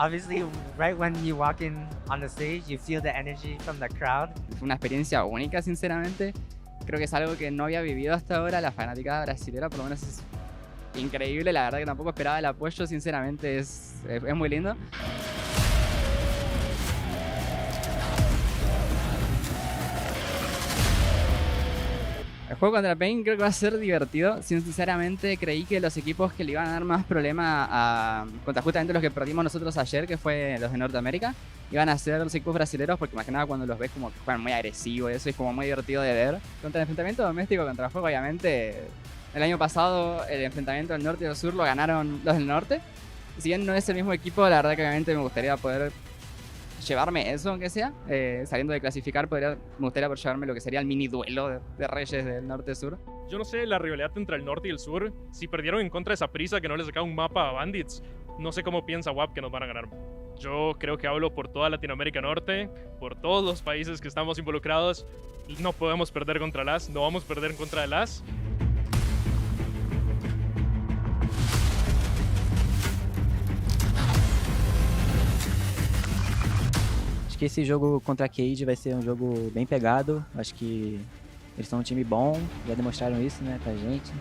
Obviously, right when you walk in on the stage, you feel the energy from the crowd. Fue una experiencia única, sinceramente. Creo que es algo que no había vivido hasta ahora. La fanaticada brasilera, por lo menos, es increíble. La verdad que tampoco esperaba el apoyo, sinceramente, es muy lindo. El juego contra Pain creo que va a ser divertido. Sinceramente creí que los equipos que le iban a dar más problema contra justamente los que perdimos nosotros ayer, que fue los de Norteamérica, iban a ser los equipos brasileños, porque más que nada cuando los ves como que juegan muy agresivos, eso es como muy divertido de ver. Contra el enfrentamiento doméstico contra el juego, obviamente, el año pasado el enfrentamiento del norte y del sur lo ganaron los del norte. Si bien no es el mismo equipo, la verdad que obviamente me gustaría poder llevarme eso, aunque sea, saliendo de clasificar, me gustaría por llevarme lo que sería el mini duelo de reyes del norte-sur. Yo no sé la rivalidad entre el norte y el sur. Si perdieron en contra de Saprissa, que no les sacaba un mapa a Bandits, no sé cómo piensa WAP que nos van a ganar. Yo creo que hablo por toda Latinoamérica Norte, por todos los países que estamos involucrados. No podemos perder contra las, no vamos a perder en contra de las. Acho que esse jogo contra a Cade vai ser um jogo bem pegado. Acho que eles são um time bom, já demonstraram isso, né, pra gente.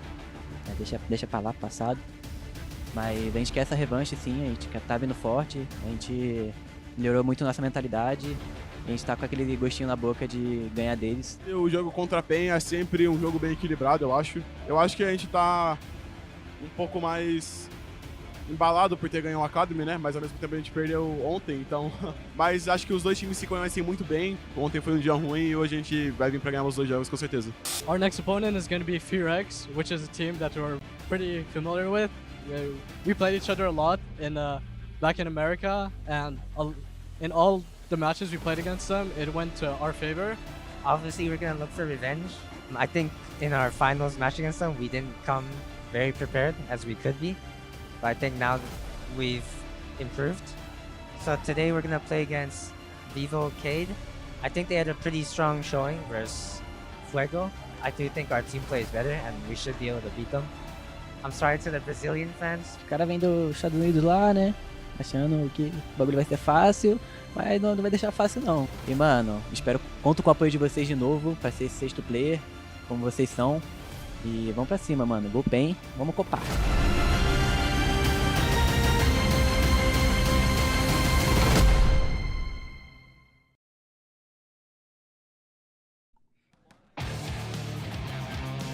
Deixa pra lá, passado. Mas a gente quer essa revanche, sim, a gente tá vindo forte, a gente melhorou muito nossa mentalidade, a gente tá com aquele gostinho na boca de ganhar deles. O jogo contra a PEN é sempre um jogo bem equilibrado, eu acho. Eu acho que a gente tá um pouco mais embalado por ter ganho o Academy, né? Mas ao mesmo tempo a gente perdeu ontem, então... Mas acho que os dois times se conhecem muito bem. Ontem foi um dia ruim e hoje a gente vai vir pra ganhar os dois jogos, com certeza. Our next opponent is going to be Fear-X, which is a team that we're pretty familiar with. We played each other a lot back in America, and in all the matches we played against them, it went to our favor. Obviously, we're going to look for revenge. I think in our finals match against them, we didn't come very prepared as we could be. But I think now we've improved. So today we're going to play against Vivo Cade. I think they had a pretty strong showing versus Fuego. I do think our team plays better and we should be able to beat them. I'm sorry to the Brazilian fans. O cara vem dos Estados Unidos lá, né, achando que o bagulho vai ser fácil, mas não vai deixar fácil não. E mano, conto com o apoio de vocês de novo pra ser esse sexto player, como vocês são. E vamos pra cima, mano. Go Pain, vamos copar.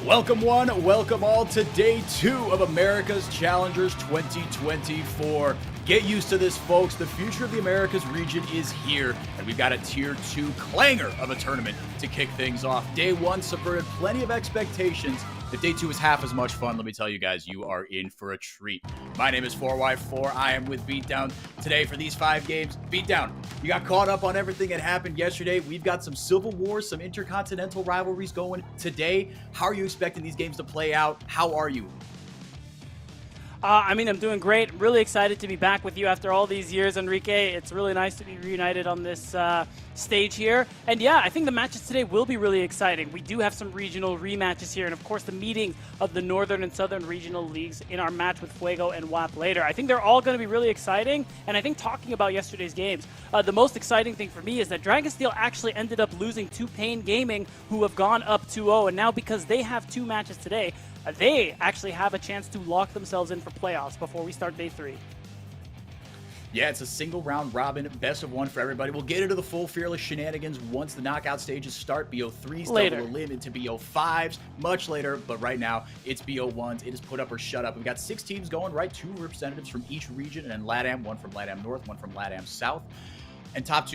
Welcome one, welcome all to day 2 of America's Challengers 2024. Get used to this, folks. The future of the Americas region is here, and we've got a Tier 2 clanger of a tournament to kick things off. Day 1 subverted plenty of expectations. If day 2 is half as much fun, let me tell you guys, you are in for a treat. My name is 4Y4. I am with Beatdown today for these 5 games. Beatdown, you got caught up on everything that happened yesterday. We've got some Civil Wars, some intercontinental rivalries going today. How are you expecting these games to play out? How are you? I mean, I'm doing great. Really excited to be back with you after all these years, Enrique. It's really nice to be reunited on this stage here. And yeah, I think the matches today will be really exciting. We do have some regional rematches here, and of course the meeting of the Northern and Southern regional leagues in our match with Fuego and WAP later. I think they're all going to be really exciting, and I think talking about yesterday's games, the most exciting thing for me is that Dragonsteel actually ended up losing to Pain Gaming, who have gone up 2-0, and now because they have 2 matches today, they actually have a chance to lock themselves in for playoffs before we start day 3. Yeah, it's a single round robin, best of 1 for everybody. We'll get into the full Fearless shenanigans once the knockout stages start. BO3s, Later. Double Elim into BO5s, much later, but right now it's BO1s. It is put up or shut up. We've got 6 teams going, right? 2 representatives from each region, and then LATAM, 1 from LATAM North, 1 from LATAM South. And top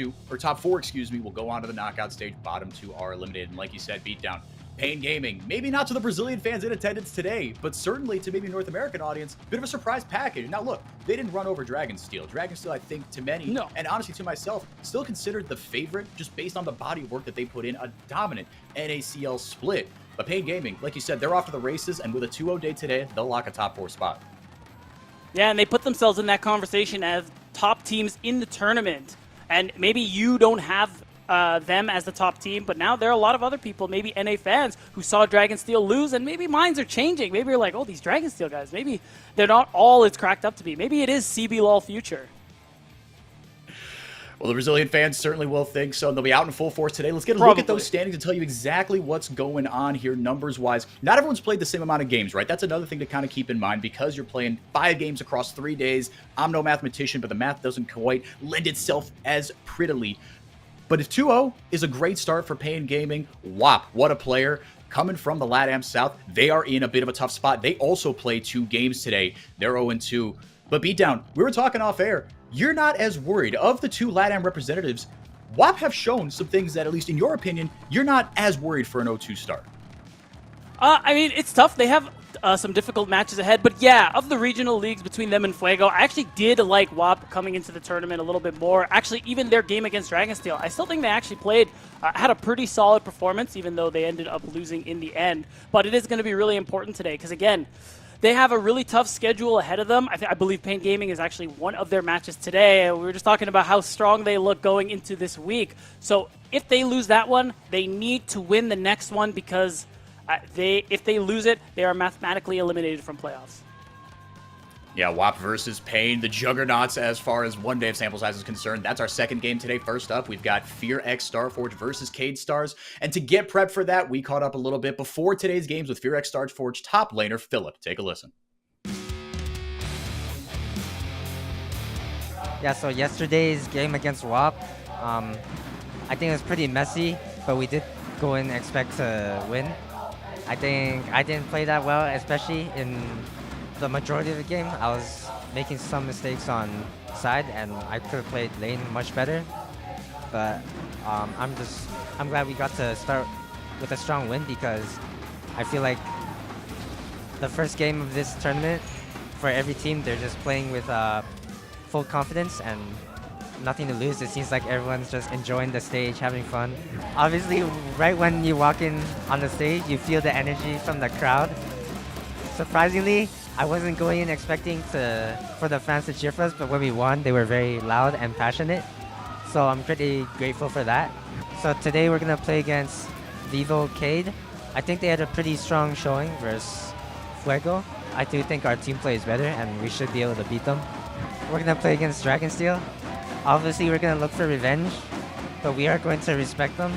4, excuse me, will go on to the knockout stage. Bottom 2 are eliminated. And like you said, Beatdown, Pain Gaming, maybe not to the Brazilian fans in attendance today, but certainly to maybe North American audience, bit of a surprise package. Now look, they didn't run over Dragonsteel. Dragonsteel, I think, to many, and honestly to myself, still considered the favorite just based on the body of work that they put in, a dominant NACL split. But Pain Gaming, like you said, they're off to the races, and with a 2-0 day today, they'll lock a top 4 spot. Yeah, and they put themselves in that conversation as top teams in the tournament. And maybe you don't have them as the top team, but now there are a lot of other people, maybe NA fans, who saw Dragonsteel lose, and maybe minds are changing. Maybe you're like, oh, these Dragonsteel guys, maybe they're not all it's cracked up to be. Maybe it is CBLOL future. Well, the Brazilian fans certainly will think so, and they'll be out in full force today. Let's get a look at those standings and tell you exactly what's going on here numbers-wise. Not everyone's played the same amount of games, right? That's another thing to kind of keep in mind because you're playing 5 games across 3 days. I'm no mathematician, but the math doesn't quite lend itself as prettily. But if 2-0 is a great start for Pain Gaming, WAP, what a player. Coming from the LATAM South, they are in a bit of a tough spot. They also play 2 games today. They're 0-2. But Beatdown, we were talking off air. You're not as worried. Of the 2 LATAM representatives, WAP have shown some things that, at least in your opinion, you're not as worried for an 0-2 start. I mean, it's tough. They have some difficult matches ahead. But yeah, of the regional leagues between them and Fuego, I actually did like WAP coming into the tournament a little bit more. Actually, even their game against Dragonsteel, I still think they actually played, had a pretty solid performance, even though they ended up losing in the end. But it is going to be really important today because, again, they have a really tough schedule ahead of them. I believe Pain Gaming is actually one of their matches today. We were just talking about how strong they look going into this week. So if they lose that one, they need to win the next one because if they lose it, they are mathematically eliminated from playoffs. Yeah, WAP versus Pain, the juggernauts as far as one day of sample size is concerned. That's our second game today. First up, we've got FearX Starforge versus Cade Stars. And to get prepped for that, we caught up a little bit before today's games with FearX Starforge top laner Philip. Take a listen. Yeah, so yesterday's game against WAP, I think it was pretty messy, but we did go in and expect to win. I think I didn't play that well, especially in the majority of the game. I was making some mistakes on side, and I could have played lane much better. But I'm glad we got to start with a strong win because I feel like the first game of this tournament for every team, they're just playing with full confidence and nothing to lose. It seems like everyone's just enjoying the stage, having fun. Obviously, right when you walk in on the stage, you feel the energy from the crowd. Surprisingly, I wasn't going in expecting for the fans to cheer for us, but when we won, they were very loud and passionate. So I'm pretty grateful for that. So today we're going to play against Vivo Cade. I think they had a pretty strong showing versus Fuego. I do think our team play is better, and we should be able to beat them. We're going to play against Dragonsteel. Obviously, we're going to look for revenge, but we are going to respect them.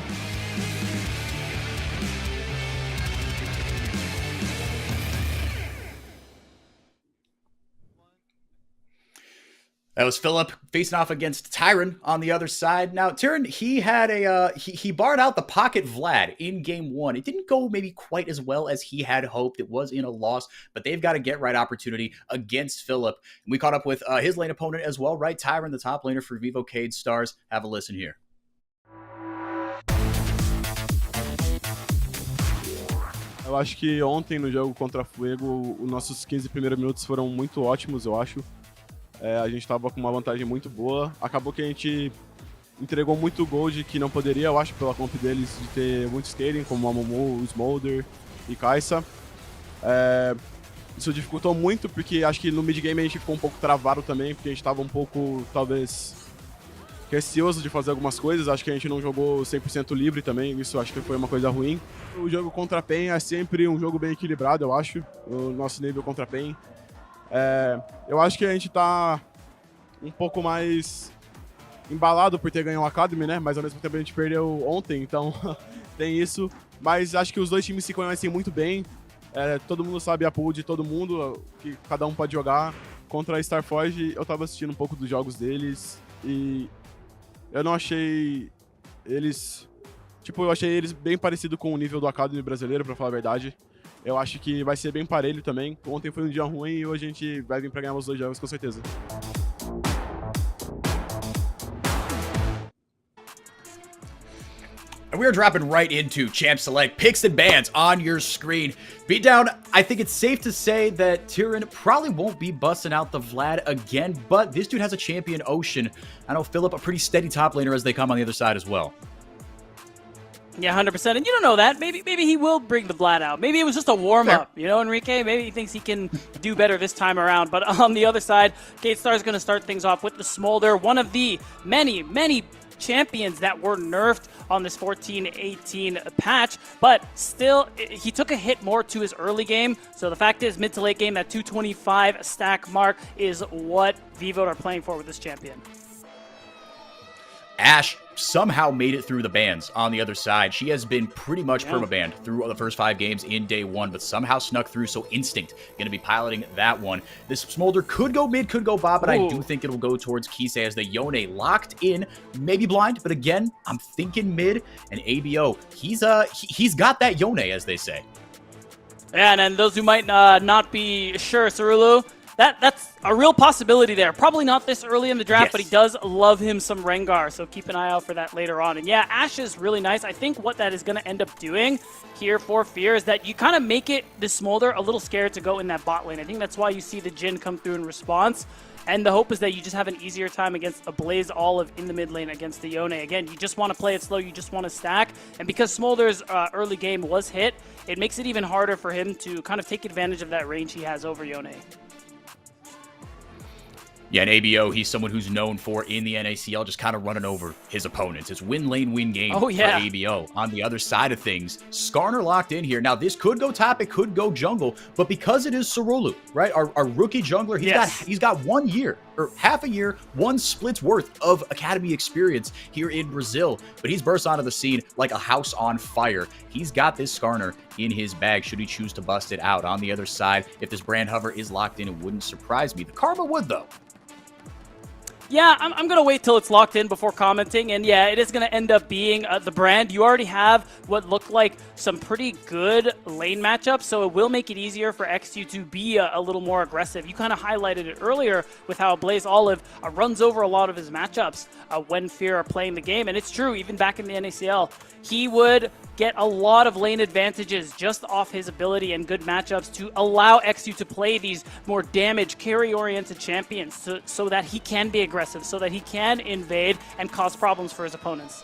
That was Philip facing off against Tyron on the other side. Now, Tyron, he had he barred out the Pocket Vlad in game 1. It didn't go maybe quite as well as he had hoped. It was in a loss, but they've got a get-right opportunity against Philip. And we caught up with his lane opponent as well, right? Tyron, the top laner for Vivo Cade Stars. Have a listen here. Eu acho que ontem no jogo contra Fuego, os nossos 15 primeiros minutos foram muito ótimos, eu acho. A gente estava com uma vantagem muito boa. Acabou que a gente entregou muito gold que não poderia, eu acho, pela comp deles de ter muito scaling, como a Momo, o Smolder e Kai'Sa. Isso dificultou muito, porque acho que no mid-game a gente ficou um pouco travado também, porque a gente estava um pouco, talvez, receoso de fazer algumas coisas. Acho que a gente não jogou 100% livre também, isso acho que foi uma coisa ruim. O jogo contra a PEN é sempre um jogo bem equilibrado, eu acho, o nosso nível contra a PEN. Eu acho que a gente tá um pouco mais embalado por ter ganho o Academy, né? Mas ao mesmo tempo a gente perdeu ontem, então tem isso. Mas acho que os dois times se conhecem muito bem. Todo mundo sabe a pool de todo mundo, que cada um pode jogar. Contra a Starforge, eu tava assistindo um pouco dos jogos deles e eu não achei eles... Tipo, eu achei eles bem parecido com o nível do Academy brasileiro, pra falar a verdade. Eu acho que vai ser bem parelho também. Ontem foi um dia ruim e hoje a gente vai vir pra ganhar os 2 jogos, com certeza. And we are dropping right into Champ Select picks and bans on your screen. Beatdown, I think it's safe to say that Tyron probably won't be busting out the Vlad again, but this dude has a champion Ocean. I know Philip, a pretty steady top laner as they come on the other side as well. Yeah, 100%. And you don't know that. Maybe he will bring the Vlad out. Maybe it was just a warm-up, you know, Enrique? Maybe he thinks he can do better this time around. But on the other side, Cade Star is going to start things off with the Smolder, one of the many champions that were nerfed on this 14-18 patch, but still, he took a hit more to his early game. So the fact is, mid to late game, that 225 stack mark is what Vivo are playing for with this champion. Ash somehow made it through the bans on the other side. She has been pretty much permabanned through the first 5 games in day 1, but somehow snuck through. So Instinct going to be piloting that one. This Smolder could go mid, could go bot, but I do think it'll go towards Kisei as the Yone locked in, maybe blind, but again, I'm thinking mid. And ABO, he's got that Yone, as they say. Yeah, and then those who might not be sure, Cerulu, that's a real possibility there. Probably not this early in the draft, but he does love him some Rengar, so keep an eye out for that later on. And yeah, Ashe is really nice. I think what that is going to end up doing here for Fear is that you kind of make it, the Smolder, a little scared to go in that bot lane. I think that's why you see the Jhin come through in response. And the hope is that you just have an easier time against a Blaze Olive in the mid lane against the Yone. Again, you just want to play it slow, you just want to stack. And because Smolder's early game was hit, it makes it even harder for him to kind of take advantage of that range he has over Yone. Yeah, and ABO, he's someone who's known for, in the NACL, just kind of running over his opponents. It's win lane, win game for ABO. On the other side of things, Skarner locked in here. Now, this could go top, it could go jungle, but because it is Cerulu, right, our rookie jungler, he's got 1 year, or half a year, 1 split's worth of academy experience here in Brazil. But he's burst onto the scene like a house on fire. He's got this Skarner in his bag should he choose to bust it out. On the other side, if this brand hover is locked in, it wouldn't surprise me. The Karma would, though. Yeah, I'm going to wait till it's locked in before commenting. And yeah, it is going to end up being the brand. You already have what looked like some pretty good lane matchups, so it will make it easier for XU to be a little more aggressive. You kind of highlighted it earlier with how Blaze Olive runs over a lot of his matchups when Fear are playing the game. And it's true, even back in the NACL, he would get a lot of lane advantages just off his ability and good matchups to allow XU to play these more damage, carry-oriented champions so that he can be aggressive, so that he can invade and cause problems for his opponents.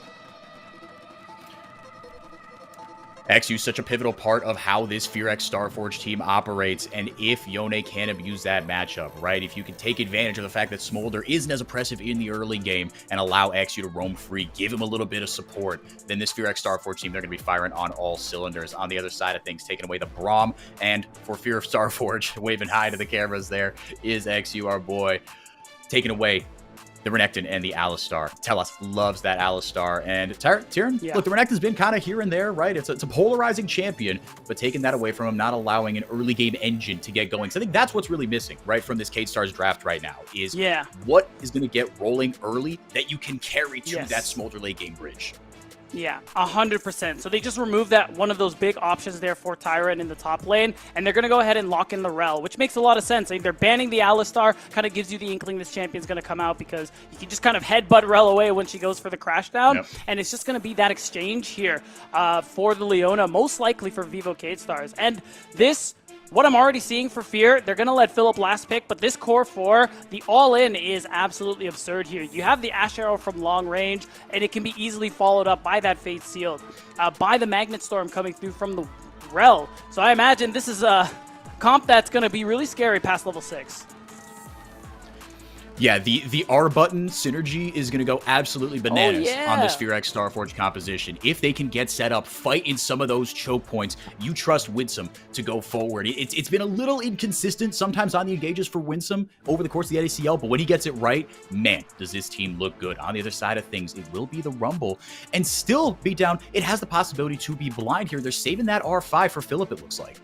XU is such a pivotal part of how this FearX Starforge team operates, and if Yone can abuse that matchup, right? If you can take advantage of the fact that Smolder isn't as oppressive in the early game and allow XU to roam free, give him a little bit of support, then this FearX Starforge team, they're going to be firing on all cylinders. On the other side of things, taking away the Braum, and for Fear of Starforge, waving hi to the cameras there, is XU, our boy, taking away the Renekton and the Alistar. Telos loves that Alistar. And Tyrion, look, the Renekton's been kind of here and there, right? It's a polarizing champion, but taking that away from him, not allowing an early game engine to get going. So I think that's what's really missing, right, from this K-Stars draft right now, is what is going to get rolling early that you can carry to that Smolder late game bridge. Yeah, 100%. So they just removed that one of those big options there for Tyrant in the top lane, and they're going to go ahead and lock in the Rel, which makes a lot of sense. I mean, they're banning the Alistar, kind of gives you the inkling this champion's going to come out because you can just kind of headbutt Rel away when she goes for the crash down, and it's just going to be that exchange here for the Leona, most likely for Vivo K-Stars. And this, what I'm already seeing for Fear, they're going to let Philip last pick, but this core 4, the all-in is absolutely absurd here. You have the Ash Arrow from long range, and it can be easily followed up by that Fate Sealed, by the Magnet Storm coming through from the Rel. So I imagine this is a comp that's going to be really scary past level 6. Yeah, the R button synergy is going to go absolutely bananas on this FearX Starforge composition. If they can get set up, fight in some of those choke points, you trust Winsome to go forward. It's been a little inconsistent sometimes on the engages for Winsome over the course of the NACL, but when he gets it right, man, does this team look good. On the other side of things, it will be the Rumble, and still beat down, it has the possibility to be blind here. They're saving that R5 for Philip, it looks like.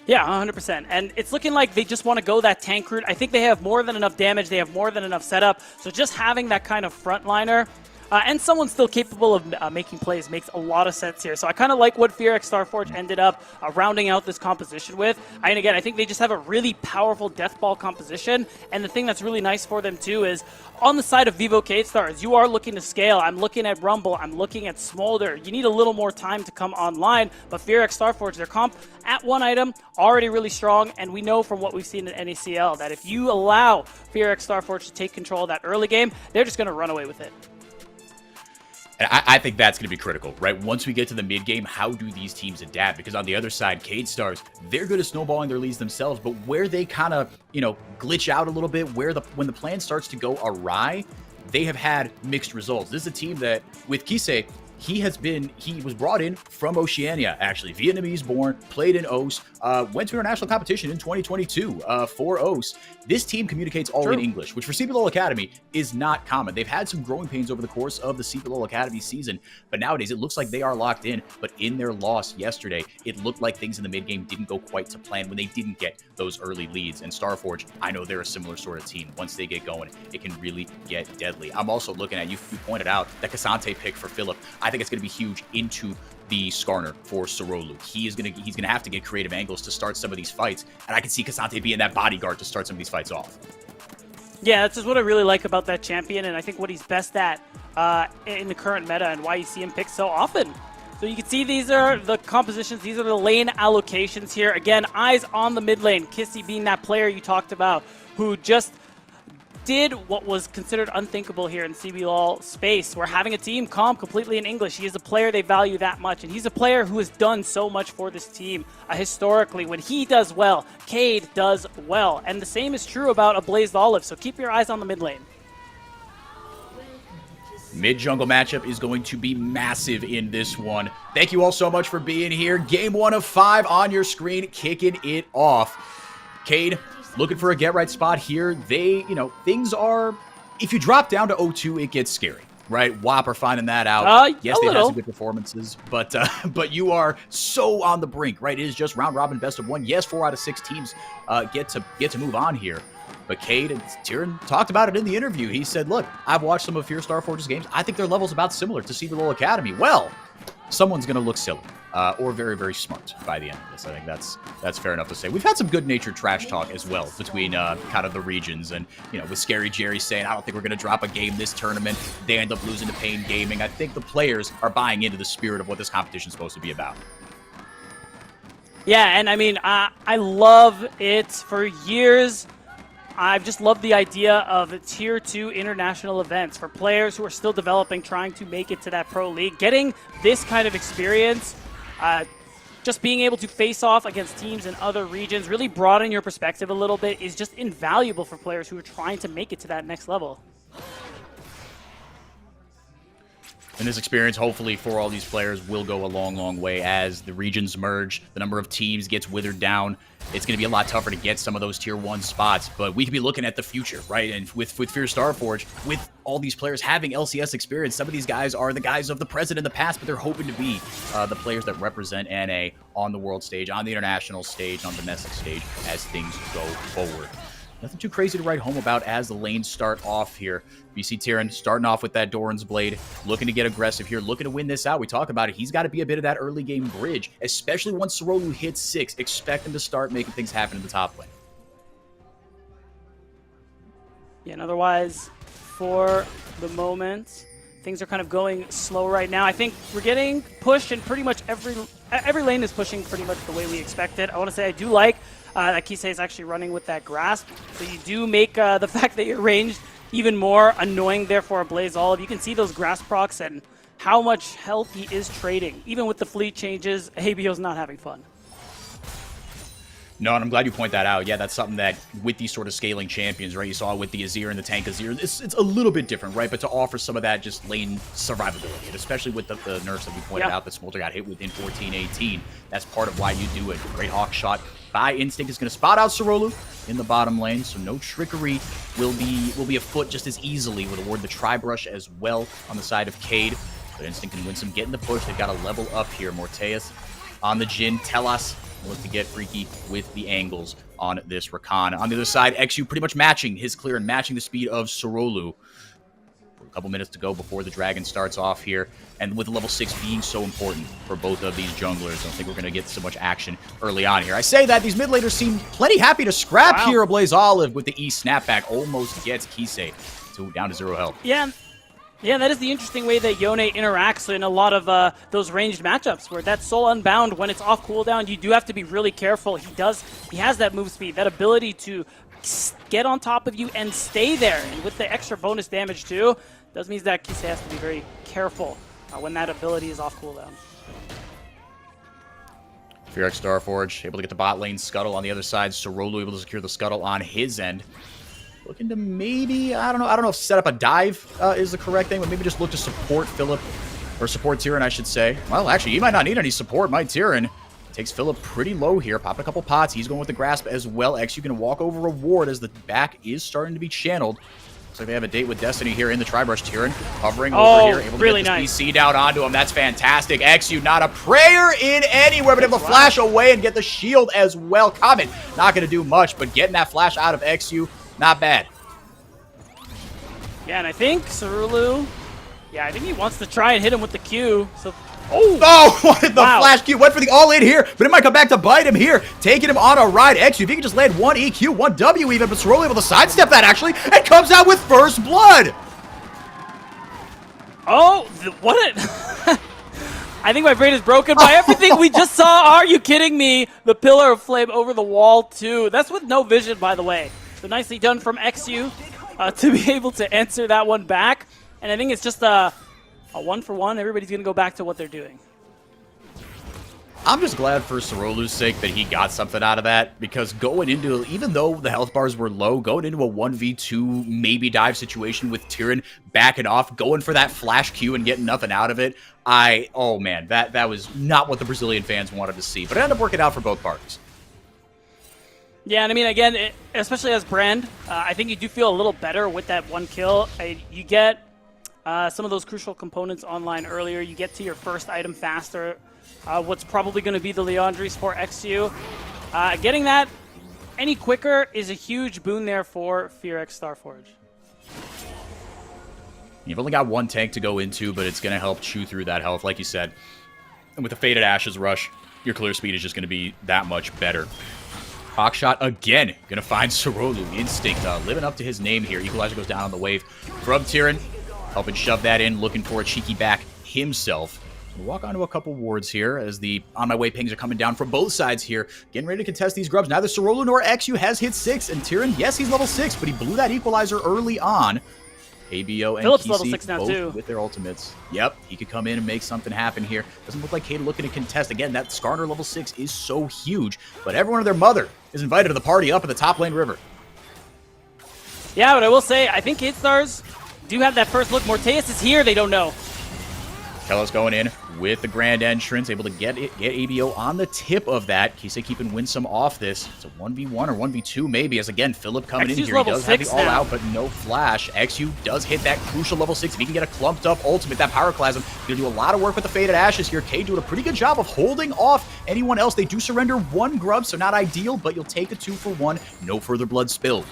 Yeah, 100%. And it's looking like they just want to go that tank route. I think they have more than enough damage. They have more than enough setup. So just having that kind of frontliner and someone still capable of making plays makes a lot of sense here. So I kind of like what FearX Starforge ended up rounding out this composition with. And again, I think they just have a really powerful Death Ball composition. And the thing that's really nice for them too is on the side of Vivo K-Stars, you are looking to scale. I'm looking at Rumble. I'm looking at Smolder. You need a little more time to come online. But FearX Starforge, their comp at one item, already really strong. And we know from what we've seen in NACL that if you allow FearX Starforge to take control of that early game, they're just going to run away with it. And I think that's going to be critical, right? Once we get to the mid game, how do these teams adapt? Because on the other side, K-Stars, they're good at snowballing their leads themselves, but where they kind of, glitch out a little bit, when the plan starts to go awry, they have had mixed results. This is a team that, with Kisei, he was brought in from Oceania, actually. Vietnamese born, played in OS, went to international competition in 2022 for OS. This team communicates all in English, which for CBLOL Academy is not common. They've had some growing pains over the course of the CBLOL Academy season, but nowadays it looks like they are locked in. But in their loss yesterday, it looked like things in the mid game didn't go quite to plan when they didn't get those early leads. And Starforge, I know they're a similar sort of team. Once they get going, it can really get deadly. I'm also looking at, you pointed out, that K'Sante pick for Philip. I think it's going to be huge into the Skarner for Sorolu. He's gonna have to get creative angles to start some of these fights, and I can see K'Sante being that bodyguard to start some of these fights off. Yeah, that's just what I really like about that champion, and I think what he's best at in the current meta, and why you see him picked so often. So you can see these are the compositions, these are the lane allocations here. Again, eyes on the mid lane. Kissy being that player you talked about, who just did what was considered unthinkable here in CBLOL space. We're having a team comp completely in English. He is a player they value that much, and he's a player who has done so much for this team historically. When he does well, Cade does well, and the same is true about a Blazed Olive, so keep your eyes on the mid lane. Mid-jungle matchup is going to be massive in this one. Thank you all so much for being here. Game 1 of 5 on your screen, kicking it off. Cade, looking for a get-right spot here. Things are... If you drop down to 0-2, it gets scary, right? WAP are finding that out. Yes, they've had some good performances, but you are so on the brink, right? It is just round-robin best of 1. Yes, 4 out of 6 teams get to move on here. But Cade and Tyrion talked about it in the interview. He said, look, I've watched some of Fear Starforge's games. I think their level's about similar to CBLOL Academy. Well, someone's going to look silly. Or very, very smart by the end of this. I think that's fair enough to say. We've had some good-natured trash talk as well between kind of the regions, and with Scary Jerry saying, I don't think we're going to drop a game this tournament. They end up losing to Pain Gaming. I think the players are buying into the spirit of what this competition is supposed to be about. Yeah, and I mean, I love it. For years, I've just loved the idea of Tier 2 international events for players who are still developing, trying to make it to that pro league. Getting this kind of experience, just being able to face off against teams in other regions, really broaden your perspective a little bit, is just invaluable for players who are trying to make it to that next level. And this experience, hopefully, for all these players will go a long, long way as the regions merge, the number of teams gets withered down. It's going to be a lot tougher to get some of those Tier 1 spots, but we could be looking at the future, right? And with Fear Starforge, with all these players having LCS experience, some of these guys are the guys of the present and the past, but they're hoping to be the players that represent NA on the world stage, on the international stage, on the domestic stage as things go forward. Nothing too crazy to write home about as the lanes start off here. You see Tyrion starting off with that Doran's Blade, looking to get aggressive here, looking to win this out. We talk about it. He's got to be a bit of that early game bridge, especially once Sorolu hits 6. Expect him to start making things happen in the top lane. Yeah, and otherwise, for the moment, things are kind of going slow right now. I think we're getting pushed, and pretty much every lane is pushing pretty much the way we expected. I want to say I do like that Kisei is actually running with that grasp. So you do make the fact that you're ranged even more annoying there for a Blaze Olive. You can see those grasp procs and how much health he is trading. Even with the fleet changes, ABO's not having fun. No, and I'm glad you point that out. Yeah, that's something that with these sort of scaling champions, right? You saw with the Azir and the tank Azir, it's a little bit different, right? But to offer some of that just lane survivability, and especially with the nerfs that we pointed out that Smolder got hit with in 14-18, that's part of why you do it. Great Hawk shot by Instinct is going to spot out Sorolu in the bottom lane, so no trickery will be afoot just as easily. Would award the Tri-Brush as well on the side of Cade, but Instinct can win some getting the push. They've got a level up here. Morteus on the Jhin. Telas look to get freaky with the angles on this Rakan. On the other side, XU pretty much matching his clear and matching the speed of Sorolu. A couple minutes to go before the Dragon starts off here. And with level 6 being so important for both of these junglers, I don't think we're going to get so much action early on here. I say that these mid laners seem plenty happy to scrap here. A Blaze Olive with the E snapback almost gets Kisei down to 0 health. Yeah, that is the interesting way that Yone interacts in a lot of those ranged matchups, where that's Soul Unbound, when it's off cooldown, you do have to be really careful. He has that move speed, that ability to get on top of you and stay there. And with the extra bonus damage too, does mean that Kisei has to be very careful when that ability is off cooldown. Fearx Starforge able to get the bot lane scuttle on the other side. Sorolu able to secure the scuttle on his end. Looking to maybe, I don't know if set up a dive is the correct thing, but maybe just look to support Philip, or support Tyrion, I should say. Well, actually, he might not need any support, might Tyrion. Takes Philip pretty low here, popping a couple pots. He's going with the grasp as well. XU going to walk over a ward as the back is starting to be channeled. Looks like they have a date with Destiny here in the Tri-Brush. Tyrann hovering over here, able to really get nice. this BC down onto him. That's fantastic. XU not a prayer in anywhere, but able to flash away and get the shield as well. Comet not going to do much, but getting that flash out of XU, not bad. Yeah, and I think Cerulu, yeah, I think he wants to try and hit him with the Q. So, Wanted the flash Q. Went for the all-in here, but it might come back to bite him here. Taking him on a ride. XU, if he can just land one EQ, one W even, but Soroli able to sidestep that, actually, and comes out with first blood. What I think my brain is broken by everything we just saw. Are you kidding me? The Pillar of Flame over the wall, too. That's with no vision, by the way. So nicely done from XU to be able to answer that one back. And I think it's just a 1-for-1. Everybody's going to go back to what they're doing. I'm just glad for Sorolu's sake that he got something out of that, because going into, even though the health bars were low, going into a 1v2 maybe dive situation with Tyrann backing off, going for that flash Q and getting nothing out of it, oh man, that was not what the Brazilian fans wanted to see, but it ended up working out for both parties. Yeah, and I mean, again, especially as Brand, I think you do feel a little better with that one kill. You get some of those crucial components online earlier. You get to your first item faster. What's probably going to be the Leandris for XU. Getting that any quicker is a huge boon there for FearX Starforge. You've only got one tank to go into, but it's going to help chew through that health, like you said. And with the Faded Ashes rush, your clear speed is just going to be that much better. Hawkshot again, going to find Sorolu. Instinct living up to his name here. Equalizer goes down on the wave from Tyrann. Helping shove that in, looking for a cheeky back himself. We'll walk onto a couple wards here as the on my way pings are coming down from both sides here. Getting ready to contest these grubs. Neither Sorolu nor XU has hit 6. And Tyrann, yes, he's level 6, but he blew that equalizer early on. ABO and Philip's Kisi level 6 now both too. with their ultimates. Yep, he could come in and make something happen here. Doesn't look like Kate looking to contest. Again, that Skarner level 6 is so huge, but everyone and their mother is invited to the party up at the top lane river. Yeah, but I will say, I think K-Stars do have that first look. Morteus is here, they don't know. Kello's going in with the grand entrance, able to get ABO on the tip of that. Kise keeping Winsome off this. It's a 1v1 or 1v2 maybe, as again, Philip coming in XU's here. He level does have the 6 all-out, now. but no flash. XU does hit that crucial level 6. If he can get a clumped up ultimate, that Pyroclasm, he'll do a lot of work with the Faded Ashes here. K doing a pretty good job of holding off anyone else. They do surrender one grub, so not ideal, but you'll take a 2-for-1. No further blood spilled.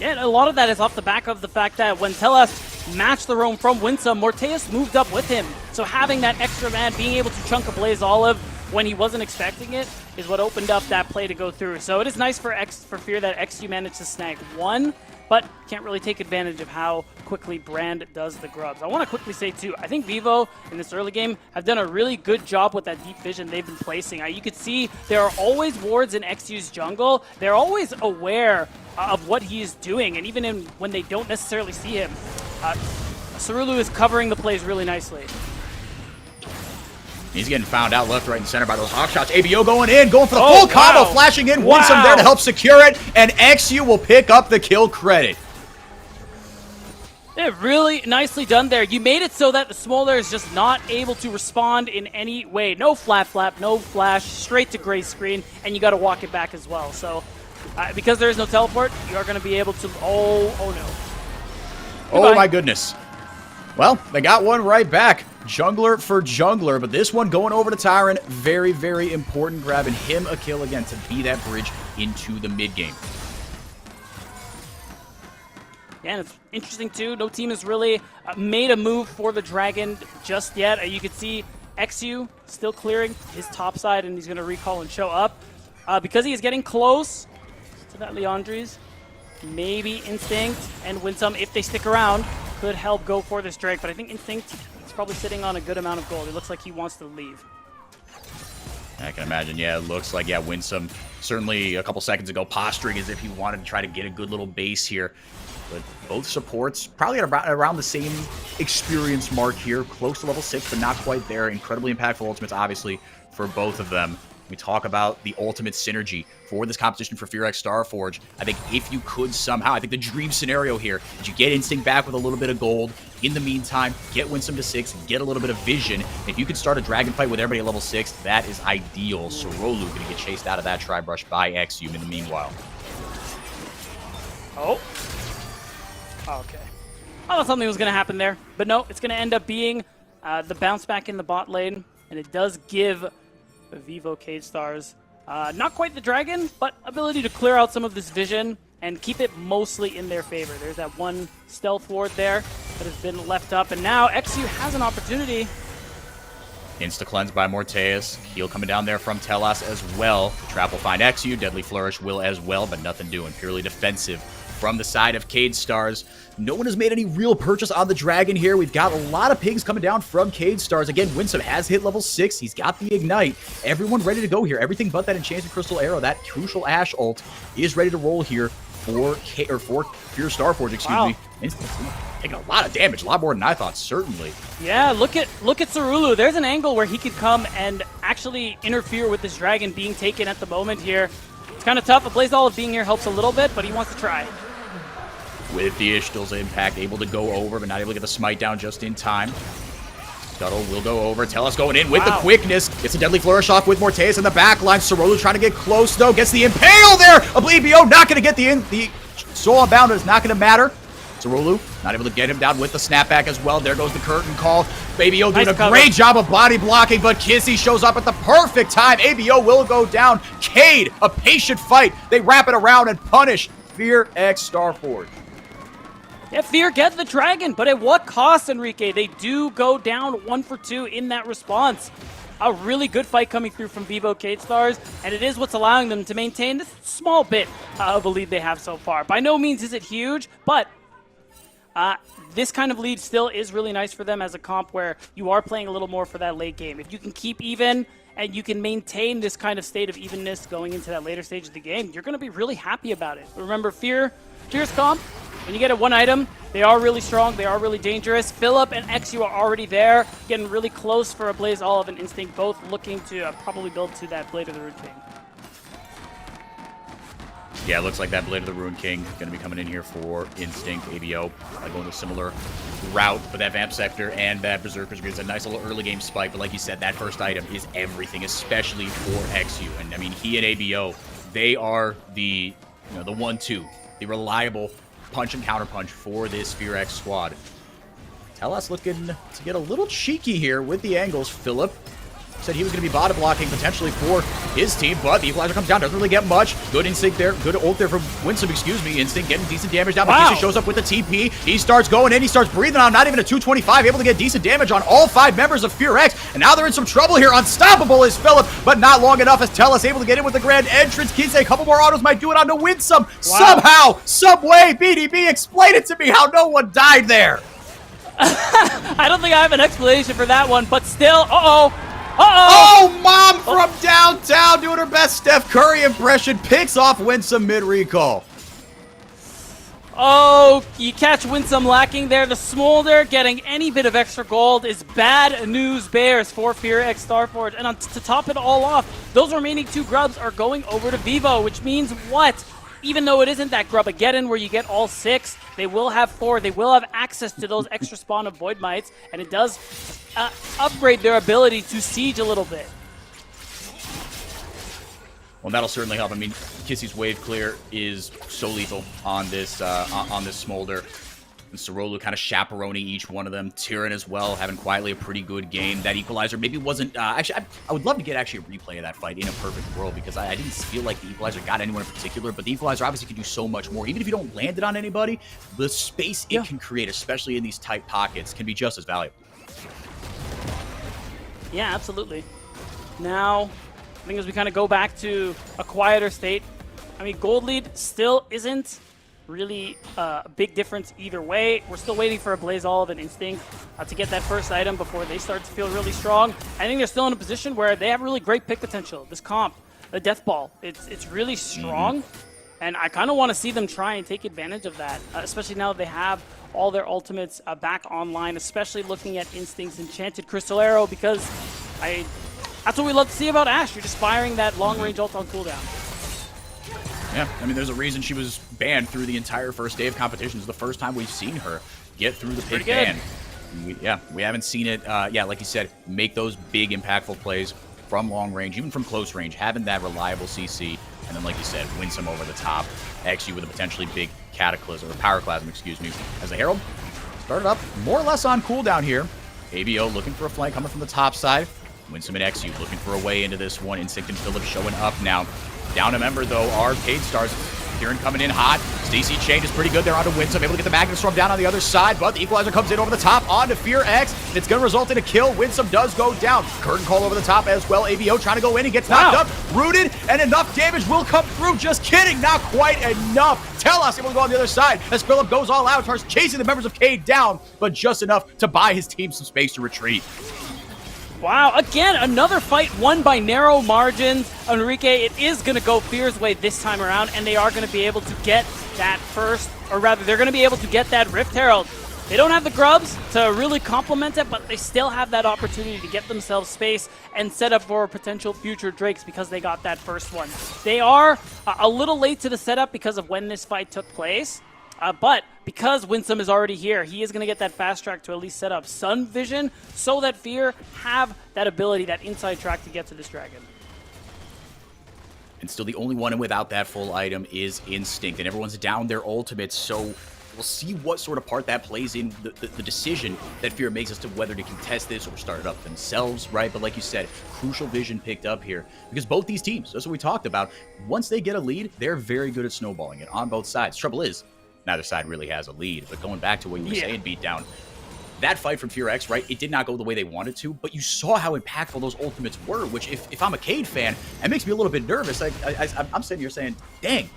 Yeah, and a lot of that is off the back of the fact that when Telas matched the roam from Winsome, Morteus moved up with him. So having that extra man, being able to chunk a Blaze Olive when he wasn't expecting it, is what opened up that play to go through. So it is nice for Fear that XU managed to snag one, but can't really take advantage of how quickly Brand does the grubs. I want to quickly say, too, I think Vivo in this early game have done a really good job with that deep vision they've been placing. You could see there are always wards in XU's jungle. They're always aware of what he is doing, and even when they don't necessarily see him. Cerulu is covering the plays really nicely. He's getting found out left, right, and center by those hawk shots. ABO going in, going for the full combo, flashing in. Winsome there to help secure it, and XU will pick up the kill credit. Yeah, really nicely done there. You made it so that the Smolder is just not able to respond in any way. No flap, no flash, straight to gray screen, and you got to walk it back as well. So, because there is no teleport, you are going to be able to... Oh no. Goodbye. Oh my goodness. Well, they got one right back. Jungler for jungler, but this one going over to Tyrann. Very, very important, grabbing him a kill again to be that bridge into the mid game. Yeah, and it's interesting too. No team has really made a move for the Dragon just yet. You can see XU still clearing his top side, and he's going to recall and show up. Because he is getting close to that Leandris, maybe Instinct and Winsome, if they stick around, could help go for this Drake. But I think Instinct is probably sitting on a good amount of gold. It looks like he wants to leave. I can imagine, yeah, it looks like, yeah, Winsome certainly a couple seconds ago posturing as if he wanted to try to get a good little base here. But both supports probably at around the same experience mark here. Close to level 6, but not quite there. Incredibly impactful ultimates, obviously, for both of them. We talk about the ultimate synergy for this competition for FearX Starforge. I think if you could somehow, I think the dream scenario here is you get Instinct back with a little bit of gold. In the meantime, get Winsome to 6, get a little bit of vision. If you could start a dragon fight with everybody at level 6, that is ideal. Sorolu going to get chased out of that tri-brush by Exum in the meanwhile. Oh. Okay. I thought something was going to happen there, but no, it's going to end up being the bounce back in the bot lane, and it does give Vivo Cage Stars not quite the dragon, but ability to clear out some of this vision and keep it mostly in their favor. There's that one stealth ward there that has been left up, and now Exu has an opportunity. Insta-cleanse by Morteus. Heal coming down there from Telas as well. The trap will find Exu. Deadly Flourish will as well, but nothing doing. Purely defensive from the side of Cage Stars. No one has made any real purchase on the dragon here. We've got a lot of pings coming down from Cage Stars. Again, Winsome has hit level 6. He's got the Ignite. Everyone ready to go here. Everything but that Enchanted Crystal Arrow, that crucial Ash ult, is ready to roll here for Fear Starforge, excuse me. It's taking a lot of damage, a lot more than I thought, certainly. Yeah, look at Sorulu. There's an angle where he could come and actually interfere with this dragon being taken at the moment here. It's kind of tough. A Blaze Olive being here helps a little bit, but he wants to try. With the Ishtal's impact, able to go over, but not able to get the smite down just in time. Scuttle will go over. Telas going in with the quickness. Gets a Deadly Flourish off with Morteus in the back line. Sorolu trying to get close, though. Gets the Impale there. Oblivio not going to get the Soul Unbound. It's not going to matter. Sorolu not able to get him down with the snapback as well. There goes the curtain call. ABO doing a great job of body blocking, but Kissy shows up at the perfect time. ABO will go down. Cade, a patient fight. They wrap it around and punish FearX Starforge. Yeah, Fear get the dragon, but at what cost, Enrique? They do go down 1 for 2 in that response. A really good fight coming through from Vivo Cage Stars, and it is what's allowing them to maintain this small bit of a lead they have so far. By no means is it huge, but this kind of lead still is really nice for them as a comp where you are playing a little more for that late game. If you can keep even and you can maintain this kind of state of evenness going into that later stage of the game, you're going to be really happy about it. Remember, Fear's comp, when you get a one item, they are really strong, they are really dangerous. Philip and Exu are already there, getting really close for a Blaze Olive and Instinct, both looking to probably build to that Blade of the Ruined King. Yeah, it looks like that Blade of the Ruined King is going to be coming in here for Instinct. ABO going a similar route for that Vamp Sector and that Berserker's Grid. It's a nice little early game spike, but like you said, that first item is everything, especially for Exu. And I mean, he and ABO, they are the 1-2, the reliable punch and counter punch for this FearX squad. Telas looking to get a little cheeky here with the angles. Philip said he was going to be bottom blocking potentially for his team, but the Equalizer comes down, doesn't really get much. Good Instinct there, good ult there from Winsome, excuse me. Instinct getting decent damage down, but Kissy shows up with the TP. He starts going in, he starts breathing on, not even a 225, able to get decent damage on all 5 members of FearX, and now they're in some trouble here. Unstoppable is Philip, but not long enough as Telas able to get in with the grand entrance. Kissy, a couple more autos might do it onto Winsome. Somehow, some way, BDB, explain it to me how no one died there. I don't think I have an explanation for that one, but still, Oh, Mom from downtown doing her best Steph Curry impression. Picks off Winsome mid-recall. Oh, you catch Winsome lacking there. The Smolder getting any bit of extra gold is bad news bears for FearX Starforge. And to top it all off, those remaining 2 grubs are going over to Vivo, which means what? Even though it isn't that Grub-ageddon where you get all 6, they will have 4. They will have access to those extra spawn of Void Mites, and it does upgrade their ability to siege a little bit. Well, that'll certainly help. I mean, Kissy's wave clear is so lethal on this Smolder. And Sorolu kind of chaperoning each one of them. Tyrion as well, having quietly a pretty good game. That Equalizer maybe wasn't... actually, I would love to get actually a replay of that fight in a perfect world, because I didn't feel like the Equalizer got anyone in particular, but the Equalizer obviously can do so much more. Even if you don't land it on anybody, the space it can create, especially in these tight pockets, can be just as valuable. Yeah, absolutely. Now, I think as we kind of go back to a quieter state, I mean, gold lead still isn't really a big difference either way. We're still waiting for a Blaze Olive and Instinct to get that first item before they start to feel really strong. I think they're still in a position where they have really great pick potential. This comp, the Death Ball, it's really strong, and I kind of want to see them try and take advantage of that, especially now that they have all their ultimates back online, especially looking at Instinct's Enchanted Crystal Arrow, because I That's what we love to see about Ashe. You're just firing that long-range ult on cooldown. Yeah, I mean, there's a reason she was banned through the entire first day of competition. It's the first time we've seen her get through the pick ban. We haven't seen it, like you said, make those big, impactful plays from long range, even from close range, having that reliable CC, and then, like you said, win some over the top, XU with a potentially big cataclysm, or pyroclasm, excuse me, as the Herald started up more or less on cooldown here. ABO looking for a flank coming from the top side. Winsome and XU looking for a way into this one. Instinct and Philip showing up now. Down a member, though, are Cade Stars. Kieran coming in hot. Stacy Change is pretty good there onto Winsome. Able to get the Magnet Storm down on the other side, but the Equalizer comes in over the top onto Fear X. It's going to result in a kill. Winsome does go down. Curtain Call over the top as well. ABO trying to go in. He gets knocked up, rooted, and enough damage will come through. Just kidding. Not quite enough. Telos able to go on the other side as Philip goes all out, starts chasing the members of Cade down, but just enough to buy his team some space to retreat. Wow, again, another fight won by narrow margins. Enrique, it is going to go Fear's way this time around, and they are going to be able to get that first, or rather, they're going to be able to get that Rift Herald. They don't have the grubs to really complement it, but they still have that opportunity to get themselves space and set up for potential future Drakes because they got that first one. They are a little late to the setup because of when this fight took place. But because Winsome is already here, he is going to get that fast track to at least set up Sun Vision so that Fear have that ability, that inside track to get to this dragon. And still the only one without that full item is Instinct, and everyone's down their ultimates, so we'll see what sort of part that plays in the decision that Fear makes as to whether to contest this or start it up themselves, right? But like you said, crucial vision picked up here because both these teams, that's what we talked about, once they get a lead, they're very good at snowballing it on both sides. Trouble is, neither side really has a lead, but going back to what you were saying, Beatdown, that fight from Fear X, right, it did not go the way they wanted to, but you saw how impactful those ultimates were, which if I'm a Cade fan, it makes me a little bit nervous. I'm sitting here saying, dang,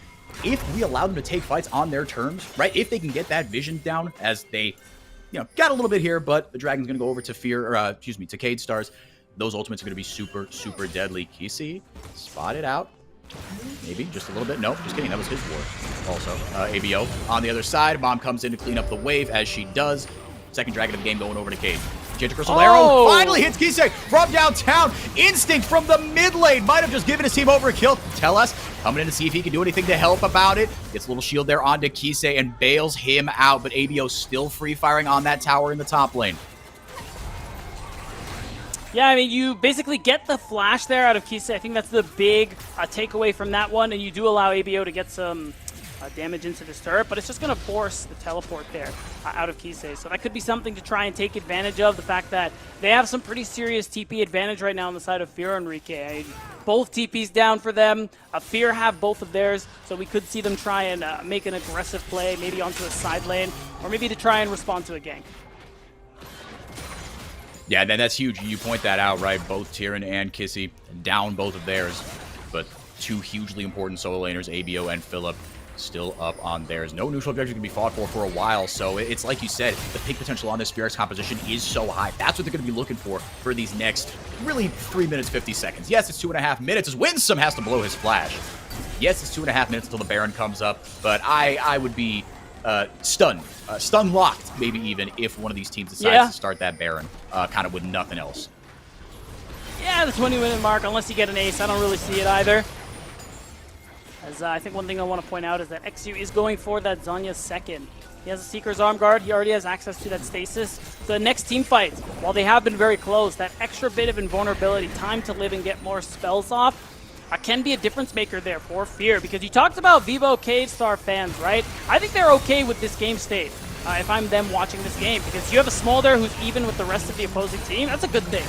if we allow them to take fights on their terms, right, if they can get that vision down as they, got a little bit here, but the Dragon's going to go over to to Cade Stars, those ultimates are going to be super, super deadly. Kisi, spot it out. Maybe just a little bit. No, just kidding. That was his ward. Also, ABO on the other side. Mom comes in to clean up the wave as she does. Second dragon of the game going over to Cade. Change Crystal Arrow finally hits Kisei from downtown. Instinct from the mid lane. Might have just given his team over a kill. Tell us. Coming in to see if he can do anything to help about it. Gets a little shield there onto Kisei and bails him out. But ABO still free firing on that tower in the top lane. Yeah, I mean, you basically get the flash there out of Kisei. I think that's the big takeaway from that one, and you do allow ABO to get some damage into this turret, but it's just going to force the teleport there out of Kisei. So that could be something to try and take advantage of, the fact that they have some pretty serious TP advantage right now on the side of Fear and Enrique. I mean, both TPs down for them. Fear have both of theirs, so we could see them try and make an aggressive play, maybe onto a side lane, or maybe to try and respond to a gank. Yeah, that's huge. You point that out, right? Both Tyrion and Kissy down both of theirs, but two hugely important solo laners, ABO and Philip, still up on theirs. No neutral objective can be fought for a while, so it's like you said, the pick potential on this Fear's composition is so high. That's what they're going to be looking for these next, really, 3 minutes, 50 seconds. Yes, it's 2.5 minutes as Winsome has to blow his flash. Yes, it's 2.5 minutes until the Baron comes up, but I would be stun locked, maybe even, if one of these teams decides to start that Baron kind of with nothing else. Yeah, the 20-minute mark, unless you get an ace, I don't really see it either. As I think one thing I want to point out is that XU is going for that Zhonya's second. He has a Seeker's Arm Guard. He already has access to that stasis. The next team fight, while they have been very close, that extra bit of invulnerability, time to live and get more spells off, can be a difference maker there for Fear. Because you talked about Vivo Cade Star fans, right? I think they're okay with this game state if I'm them watching this game. Because you have a Smolder who's even with the rest of the opposing team. That's a good thing.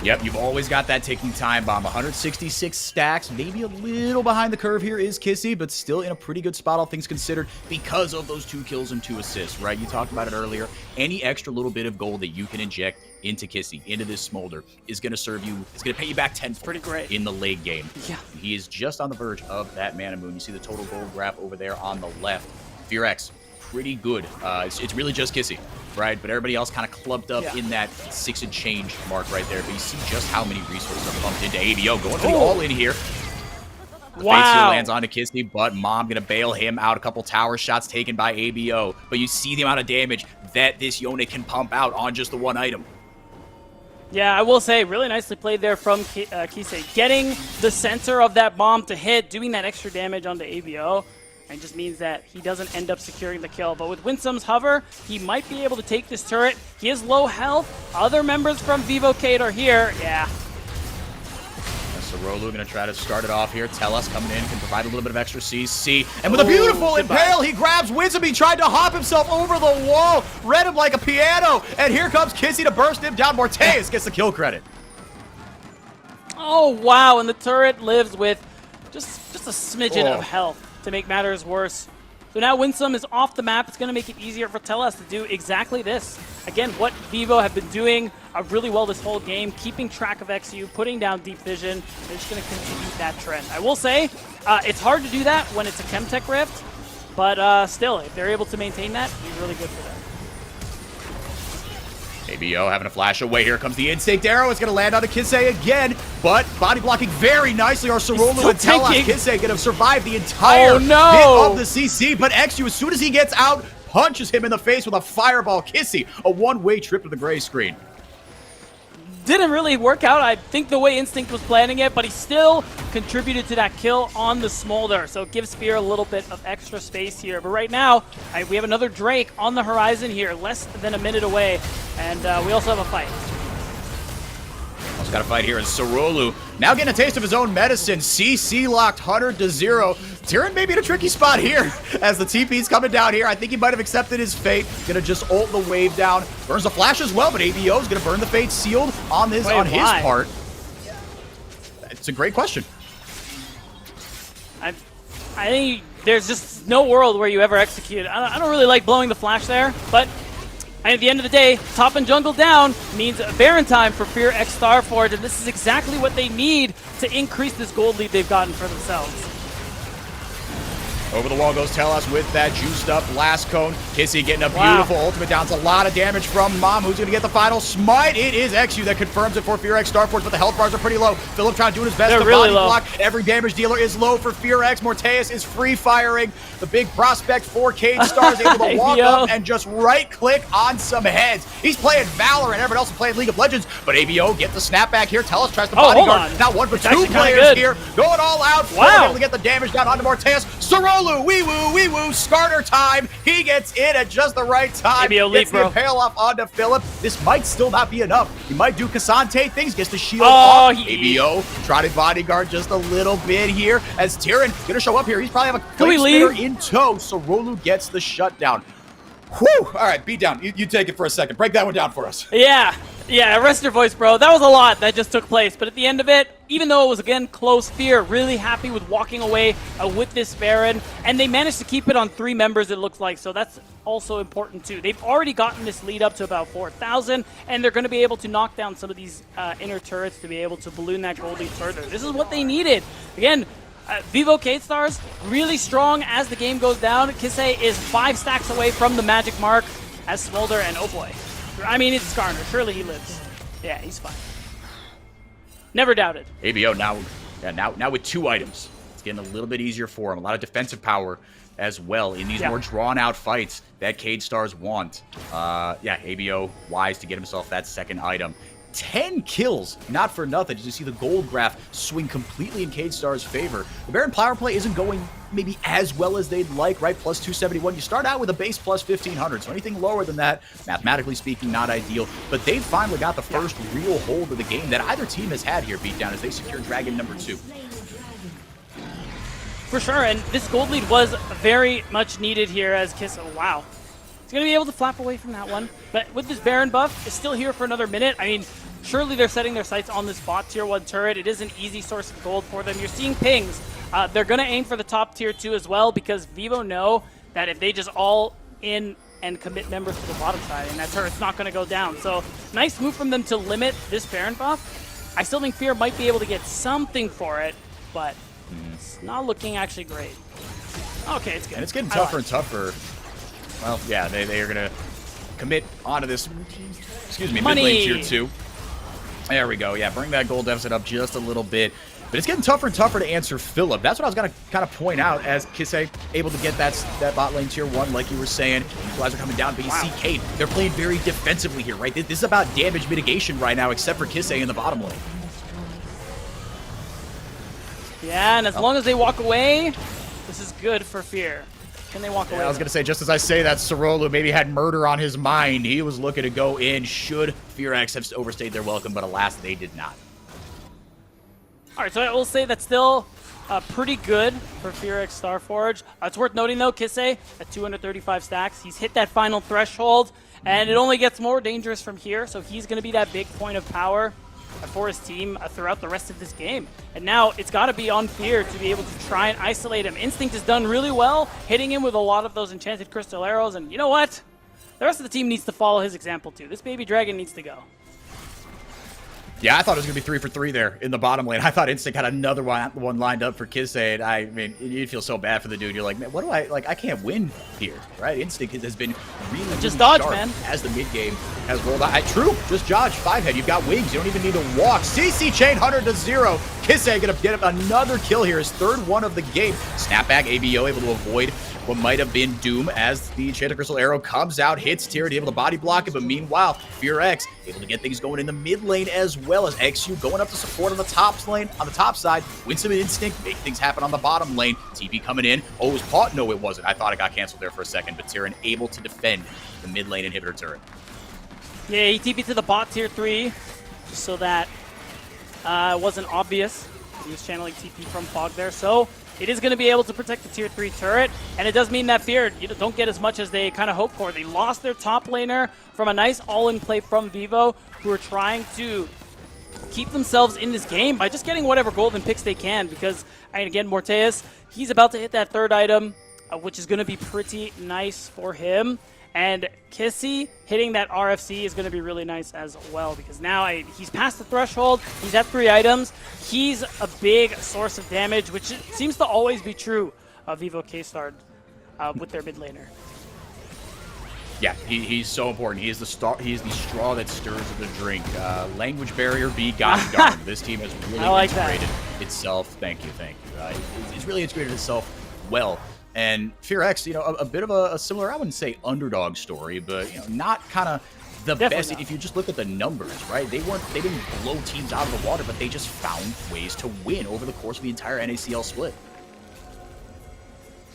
Yep, you've always got that ticking time bomb. 166 stacks, maybe a little behind the curve here is Kissy, but still in a pretty good spot, all things considered, because of those 2 kills and 2 assists, right? You talked about it earlier. Any extra little bit of gold that you can inject into Kissy, into this Smolder, is going to serve you, it's going to pay you back 10 pretty great in the late game. Yeah. He is just on the verge of that Mana Moon. You see the total gold graph over there on the left. Fear X, pretty good. It's really just Kissy, right? But everybody else kind of clumped up in that 6 and change mark right there. But you see just how many resources are pumped into ABO. Going for the all in here. The face here lands onto Kissy, but Mom going to bail him out. A couple tower shots taken by ABO. But you see the amount of damage that this Yone can pump out on just the one item. Yeah, I will say, really nicely played there from Kisei. Getting the center of that bomb to hit, doing that extra damage onto ABO, and just means that he doesn't end up securing the kill. But with Winsome's hover, he might be able to take this turret. He is low health. Other members from Vivocade are here. Yeah. Sorolu gonna try to start it off here. Tellus coming in, can provide a little bit of extra CC. And with a beautiful impale, he grabs Winsome. He tried to hop himself over the wall, read him like a piano. And here comes Kissy to burst him down. Morteus gets the kill credit. Oh, wow. And the turret lives with just a smidgen of health to make matters worse. So now Winsome is off the map. It's going to make it easier for Tellus to do exactly this. Again, what Vivo have been doing really well this whole game, keeping track of XU, putting down deep vision. They're just going to continue that trend. I will say, it's hard to do that when it's a Chemtech Rift, but still, if they're able to maintain that, it'd be really good for them. ABO having a flash away. Here comes the instinct arrow. It's going to land on a Kisei again, but body blocking very nicely. Are Sorolu and Tellus. Kisei going to survive the entire bit of the CC, but XU, as soon as he gets out, punches him in the face with a fireball. Kissy, a one-way trip to the gray screen. Didn't really work out, I think, the way Instinct was planning it, but he still contributed to that kill on the Smolder, so it gives Spear a little bit of extra space here. But right now, we have another Drake on the horizon here, less than a minute away, and we also have a fight. Also got a fight here in Sorolu. Now getting a taste of his own medicine. CC locked 100-0. Tyrann may be in a tricky spot here as the TP's coming down here. I think he might have accepted his fate. Gonna just ult the wave down. Burns the flash as well, but ABO's gonna burn the fate sealed on his part. It's a great question. I think there's just no world where you ever execute. I don't really like blowing the flash there, but at the end of the day, top and jungle down means Baron time for Fear X Starforge, and this is exactly what they need to increase this gold lead they've gotten for themselves. Over the wall goes Tellus with that juiced up last cone. Kissy getting a beautiful ultimate down. It's a lot of damage from Mom. Who's going to get the final smite? It is XU that confirms it for Fear X Starforge, but the health bars are pretty low. Philip trying to do his best to body block. Every damage dealer is low for Fear X. Morteus is free firing. The big prospect for Cade Stars able to walk up and just right click on some heads. He's playing Valor and everyone else is playing League of Legends, but ABO gets the snapback here. Tellus tries to bodyguard. Not one, but two players here. Going all out. Able to get the damage down onto Morteus. Sorolu, wee woo, starter time. He gets in at just the right time. Gets the impale off onto Philip. This might still not be enough. He might do Cassante things, gets the shield off. ABO trotted bodyguard just a little bit here as Tyrann gonna show up here. He's probably have a flame spinner in tow. Sorolu gets the shutdown. Whew! All right, beat down. You take it for a second. Break that one down for us. Yeah, rest your voice, bro. That was a lot that just took place, but at the end of it, even though it was, again, close, Fear really happy with walking away with this Baron, and they managed to keep it on 3 members, it looks like, so that's also important, too. They've already gotten this lead up to about 4,000, and they're going to be able to knock down some of these inner turrets to be able to balloon that gold lead further. This is what they needed. Again, Vivocade Stars, really strong as the game goes down. Kisei is 5 stacks away from the magic mark as Smolder, and oh boy. I mean, it's Skarner. Surely he lives. Yeah, he's fine. Never doubted. ABO now with 2 items. It's getting a little bit easier for him. A lot of defensive power as well in these more drawn-out fights that Cade Stars want. ABO wise to get himself that second item. 10 kills, not for nothing. As you see the gold graph swing completely in Cade Star's favor. The Baron power play isn't going maybe as well as they'd like, right? Plus 271. You start out with a base plus 1,500, so anything lower than that, mathematically speaking, not ideal. But they've finally got the first real hold of the game that either team has had here, Beatdown, as they secure Dragon number 2. For sure, and this gold lead was very much needed here as Kiss. Oh, wow. He's going to be able to flap away from that one. But with this Baron buff, it's still here for another minute. I mean, surely they're setting their sights on this bot tier 1 turret. It is an easy source of gold for them. You're seeing pings. They're going to aim for the top tier 2 as well because Vivo know that if they just all in and commit members to the bottom side, and that turret's not going to go down. So nice move from them to limit this Baron buff. I still think Fear might be able to get something for it, but it's not looking actually great. Okay, it's good. And it's getting tougher and tougher. Well, yeah, they are going to commit onto this, mid lane tier 2. There we go. Yeah, bring that gold deficit up just a little bit. But it's getting tougher and tougher to answer Philip. That's what I was going to kind of point out as Kisse able to get that bot lane tier 1, like you were saying. Equalizer coming down, but you see Cade. They're playing very defensively here, right? This is about damage mitigation right now, except for Kisse in the bottom lane. Yeah, and as long as they walk away, this is good for Fear. Can they walk away? I was going to say, just as I say that, Sorolu maybe had murder on his mind. He was looking to go in. Should FearX have overstayed their welcome, but alas, they did not. All right, so I will say that's still pretty good for FearX Starforge. It's worth noting, though, Kisse at 235 stacks. He's hit that final threshold, and it only gets more dangerous from here, so he's going to be that big point of power for his team throughout the rest of this game. And now it's got to be on Fear to be able to try and isolate him. Instinct has done really well, hitting him with a lot of those enchanted crystal arrows, and you know what? The rest of the team needs to follow his example, too. This baby dragon needs to go. Yeah, I thought it was going to be 3 for 3 there in the bottom lane. I thought Instinct had another one lined up for Kisse, and I mean, you'd feel so bad for the dude. You're like, man, what do I can't win here, right? Instinct has been really just dodge, sharp man. As the mid game has rolled out. True, just dodge. 5-head, you've got wings. You don't even need to walk. CC chain 100-0. Kisse going to get another kill here, his 3rd one of the game. Snapback, ABO able to avoid what might have been Doom as the Enchanted Crystal Arrow comes out, hits Tyranny, able to body block it, but meanwhile, FearX able to get things going in the mid lane as well as XU going up to support on the top lane, on the top side, win some Instinct, make things happen on the bottom lane. TP coming in. Oh, it was caught? No, it wasn't. I thought it got canceled there for a second, but Tyranny able to defend the mid lane inhibitor turret. Yeah, he TP'd to the bot tier 3, just so that it wasn't obvious. He was channeling TP from Fog there, so it is going to be able to protect the tier 3 turret, and it does mean that Fear don't get as much as they kind of hoped for. They lost their top laner from a nice all-in play from Vivo, who are trying to keep themselves in this game by just getting whatever golden picks they can, because, and again, Morteus, he's about to hit that 3rd item, which is going to be pretty nice for him. And Kisse hitting that RFC is going to be really nice as well, because now he's past the threshold, he's at 3 items, he's a big source of damage, which seems to always be true of Vivo K-Star with their mid laner. Yeah, he's so important. He is the straw that stirs the drink. Language barrier be gotten darn. This team has really integrated itself. Thank you. It's really integrated itself well. And FearX, a bit of a similar, I wouldn't say underdog story, but not kind of the best. If you just look at the numbers, right? They didn't blow teams out of the water, but they just found ways to win over the course of the entire NACL split.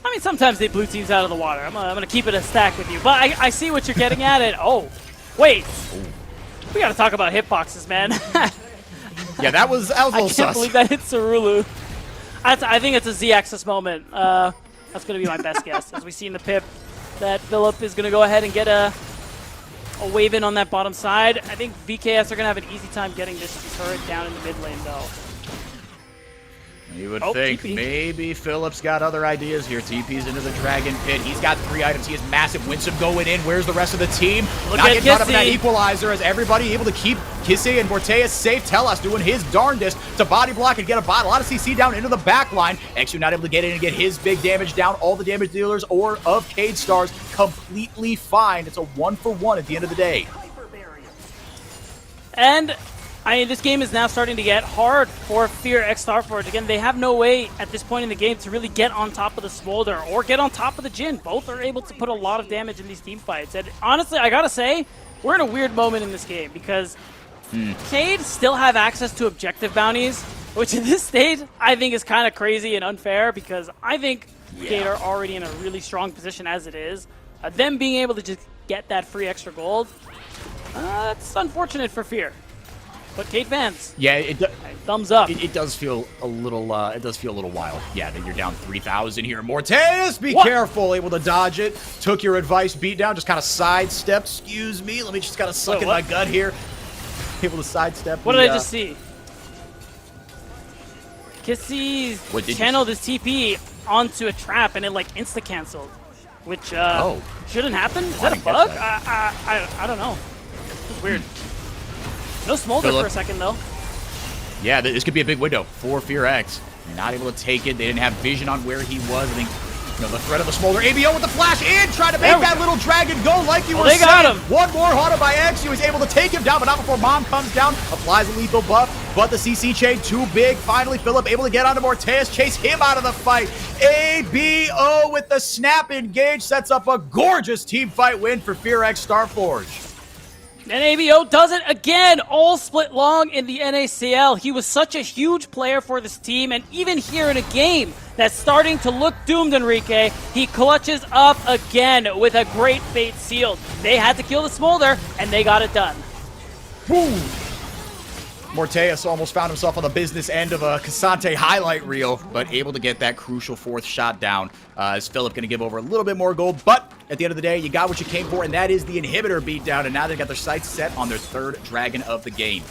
I mean, sometimes they blew teams out of the water. I'm gonna keep it a stack with you, but I see what you're getting at. It. Oh, wait, we gotta talk about hitboxes, man. Yeah, that was a little sus. I can't believe that hit Sorolu. I think it's a Z-axis moment. That's going to be my best guess. As we see in the pip, that Philip is going to go ahead and get a wave in on that bottom side. I think VKS are going to have an easy time getting this turret down in the mid lane, though. You would think TP. Maybe Philip's got other ideas here. TP's into the Dragon Pit. He's got 3 items. He has massive Winsome going in. Where's the rest of the team? Look Not at getting caught up in that Kisse. equalizer as everybody able to keep Kisse and Morteus safe. Telas doing his darndest to body block and get a lot of CC down into the back line. XU not able to get in and get his big damage down. All the damage dealers or of Cade Stars completely fine. It's a 1-for-1 at the end of the day. And I mean, this game is now starting to get hard for FearX Starforge. Again, they have no way at this point in the game to really get on top of the Smolder or get on top of the Jhin. Both are able to put a lot of damage in these team fights. And honestly, I gotta say, we're in a weird moment in this game because Cade still have access to objective bounties, which in this stage, I think is kind of crazy and unfair because I think Cade are already in a really strong position as it is. Them being able to just get that free extra gold, it's unfortunate for Fear. But Cade fans, thumbs up. It does feel a little. It does feel a little wild. Yeah, that you're down 3,000 here. Morteus, be careful. Able to dodge it. Took your advice. Beat down. Just kind of sidestepped. Excuse me. Let me just kind of suck in my gut here. Able to sidestep. What did I just see? Kisse channeled his TP onto a trap and it like insta canceled, which shouldn't happen. Is that a bug? I don't know. It's weird. No Smolder for a second, though. Yeah, this could be a big window for FearX. Not able to take it. They didn't have vision on where he was. I think No, the threat of the smolder. ABO with the flash in, trying to make that little dragon go like you were they got saying. him. One more auto by X. He was able to take him down, but not before Mom comes down, applies a lethal buff, but the CC chain too big. Finally, Philip able to get onto Morteus, chase him out of the fight. ABO with the snap engage sets up a gorgeous team fight win for FearX Starforge. And ABO does it again, all split long in the NACL. He was such a huge player for this team, and even here in a game that's starting to look doomed, Enrique, he clutches up again with a great Fate Sealed. They had to kill the Smolder, and they got it done. Woo! Morteus almost found himself on the business end of a Cassante highlight reel, but able to get that crucial fourth shot down. Is Philip going to give over a little bit more gold, but at the end of the day, you got what you came for, and that is the inhibitor beatdown, and now they've got their sights set on their third dragon of the game.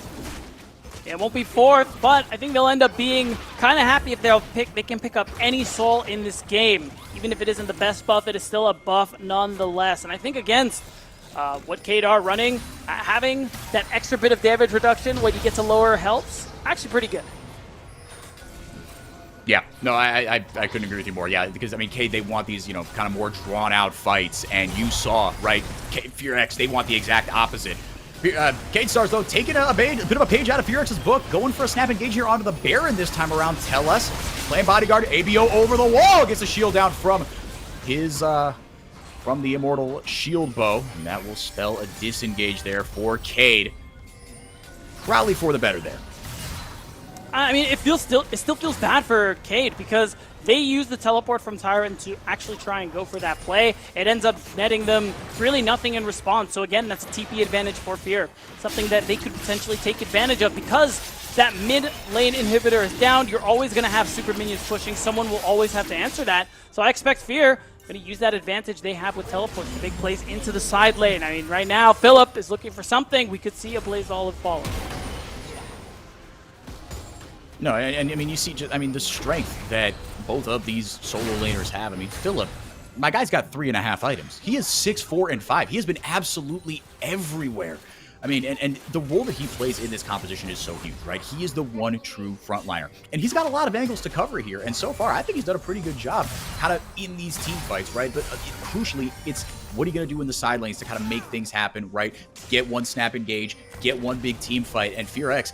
It won't be fourth, but I think they'll end up being kind of happy if they can pick up any soul in this game. Even if it isn't the best buff, it is still a buff nonetheless. And I think against what Cade are running, having that extra bit of damage reduction when you get to lower helps, actually pretty good. Yeah, no, I couldn't agree with you more. Yeah, because, I mean, Cade, they want these, kind of more drawn-out fights, and you saw, right, FearX, they want the exact opposite. Cade Stars, though, taking a bit of a page out of FearX's book, going for a snap engage here onto the Baron this time around. Tell us, playing bodyguard, ABO over the wall, gets a shield down from his, from the Immortal Shield Bow, and that will spell a disengage there for Cade. Probably for the better there. I mean, it still feels bad for Cade because they use the teleport from Tyrant to actually try and go for that play. It ends up netting them really nothing in response. So again, that's a TP advantage for Fear. Something that they could potentially take advantage of because that mid lane inhibitor is down. You're always going to have super minions pushing. Someone will always have to answer that. So I expect Fear going to use that advantage they have with teleports to make plays into the side lane. I mean, right now, Philip is looking for something. We could see a Blaze Olive falling. No, and I mean, you see, the strength that both of these solo laners have. I mean, Philip, my guy's got 3.5 items. He is 6, 4, and 5. He has been absolutely everywhere. I mean, and the role that he plays in this composition is so huge, right? He is the one true frontliner. And he's got a lot of angles to cover here. And so far, I think he's done a pretty good job kind of in these team fights, right? But crucially, it's what are you going to do in the side lanes to kind of make things happen, right? Get one snap engage, get one big team fight. And FearX,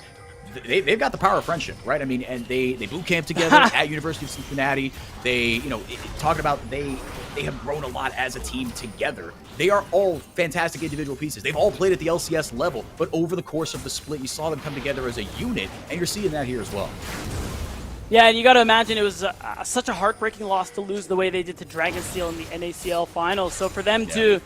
they've got the power of friendship, right? I mean, and they boot camp together at University of Cincinnati. They, talking about they have grown a lot as a team together. They are all fantastic individual pieces. They've all played at the LCS level, but over the course of the split, you saw them come together as a unit, and you're seeing that here as well. Yeah, and you got to imagine it was such a heartbreaking loss to lose the way they did to Dragonsteel in the NACL finals. So for them to,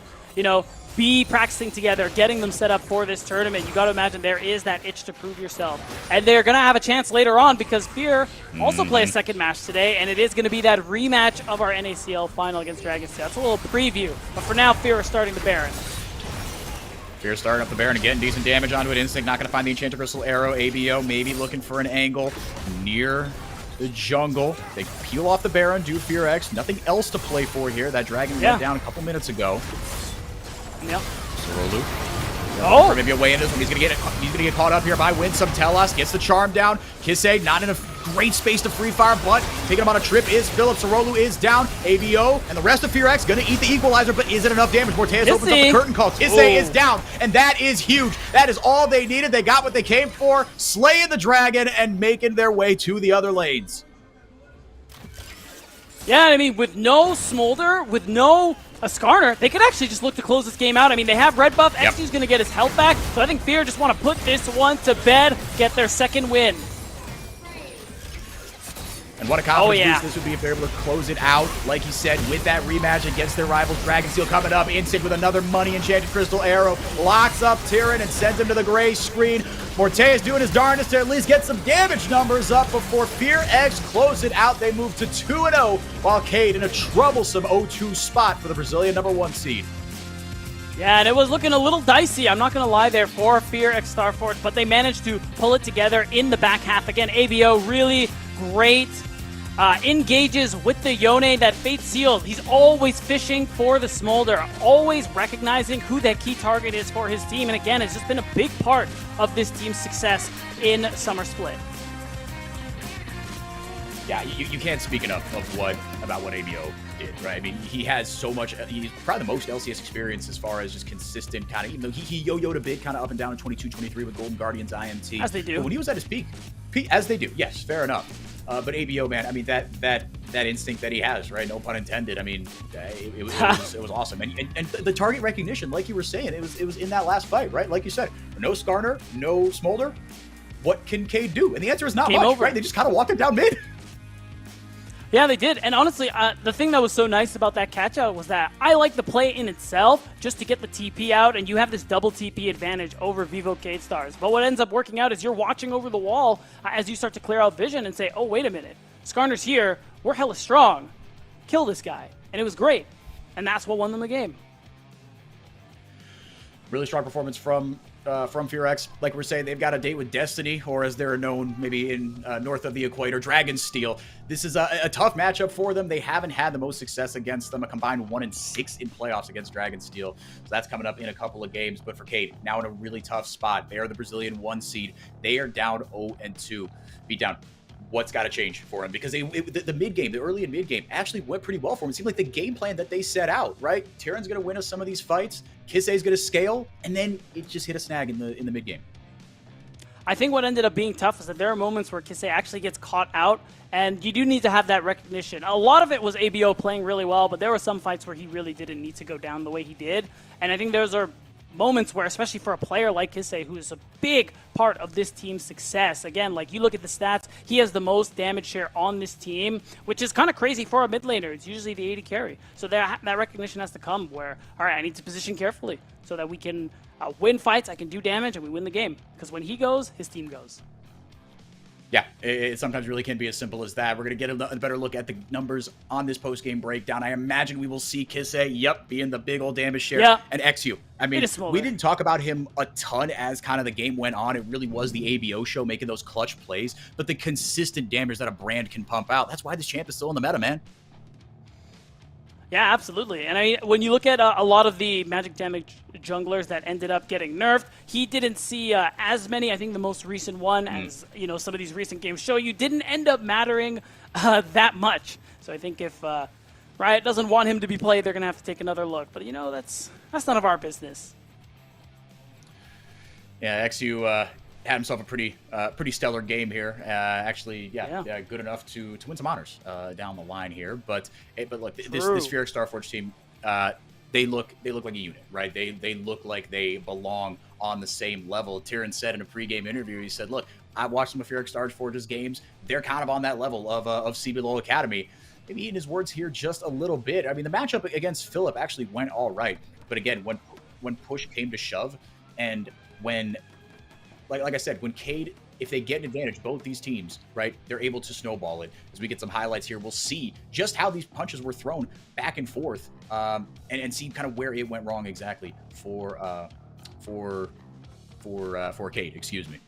be practicing together, getting them set up for this tournament, you got to imagine there is that itch to prove yourself. And they're going to have a chance later on because Fear also play a second match today, and it is going to be that rematch of our NACL final against Dragonsteel. That's a little preview. But for now, Fear are starting the Baron. Fear starting up the Baron again, decent damage onto it. Instinct not going to find the Enchanted Crystal Arrow. ABO maybe looking for an angle near the jungle. They peel off the Baron, do FearX. Nothing else to play for here. That dragon went down a couple minutes ago. Yep. Sorolu. Oh! Maybe a way in this one. He's gonna get caught up here by Winsome. Telos gets the charm down. Kissei not in a great space to free fire, but taking him on a trip is Philip. Sorolu is down. ABO and the rest of FearX gonna eat the equalizer, but is it enough damage? Morteus opens up the curtain call. Kissei is down, and that is huge. That is all they needed. They got what they came for, slaying the dragon and making their way to the other lanes. Yeah, I mean, with no Smolder, with no Skarner, they could actually just look to close this game out. I mean, they have red buff. XQ's going to get his health back, so I think Fear just want to put this one to bed, get their second win. And what a confidence boost this would be if they're able to close it out, like he said, with that rematch against their rival Dragonsteel coming up. Instinct with another money Enchanted Crystal Arrow locks up Tyrann and sends him to the gray screen. Morteus doing his darndest to at least get some damage numbers up before FearX close it out. They move to 2-0, while Cade in a troublesome 0-2 spot for the Brazilian #1 seed. Yeah, and it was looking a little dicey, I'm not going to lie there, for FearX Starforge, but they managed to pull it together in the back half. Again, ABO really great. Engages with the Yone, that Fate Sealed. He's always fishing for the Smolder, always recognizing who that key target is for his team. And again, it's just been a big part of this team's success in Summer Split. Yeah, you can't speak enough of what ABO did, right? I mean, he has so much. He's probably the most LCS experience as far as just consistent kind of. Even though he yo-yoed a bit, kind of up and down in 22, 23 with Golden Guardians, IMT. As they do. But when he was at his peak, as they do, yes, fair enough. But ABO, man, I mean that instinct that he has, right? No pun intended. I mean, it was awesome. And the target recognition, like you were saying, it was in that last fight, right? Like you said, no Skarner, no Smolder. What can Cade do? And the answer is not Game much, over. right? They just kind of walked it down mid. Yeah, they did. And honestly, the thing that was so nice about that catch-out was that I like the play in itself just to get the TP out, and you have this double TP advantage over Vivo Cade Stars. But what ends up working out is you're watching over the wall as you start to clear out vision and say, oh, wait a minute. Skarner's here. We're hella strong. Kill this guy. And it was great. And that's what won them the game. Really strong performance from FearX. Like we're saying, they've got a date with Destiny, or as they're known maybe in north of the equator, Dragonsteel. This is a tough matchup for them. They haven't had the most success against them, a combined 1-6 in playoffs against Dragonsteel. So that's coming up in a couple of games. But for Cade, now in a really tough spot. They are the Brazilian 1 seed. They are down 0-2. Beat down. What's got to change for him? Because the mid game, the early and mid game, actually went pretty well for him. It seemed like the game plan that they set out, right? Terran's going to win us some of these fights. Kisei's going to scale, and then it just hit a snag in the mid game. I think what ended up being tough is that there are moments where Kisei actually gets caught out, and you do need to have that recognition. A lot of it was ABO playing really well, but there were some fights where he really didn't need to go down the way he did. And I think those are moments where, especially for a player like Kisei, who is a big part of this team's success, again, like you look at the stats, he has the most damage share on this team, which is kind of crazy for a mid laner. It's usually the AD carry. So that recognition has to come where, all right, I need to position carefully so that we can win fights, I can do damage, and we win the game. Because when he goes, his team goes. Yeah, it sometimes really can be as simple as that. We're going to get a better look at the numbers on this post-game breakdown. I imagine we will see Kisei, being the big old damage share, and XU. I mean, we didn't talk about him a ton as kind of the game went on. It really was the ABO show making those clutch plays, but the consistent damage that a brand can pump out, that's why this champ is still in the meta, man. Yeah, absolutely. And I mean, when you look at a lot of the magic damage junglers that ended up getting nerfed, he didn't see as many. I think the most recent one, as some of these recent games show you, didn't end up mattering that much. So I think if Riot doesn't want him to be played, they're going to have to take another look. But that's none of our business. Yeah, XU had himself a pretty stellar game here. Actually, good enough to win some honors down the line here. But look, this FearX Starforge team, they look like a unit, right? They look like they belong on the same level. Tyrion said in a pregame interview, he said, "Look, I've watched some of FearX Starforge's games. They're kind of on that level of CBLOL Academy." Maybe eating his words here just a little bit. I mean, the matchup against Philip actually went all right, but again, when push came to shove, and when like I said, when Cade, if they get an advantage, both these teams, right, they're able to snowball it. As we get some highlights here, we'll see just how these punches were thrown back and forth, and see kind of where it went wrong exactly for Cade. Excuse me.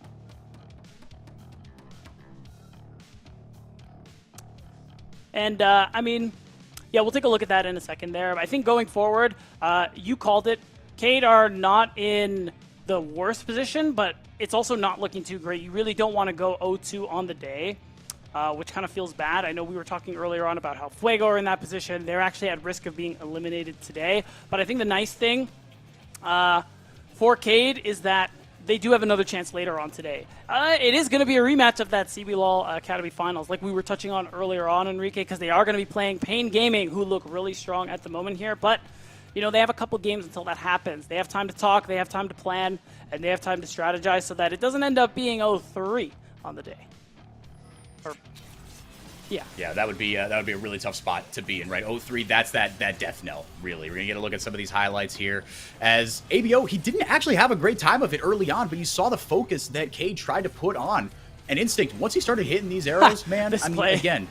And I mean, yeah, we'll take a look at that in a second there. I think going forward, you called it. Cade are not in the worst position, but it's also not looking too great. You really don't want to go 0-2 on the day, which kind of feels bad. I know we were talking earlier on about how Fuego are in that position. They're actually at risk of being eliminated today. But I think the nice thing for Cade is that they do have another chance later on today. It is going to be a rematch of that CBLOL Academy Finals, like we were touching on earlier on, Enrique, because they are going to be playing Pain Gaming, who look really strong at the moment here. But they have a couple games until that happens. They have time to talk, they have time to plan, and they have time to strategize so that it doesn't end up being 0-3 on the day. Yeah, that would be a really tough spot to be in, right? 0-3, that's that death knell, really. We're gonna get a look at some of these highlights here. As ABO, he didn't actually have a great time of it early on, but you saw the focus that Cade tried to put on. And Instinct, once he started hitting these arrows, man, I mean, again,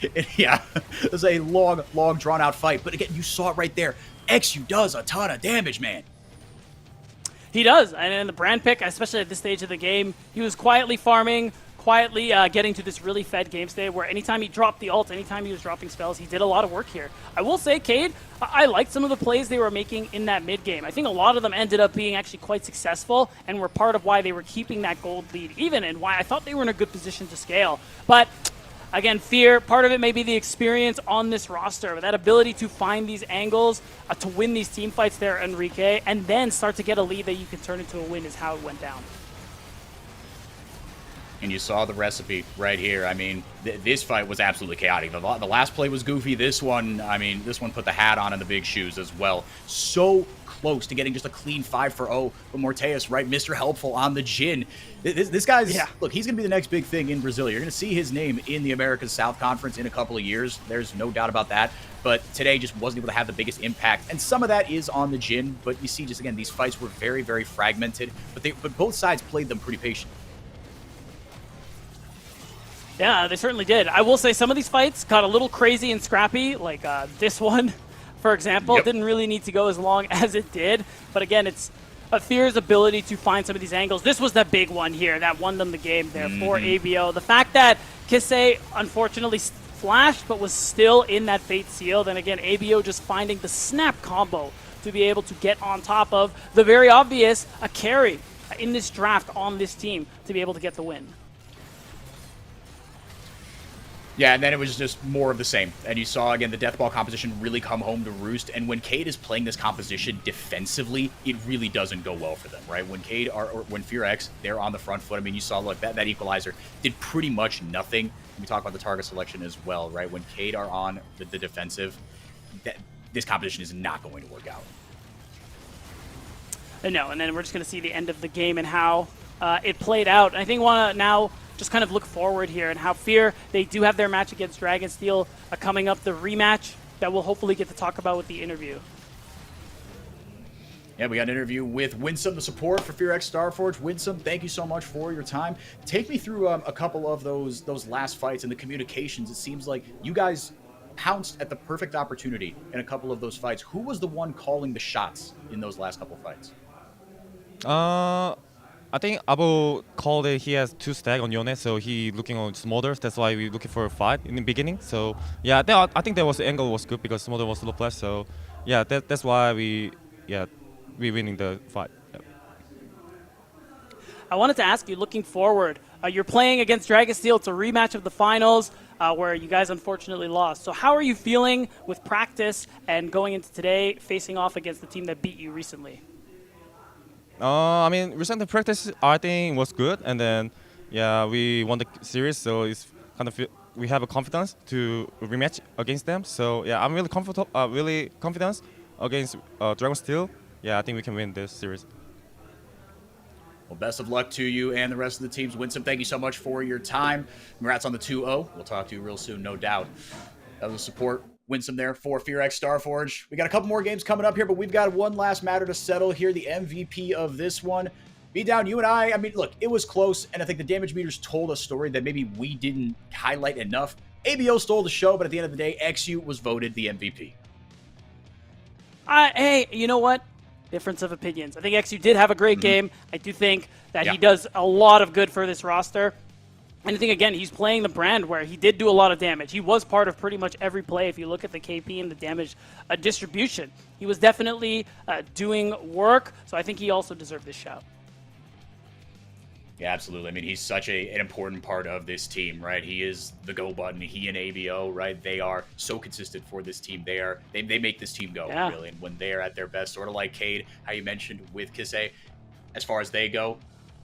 it was a long, drawn-out fight. But again, you saw it right there. XU does a ton of damage, man. He does, and in the brand pick, especially at this stage of the game, he was quietly farming, quietly getting to this really fed game state where anytime he dropped the ult, anytime he was dropping spells, he did a lot of work here. I will say, Cade, I liked some of the plays they were making in that mid game. I think a lot of them ended up being actually quite successful and were part of why they were keeping that gold lead even, and why I thought they were in a good position to scale. But again, Fear, part of it may be the experience on this roster, but that ability to find these angles, to win these team fights there, Enrique, and then start to get a lead that you can turn into a win is how it went down. And you saw the recipe right here. I mean, this fight was absolutely chaotic. The last play was goofy. This one, I mean, this one put the hat on in the big shoes as well. So close to getting just a clean 5-0. But Morteus, right, Mr. Helpful on the Jhin. This guy's, look, he's going to be the next big thing in Brazil. You're going to see his name in the Americas South Conference in a couple of years. There's no doubt about that. But today just wasn't able to have the biggest impact. And some of that is on the Jhin. But you see, just again, these fights were very, very fragmented. But both sides played them pretty patient. Yeah, they certainly did. I will say some of these fights got a little crazy and scrappy, like this one, for example. It didn't really need to go as long as it did. But again, it's Fear's ability to find some of these angles. This was the big one here that won them the game there for ABO. The fact that Kisei unfortunately flashed but was still in that Fate Seal. Then again, ABO just finding the snap combo to be able to get on top of the very obvious a carry in this draft on this team to be able to get the win. Yeah, and then it was just more of the same. And you saw, again, the Deathball composition really come home to roost. And when Cade is playing this composition defensively, it really doesn't go well for them, right? When Cade or when FearX, they're on the front foot. I mean, you saw, look, that equalizer did pretty much nothing. We talk about the target selection as well, right? When Cade are on the defensive, this composition is not going to work out. No, and then we're just going to see the end of the game and how it played out. I think we want to now just kind of look forward here and how Fear, they do have their match against Dragonsteel coming up, the rematch that we'll hopefully get to talk about with the interview. Yeah, we got an interview with Winsome, the support for FearX Starforge. Winsome, thank you so much for your time. Take me through a couple of those last fights and the communications. It seems like you guys pounced at the perfect opportunity in a couple of those fights. Who was the one calling the shots in those last couple of fights? I think Abo called it. He has 2 stack on Yone, so he looking on Smolder. That's why we looking for a fight in the beginning. So yeah, I think the angle was good because Smolder was low flash. So yeah, that's why we winning the fight. Yep. I wanted to ask you, looking forward, you're playing against Dragonsteel. It's a rematch of the finals where you guys unfortunately lost. So how are you feeling with practice and going into today facing off against the team that beat you recently? I mean, recent practice I think was good, and then yeah, we won the series, so it's kind of we have a confidence to rematch against them. So yeah, I'm really confident against Dragonsteel. Yeah, I think we can win this series. Well, best of luck to you and the rest of the teams. Winsome, thank you so much for your time. Congrats on the 2-0. We'll talk to you real soon, no doubt. That was support. Winsome there for FearX Starforge. We got a couple more games coming up here, but we've got one last matter to settle here. The MVP of this one. Beatdown, you and I mean, look, it was close, and I think the damage meters told a story that maybe we didn't highlight enough. ABO stole the show, but at the end of the day, XU was voted the MVP. Hey, you know what? Difference of opinions. I think XU did have a great game. I do think that he does a lot of good for this roster. And I think, again, he's playing the brand where he did do a lot of damage. He was part of pretty much every play. If you look at the KP and the damage distribution, he was definitely doing work. So I think he also deserved this shout. Yeah, absolutely. I mean, he's such an important part of this team, right? He is the go button. He and ABO, right? They are so consistent for this team. They make this team go, really. And when they are at their best, sort of like Cade, how you mentioned with Kisei, as far as they go,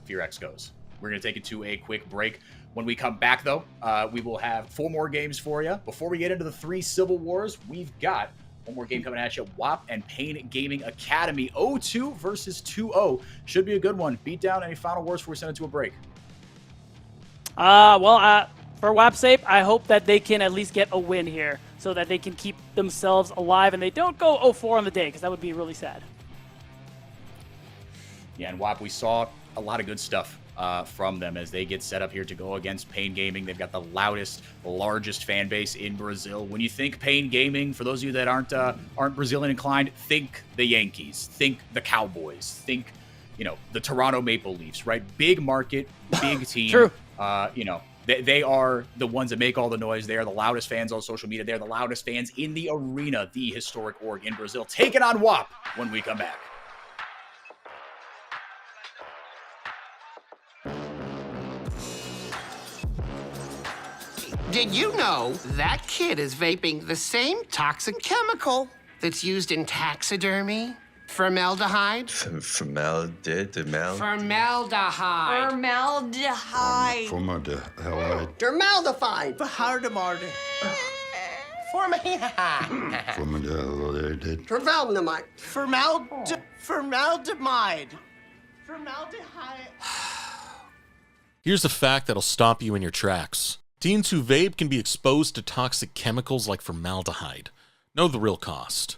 FearX goes. We're going to take it to a quick break. When we come back, though, we will have 4 more games for you. Before we get into the 3 Civil Wars, we've got one more game coming at you. WAP and Pain Gaming Academy. 0-2 versus 2-0. Should be a good one. Beat down. Any final words before we send it to a break? For WAP's sake, I hope that they can at least get a win here so that they can keep themselves alive and they don't go 0-4 on the day, because that would be really sad. Yeah, and WAP, we saw a lot of good stuff from them as they get set up here to go against Pain Gaming. They've got the loudest, largest fan base in Brazil. When you think Pain Gaming, for those of you that aren't Brazilian inclined, think the Yankees, think the Cowboys, think, the Toronto Maple Leafs, right? Big market, big team. True. They are the ones that make all the noise. They are the loudest fans on social media. They're the loudest fans in the arena, the historic org in Brazil. Take it on WAP when we come back. Did you know that kid is vaping the same toxic chemical that's used in taxidermy? Formaldehyde? Formaldehyde. Formaldehyde. Formaldehyde. Dermaldehyde. Formaldehyde. Formaldehyde. Formaldehyde. Formaldehyde. Formaldehyde. Here's a fact that'll stop you in your tracks. Teens who vape can be exposed to toxic chemicals like formaldehyde. Know the real cost.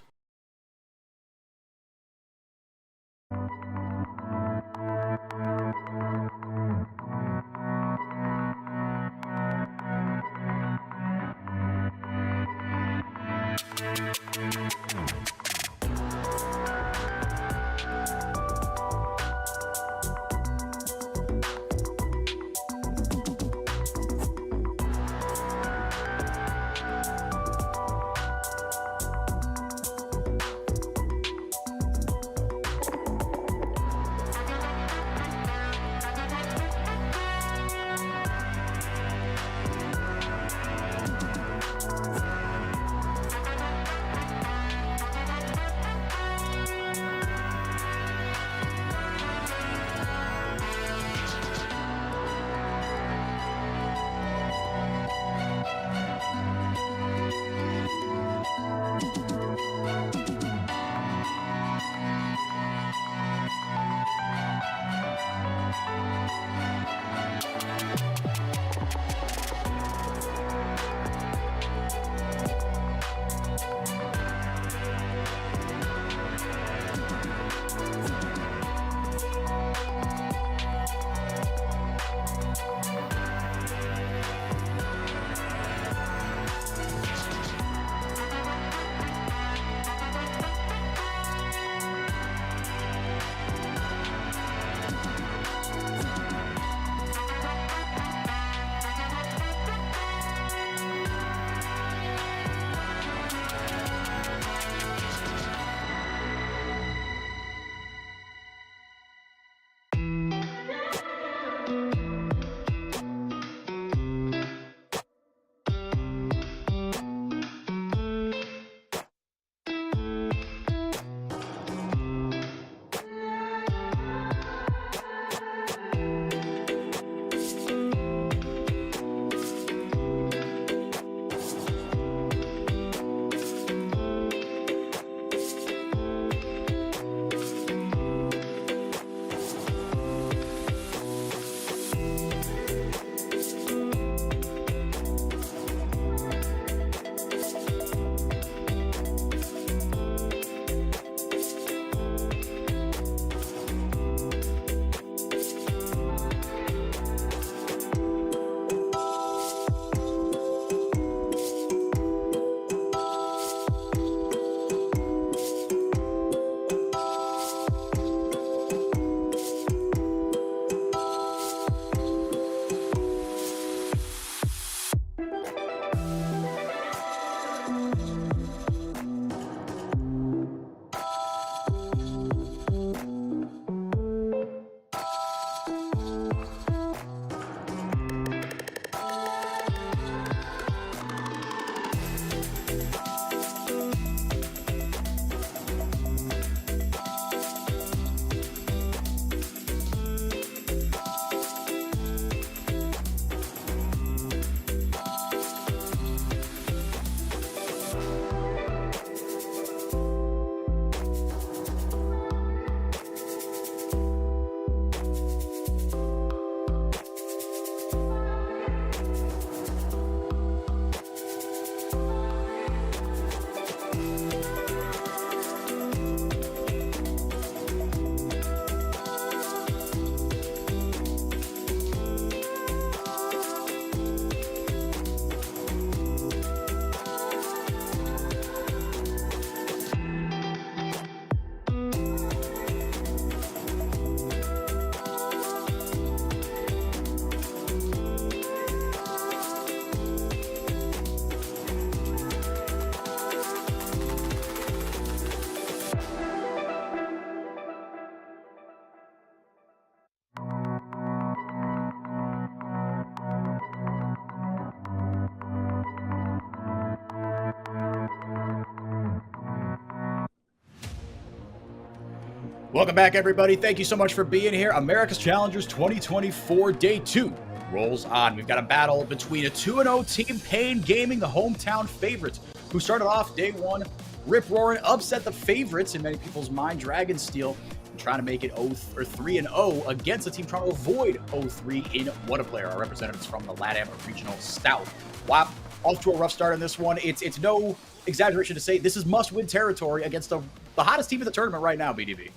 Welcome back, everybody. Thank you so much for being here. America's Challengers 2024 Day 2 rolls on. We've got a battle between a 2-0 team, Pain Gaming, the hometown favorites, who started off Day 1 rip-roaring, upset the favorites in many people's mind, Dragonsteel, and trying to make it 3-0 against a team trying to avoid 0-3 in What-A-Player. Our representatives from the LATAM Regional South. WAP off to a rough start in this one. It's no exaggeration to say this is must-win territory against the hottest team in the tournament right now, BDB.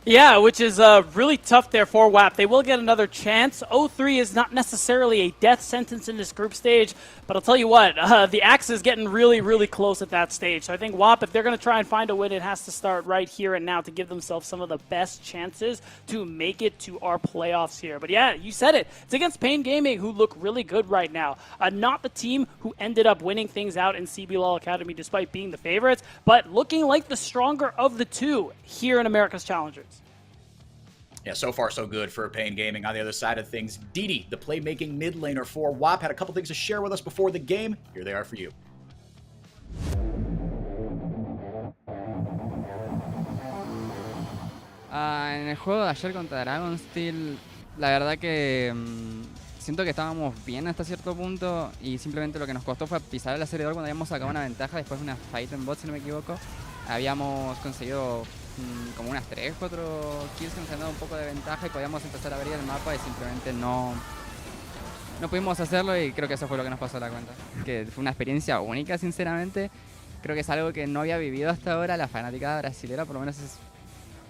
Yeah, which is really tough there for WAP. They will get another chance. 0-3 is not necessarily a death sentence in this group stage, but I'll tell you what, the axe is getting really, really close at that stage. So I think WAP, if they're going to try and find a win, it has to start right here and now to give themselves some of the best chances to make it to our playoffs here. But yeah, you said it. It's against Pain Gaming, who look really good right now. Not the team who ended up winning things out in CBLOL Academy despite being the favorites, but looking like the stronger of the two here in America's Challengers. Yeah, so far so good for Pain Gaming. On the other side of things, Didi, the playmaking mid laner for WAP, had a couple things to share with us before the game. Here they are for you. En el juego de ayer contra Dragonsteel, la verdad que siento que estábamos bien hasta cierto punto y simplemente lo que nos costó fue pisar el acelerador cuando habíamos sacado una ventaja después de una fight en bot, si no me equivoco. Habíamos conseguido como unas 3, 4 kills que nos han dado un poco de ventaja y podíamos empezar a abrir el mapa y simplemente no pudimos hacerlo y creo que eso fue lo que nos pasó a la cuenta. Que fue una experiencia única, sinceramente. Creo que es algo que no había vivido hasta ahora. La fanaticada brasilera por lo menos es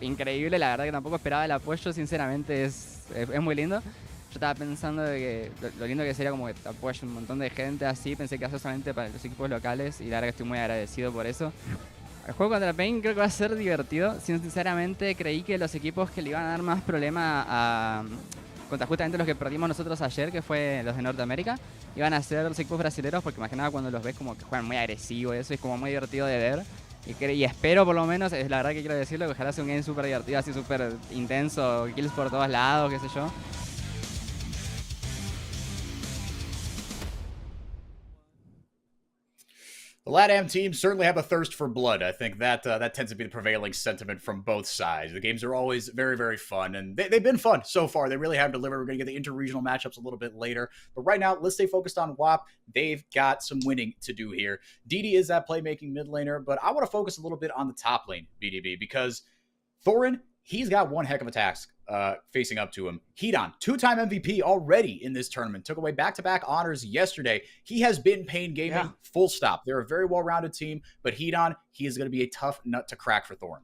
increíble. La verdad que tampoco esperaba el apoyo, sinceramente es muy lindo. Yo estaba pensando de que lo lindo que sería como que te apoye un montón de gente así. Pensé que iba a ser solamente para los equipos locales y la verdad que estoy muy agradecido por eso. El juego contra Pain creo que va a ser divertido. Sinceramente creí que los equipos que le iban a dar más problema contra justamente los que perdimos nosotros ayer, que fue los de Norteamérica, iban a ser los equipos brasileños, porque más que nada cuando los ves como que juegan muy agresivo y eso es como muy divertido de ver. Y espero por lo menos, es la verdad que quiero decirlo, que ojalá sea un game súper divertido, así súper intenso, kills por todos lados, qué sé yo. The LATAM teams certainly have a thirst for blood. I think that tends to be the prevailing sentiment from both sides. The games are always very, very fun, and they've been fun so far. They really have delivered. We're going to get the inter-regional matchups a little bit later. But right now, let's stay focused on WAP. They've got some winning to do here. Didi is that playmaking mid laner, but I want to focus a little bit on the top lane, BDB, because Thorin, he's got one heck of a task facing up to him. Hedon, two-time MVP already in this tournament. Took away back-to-back honors yesterday. He has been Pain Gaming, full stop. They're a very well-rounded team, but Hedon, he is going to be a tough nut to crack for Thorin.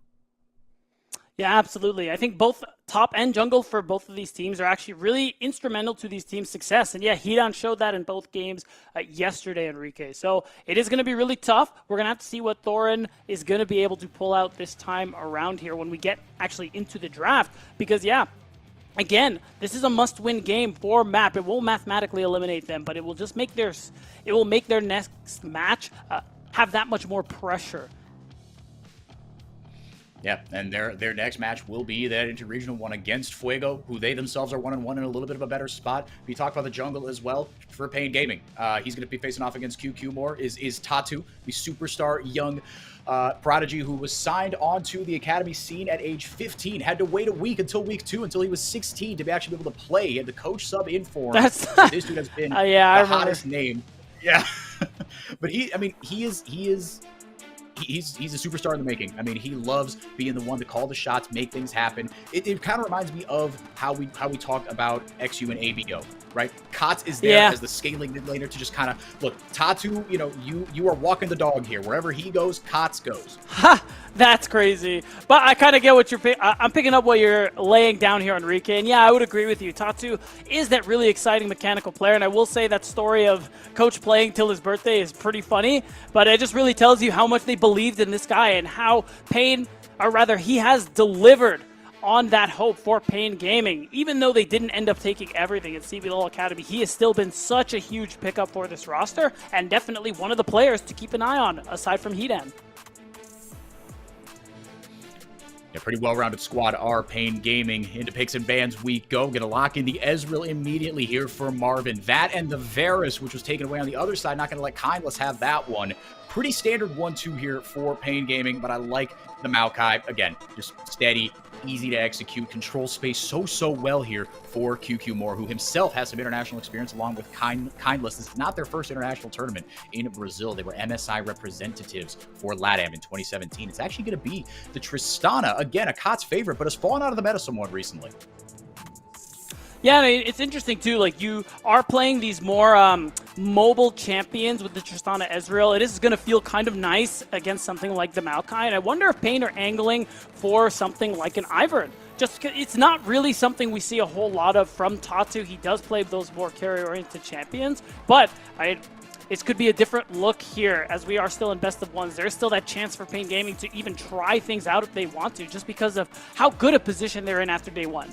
Yeah, absolutely. I think both top and jungle for both of these teams are actually really instrumental to these teams' success. And yeah, Hedon showed that in both games yesterday, Enrique. So it is going to be really tough. We're going to have to see what Thorin is going to be able to pull out this time around here when we get actually into the draft. Because yeah, again, this is a must-win game for MAP. It won't mathematically eliminate them, but it will just make their next match have that much more pressure. Yeah, and their next match will be that inter-regional one against Fuego, who they themselves are 1-1 in a little bit of a better spot. We talked about the jungle as well for Pain Gaming. He's going to be facing off against QQ more, is Tatu, the superstar young prodigy who was signed onto the academy scene at age 15. Had to wait a week until week 2, until he was 16 to actually be able to play. He had the coach sub in for him. This dude has been the hottest name. Yeah, but he's a superstar in the making. I mean, he loves being the one to call the shots, make things happen. It kind of reminds me of how we talked about XU and ABO, right? Kotz is there as the scaling mid laner to just kind of look. Tatu, you are walking the dog here. Wherever he goes, Kotz goes. Ha! That's crazy. But I kind of get what I'm picking up what you're laying down here, Enrique. And yeah, I would agree with you. Tatu is that really exciting mechanical player. And I will say that story of coach playing till his birthday is pretty funny. But it just really tells you how much they believed in this guy and how Pain, or rather he has delivered on that hope for Pain Gaming. Even though they didn't end up taking everything at CBLOL Academy, he has still been such a huge pickup for this roster and definitely one of the players to keep an eye on aside from Hedon. A pretty well-rounded squad are Pain Gaming. Into picks and bans we go. Gonna lock in the Ezreal immediately here for Marvin. That and the Varus, which was taken away on the other side. Not gonna let Kindless have that one. Pretty standard 1-2 here for Pain Gaming, but I like the Maokai. Again, just steady, easy to execute, control space so well here for QQ Moore, who himself has some international experience along with Kindless. This is not their first international tournament in Brazil. They were MSI representatives for LATAM in 2017. It's actually going to be the Tristana, again, a COTS favorite, but has fallen out of the meta somewhat recently. Yeah, I mean, it's interesting too. Like, you are playing these more mobile champions with the Tristana Ezreal. It is going to feel kind of nice against something like the Maokai, and I wonder if Pain are angling for something like an Ivern. Just it's not really something we see a whole lot of from Tatu. He does play those more carry-oriented champions, but it could be a different look here as we are still in best of ones. There's still that chance for Pain Gaming to even try things out if they want to, just because of how good a position they're in after day one.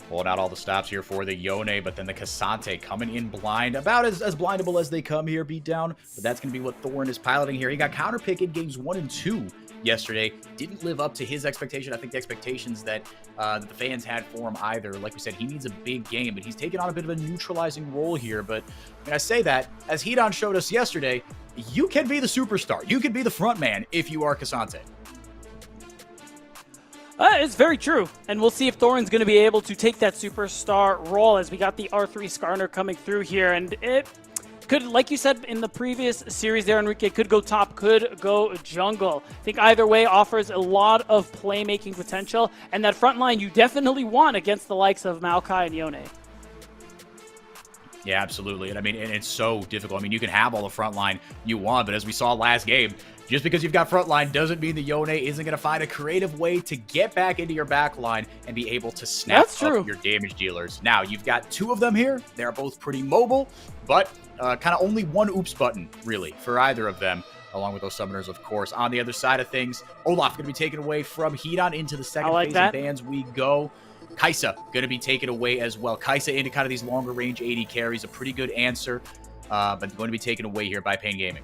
Pulling out all the stops here for the Yone, but then the Cassante coming in blind. About as blindable as they come here, beat down. But that's going to be what Thorn is piloting here. He got counterpick in games 1 and 2 yesterday. Didn't live up to his expectation. I think the expectations that the fans had for him either. Like we said, he needs a big game, but he's taken on a bit of a neutralizing role here. But when I say that, as Hedon showed us yesterday, you can be the superstar. You can be the front man if you are Cassante. It's very true, and we'll see if Thorin's going to be able to take that superstar role as we got the R3 Skarner coming through here, and it could, like you said in the previous series there, Enrique, could go top, could go jungle. I think either way offers a lot of playmaking potential, and that front line you definitely want against the likes of Maokai and Yone. Yeah, absolutely. And I mean, and it's so difficult. I mean, you can have all the front line you want, but as we saw last game, just because you've got front line doesn't mean the Yone isn't going to find a creative way to get back into your back line and be able to snap up your damage dealers. Now, you've got 2 of them here. They're both pretty mobile, but kind of only one oops button, really, for either of them, along with those summoners, of course. On the other side of things, Olaf going to be taken away from Hedon into the second phase of bans we go. Kaisa going to be taken away as well. Kaisa into kind of these longer range AD carries, a pretty good answer, but going to be taken away here by Pain Gaming.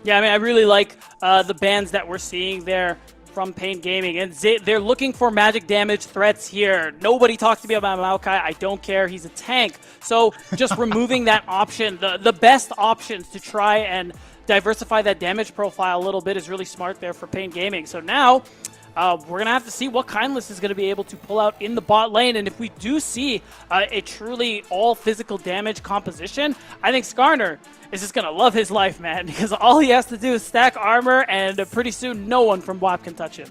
Yeah, I mean, I really like the bans that we're seeing there from Pain Gaming, and they're looking for magic damage threats here. Nobody talks to me about Maokai. I don't care. He's a tank. So just removing that option, the best options to try and diversify that damage profile a little bit is really smart there for Pain Gaming. So now we're going to have to see what Kindless is going to be able to pull out in the bot lane. And if we do see a truly all physical damage composition, I think Skarner is just going to love his life, man, because all he has to do is stack armor, and pretty soon no one from WAP can touch him.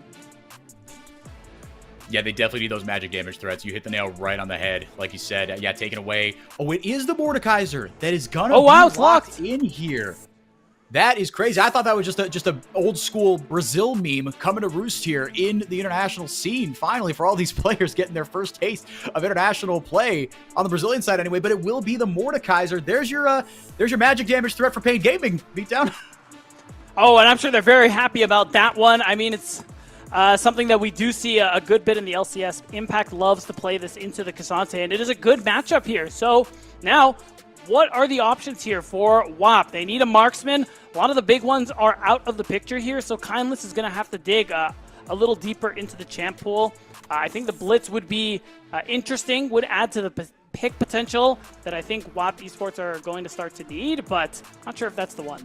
Yeah, they definitely need those magic damage threats. You hit the nail right on the head, like you said. Yeah, taken away. Oh, it is the Mordekaiser that is going to be locked in here. That is crazy. I thought that was just a old school Brazil meme coming to roost here in the international scene. Finally, for all these players getting their first taste of international play on the Brazilian side anyway. But it will be the Mordekaiser. There's your magic damage threat for Pain Gaming. Beatdown. Oh, and I'm sure they're very happy about that one. I mean, it's something that we do see a good bit in the LCS. Impact loves to play this into the Cassante, and it is a good matchup here. So now, what are the options here for WAP? They need a marksman. A lot of the big ones are out of the picture here, so Kindless is going to have to dig a little deeper into the champ pool. I think the Blitz would be interesting, would add to the pick potential that I think WAP esports are going to start to need, but not sure if that's the one.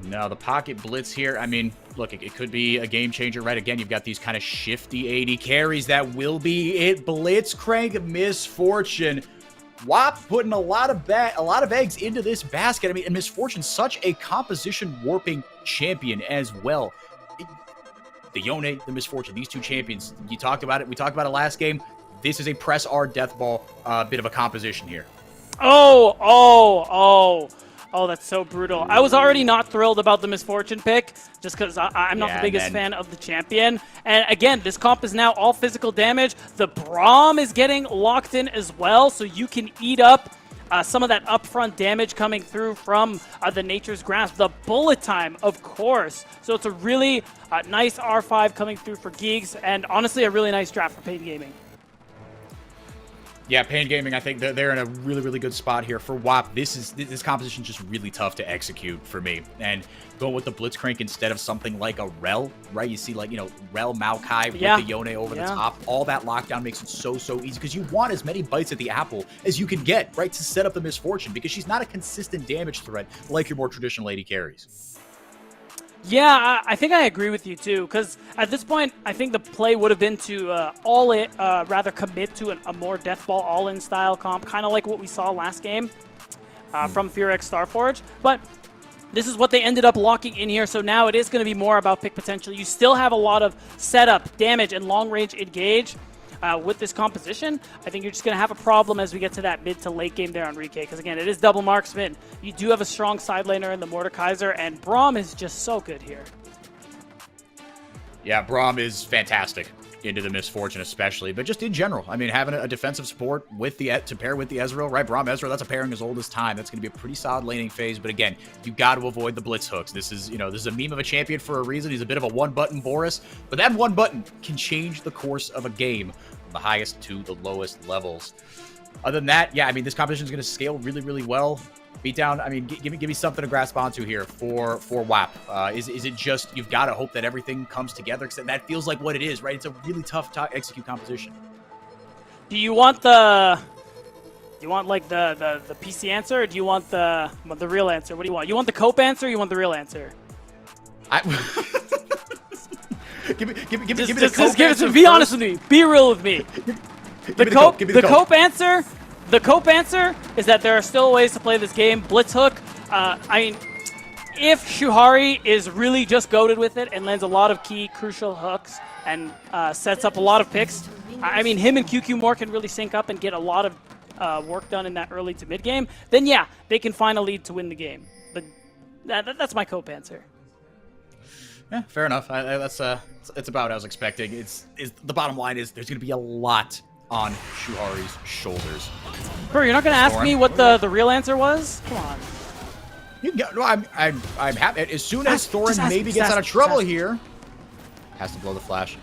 No, the pocket blitz here, I mean, look, it could be a game changer, right? Again, you've got these kind of shifty AD carries. That will be it. Blitzcrank Misfortune. WAP putting a lot of eggs into this basket. I mean, and Misfortune, such a composition warping champion as well. The Yone, the Misfortune, these 2 champions, you talked about it. We talked about it last game. This is a press R death ball bit of a composition here. Oh, that's so brutal. I was already not thrilled about the Misfortune pick, just because I'm not the biggest fan of the champion. And again, this comp is now all physical damage. The Braum is getting locked in as well, so you can eat up some of that upfront damage coming through from the Nature's Grasp. The bullet time, of course. So it's a really nice R5 coming through for Geeks, and honestly, a really nice draft for Pain Gaming. Yeah, Pain Gaming, I think they're in a really, really good spot here. For WAP, this composition is just really tough to execute for me. And going with the Blitzcrank instead of something like a Rel, right? You see, like, you know, Rel Maokai with the Yone over the top. All that lockdown makes it so easy because you want as many bites at the apple as you can get, right, to set up the Misfortune because she's not a consistent damage threat like your more traditional AD carries. Yeah, I think I agree with you too, because at this point, I think the play would have been to rather commit to a more Deathball all-in style comp, kind of like what we saw last game from FearX Starforge. But this is what they ended up locking in here, so now it is going to be more about pick potential. You still have a lot of setup, damage, and long-range engage with this composition. I think you're just going to have a problem as we get to that mid to late game there on Rike, because again, it is double marksman. You do have a strong side laner in the Mordekaiser, and Braum is just so good here. Yeah, Braum is fantastic into the Misfortune especially, but just in general. I mean, having a defensive support with to pair with the Ezreal, right? Braum Ezreal, that's a pairing as old as time. That's going to be a pretty solid laning phase, but again, you got to avoid the blitz hooks. This is, you know, this is a meme of a champion for a reason. He's a bit of a one-button Boris, but that one button can change the course of a game from the highest to the lowest levels. Other than that, yeah, I mean, this competition is going to scale really, really well. Beatdown, I mean, give me something to grasp onto here for WAP. Is it just you've got to hope that everything comes together? Because that feels like what it is, right? It's a really tough to execute composition. Do you want like the PC answer, or do you want the real answer? What do you want? You want the cope answer, or you want the real answer? Give me the cope just give it to me. Be first. honest with me. Be real with me. The cope answer. The cope answer is that there are still ways to play this game. Blitz hook. I mean, if Shuhari is really just goated with it and lands a lot of key crucial hooks and sets up a lot of picks, I mean, him and QQ More can really sync up and get a lot of work done in that early to mid game. Then yeah, they can find a lead to win the game. But that's my cope answer. Yeah, fair enough. It's about what I was expecting. The bottom line is there's going to be a lot on Shuhari's shoulders. Bro, you're not going to ask me what the real answer was? Come on. You can get, no, I'm happy. As soon as Thorin maybe gets out of trouble here, has to blow the flash.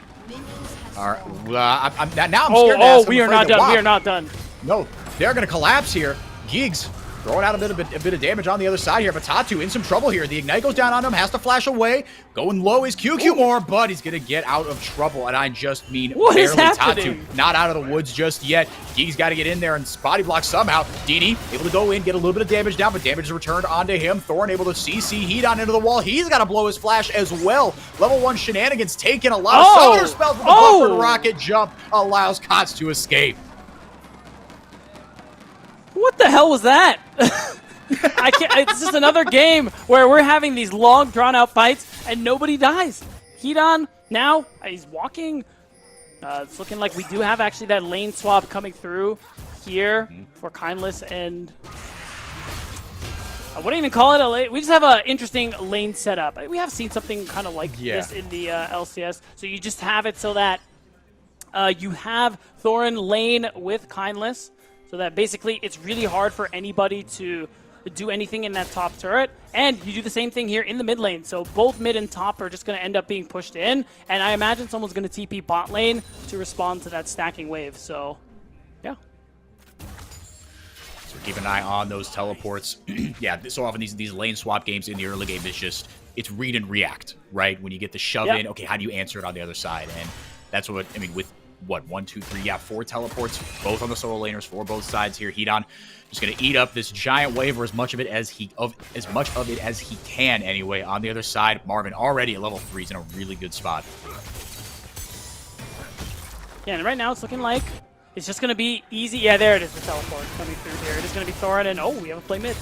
All right, now I'm scared to ask. We are not done. We are not done. No, they're going to collapse here. Giggs throwing out a bit of damage on the other side here, but Tatu in some trouble here. The Ignite goes down on him, has to flash away. Going low is QQ More, but he's going to get out of trouble, and I just mean barely. Tatu not out of the woods just yet. Giggs got to get in there and body block somehow. Dini able to go in, get a little bit of damage down, but damage is returned onto him. Thorin able to CC heat on into the wall. He's got to blow his flash as well. Level 1 shenanigans taking a lot of summoner spells, but the buffered rocket jump allows Kots to escape. What the hell was that? I can't. It's just another game where we're having these long, drawn-out fights and nobody dies. Hedon now he's walking. It's looking like we do have actually that lane swap coming through here for Kindless, and I wouldn't even call it a lane. We just have an interesting lane setup. We have seen something kind of like this in the LCS. So you just have it so that you have Thorin lane with Kindless. So that basically it's really hard for anybody to do anything in that top turret. And you do the same thing here in the mid lane. So both mid and top are just going to end up being pushed in. And I imagine someone's going to TP bot lane to respond to that stacking wave. So, yeah. So keep an eye on those teleports. Yeah, so often these lane swap games in the early game is just, it's read and react, right? When you get the shove in, okay, how do you answer it on the other side? And that's what, I mean, with what, 1, 2, 3, yeah, 4 teleports, both on the solo laners for both sides here. Hedon just going to eat up this giant wave, or as much of it as he can anyway. On the other side, Marvin already at level 3 is in a really good spot. Yeah, and right now it's looking like it's just going to be easy. Yeah, there it is, the teleport coming through here. It is going to be Thorin, and we have a play mid.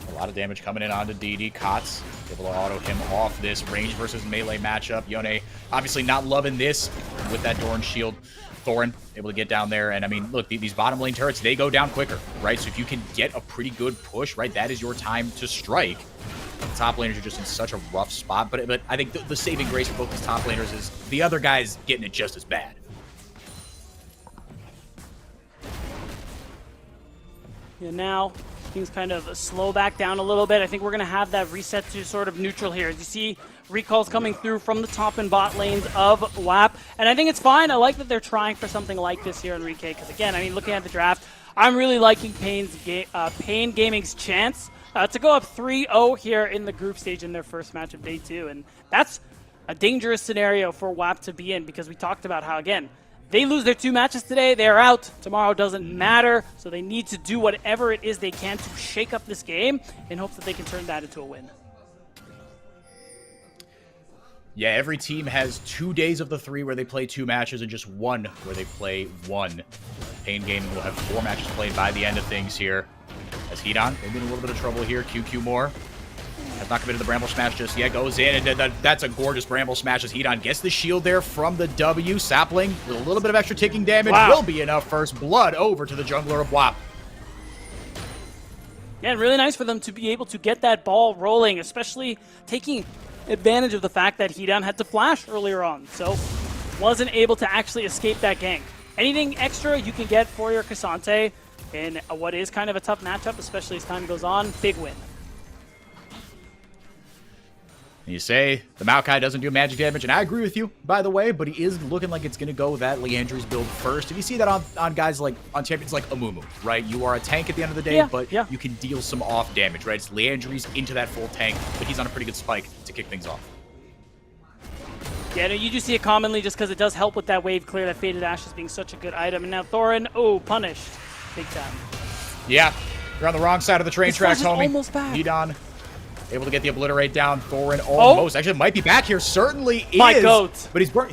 A lot of damage coming in onto DD. Kots able to auto him off this range versus melee matchup. Yone obviously not loving this with that Dorn shield. Thorin able to get down there. And I mean, look, these bottom lane turrets, they go down quicker, right? So if you can get a pretty good push, right, that is your time to strike. The top laners are just in such a rough spot. But I think the saving grace for both these top laners is the other guys getting it just as bad. Yeah, now things kind of slow back down a little bit. I think we're going to have that reset to sort of neutral here. As you see recalls coming through from the top and bot lanes of WAP. And I think it's fine. I like that they're trying for something like this here, Enrique, because again, I mean, looking at the draft, I'm really liking Pain Gaming's chance to go up 3-0 here in the group stage in their first match of day 2. And that's a dangerous scenario for WAP to be in, because we talked about how, again, they lose their 2 matches today, they're out. Tomorrow doesn't matter, so they need to do whatever it is they can to shake up this game in hopes that they can turn that into a win. Yeah, every team has 2 days of the 3 where they play 2 matches and just 1 where they play 1. Pain Gaming will have 4 matches played by the end of things here. As Hedon, maybe in a little bit of trouble here. QQ Moore has not committed the Bramble Smash just yet. Goes in, and that's a gorgeous Bramble Smash as Hedon gets the shield there from the W. Sapling with a little bit of extra ticking damage will be enough. First blood over to the jungler of WAP. Yeah, really nice for them to be able to get that ball rolling, especially taking advantage of the fact that Hedon had to flash earlier on, so wasn't able to actually escape that gank. Anything extra you can get for your Cassante in what is kind of a tough matchup, especially as time goes on, big win. You say the Maokai doesn't do magic damage, and I agree with you, by the way, but he is looking like it's going to go that Leandri's build first. And you see that on guys like, on champions like Amumu, right? You are a tank at the end of the day, but you can deal some off damage, right? It's Leandri's into that full tank, but he's on a pretty good spike to kick things off. Yeah, no, you do see it commonly just because it does help with that wave clear, that Faded Ashes being such a good item. And now Thorin, punished. Big time. Yeah, you're on the wrong side of the train tracks, homie. Almost back. Hedon able to get the obliterate down. Thorin almost. Actually, might be back here. Certainly is. My goat. But he's burnt.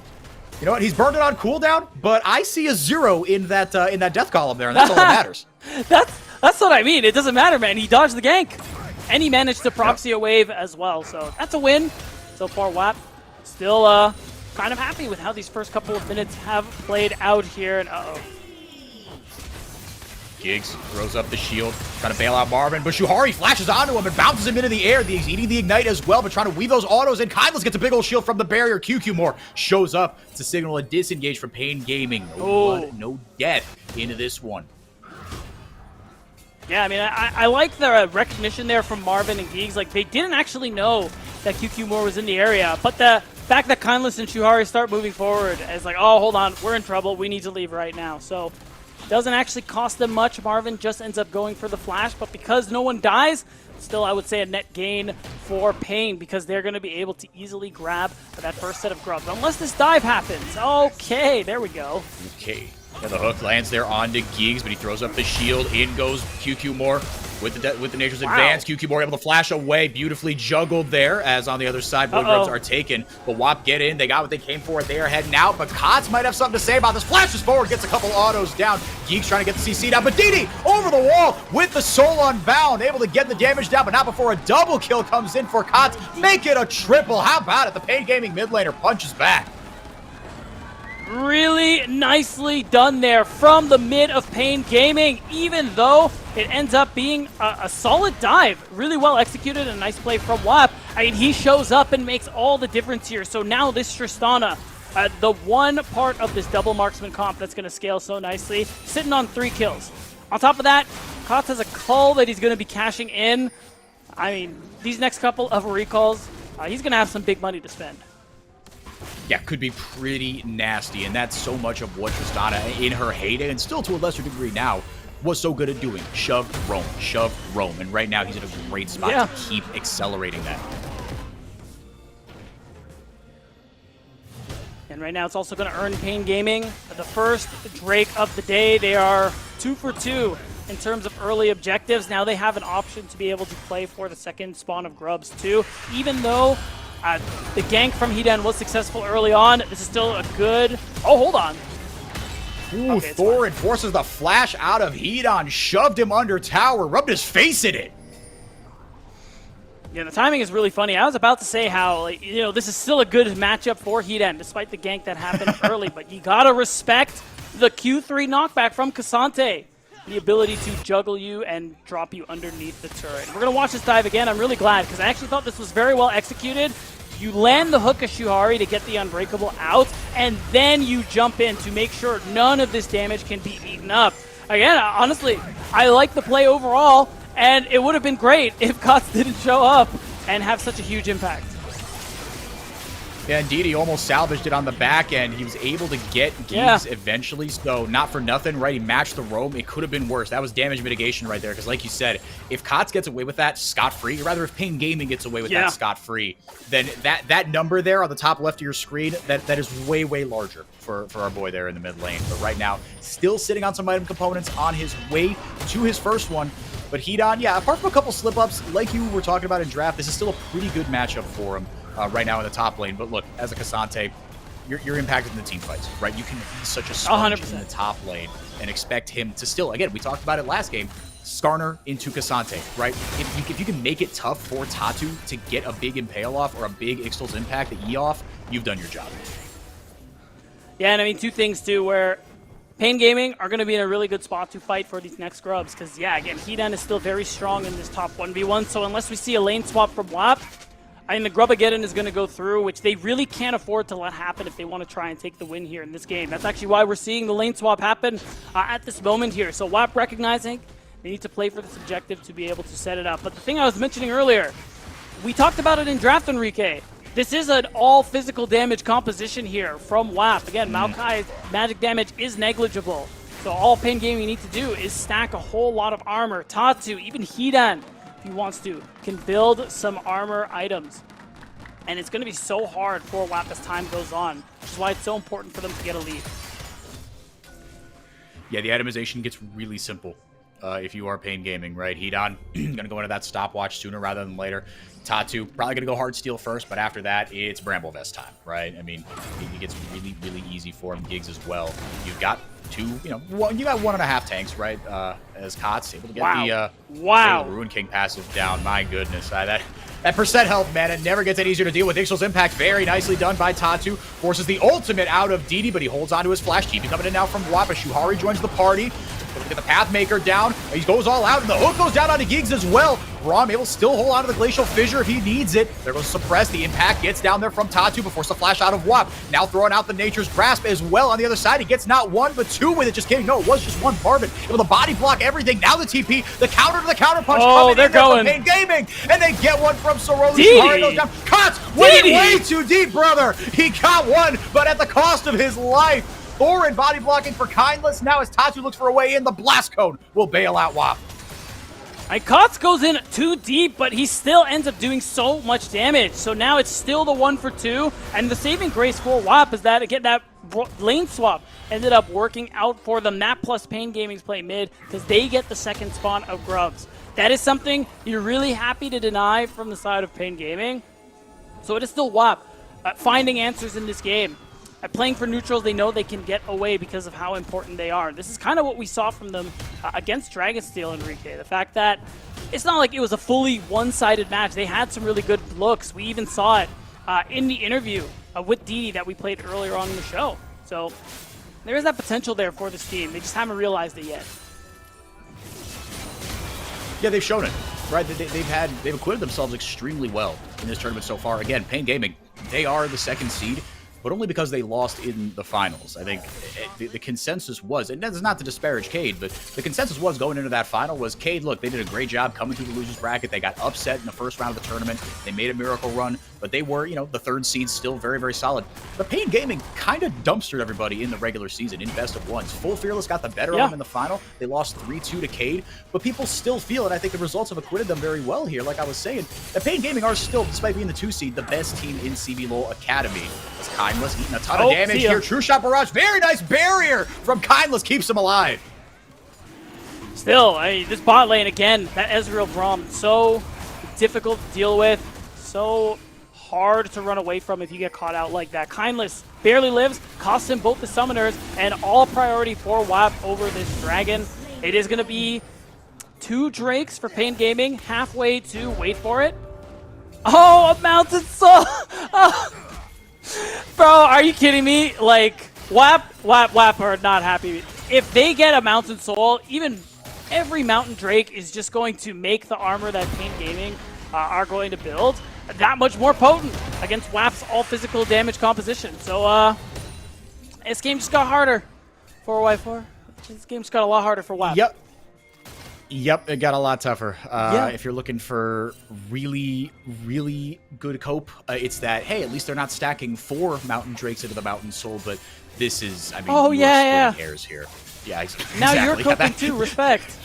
You know what? He's burned it on cooldown, but I see a 0 in that death column there, and that's all that matters. That's what I mean. It doesn't matter, man. He dodged the gank, and he managed to proxy a wave as well. So that's a win. So far, WAP still kind of happy with how these first couple of minutes have played out here. And Giggs throws up the shield, trying to bail out Marvin, but Shuhari flashes onto him and bounces him into the air. He's eating the Ignite as well, but trying to weave those autos in. Kindless gets a big old shield from the barrier. QQ Moore shows up to signal a disengage from Pain Gaming. No blood, no death into this one. Yeah, I mean, I like the recognition there from Marvin and Giggs. Like, they didn't actually know that QQ Moore was in the area, but the fact that Kindless and Shuhari start moving forward is like, oh, hold on, we're in trouble. We need to leave right now. So doesn't actually cost them much. Marvin just ends up going for the flash, but because no one dies, still I would say a net gain for Pain, because they're going to be able to easily grab that first set of grubs. Unless this dive happens. Okay, there we go. Okay. Yeah, the hook lands there onto Giggs, but he throws up the shield. In goes QQ Moore with the Nature's Advance. QQ Moore able to flash away. Beautifully juggled there, as on the other side, Void Grubs are taken. But WAP get in. They got what they came for. They are heading out, but Kotz might have something to say about this. Flashes forward, gets a couple autos down. Giggs trying to get the CC down, but Didi over the wall with the Soul Unbound. Able to get the damage down, but not before a double kill comes in for Kotz. Make it a triple. How about it? The Pain Gaming mid laner punches back. Really nicely done there from the mid of Pain Gaming, even though it ends up being a solid dive. Really well executed, a nice play from WAP. I mean, he shows up and makes all the difference here. So now this Tristana, the one part of this double marksman comp that's going to scale so nicely, sitting on 3 kills. On top of that, Kotz has a cull that he's going to be cashing in. I mean, these next couple of recalls, he's going to have some big money to spend. Yeah, could be pretty nasty, and that's so much of what Tristana in her heyday, and still to a lesser degree now, was so good at doing. Shove, roam, and right now he's in a great spot to keep accelerating that. And right now it's also going to earn Pain Gaming the first Drake of the day. They are 2 for 2 in terms of early objectives. Now they have an option to be able to play for the second spawn of Grubs too, even though the gank from Hedon was successful early on. This is still a good... Oh, hold on. Ooh, okay, Thorin forces the flash out of Hedon, shoved him under tower, rubbed his face in it. Yeah, the timing is really funny. I was about to say how, like, you know, this is still a good matchup for Hedon, despite the gank that happened early, but you gotta respect the Q3 knockback from Cassante. The ability to juggle you and drop you underneath the turret. We're going to watch this dive again. I'm really glad, because I actually thought this was very well executed. You land the hook of Shuhari to get the Unbreakable out, and then you jump in to make sure none of this damage can be eaten up. Again, honestly, I like the play overall, And it would have been great if Kots didn't show up and have such a huge impact. Yeah, indeed, he almost salvaged it on the back end. He was able to get Giggs eventually, so not for nothing, right? He matched the roam. It could have been worse. That was damage mitigation right there, because like you said, if Kots gets away with that scot-free, or rather if Pain Gaming gets away with that scot-free, then that number there on the top left of your screen, that is way, way larger for our boy there in the mid lane. But right now, still sitting on some item components on his way to his first one. But Hedon, yeah, apart from a couple slip-ups, like you were talking about in draft, this is still a pretty good matchup for him. Right now in the top lane. But look, as a Cassante, you're impacted in the team fights, right? You can be such a sponge 100%. in the top lane and expect him to still, again, we talked about it last game, Skarner into Cassante, right? If you can make it tough for Tatu to get a big Impale off or a big Ixtal's Impact, the E off, you've done your job. Yeah, and I mean, two things too, where Pain Gaming are going to be in a really good spot to fight for these next grubs, because yeah, again, Hedon is still very strong in this top 1v1, so unless we see a lane swap from WAP, I mean, the Grubageddon is going to go through, which they really can't afford to let happen if they want to try and take the win here in this game. That's actually why we're seeing the lane swap happen at this moment here. So WAP recognizing they need to play for this objective to be able to set it up. But the thing I was mentioning earlier, we talked about it in draft, Enrique. This is an all physical damage composition here from WAP. Again, Maokai's magic damage is negligible. So all Pain Gaming need to do is stack a whole lot of armor. Tatu, even Hedon, if he wants to, can build some armor items. And it's going to be so hard for WAP as time goes on, which is why it's so important for them to get a lead. Yeah, the itemization gets really simple if you are Pain Gaming, right? Hedon going to go into that stopwatch sooner rather than later. Tatu probably going to go hard steel first, but after that, it's Bramble Vest time, right? I mean, it gets really, really easy for him. Giggs as well. You've got you got 1.5 tanks, right? As Kots able to get the Ruin King passive down. My goodness, that percent health, man, it never gets any easier to deal with. Ixtal's Impact, very nicely done by Tatu. Forces the ultimate out of Didi, but he holds on to his flash. TP coming in now from WAP. Shuhari joins the party. Get the Pathmaker down. He goes all out, and the hook goes down onto Giggs as well. Rom able to still hold on to the Glacial Fissure if he needs it. There goes Suppress. The impact gets down there from Tatu before the flash out of WAP. Now throwing out the Nature's Grasp as well on the other side. He gets not one, but two with it. Just kidding. No, it was just one Parvin. Able to body block everything. Now the TP, the counter to the counter punch. Oh, they're going. Pain Gaming, and they get one from Soroli. Shuhari goes down. Kots went way too deep, brother. He got one, but at the cost of his life. Thorin body blocking for Kindless. Now as Tatu looks for a way in, the Blast Cone will bail out WAP. Kots goes in too deep, but he still ends up doing so much damage. So now it's still the 1-for-2, and the saving grace for WAP is that, again, that lane swap ended up working out for them. That plus Pain Gaming's play mid, because they get the second spawn of Grubs. That is something you're really happy to deny from the side of Pain Gaming. So it is still WAP finding answers in this game. Playing for neutrals, they know they can get away because of how important they are. This is kind of what we saw from them against Dragonsteel, Enrique. The fact that it's not like it was a fully one-sided match. They had some really good looks. We even saw it in the interview with Didi that we played earlier on in the show. So there is that potential there for this team. They just haven't realized it yet. Yeah, they've shown it, right? They've acquitted themselves extremely well in this tournament so far. Again, Pain Gaming, they are the second seed, but only because they lost in the finals. I think the consensus was, and that's not to disparage Cade, but the consensus was going into that final was, Cade, look, they did a great job coming through the losers bracket. They got upset in the first round of the tournament. They made a miracle run, but they were, the third seed, still very, very solid. But Pain Gaming kind of dumpstered everybody in the regular season in best of ones. Full Fearless got the better of them in the final. They lost 3-2 to Cade, but people still feel, and I think the results have acquitted them very well here, like I was saying, that Pain Gaming are still, despite being the 2 seed, the best team in CBLOL Academy. As Kindless eating a ton of damage here. True Shot Barrage, very nice barrier from Kindless, keeps him alive. Still, this bot lane, again, that Ezreal Braum, so difficult to deal with, so hard to run away from if you get caught out like that. Kindless barely lives, costs him both the summoners, and all priority for WAP over this dragon. It is going to be 2 Drakes for Pain Gaming, halfway to, wait for it. Oh, a Mountain Soul! Oh. Bro, are you kidding me? Like, WAP are not happy. If they get a Mountain Soul, even every Mountain Drake is just going to make the armor that Pain Gaming are going to build that much more potent against WAP's all-physical damage composition. So, this game just got harder for Y4. This game just got a lot harder for WAP. Yep. Yep, it got a lot tougher. If you're looking for really, really good cope, it's that, hey, at least they're not stacking 4 Mountain Drakes into the Mountain Soul, but this is, I mean, splitting hairs here. Yeah, exactly. Now you're coping too, respect.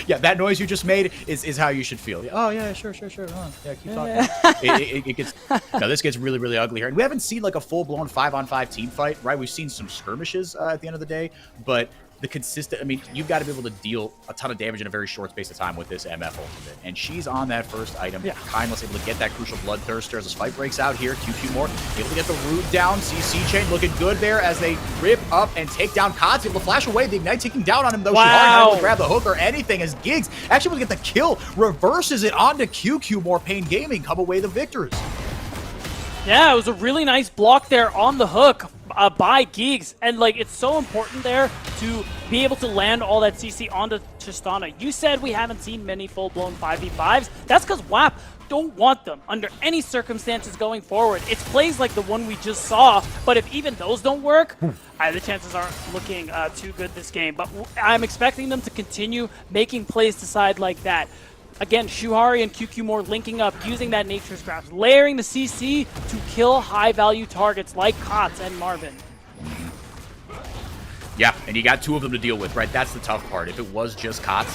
Yeah, that noise you just made is how you should feel. Oh, yeah, sure. Yeah, keep talking. It gets, no, this gets really, really ugly here. And we haven't seen like a full-blown 5-on-5 team fight, right? We've seen some skirmishes at the end of the day, but the consistent, I mean, you've got to be able to deal a ton of damage in a very short space of time with this MF ultimate. And she's on that first item. Yeah. Kindless able to get that crucial Bloodthirster as the fight breaks out here. QQ more able to get the root down. CC chain looking good there as they rip up and take down Kotz. Able to flash away. The Ignite taking down on him though. Wow. She hardly able to grab the hook or anything as Giggs actually able to get the kill. Reverses it onto QQ more. Pain Gaming come away the victors. Yeah, it was a really nice block there on the hook by Giggs. And, like, it's so important there to be able to land all that CC onto Tristana. You said we haven't seen many full-blown 5v5s. That's because WAP don't want them under any circumstances going forward. It's plays like the one we just saw, but if even those don't work, the chances aren't looking too good this game. But I'm expecting them to continue making plays to side like that. Again, Shuhari and QQ more linking up, using that Nature's Grasp, layering the CC to kill high-value targets like Kotz and Marvin. Yeah, and you got 2 of them to deal with, right? That's the tough part. If it was just Kotz,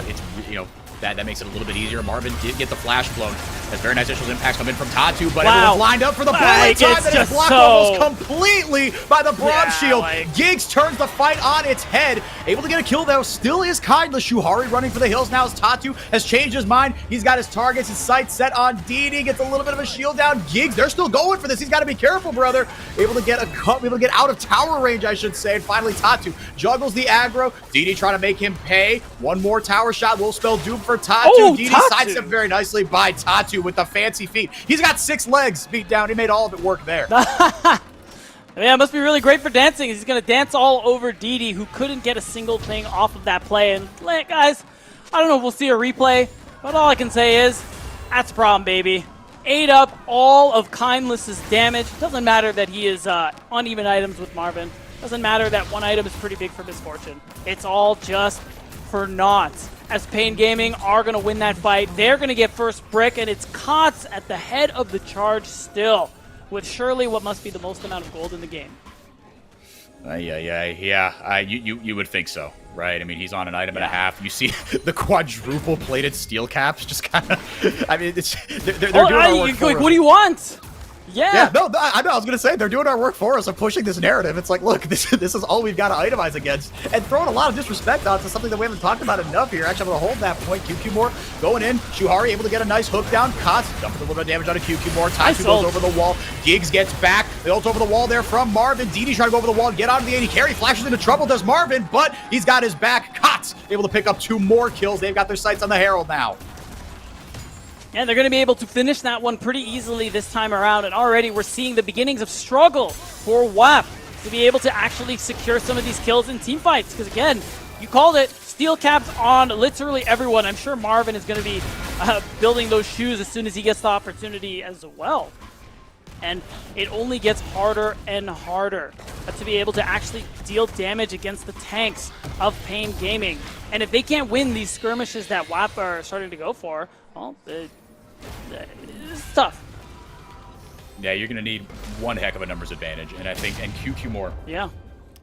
it's, you know, that makes it a little bit easier. Marvin did get the flash blown as very nice initial impacts come in from Tatu, but everyone's lined up for the bullet time that is blocked almost completely by the bronze shield. Giggs turns the fight on its head. Able to get a kill though, still is Kindless. Shuhari running for the hills now as Tatu has changed his mind. He's got his targets, his sights set on DD, gets a little bit of a shield down. Giggs, they're still going for this. He's got to be careful, brother. Able to get a cut, able to get out of tower range, I should say. And finally, Tatu juggles the aggro. DD trying to make him pay. One more tower shot will spell doom for Tatu. DD sidestepped very nicely by Tatu with the fancy feet. He's got 6 legs beat down. He made all of it work there. Yeah, it must be really great for dancing. He's going to dance all over DD, who couldn't get a single thing off of that play. And, guys, I don't know if we'll see a replay, but all I can say is, that's Braum, baby. Ate up all of Kindless's damage. Doesn't matter that he is on even items with Marvin. Doesn't matter that one item is pretty big for Misfortune. It's all just for naught. As Pain Gaming are going to win that fight. They're going to get first brick, and it's Kotz at the head of the charge still, with surely what must be the most amount of gold in the game. You would think so, right? I mean, he's on an item and a half. You see the quadruple plated steel caps just kind of, I mean, they're doing our work for us. What do you want? Yeah, no, I know. I was going to say, they're doing our work for us of pushing this narrative. It's like, look, this is all we've got to itemize against. And throwing a lot of disrespect onto something that we haven't talked about enough here. Actually, I'm going to hold that point. QQ more going in. Shuhari able to get a nice hook down. Kotz dumping a little bit of damage onto QQ more. Taisu goes over the wall. Giggs gets back. They ult over the wall there from Marvin. DD trying to go over the wall and get onto the 80 carry. Flashes into trouble, does Marvin, but he's got his back. Kotz able to pick up 2 more kills. They've got their sights on the Herald now. And they're going to be able to finish that one pretty easily this time around. And already we're seeing the beginnings of struggle for WAP to be able to actually secure some of these kills in team fights. Because again, you called it, steel caps on literally everyone. I'm sure Marvin is going to be building those shoes as soon as he gets the opportunity as well. And it only gets harder and harder to be able to actually deal damage against the tanks of Pain Gaming. And if they can't win these skirmishes that WAP are starting to go for, well, it's tough. Yeah, you're going to need one heck of a numbers advantage. And I think, and QQ more. Yeah.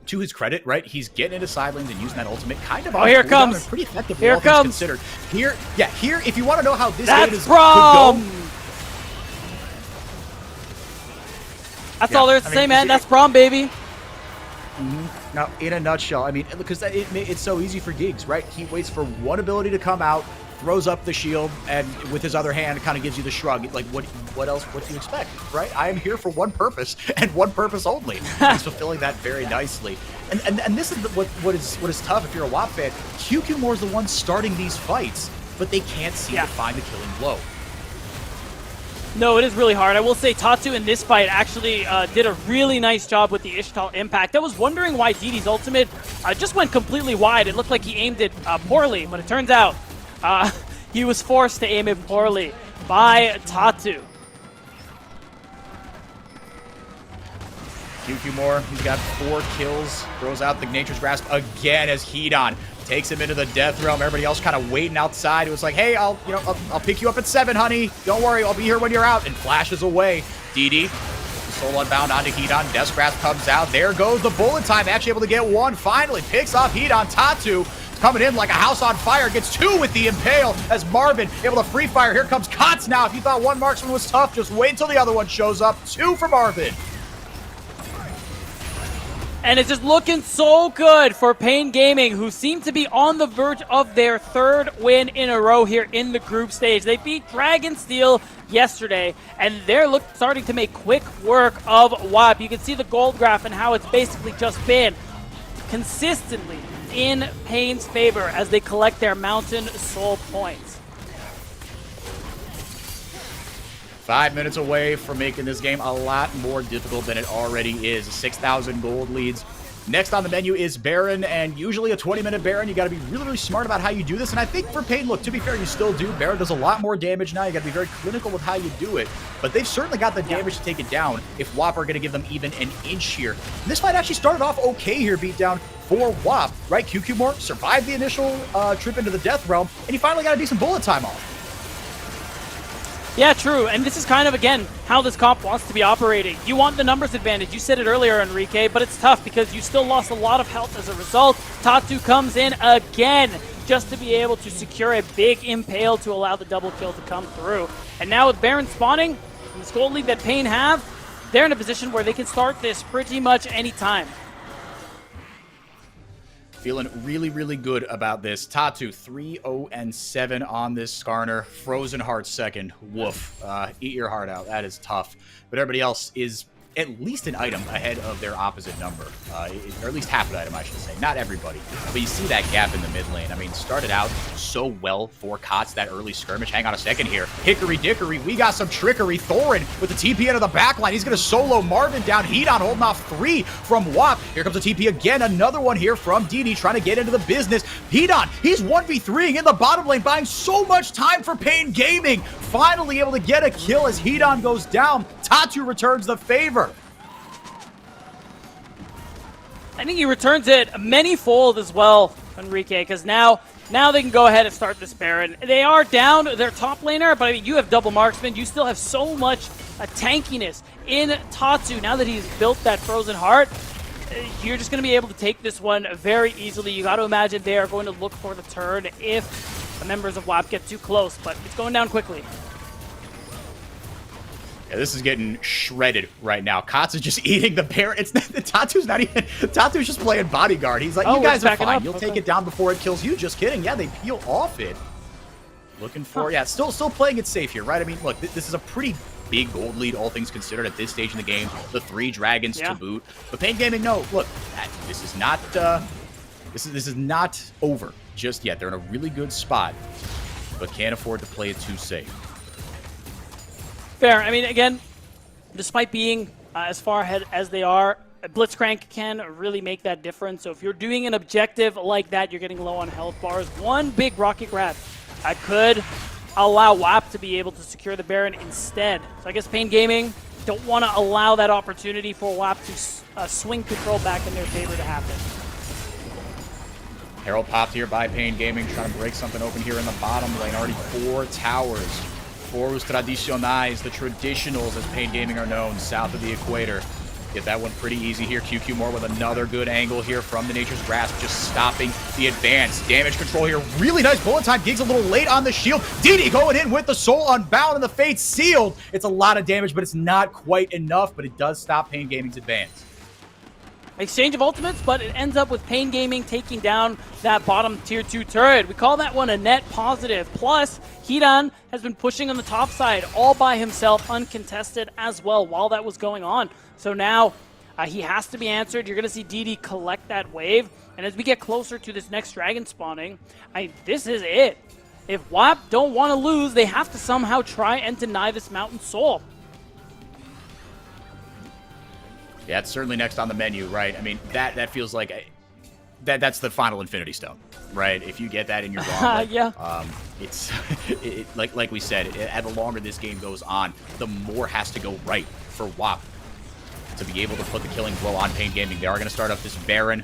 To his credit, right, he's getting into side lanes and using that ultimate kind of. Oh, here it comes. Pretty effectively, here all it comes. Considered. Here, if you want to know how this game is Braum. could go. That's all there's to say, man. That's Braum, baby. Now, in a nutshell, I mean, because it's so easy for Giggs, right? He waits for one ability to come out, throws up the shield, and with his other hand, kind of gives you the shrug. Like, what else? What do you expect, right? I am here for one purpose and one purpose only. He's fulfilling that very nicely. And this is what is tough if you're a WAP fan. QQ more is the one starting these fights, but they can't seem to find the killing blow. No, it is really hard. I will say Tatu in this fight actually did a really nice job with the Ishtal impact. I was wondering why DD's ultimate just went completely wide. It looked like he aimed it poorly, but it turns out he was forced to aim it poorly by Tatu. QQ more, he's got 4 kills, throws out the Nature's Grasp again as Hedon takes him into the death realm. Everybody else kind of waiting outside. It was like, hey, I'll pick you up at 7, honey. Don't worry, I'll be here when you're out. And flashes away. DD, soul unbound onto Hedon. Death Grasp comes out. There goes the bullet time. Actually able to get 1. Finally picks off Hedon. Tatu coming in like a house on fire. Gets 2 with the impale as Marvin able to free fire. Here comes Kotz now. If you thought one marksman was tough, just wait until the other one shows up. 2 for Marvin. And it's just looking so good for Pain Gaming, who seem to be on the verge of their 3rd win in a row here in the group stage. They beat Dragonsteel yesterday, and they're starting to make quick work of WAP. You can see the gold graph and how it's basically just been consistently in Pain's favor as they collect their Mountain Soul points. 5 minutes away from making this game a lot more difficult than it already is. 6,000 gold leads. Next on the menu is Baron, and usually a 20-minute Baron, you got to be really, really smart about how you do this. And I think for Pain, look, to be fair, you still do. Baron does a lot more damage now. You got to be very clinical with how you do it. But they've certainly got the damage to take it down if WAP are going to give them even an inch here. And this fight actually started off okay here, beatdown for WAP, right? QQ survived the initial trip into the Death Realm, and he finally got a decent bullet time off. Yeah, true. And this is kind of, again, how this comp wants to be operating. You want the numbers advantage. You said it earlier, Enrique, but it's tough because you still lost a lot of health as a result. Tatu comes in again just to be able to secure a big impale to allow the double kill to come through. And now with Baron spawning, and the gold lead that Pain have, they're in a position where they can start this pretty much any time. Feeling really, really good about this. Tatu 3-0-7 on this Skarner. Frozen Heart second. Woof. Eat your heart out. That is tough. But everybody else is at least an item ahead of their opposite number. Or at least half an item, I should say. Not everybody. But you see that gap in the mid lane. I mean, started out so well for Kotz, that early skirmish. Hang on a second here. Hickory dickory. We got some trickery. Thorin with the TP into the backline. He's going to solo Marvin down. Hedon holding off 3 from WAP. Here comes a TP again. Another one here from DD trying to get into the business. Hedon, he's 1v3ing in the bottom lane, buying so much time for Pain Gaming. Finally able to get a kill as Hedon goes down. Tatu returns the favor. I think he returns it many-fold as well, Enrique, because now they can go ahead and start this Baron. They are down their top laner, but I mean, you have double marksman. You still have so much tankiness in Tatu. Now that he's built that Frozen Heart, you're just going to be able to take this one very easily. You got to imagine they are going to look for the turn if the members of WAP get too close, but it's going down quickly. Yeah, this is getting shredded right now. Kotz is just eating the Baron. Tatu's not even. Tatu's just playing bodyguard. He's like, you guys are fine. You'll take it down before it kills you. Just kidding. Yeah, they peel off it. Looking for, yeah, still playing it safe here, right? I mean, look, this is a pretty big gold lead, all things considered, at this stage in the game. The 3 dragons to boot. But Pain Gaming, no, look, this is not. This is not over just yet. They're in a really good spot, but can't afford to play it too safe. Fair. I mean, again, despite being as far ahead as they are, Blitzcrank can really make that difference. So if you're doing an objective like that, you're getting low on health bars. One big rocket grab could allow WAP to be able to secure the Baron instead. So I guess Pain Gaming don't want to allow that opportunity for WAP to swing control back in their favor to happen. Herald popped here by Pain Gaming, trying to break something open here in the bottom lane. Already 4 towers. For os tradicionais, the traditionals as Pain Gaming are known, south of the equator. Get that one pretty easy here. QQ more with another good angle here from the Nature's Grasp, just stopping the advance. Damage control here. Really nice bullet time. Gig's a little late on the shield. DD going in with the Soul Unbound and the Fate sealed. It's a lot of damage, but it's not quite enough, but it does stop Pain Gaming's advance. Exchange of ultimates, but it ends up with Pain Gaming taking down that bottom tier 2 turret. We call that one a net positive. Plus, Hedon has been pushing on the top side all by himself, uncontested as well while that was going on. So now he has to be answered. You're going to see DD collect that wave. And as we get closer to this next dragon spawning, this is it. If WAP don't want to lose, they have to somehow try and deny this Mountain Soul. Yeah, it's certainly next on the menu, right? I mean, that feels like that's the final Infinity Stone, right? If you get that in your gauntlet, yeah. It's like we said, the longer this game goes on, the more has to go right for WAP to be able to put the killing blow on Pain Gaming. They are going to start up this Baron.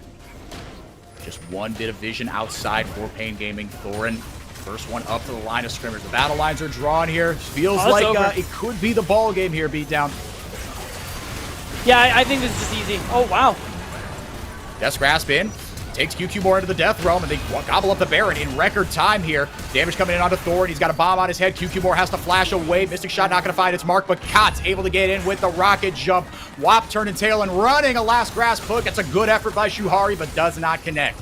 Just one bit of vision outside for Pain Gaming. Thorin, first one up to the line of scrimmage. The battle lines are drawn here. Feels like it could be the ball game here, Beatdown. Yeah, I think this is just easy. Oh, wow. Death Grasp in. Takes QQ more into the Death Realm, and they gobble up the Baron in record time here. Damage coming in onto Thor, and he's got a bomb on his head. QQ more has to flash away. Mystic Shot not going to find its mark, but Kot's able to get in with the rocket jump. Wap turning tail and running a last grasp hook. That's a good effort by Shuhari, but does not connect.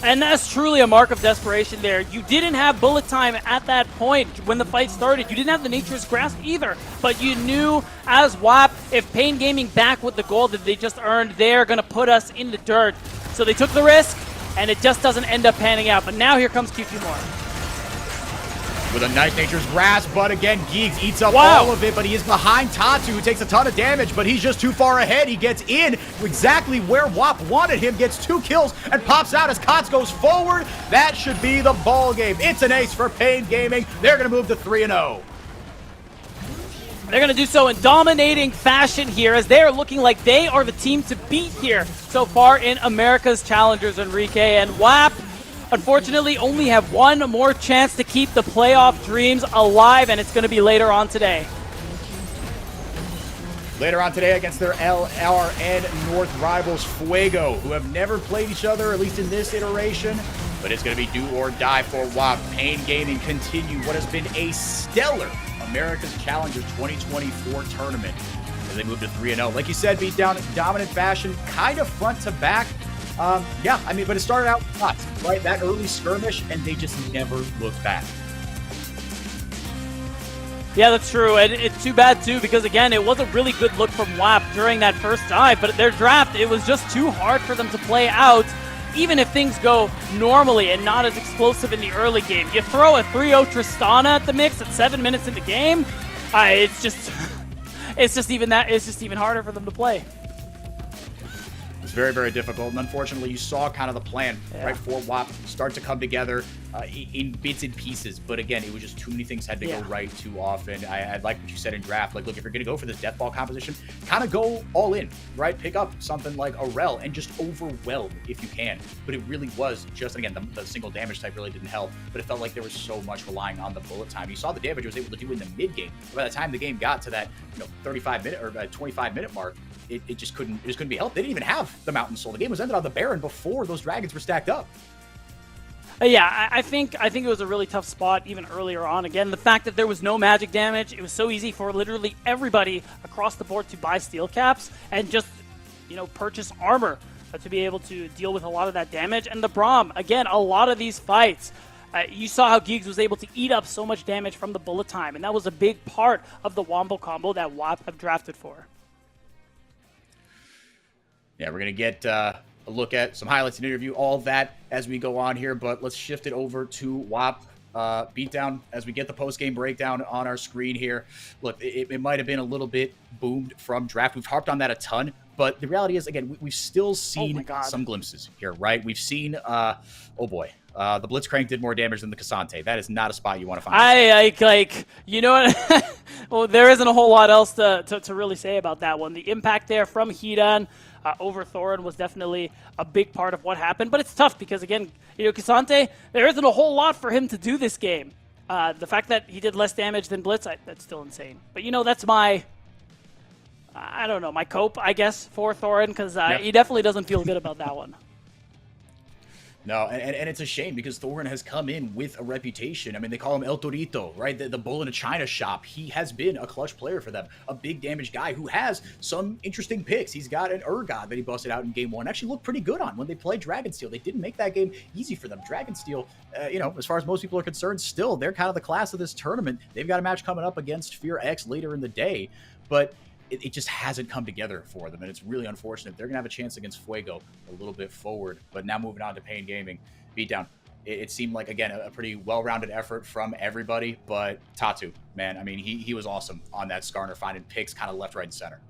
And that's truly a mark of desperation there. You didn't have bullet time at that point when the fight started. You didn't have the Nature's Grasp either. But you knew as WAP, if Pain Gaming back with the gold that they just earned, they're going to put us in the dirt. So they took the risk, and it just doesn't end up panning out. But now here comes QQ More. With a nice Nature's Grasp, but again, Geeks eats up all of it, but he is behind Tatu, who takes a ton of damage, but he's just too far ahead. He gets in exactly where WAP wanted him, gets 2 kills, and pops out as Kots goes forward. That should be the ball game. It's an ace for Pain Gaming. They're going to move to 3-0. They're going to do so in dominating fashion here, as they are looking like they are the team to beat here so far in America's Challengers, Enrique. And WAP, unfortunately, only have one more chance to keep the playoff dreams alive, and it's going to be later on today. Later on today against their LRN North rivals, Fuego, who have never played each other, at least in this iteration. But it's going to be do or die for WAP. Pain Gaming continue what has been a stellar America's Challengers 2024 tournament as they move to 3-0. Like you said, Beatdown, dominant fashion, kind of front to back. Yeah, I mean, but it started out nuts, right? That early skirmish, and they just never looked back. Yeah, that's true, and it's too bad, too, because, again, it was a really good look from WAP during that first dive, but their draft, it was just too hard for them to play out, even if things go normally and not as explosive in the early game. You throw a 3-0 Tristana at the mix at 7 minutes in the game, it's just even harder for them to play. It's very, very difficult, and unfortunately, you saw kind of the plan right for WAP start to come together in bits and pieces. But again, it was just too many things had to go right too often. I like what you said in draft. Like, look, if you're going to go for this death ball composition, kind of go all in, right? Pick up something like a Rel and just overwhelm if you can. But it really was just, again, the single damage type really didn't help. But it felt like there was so much relying on the bullet time. You saw the damage it was able to do in the mid game. By the time the game got to that 35-minute or 25-minute mark, it just couldn't be helped. They didn't even have the Mountain Soul. The game was ended on the Baron before those dragons were stacked up. Yeah, I think it was a really tough spot even earlier on. Again, the fact that there was no magic damage, it was so easy for literally everybody across the board to buy steel caps and just, purchase armor to be able to deal with a lot of that damage. And the Braum, again, a lot of these fights, you saw how Geeks was able to eat up so much damage from the bullet time, and that was a big part of the Wombo combo that WAP have drafted for. Yeah, we're going to get a look at some highlights and interview, all that as we go on here, but let's shift it over to WAP Beatdown as we get the post-game breakdown on our screen here. Look, it might have been a little bit boomed from draft. We've harped on that a ton, but the reality is, again, we've still seen some glimpses here, right? We've seen, the Blitzcrank did more damage than the Cassante. That is not a spot you want to find. You know what? Well, there isn't a whole lot else to really say about that one. The impact there from Hidan over Thorin was definitely a big part of what happened, but it's tough because, again, Cassante, there isn't a whole lot for him to do this game. The fact that he did less damage than Blitz, that's still insane. But, that's my, my cope, I guess, for Thorin, because he definitely doesn't feel good about that one. No, and it's a shame because Thorin has come in with a reputation. I mean, they call him El Torito, right? The bull in a china shop. He has been a clutch player for them, a big damage guy who has some interesting picks. He's got an Urgot that he busted out in game 1. Actually looked pretty good on when they played Dragonsteel. They didn't make that game easy for them. Dragonsteel, as far as most people are concerned, still, they're kind of the class of this tournament. They've got a match coming up against Fear X later in the day, but it just hasn't come together for them, and it's really unfortunate. They're going to have a chance against Fuego a little bit forward, but now moving on to Pain Gaming. Beatdown. It seemed like, again, a pretty well-rounded effort from everybody, but Tatu, man, I mean, he was awesome on that Skarner, finding picks kind of left, right, and center.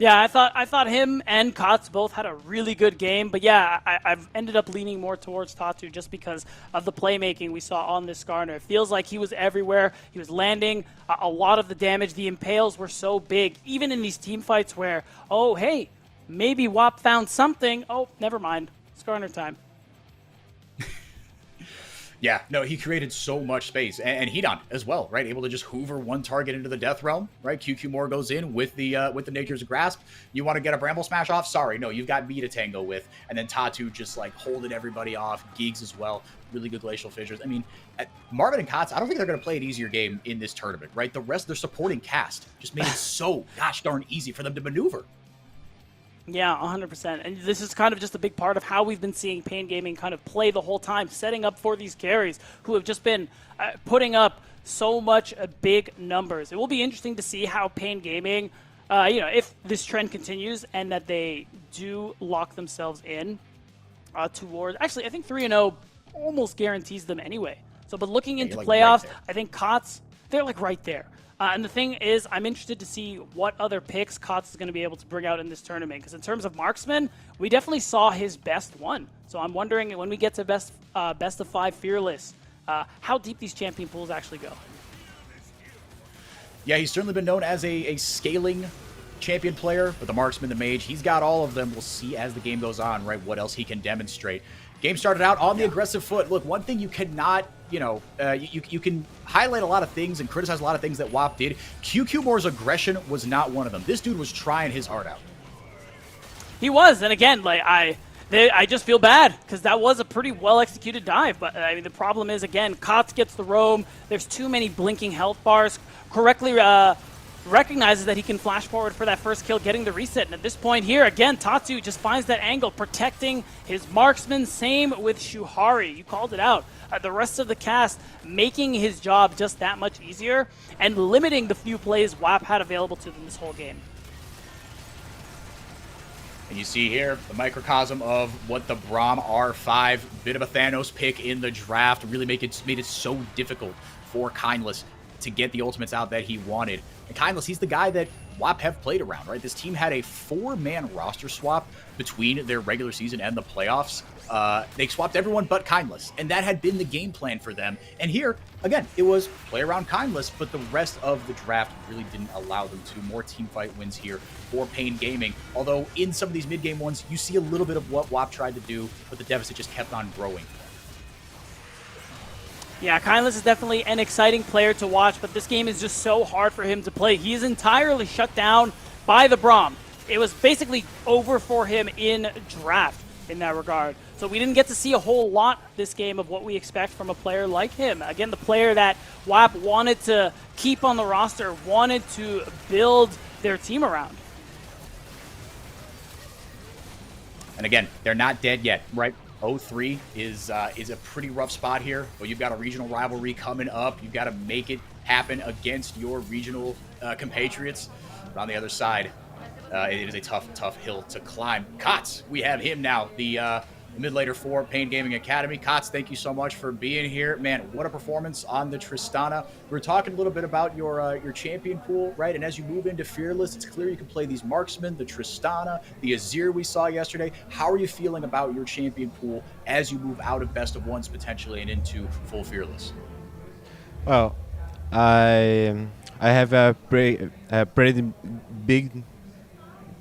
Yeah, I thought him and Kots both had a really good game, but yeah, I've ended up leaning more towards Tatu just because of the playmaking we saw on this Skarner. It feels like he was everywhere. He was landing a lot of the damage. The impales were so big, even in these team fights where, oh, hey, maybe WAP found something. Oh, never mind. Garner time. Yeah, no, he created so much space, and Hedon as well, right? Able to just hoover one target into the Death Realm, right? QQ Moore goes in with the Nature's Grasp. You want to get a Bramble Smash off? Sorry, no, you've got me to tango with. And then Tatu just like holding everybody off. Geeks as well, really good Glacial Fissures. I mean, Marvin and Kotz, I don't think they're going to play an easier game in this tournament, right? The rest of their supporting cast just made it so gosh darn easy for them to maneuver. Yeah, 100%. And this is kind of just a big part of how we've been seeing Pain Gaming kind of play the whole time, setting up for these carries who have just been putting up so much big numbers. It will be interesting to see how Pain Gaming, if this trend continues and that they do lock themselves in towards. Actually, I think 3-0 almost guarantees them anyway. So, but looking into playoffs, right, I think Kotz, they're like right there. And the thing is, I'm interested to see what other picks Kotz is going to be able to bring out in this tournament. Because in terms of marksman, we definitely saw his best one. So I'm wondering when we get to best of 5 Fearless, how deep these champion pools actually go. Yeah, he's certainly been known as a scaling champion player, but the marksman, the mage, he's got all of them. We'll see as the game goes on, right, what else he can demonstrate. Game started out on the aggressive foot. Look, one thing you cannot, you can highlight a lot of things and criticize a lot of things that WAP did. QQ Moore's aggression was not one of them. This dude was trying his heart out. He was, and again, like I just feel bad because that was a pretty well-executed dive. But I mean, the problem is, again, Kotz gets the roam. There's too many blinking health bars. Correctly recognizes that he can flash forward for that first kill, getting the reset. And at this point here, again, Tatu just finds that angle, protecting his marksman. Same with Shuhari. You called it out. The rest of the cast making his job just that much easier and limiting the few plays WAP had available to them this whole game. And you see here the microcosm of what the Braum R5, bit of a Thanos pick in the draft, really made it so difficult for Kindless to get the ultimates out that he wanted. And Kindless, he's the guy that WAP have played around, right? This team had a 4-man roster swap between their regular season and the playoffs. They swapped everyone but Kindless, and that had been the game plan for them. And here, again, it was play around Kindless, but the rest of the draft really didn't allow them to. More teamfight wins here for Pain Gaming. Although in some of these mid-game ones, you see a little bit of what WAP tried to do, but the deficit just kept on growing. Yeah, Kindless is definitely an exciting player to watch, but this game is just so hard for him to play. He is entirely shut down by the Braum. It was basically over for him in draft in that regard. So we didn't get to see a whole lot this game of what we expect from a player like him. Again, the player that WAP wanted to keep on the roster, wanted to build their team around. And again, they're not dead yet, right? 0-3 is a pretty rough spot here, but you've got a regional rivalry coming up. You've got to make it happen against your regional compatriots. But on the other side, it is a tough hill to climb. Kotz, we have him now, the mid laner for Pain Gaming Academy. Kotz, thank you so much for being here. Man, what a performance on the Tristana. We were talking a little bit about your champion pool, right? And as you move into Fearless, it's clear you can play these marksmen, the Tristana, the Azir we saw yesterday. How are you feeling about your champion pool as you move out of best of ones potentially and into full Fearless? Well, I have a pretty big...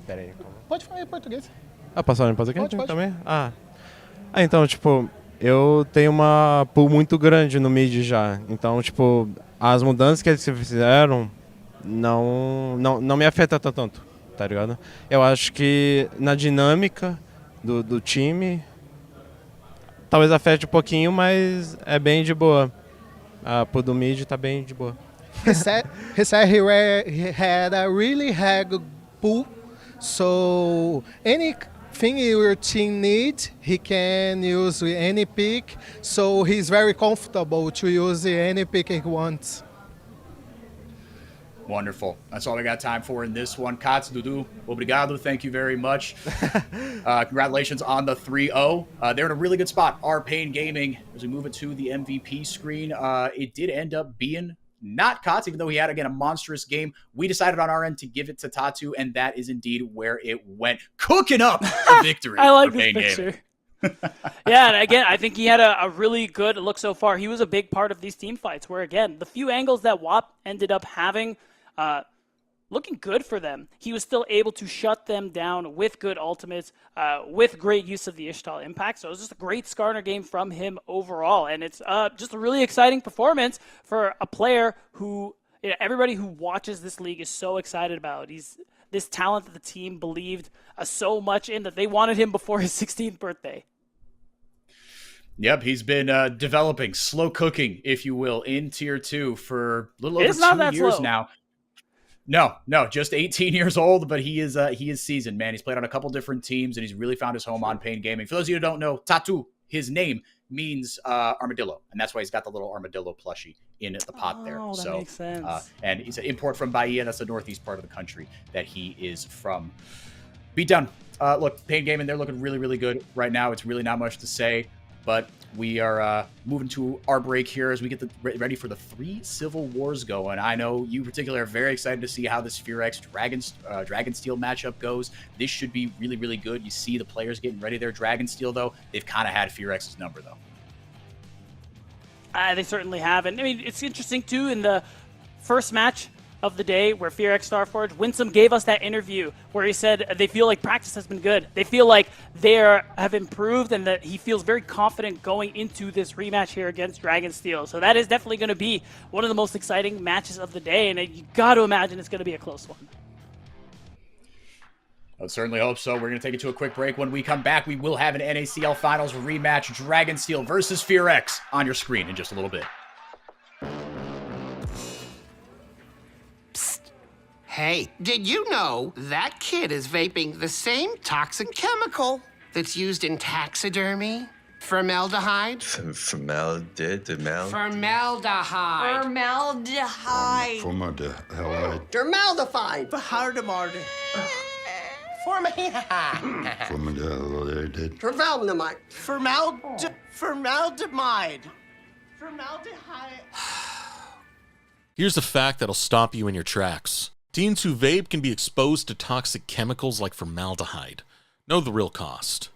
Peraí, Pode falar em português. Passou em português Pode. também? Então, tipo, eu tenho uma pool muito grande no mid já. Então, tipo, as mudanças que eles fizeram não me afetam tanto, tá ligado? Eu acho que na dinâmica do time, talvez afete um pouquinho, mas é bem de boa. A pool do mid tá bem de boa. He said he had a really hard pool, so anything your team needs, he can use any pick, so he's very comfortable to use any pick he wants. Wonderful. That's all we got time for in this one. Kotz, Dudu, obrigado. Thank you very much. Congratulations on the 3-0. They're in a really good spot. Our Pain Gaming, as we move it to the MVP screen, it did end up being not Kotz, even though he had, again, a monstrous game. We decided on our end to give it to Tatu, and that is indeed where it went. Cooking up a victory. I like for this Pain picture. Gaming. Yeah, and again, I think he had a really good look so far. He was a big part of these team fights where, again, the few angles that WAP ended up having, looking good for them. He was still able to shut them down with good ultimates, with great use of the Ishtal impact. So it was just a great Skarner game from him overall. And it's just a really exciting performance for a player who everybody who watches this league is so excited about. He's this talent that the team believed so much in that they wanted him before his 16th birthday. Yep, he's been developing, slow cooking, if you will, in Tier 2 for a little over 2 years slow. now. No, just 18 years old, but he is seasoned, man. He's played on a couple different teams, and he's really found his home on Pain Gaming. For those of you who don't know, Tatu, his name means armadillo, and that's why he's got the little armadillo plushie in the pot there. Oh, that makes sense. And he's an import from Bahia. That's the northeast part of the country that he is from. Beatdown. Look, Pain Gaming, they're looking really, really good right now. It's really not much to say, but we are moving to our break here as we get ready for the 3 Civil Wars going. I know you particularly are very excited to see how this FearX Dragonsteel matchup goes. This should be really, really good. You see the players getting ready there. Dragonsteel, though, they've kind of had FearX's number, though. They certainly have. And I mean, it's interesting, too, in the first match of the day where FearX Starforge, Winsome gave us that interview where he said they feel like practice has been good. They feel like they have improved and that he feels very confident going into this rematch here against Dragonsteel. So that is definitely going to be one of the most exciting matches of the day, and you got to imagine it's going to be a close one. I certainly hope so. We're going to take it to a quick break. When we come back, we will have an NACL Finals rematch, Dragonsteel versus FearX, on your screen in just a little bit. Hey, did you know that kid is vaping the same toxic chemical that's used in taxidermy? Formaldehyde? Formaldehyde. Formaldehyde. Formaldehyde. Formaldehyde. Formaldehyde. Formaldehyde. Formaldehyde. Formaldehyde. Formaldehyde. Formaldehyde. Here's a fact that'll stop you in your tracks. Teens who vape can be exposed to toxic chemicals like formaldehyde. Know the real cost.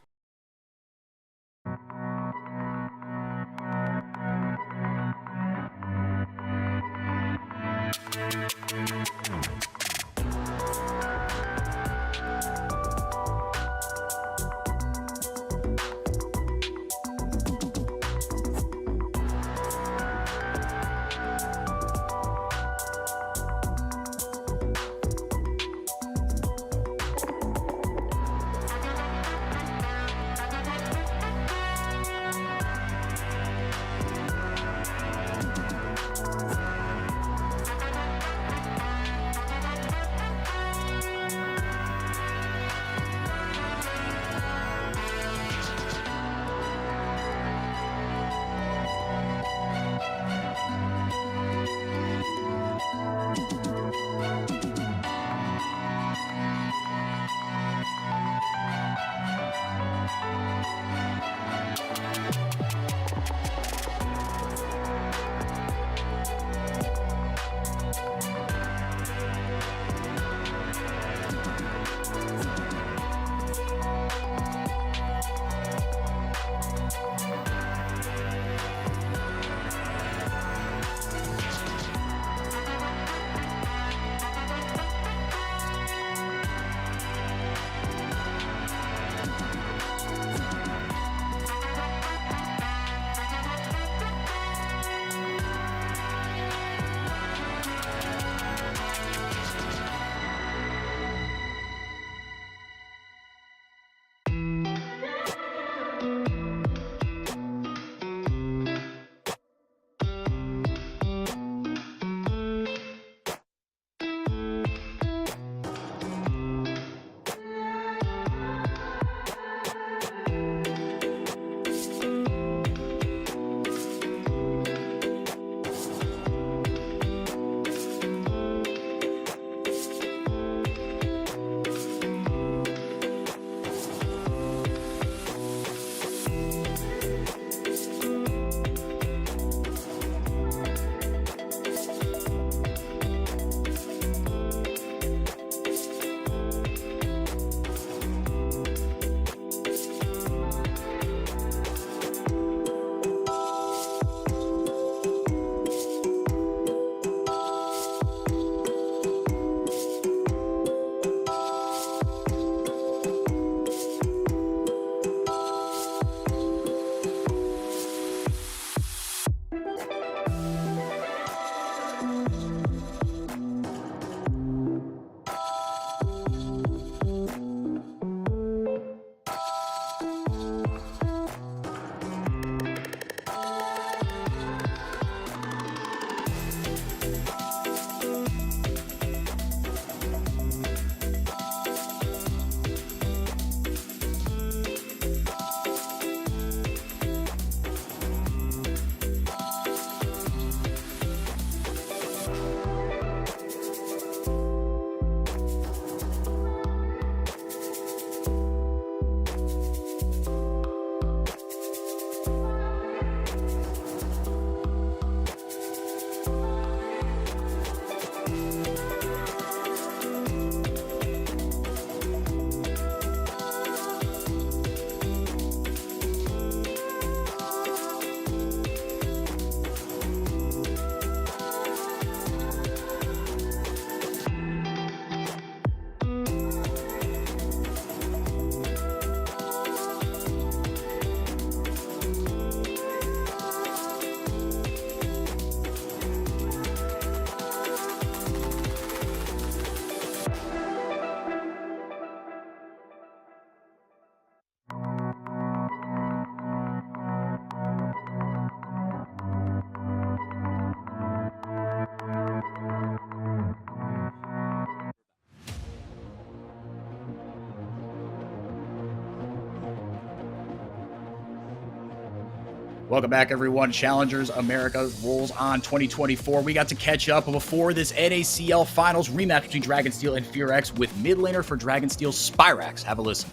Welcome back, everyone. Challengers America rolls on 2024. We got to catch up before this NACL Finals rematch between Dragonsteel and FearX with mid laner for Dragonsteel, Spyrax. Have a listen.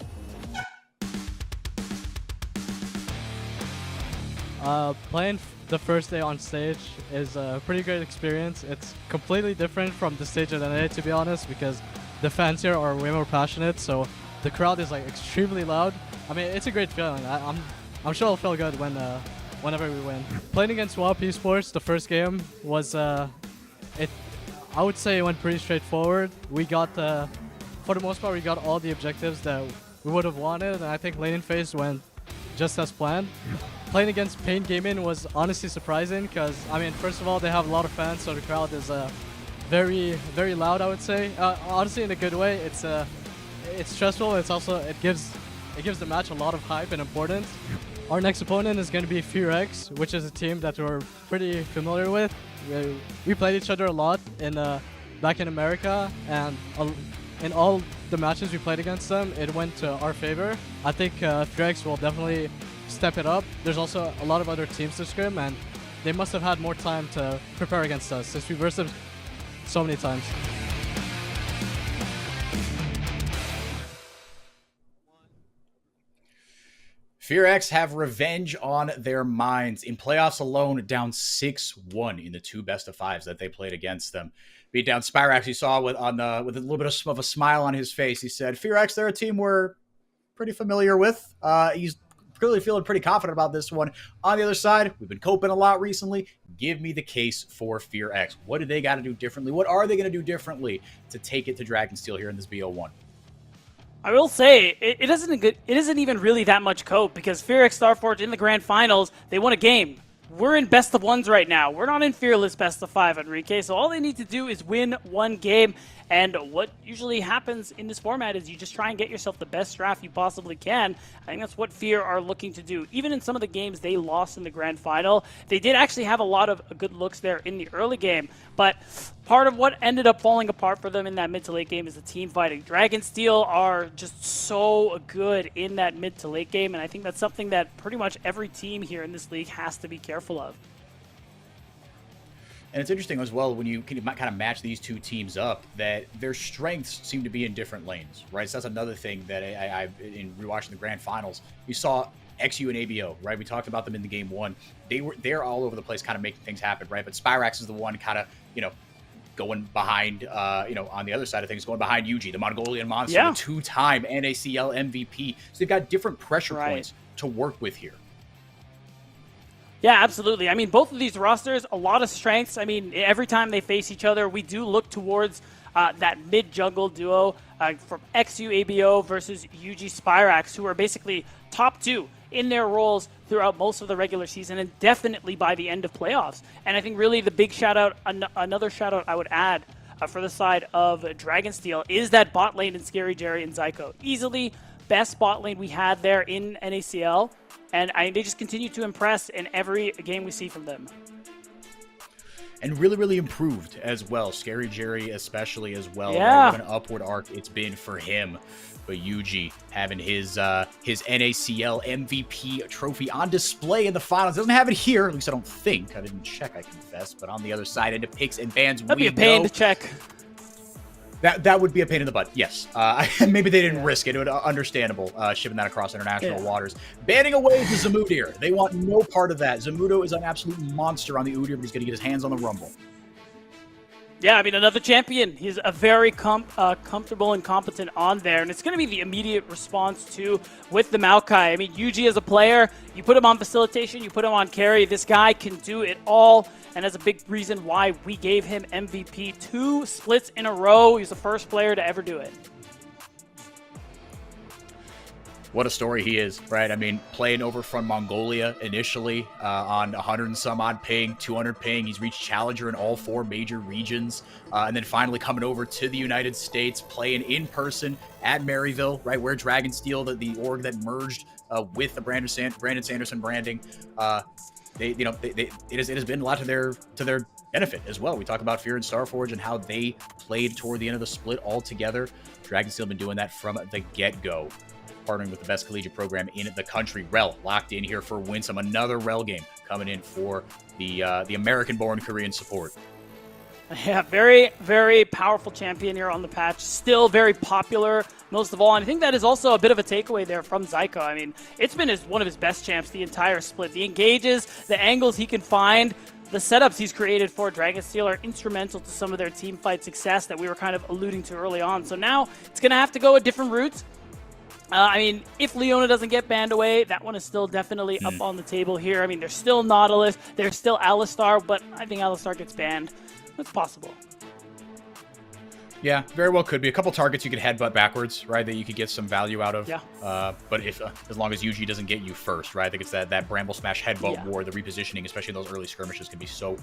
Playing the first day on stage is a pretty great experience. It's completely different from the stage at NA, to be honest, because the fans here are way more passionate, so the crowd is like extremely loud. I mean, it's a great feeling. I'm sure it'll feel good whenever we win. Playing against Bo3s Sports, the first game was I would say it went pretty straightforward. We got for the most part we got all the objectives that we would have wanted, and I think laning phase went just as planned. Playing against Pain Gaming was honestly surprising because, I mean, first of all, they have a lot of fans, so the crowd is very, very loud, I would say. Honestly, in a good way. It's stressful. It's also it gives the match a lot of hype and importance. Our next opponent is going to be FearX, which is a team that we're pretty familiar with. We played each other a lot back in America, and in all the matches we played against them, it went to our favor. I think FearX will definitely step it up. There's also a lot of other teams to scrim, and they must have had more time to prepare against us since we versed them so many times. FearX have revenge on their minds. In playoffs alone, down 6-1 in the 2 best-of-5s that they played against them. Beat down Spyrax, you saw with a little bit of a smile on his face. He said, FearX, they're a team we're pretty familiar with. He's clearly feeling pretty confident about this one. On the other side, we've been coping a lot recently. Give me the case for FearX. What do they got to do differently? What are they going to do differently to take it to Dragonsteel here in this BO1? I will say, it isn't even really that much cope because FearX Starforge in the grand finals, they won a game. We're in best of ones right now. We're not in fearless best of 5, Enrique. So all they need to do is win one game. And what usually happens in this format is you just try and get yourself the best draft you possibly can. I think that's what Fear are looking to do. Even in some of the games they lost in the grand final, they did actually have a lot of good looks there in the early game. But part of what ended up falling apart for them in that mid to late game is the team fighting. Dragonsteel are just so good in that mid to late game, and I think that's something that pretty much every team here in this league has to be careful of. And it's interesting as well when you can kind of match these two teams up that their strengths seem to be in different lanes, right? So that's another thing that I in rewatching the grand finals, we saw XU and ABO, right? We talked about them in the game 1. They're all over the place, kind of making things happen, right? But Spyrax is the one kind of, going behind, on the other side of things, going behind UG, the Mongolian monster, the 2-time NACL MVP. So they've got different pressure points to work with here. Yeah, absolutely. I mean, both of these rosters, a lot of strengths. I mean, every time they face each other, we do look towards that mid-jungle duo from XU ABO versus UG Spyrax, who are basically top 2 in their roles throughout most of the regular season and definitely by the end of playoffs. And I think really the big shout-out, another shout-out I would add for the side of Dragonsteel is that bot lane in Scary Jerry and Zyko. Easily best bot lane we had there in NACL. And they just continue to impress in every game we see from them. And really, really improved as well. Scary Jerry especially as well. Yeah. Right? What an upward arc it's been for him. But UG having his NACL MVP trophy on display in the finals. Doesn't have it here. At least I don't think. I didn't check, I confess. But on the other side, into picks and bans, that'd be a pain to check. That would be a pain in the butt, yes. Maybe they didn't risk it. It would understandable shipping that across international waters. Banning away the Zamudir. They want no part of that. Zamudo is an absolute monster on the Udyr, but he's going to get his hands on the Rumble. Yeah, I mean, another champion. He's a very comfortable and competent on there, and it's going to be the immediate response, too, with the Maokai. I mean, UG as a player, you put him on facilitation, you put him on carry, this guy can do it all, and that's a big reason why we gave him MVP 2 splits in a row. He's the first player to ever do it. What a story he is, right? I mean, playing over from Mongolia initially on 100 and some odd ping, 200 ping. He's reached Challenger in all 4 major regions. And then finally coming over to the United States, playing in person at Maryville, right? Where Dragonsteel, the org that merged with the Brandon Sanderson branding. It has been a lot to their benefit as well. We talk about Fear and Starforge and how they played toward the end of the split all together. Dragonsteel been doing that from the get-go, partnering with the best collegiate program in the country. Rel locked in here for Winsome. Another Rel game coming in for the American-born Korean support. Yeah, very, very powerful champion here on the patch. Still very popular, most of all. And I think that is also a bit of a takeaway there from Zyko. I mean, it's been one of his best champs the entire split. The engages, the angles he can find, the setups he's created for Dragonsteel are instrumental to some of their team fight success that we were kind of alluding to early on. So now it's going to have to go a different route. I mean, if Leona doesn't get banned away, that one is still definitely up on the table here. I mean, there's still Nautilus, there's still Alistar, but I think Alistar gets banned. It's possible. Yeah, very well could be. A couple targets you could headbutt backwards, right, that you could get some value out of. Yeah. But if as long as UG doesn't get you first, right, I think it's that Bramble Smash headbutt war, the repositioning, especially in those early skirmishes, can be so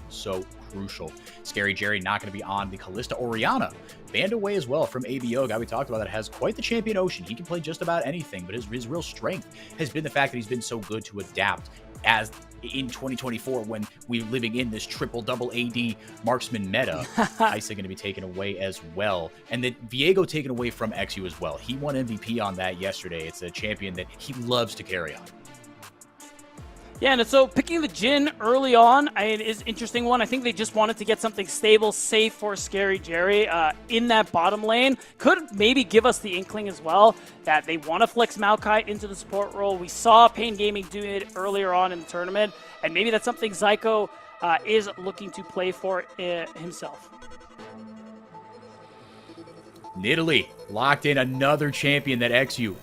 crucial. Scary Jerry not going to be on the Callista. Oriana banned away as well from ABO, guy we talked about that has quite the champion ocean. He can play just about anything, but his real strength has been the fact that he's been so good to adapt as in 2024 when we're living in this triple-double AD marksman meta. Isa going to be taken away as well. And then Viego taken away from XU as well. He won MVP on that yesterday. It's a champion that he loves to carry on. Yeah, and so picking the Jhin early on is an interesting one. I think they just wanted to get something stable, safe for Scary Jerry in that bottom lane. Could maybe give us the inkling as well that they want to flex Maokai into the support role. We saw Pain Gaming do it earlier on in the tournament, and maybe that's something Zyko is looking to play for himself. Nidalee locked in, another champion that XU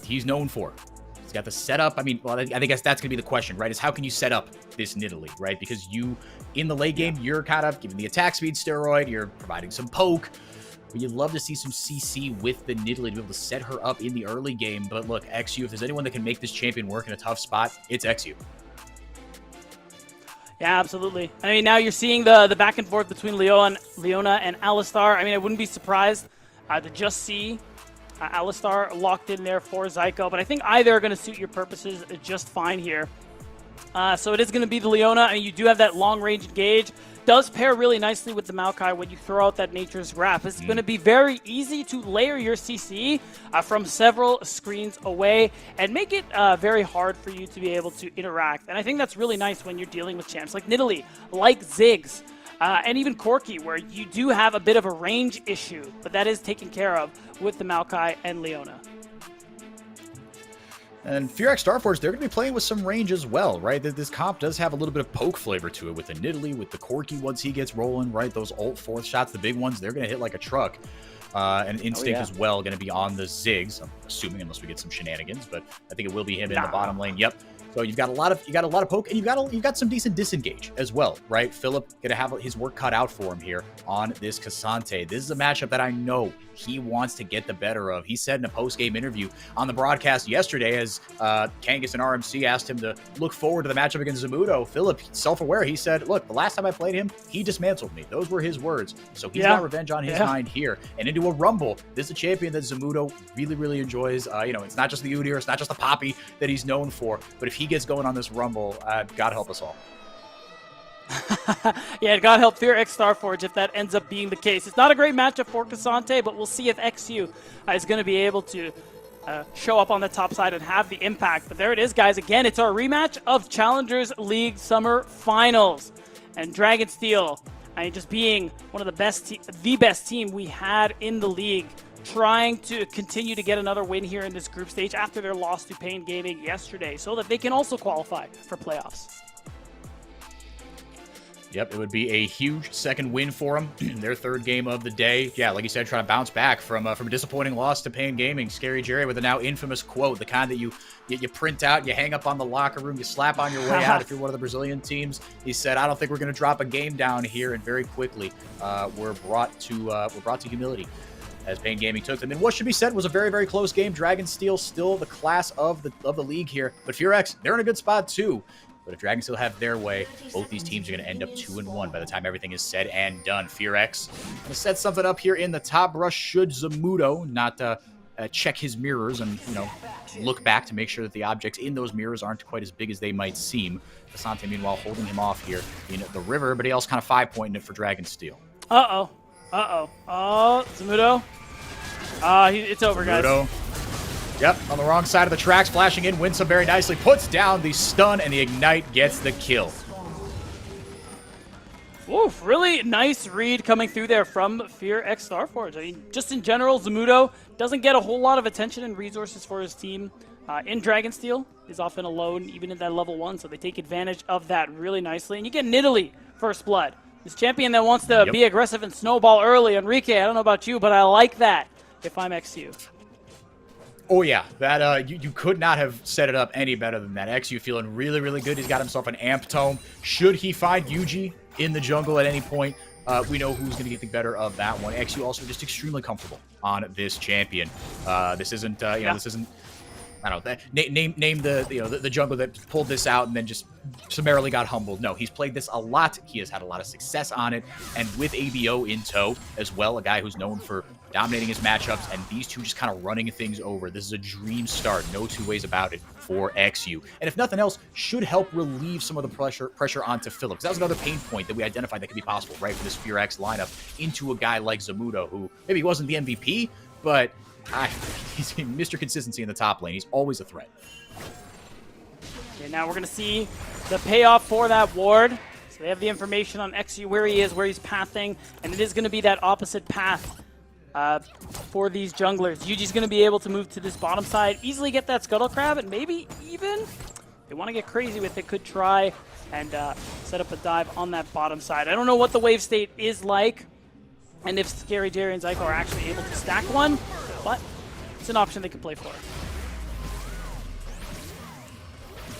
he's known for. He's got the setup. I mean, well, I think that's going to be the question, right? Is how can you set up this Nidalee, right? Because you, in the late game, you're kind of giving the attack speed steroid, you're providing some poke. But you'd love to see some CC with the Nidalee to be able to set her up in the early game. But look, XU, if there's anyone that can make this champion work in a tough spot, it's XU. Yeah, absolutely. I mean, now you're seeing the back and forth between Leona and Alistar. I mean, I wouldn't be surprised to just see Alistar locked in there for Zyko, but I think either are going to suit your purposes just fine here. So it is going to be the Leona, and you do have that long-range engage. Does pair really nicely with the Maokai when you throw out that Nature's Wrath. It's going to be very easy to layer your CC from several screens away and make it very hard for you to be able to interact. And I think that's really nice when you're dealing with champs like Nidalee, like Ziggs, and even Corki, where you do have a bit of a range issue, but that is taken care of with the Maokai and Leona. And Firax Starforge, they're going to be playing with some range as well, right? This comp does have a little bit of poke flavor to it with the Nidalee, with the Corki once he gets rolling, right? Those ult fourth shots, the big ones, they're going to hit like a truck. And Instinct as well going to be on the Ziggs, I'm assuming, unless we get some shenanigans, but I think it will be him in the bottom lane. Yep. So you've got a lot of poke, and you've got some decent disengage as well, right? Philip gonna have his work cut out for him here on this Cassante. This is a matchup that I know he wants to get the better of. He said in a post-game interview on the broadcast yesterday, as Kangas and RMC asked him to look forward to the matchup against Zamudo, Philip, self-aware, he said, look, the last time I played him, he dismantled me. Those were his words. So he's got revenge on his mind here. And into a Rumble, this is a champion that Zamudo really, really enjoys. It's not just the Udyr, it's not just the Poppy that he's known for, but if he gets going on this Rumble, God help us all. Yeah, God help Firax Starforge if that ends up being the case. It's not a great matchup for Cassante, but we'll see if XU is going to be able to show up on the top side and have the impact. But there it is, guys. Again, it's our rematch of Challengers League Summer Finals. And Dragonsteel, just being one of the best team we had in the league, trying to continue to get another win here in this group stage after their loss to Pain Gaming yesterday so that they can also qualify for playoffs. Yep, it would be a huge second win for them. Their third game of the day. Yeah, like you said, trying to bounce back from a disappointing loss to Pain Gaming. Scary Jerry with a now infamous quote, the kind that you print out, you hang up on the locker room, you slap on your way out if you're one of the Brazilian teams. He said, I don't think we're going to drop a game down here, and very quickly we're brought to humility as Pain Gaming took them. And what should be said was a very, very close game. Dragonsteel still the class of the league here, but Firax, they're in a good spot too. But if Dragonsteel have their way, both these teams are going to end up 2-1 by the time everything is said and done. Firax going to set something up here in the top brush should Zamudo not check his mirrors and, look back to make sure that the objects in those mirrors aren't quite as big as they might seem. Basante, meanwhile, holding him off here in the river, but he also kind of 5-pointing it for Dragonsteel. Uh-oh. Oh, Zamudo. It's over, guys. Yep, on the wrong side of the tracks, flashing in, wins some very nicely, puts down the stun, and the Ignite gets the kill. Oof, really nice read coming through there from Fear X Starforge. I mean, just in general, Zamudo doesn't get a whole lot of attention and resources for his team. In Dragonsteel, is often alone, even in that level 1, so they take advantage of that really nicely. And you get Nidalee First Blood. This champion that wants to be aggressive and snowball early. Enrique, I don't know about you, but I like that if I'm XU. Oh yeah, that you could not have set it up any better than that. XU feeling really, really good. He's got himself an Amp Tome. Should he find Yuji in the jungle at any point, we know who's going to get the better of that one. XU also just extremely comfortable on this champion. This isn't, this isn't. I don't know. Name the jungler that pulled this out and then just summarily got humbled. No, he's played this a lot. He has had a lot of success on it, and with ABO in tow as well, a guy who's known for dominating his matchups, and these two just kind of running things over. This is a dream start, no two ways about it for XU. And if nothing else, should help relieve some of the pressure onto Philip. That was another pain point that we identified that could be possible, right, for this Fear X lineup into a guy like Zamudo, who maybe he wasn't the MVP, but he's Mr. Consistency in the top lane. He's always a threat. Okay, now we're going to see the payoff for that ward. So they have the information on XU, where he is, where he's pathing, and it is going to be that opposite path for these junglers. Yuji's going to be able to move to this bottom side, easily get that Scuttle Crab, and maybe even, if they want to get crazy with it, could try and set up a dive on that bottom side. I don't know what the wave state is like, and if Scary Jerry and Zyko are actually able to stack one, but it's an option they could play for.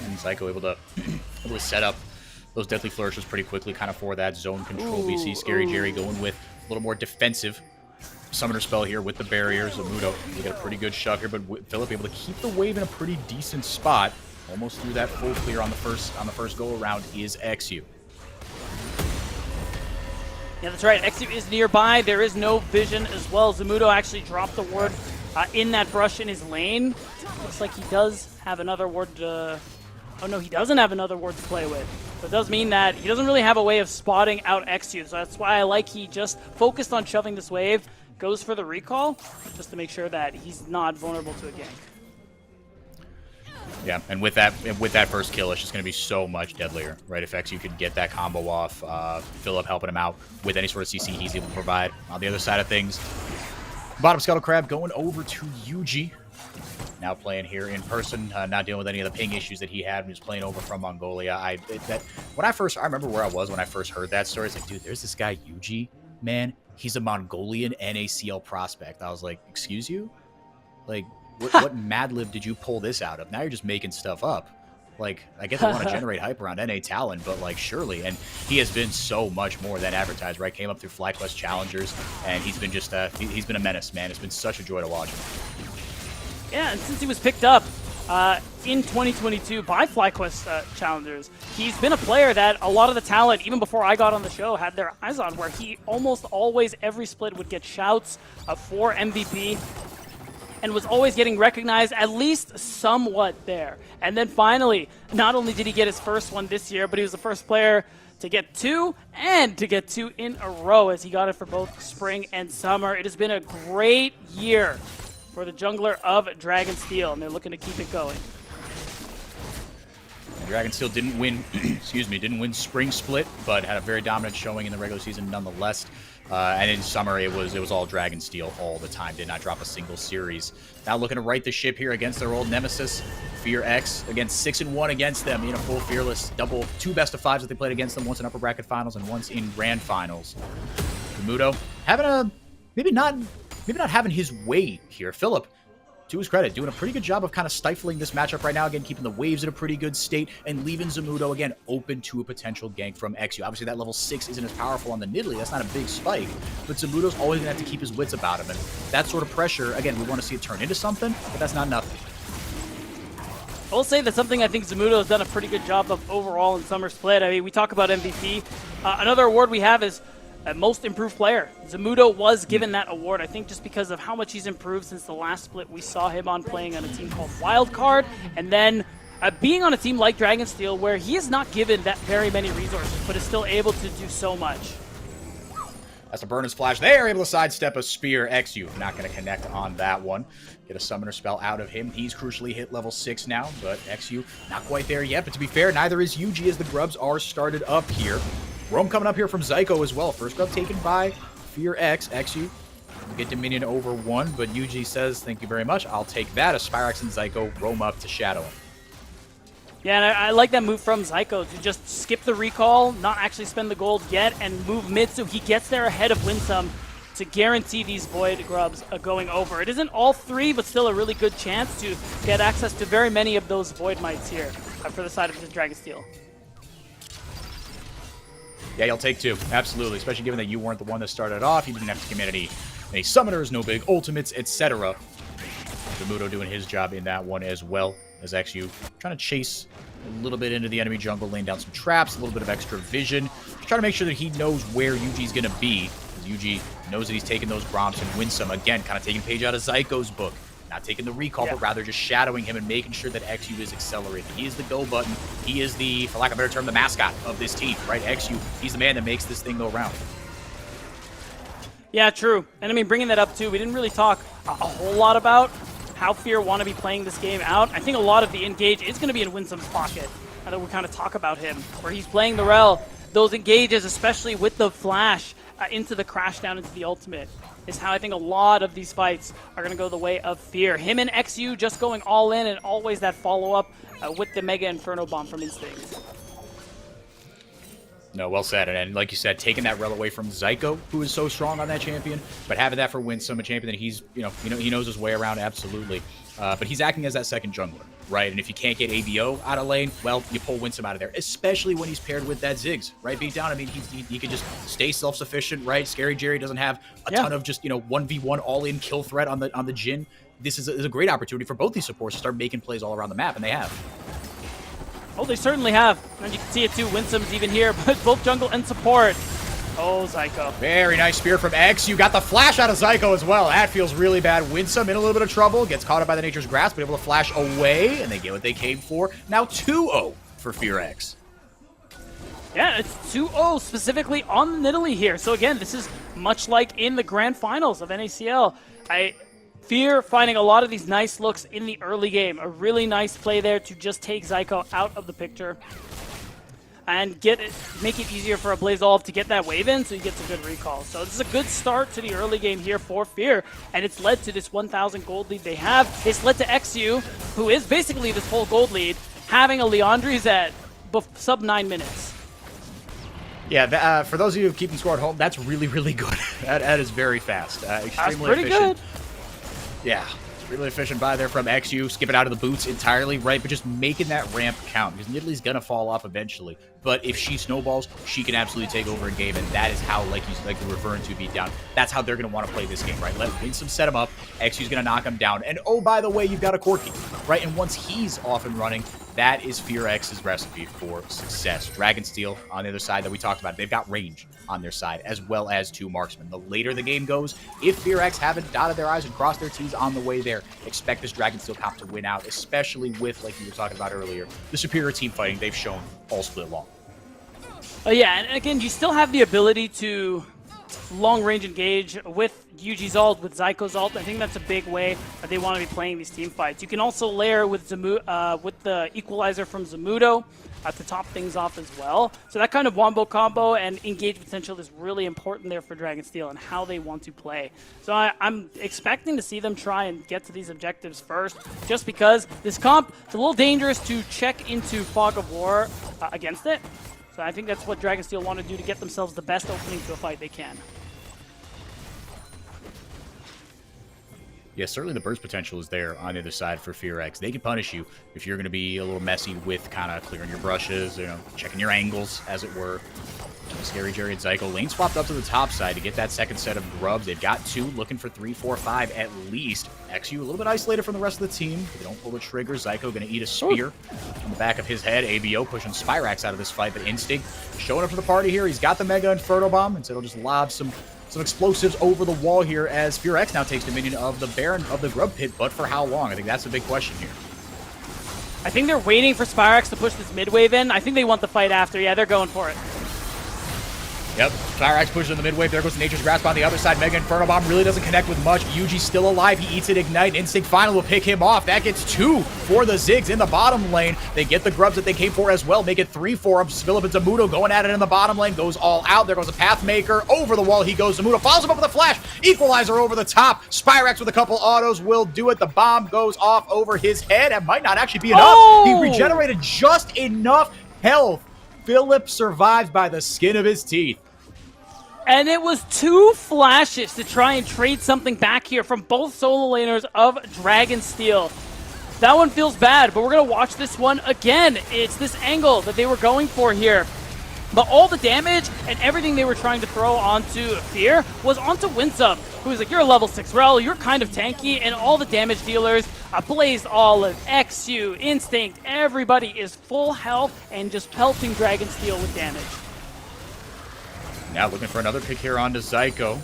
And Zyko able to set up those Deadly Flourishes pretty quickly, kind of for that zone control. We see Scary Jerry going with a little more defensive summoner spell here with the barriers. Zamudo, we got a pretty good shove here, but Philip able to keep the wave in a pretty decent spot. Almost through that full clear on the first go around is XU. Yeah, that's right. XU is nearby. There is no vision as well. Zamudo actually dropped the ward in that brush in his lane. Looks like he does have another ward to... Oh, no, he doesn't have another ward to play with. So it does mean that he doesn't really have a way of spotting out XU. So that's why I like he just focused on shoving this wave, goes for the recall, just to make sure that he's not vulnerable to a gank. Yeah, and with that first kill, it's just going to be so much deadlier, right? If XU could get that combo off, Philip helping him out with any sort of CC he's able to provide. On the other side of things, bottom Scuttle Crab going over to Yuji. Now playing here in person, not dealing with any of the ping issues that he had when he was playing over from Mongolia. I remember where I was when I first heard that story. It's like, dude, there's this guy Yuji, man. He's a Mongolian NACL prospect. I was like, excuse you? Like, what Mad Lib did you pull this out of? Now you're just making stuff up. Like, I get they want to generate hype around NA talent, but like, surely. And he has been so much more than advertised, right? Came up through FlyQuest Challengers, and he's been just he's been a menace, man. It's been such a joy to watch him. Yeah, and since he was picked up in 2022 by FlyQuest Challengers, he's been a player that a lot of the talent, even before I got on the show, had their eyes on, where he almost always, every split, would get shouts for MVP, and was always getting recognized, at least somewhat there. And then finally, not only did he get his first one this year, but he was the first player to get two, and to get two in a row, as he got it for both spring and summer. It has been a great year for the jungler of Dragonsteel, and they're looking to keep it going. Dragonsteel didn't win, didn't win spring split, but had a very dominant showing in the regular season nonetheless. And in summer, it was all Dragonsteel all the time. Did not drop a single series. Now looking to right the ship here against their old nemesis, Fear X, against 6-1 against them in a full Fearless double, 2 best-of-5s that they played against them, once in upper bracket finals and once in grand finals. Zamudo having maybe not having his way here. Philip, to his credit, doing a pretty good job of kind of stifling this matchup right now. Again, keeping the waves in a pretty good state and leaving Zamudo, again, open to a potential gank from XU. Obviously, that level 6 isn't as powerful on the Nidalee. That's not a big spike, but Zamudo's always going to have to keep his wits about him. And that sort of pressure, again, we want to see it turn into something, but that's not enough. I will say that's something I think Zamudo has done a pretty good job of overall in Summer Split. I mean, we talk about MVP. Another award we have is most improved player. Zamudo was given that award, I think, just because of how much he's improved since the last split. We saw him on playing on a team called Wildcard, and then being on a team like Dragonsteel, where he is not given that very many resources, but is still able to do so much. That's a Burners Flash. They're able to sidestep a Spear. XU not going to connect on that one. Get a Summoner spell out of him. He's crucially hit level 6 now, but XU not quite there yet. But to be fair, neither is UG as the Grubs are started up here. Rome coming up here from Zyko as well. First Grub taken by Fear X. XU will get Dominion over 1, but UG says, thank you very much. I'll take that. Aspirax and Zyko roam up to shadow him. Yeah, and I like that move from Zyko to just skip the recall, not actually spend the gold yet, and move mid so he gets there ahead of Winsome to guarantee these Void Grubs going over. It isn't all 3, but still a really good chance to get access to very many of those Void Mites here for the side of the Dragonsteel. Yeah, you'll take 2. Absolutely, especially given that you weren't the one that started it off. You didn't have to commit any summoners, no big ultimates, etc. Zamudo doing his job in that one as well. As XU trying to chase a little bit into the enemy jungle, laying down some traps, a little bit of extra vision. Trying to make sure that he knows where UG's going to be. Because UG knows that he's taking those Bromps and Winsome. Again, kind of taking a page out of Zyko's book. Not taking the recall, but rather just shadowing him and making sure that XU is accelerated. He is the go button. He is the, for lack of a better term, the mascot of this team, right? XU, he's the man that makes this thing go round. Yeah, true. And I mean, bringing that up too, we didn't really talk a whole lot about how Fear want to be playing this game out. I think a lot of the engage is going to be in Winsome's pocket. Now that we kind of talk about him, where he's playing the Rel, those engages, especially with the flash into the crash down into the ultimate, is how I think a lot of these fights are going to go the way of Fear. Him and XU just going all in, and always that follow-up with the Mega Inferno Bomb from Instinct. No, well said. And like you said, taking that Rel away from Zyko, who is so strong on that champion, but having that for Winsome, a champion that he's, he knows his way around, absolutely. But he's acting as that second jungler, right? And if you can't get ABO out of lane, well, you pull Winsome out of there, especially when he's paired with that Ziggs, right? Beatdown, I mean, he can just stay self-sufficient, right? Scary Jerry doesn't have a ton of just, 1v1 all-in kill threat on the Jhin. This is a great opportunity for both these supports to start making plays all around the map, and they have. Oh, they certainly have. And you can see it too. Winsome's even here, but both jungle and support. Oh, Zyko. Very nice spear from X. You got the flash out of Zyko as well. That feels really bad. Winsome in a little bit of trouble. Gets caught up by the Nature's Grasp, but able to flash away, and they get what they came for. Now 2-0 for Fear X. Yeah, it's 2-0 specifically on Nidalee here. So again, this is much like in the grand finals of NACL. Fear finding a lot of these nice looks in the early game. A really nice play there to just take Zyko out of the picture and make it easier for a Blazeolf to get that wave in so he gets a good recall. So this is a good start to the early game here for Fear, and it's led to this 1,000 gold lead they have. It's led to XU, who is basically this whole gold lead, having a Leandri's at sub 9 minutes. Yeah, for those of you keeping score at home, that's really, really good. that is very fast. Extremely that's pretty efficient. Good. Yeah, it's really efficient buy there from XU. Skip it out of the boots entirely, right? But just making that ramp count, because Nidalee's going to fall off eventually. But if she snowballs, she can absolutely take over a game, and that is how, like you're referring to, Beatdown, that's how they're going to want to play this game, right? Let Winsome set him up, XU's going to knock him down. And oh, by the way, you've got a Corki, right? And once he's off and running, that is Fear X's recipe for success. Dragonsteel on the other side that we talked about, they've got range on their side, as well as 2 marksmen. The later the game goes, if Fear X haven't dotted their I's and crossed their T's on the way there, expect this Dragonsteel comp to win out, especially with, like you were talking about earlier, the superior team fighting they've shown all split long. Yeah, and again, you still have the ability to long-range engage with Yuji's ult, with Zyko's ult. I think that's a big way that they want to be playing these team fights. You can also layer with the equalizer from Zamudo to top things off as well. So that kind of wombo combo and engage potential is really important there for Dragonsteel and how they want to play. So I'm expecting to see them try and get to these objectives first, just because this comp, it's a little dangerous to check into Fog of War against it. So I think that's what Dragonsteel want to do to get themselves the best opening to a fight they can. Yeah, certainly the burst potential is there on the other side for Fear X. They can punish you if you're going to be a little messy with kind of clearing your brushes, checking your angles, as it were. Scary Jerry and Zyko lane swapped up to the top side to get that second set of grubs. They've got 2, looking for 3, 4, 5 at least. XU a little bit isolated from the rest of the team. If they don't pull the trigger, Zyko going to eat a spear on the back of his head. ABO pushing Spyrax out of this fight, but Instinct showing up for the party here. He's got the Mega Inferno Bomb, and so he'll just lob some explosives over the wall here as FearX now takes dominion of the Baron of the Grub Pit, but for how long? I think that's the big question here. I think they're waiting for Spyrax to push this mid-wave in. I think they want the fight after. Yeah, they're going for it. Yep, Spyrax pushes in the mid-wave. There goes Nature's Grasp on the other side. Mega Inferno Bomb really doesn't connect with much. Yuji's still alive. He eats it, Ignite. Instinct finally will pick him off. That gets 2 for the Ziggs in the bottom lane. They get the grubs that they came for as well. Make it 3 for them. Philip and Zamudo going at it in the bottom lane. Goes all out. There goes a Pathmaker. Over the wall he goes. Zamudo follows him up with a flash. Equalizer over the top. Spyrax with a couple autos will do it. The bomb goes off over his head. That might not actually be enough. Oh! He regenerated just enough health. Philip survives by the skin of his teeth. And it was 2 flashes to try and trade something back here from both solo laners of Dragonsteel. That one feels bad, but we're going to watch this one again. It's this angle that they were going for here. But all the damage and everything they were trying to throw onto Fear was onto Winsome, who's like, you're a level 6 rel, you're kind of tanky, and all the damage dealers, Blazed Olive, XU, Instinct, everybody is full health and just pelting Dragonsteel with damage. Now looking for another pick here onto Zyko,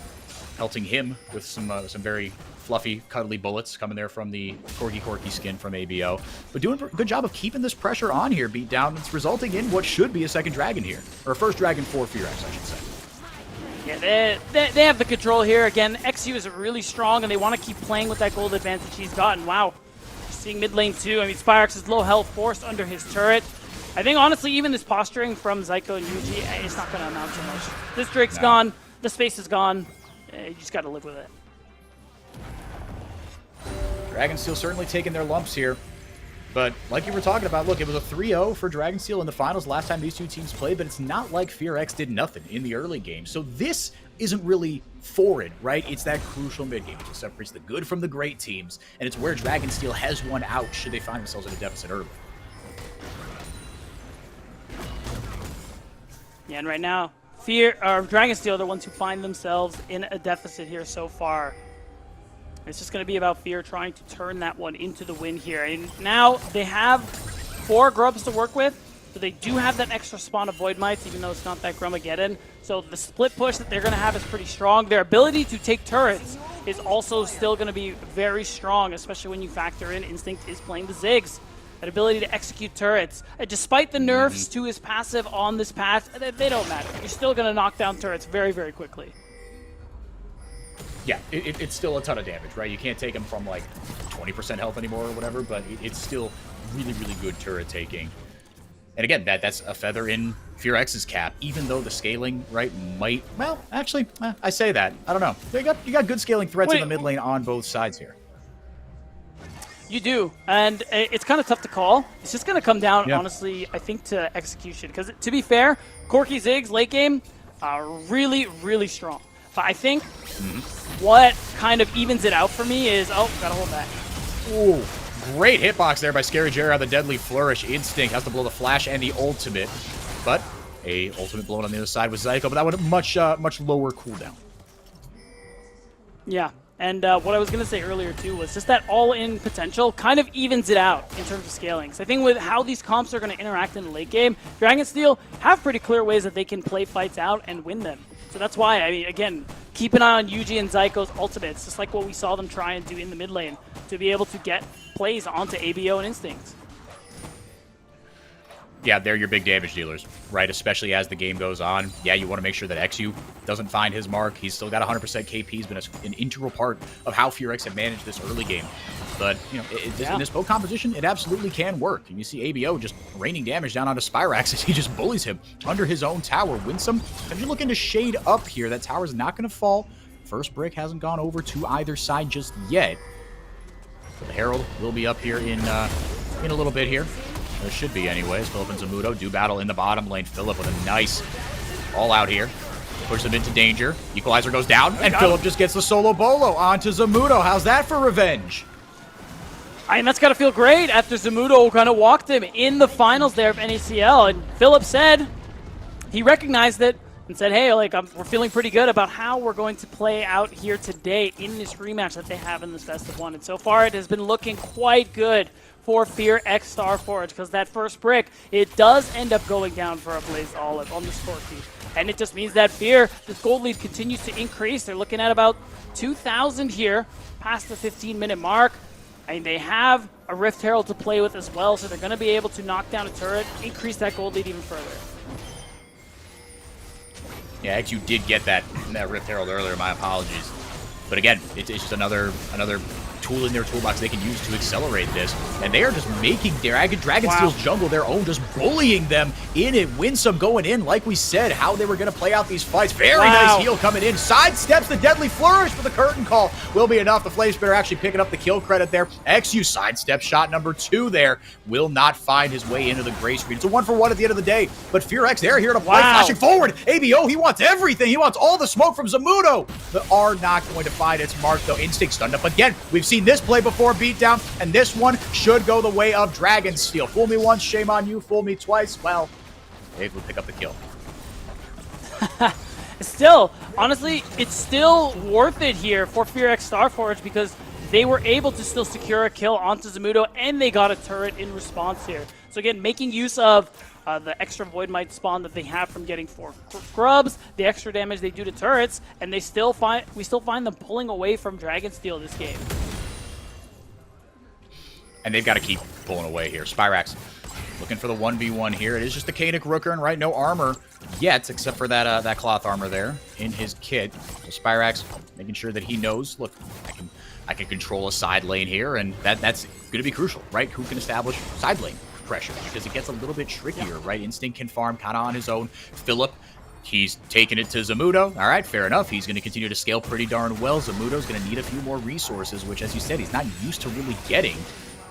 pelting him with some very fluffy, cuddly bullets coming there from the Corky skin from ABO. But doing a good job of keeping this pressure on here, beat down. It's resulting in what should be a second dragon here. Or a first dragon for FearX, I should say. Yeah, they have the control here. Again, XU is really strong, and they want to keep playing with that gold advantage he's gotten. Wow. Seeing mid lane too. I mean, Spyrax is low health, forced under his turret. I think, honestly, even this posturing from Zyko and Yuji, it's not going to amount to much. This Drake's gone. The space is gone. You just got to live with it. Dragonsteel certainly taking their lumps here. But like you were talking about, look, it was a 3-0 for Dragonsteel in the finals last time these two teams played, but it's not like FearX did nothing in the early game. So this isn't really foreign, right? It's that crucial mid-game. It separates the good from the great teams, and it's where Dragonsteel has won out should they find themselves in a deficit early. Yeah, and right now, Dragonsteel are the ones who find themselves in a deficit here so far. It's just going to be about Fear trying to turn that one into the win here. And now they have 4 grubs to work with, so they do have that extra spawn of Void Mites, even though it's not that Grumageddon. So the split push that they're going to have is pretty strong. Their ability to take turrets is also still going to be very strong, especially when you factor in Instinct is playing the Ziggs. That ability to execute turrets. Despite the nerfs to his passive on this path, they don't matter. You're still going to knock down turrets very, very quickly. Yeah, it's still a ton of damage, right? You can't take him from like 20% health anymore or whatever, but it's still really, really good turret taking. And again, that's a feather in FearX's cap, even though the scaling, right, might... Well, actually, I say that. I don't know. You got good scaling threats in the mid lane on both sides here. You do, and it's kind of tough to call. It's just going to come down, honestly, I think, to execution. Because, to be fair, Corky Ziggs, late game, are really, really strong. But I think what kind of evens it out for me is... Oh, got to hold that. Ooh, great hitbox there by Scary Jerry on the Deadly Flourish. Instinct has to blow the flash and the ultimate. But a ultimate blown on the other side with Zyko, but that would have much lower cooldown. Yeah. And what I was going to say earlier, too, was just that all-in potential kind of evens it out in terms of scaling. So I think with how these comps are going to interact in the late game, Dragonsteel have pretty clear ways that they can play fights out and win them. So that's why, I mean, again, keep an eye on Yuji and Zyko's ultimates, just like what we saw them try and do in the mid lane, to be able to get plays onto ABO and Instinct. Yeah, they're your big damage dealers, right? Especially as the game goes on. Yeah, you want to make sure that XU doesn't find his mark. He's still got 100% KP. He's been an integral part of how FearX have managed this early game. But, you know, in this bow composition, it absolutely can work. And you see ABO just raining damage down onto Spyrax as he just bullies him under his own tower. Winsome, if you're looking to shade up here, that tower's not going to fall. First brick hasn't gone over to either side just yet. But the Herald will be up here in a little bit here. There should be anyways. Philip and Zamudo do battle in the bottom lane. Philip with a nice all out here. Push them into danger. Equalizer goes down, and Philip just gets the solo bolo onto Zamudo. How's that for revenge? And that's got to feel great after Zamudo kind of walked him in the finals there of NACL. And Philip said he recognized that and said, hey, like we're feeling pretty good about how we're going to play out here today in this rematch that they have in this best of one. And so far, it has been looking quite good for Fear X Starforge, because that first brick, it does end up going down for a Blaze Olive on the score sheet. And it just means that Fear, this gold lead continues to increase. They're looking at about 2,000 here, past the 15-minute mark. I mean, they have a Rift Herald to play with as well, so they're going to be able to knock down a turret, increase that gold lead even further. Yeah, XU did get that Rift Herald earlier, my apologies. But again, it's just another tool in their toolbox they can use to accelerate this. And they are just making Dragonsteel's jungle their own, just bullying them in it. Winsome going in, like we said, how they were going to play out these fights. Very nice heal coming in. Sidesteps the Deadly Flourish, but the curtain call will be enough. The Flame Spitter actually picking up the kill credit there. XU sidestep shot number 2 there. Will not find his way into the gray screen. It's a 1-for-1 at the end of the day, but Fear X, they're here to play. Flashing forward. ABO, he wants everything. He wants all the smoke from Zamudo. But are not going to find its mark, though. Instinct stunned up again. We've seen this play before, beatdown, and this one should go the way of Dragonsteel. Fool me once, shame on you. Fool me twice, well, Dave will pick up the kill. Still, honestly, it's still worth it here for Fear X Starforge, because they were able to still secure a kill onto Zamudo, and they got a turret in response here. So again, making use of the extra Void Might spawn that they have from getting 4 grubs, the extra damage they do to turrets, and we still find them pulling away from Dragonsteel this game. And they've got to keep pulling away here. Spyrax looking for the 1v1 here. It is just the Kanic Rooker, right? No armor yet, except for that cloth armor there in his kit. So Spyrax making sure that he knows, look, I can control a side lane here, and that's going to be crucial, right? Who can establish side lane pressure? Because it gets a little bit trickier, right? Instinct can farm kind of on his own. Philip, he's taking it to Zamudo. All right, fair enough. He's going to continue to scale pretty darn well. Zamudo's going to need a few more resources, which, as you said, he's not used to really getting.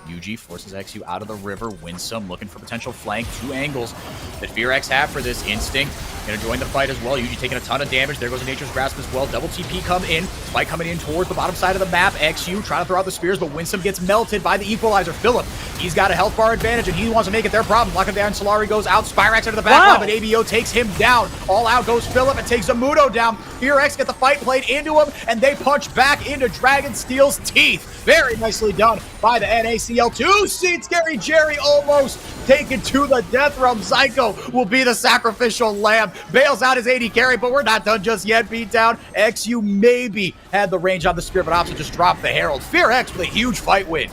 UG forces XU out of the river. Winsome looking for potential flank. 2 angles that Fear X have for this. Instinct going to join the fight as well. UG taking a ton of damage. There goes Nature's Grasp as well. Double TP come in. Spike coming in towards the bottom side of the map. XU trying to throw out the spears, but Winsome gets melted by the Equalizer. Philip, he's got a health bar advantage, and he wants to make it their problem. Locking down. Solari goes out. Spyrax into the back line, but ABO takes him down. All out goes Philip and takes Zamudo down. Fear X get the fight played into him, and they punch back into Dragonsteel's teeth. Very nicely done by the NACL. 2 seed Scary Jerry almost taken to the death realm. Zyko will be the sacrificial lamb. Bails out his AD carry, but we're not done just yet. Beat down. XU maybe had the range on the spear, but opposite just dropped the Herald. Fear X with a huge fight win.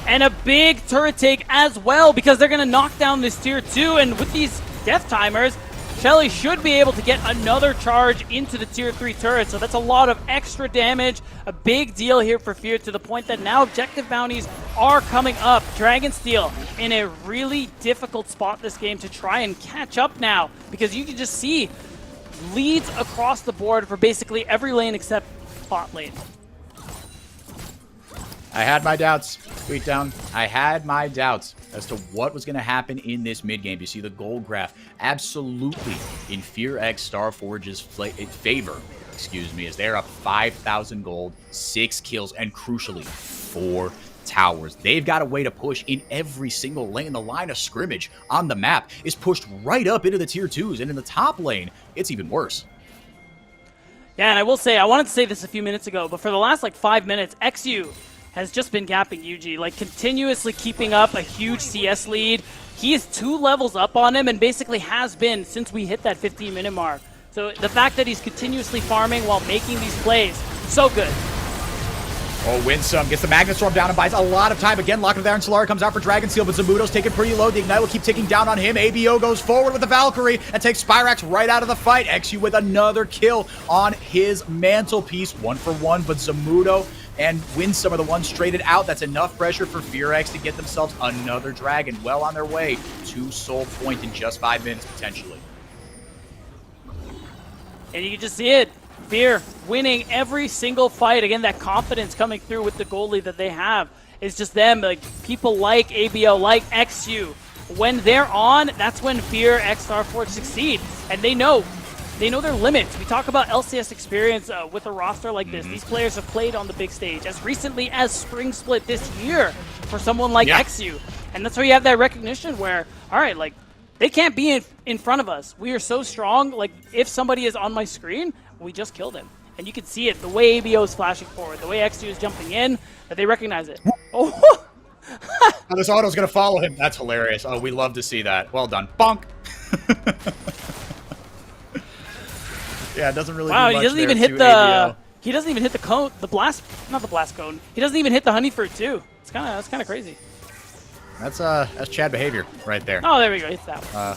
And a big turret take as well, because they're going to knock down this tier 2, and with these death timers, Shelly should be able to get another charge into the tier 3 turret, so that's a lot of extra damage. A big deal here for Fear, to the point that now objective bounties are coming up. Dragonsteel in a really difficult spot this game to try and catch up now, because you can just see leads across the board for basically every lane except bot lane. I had my doubts. Tweet down. I had my doubts as to what was going to happen in this mid game. You see the gold graph absolutely in Fear X Starforge's favor. Excuse me, as they're up 5,000 gold, 6 kills, and crucially 4 towers. They've got a way to push in every single lane. The line of scrimmage on the map is pushed right up into the tier 2s, and in the top lane, it's even worse. Yeah, and I will say, I wanted to say this a few minutes ago, but for the last 5 minutes, XU has just been gapping UG, continuously keeping up a huge CS lead. He is 2 levels up on him, and basically has been since we hit that 15-minute mark. So the fact that he's continuously farming while making these plays, so good. Oh, Winsome gets the Magnet Storm down and buys a lot of time. Again, locking it there, and Solari comes out for Dragonsteel, but Zamudo's taking pretty low. The Ignite will keep ticking down on him. ABO goes forward with the Valkyrie and takes Spyrax right out of the fight. XU with another kill on his mantelpiece. 1-for-1, but Zamudo and Winsome are the ones traded out. That's enough pressure for Fear X to get themselves another dragon. Well on their way to Soul Point in just 5 minutes, potentially. And you can just see it. Fear winning every single fight. Again, that confidence coming through with the goal lead that they have. It's just them, people like ABO, like XU. When they're on, that's when Fear X Starforge succeed. And they know their limits. We talk about LCS experience with a roster like this. These players have played on the big stage as recently as Spring Split this year for someone like XU. And that's where you have that recognition where, all right, They can't be in front of us. We are so strong. Like, if somebody is on my screen, we just killed him. And you can see it, the way ABO is flashing forward, the way X2 is jumping in, that they recognize it. Oh, Now this auto's going to follow him. That's hilarious. Oh, we love to see that. Well done. Bonk. Yeah, it doesn't really wow, do much he doesn't even there hit to the... ABO. He doesn't even hit the cone, the blast, not the blast cone. He doesn't even hit the honey fruit too. That's kind of crazy. That's Chad behavior right there. Oh, there we go. It's that one.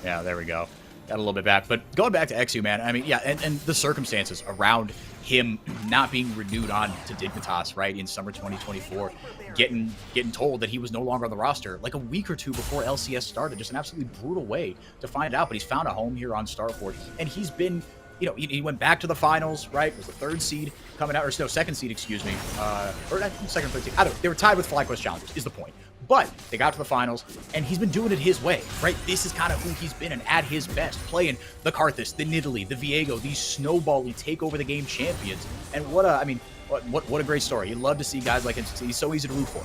Yeah, there we go. Got a little bit back. But going back to XU, man, I mean, yeah, and the circumstances around him not being renewed on to Dignitas, right, in summer 2024, getting told that he was no longer on the roster like a week or two before LCS started. Just an absolutely brutal way to find out. But he's found a home here on Starport, and he's been, you know, he went back to the finals, right? It was the 3rd seed coming out, or no, 2nd seed, excuse me. Or 2nd or 3rd seed. I don't know. They were tied with FlyQuest Challengers, is the point. But they got to the finals, and he's been doing it his way, right? This is kind of who he's been and at his best, playing the Karthus, the Nidalee, the Viego, these snowbally take over the game champions. And what a great story. You love to see guys like him. He's so easy to root for.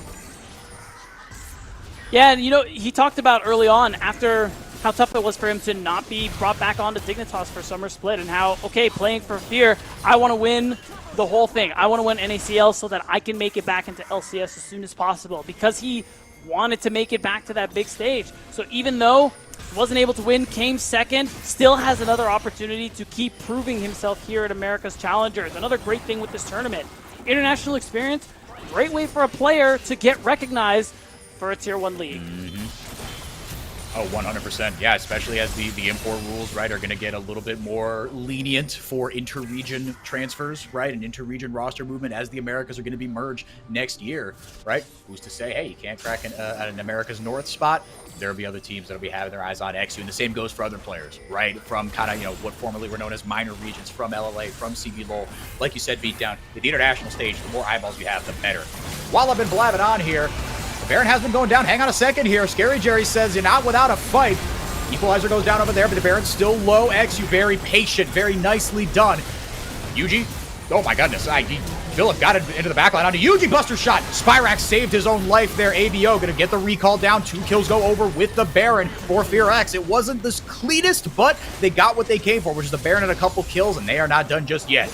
Yeah, and you know, he talked about early on, after how tough it was for him to not be brought back onto Dignitas for Summer Split, and how, okay, playing for Fear, I want to win the whole thing. I want to win NACL so that I can make it back into LCS as soon as possible, because he wanted to make it back to that big stage. So even though he wasn't able to win, came 2nd, still has another opportunity to keep proving himself here at America's Challengers. Another great thing with this tournament. International experience, great way for a player to get recognized for a Tier 1 league. Oh, 100%. Yeah, especially as the import rules, right, are going to get a little bit more lenient for inter-region transfers, right, and inter-region roster movement as the Americas are going to be merged next year, right? Who's to say, hey, you can't crack an America's North spot? There'll be other teams that'll be having their eyes on XU, and the same goes for other players, right? From kind of, you know, what formerly were known as minor regions, from LLA, from CB LOL. Like you said, Beatdown, at the international stage, the more eyeballs you have, the better. While I've been blabbing on here, the Baron has been going down. Hang on a second here. Scary Jerry says you're not without a fight. Equalizer goes down over there, but the Baron's still low. XU very patient, very nicely done. Yuji, oh my goodness. Philip got it into the backline onto Yuji. Buster shot. Spyrax saved his own life there. ABO going to get the recall down. 2 kills go over with the Baron for FearX. It wasn't the cleanest, but they got what they came for, which is the Baron and a couple kills, and they are not done just yet.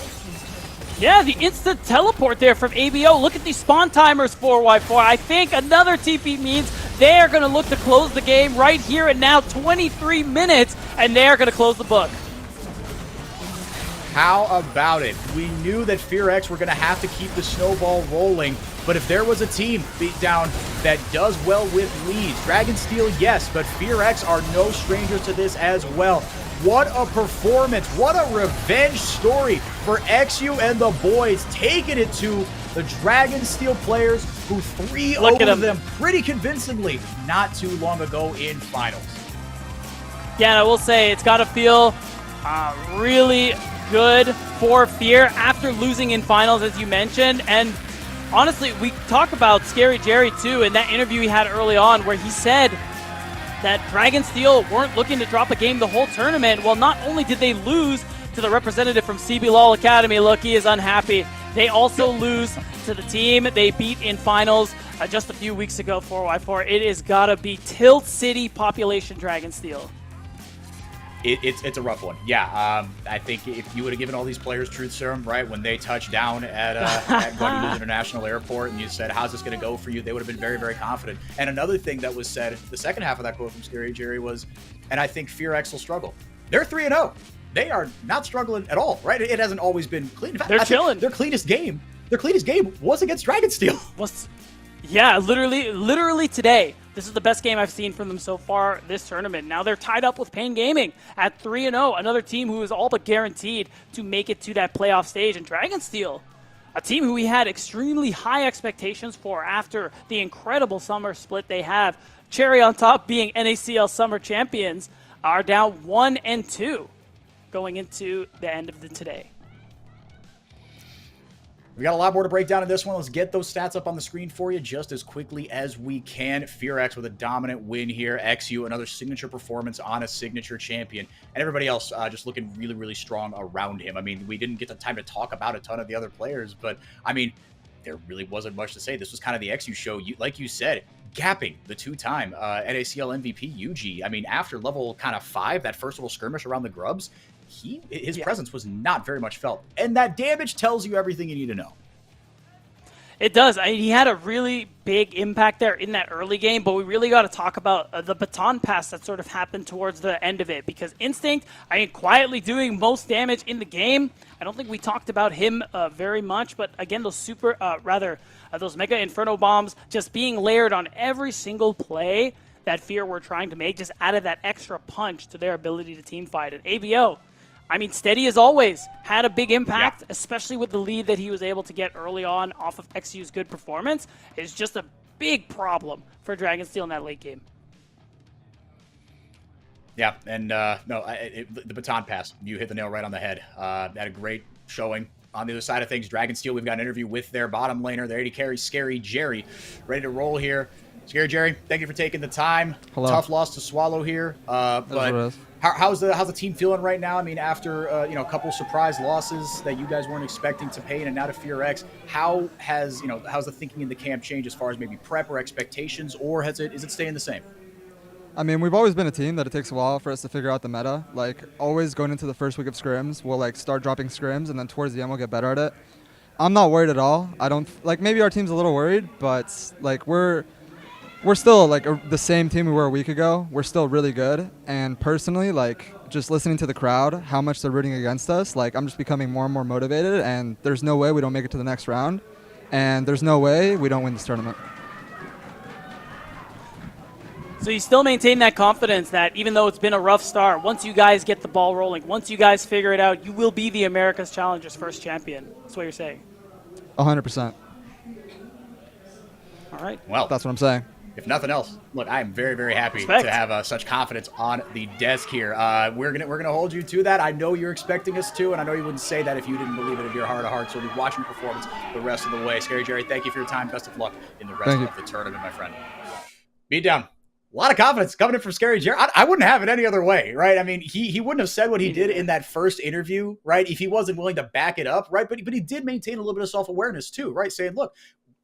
Yeah, the instant teleport there from ABO. Look at these spawn timers, 4x4. I think another TP means they're going to look to close the game right here and now. 23 minutes, and they're going to close the book. How about it? We knew that FearX were going to have to keep the snowball rolling, but if there was a team Beatdown that does well with leads, Dragonsteel, yes, but FearX are no strangers to this as well. What a performance. What a revenge story for XU and the boys, taking it to the Dragonsteel players who 3-0'd them pretty convincingly not too long ago in finals. Yeah, and I will say it's got to feel really good for Fear after losing in finals, as you mentioned. And honestly, we talk about Scary Jerry too in that interview he had early on, where he said that Dragonsteel weren't looking to drop a game the whole tournament. Well, not only did they lose to the representative from CB LOL Academy, look, he is unhappy. They also lose to the team they beat in finals just a few weeks ago, 4x4. It has got to be Tilt City Population Dragonsteel. It's a rough one. Yeah, I think if you would have given all these players truth serum, right, when they touched down at Guarulhos International Airport, and you said, how's this going to go for you, they would have been very, very confident. And another thing that was said, the second half of that quote from Scary Jerry was, and I think FearX will struggle. They're 3-0. They are not struggling at all, right? It hasn't always been clean. In fact, they're chilling. Their cleanest game was against Dragonsteel. Yeah, literally today. This is the best game I've seen from them so far this tournament. Now they're tied up with Pain Gaming at 3-0, another team who is all but guaranteed to make it to that playoff stage. And Dragonsteel, a team who we had extremely high expectations for after the incredible summer split they have. Cherry on top being NACL Summer Champions, are down 1-2 going into the end of today. We got a lot more to break down in this one. Let's get those stats up on the screen for you just as quickly as we can. FearX with a dominant win here. XU, another signature performance on a signature champion. And everybody else just looking really, really strong around him. I mean, we didn't get the time to talk about a ton of the other players, but I mean, there really wasn't much to say. This was kind of the XU show. Like you said, gapping the two-time NACL MVP Yuji. I mean, after level kind of 5, that first little skirmish around the grubs, his presence was not very much felt. And that damage tells you everything you need to know. It does. I mean, he had a really big impact there in that early game, but we really got to talk about the baton pass that sort of happened towards the end of it, because Instinct, I mean, quietly doing most damage in the game. I don't think we talked about him very much, but again, those those Mega Inferno bombs just being layered on every single play that Fear were trying to make just added that extra punch to their ability to team fight. And ABO, I mean, steady as always, had a big impact, especially with the lead that he was able to get early on off of XU's good performance. It's just a big problem for Dragonsteel in that late game. Yeah, and the baton pass, you hit the nail right on the head. Had a great showing. On the other side of things, Dragonsteel, we've got an interview with their bottom laner, their AD carry, Scary Jerry, ready to roll here. Scary Jerry, thank you for taking the time. Hello. Tough loss to swallow here, but how's the team feeling right now? I mean, after a couple surprise losses that you guys weren't expecting to Pain and now to Fear X, how's the thinking in the camp changed as far as maybe prep or expectations, or is it staying the same? I mean, we've always been a team that it takes a while for us to figure out the meta. Like, always going into the first week of scrims, we'll like start dropping scrims, and then towards the end we'll get better at it. I'm not worried at all. I don't maybe our team's a little worried, but like we're still like the same team we were a week ago. We're still really good, and personally, like just listening to the crowd, how much they're rooting against us, like I'm just becoming more and more motivated. And there's no way we don't make it to the next round, and there's no way we don't win this tournament. So you still maintain that confidence that even though it's been a rough start, once you guys get the ball rolling, once you guys figure it out, you will be the America's Challengers first champion. That's what you're saying. 100%. All right. Well, that's what I'm saying. If nothing else, look, I am very, very happy to have such confidence on the desk here. We're gonna hold you to that. I know you're expecting us to, and I know you wouldn't say that if you didn't believe it in your heart of hearts. So we'll be watching your performance the rest of the way. Scary Jerry, thank you for your time. Best of luck in the rest of the tournament, my friend. Beat down. A lot of confidence coming in from Scary Jerry. I wouldn't have it any other way, right? I mean, he wouldn't have said what he did in that first interview, right, if he wasn't willing to back it up, right? But he did maintain a little bit of self-awareness too, right? Saying, look,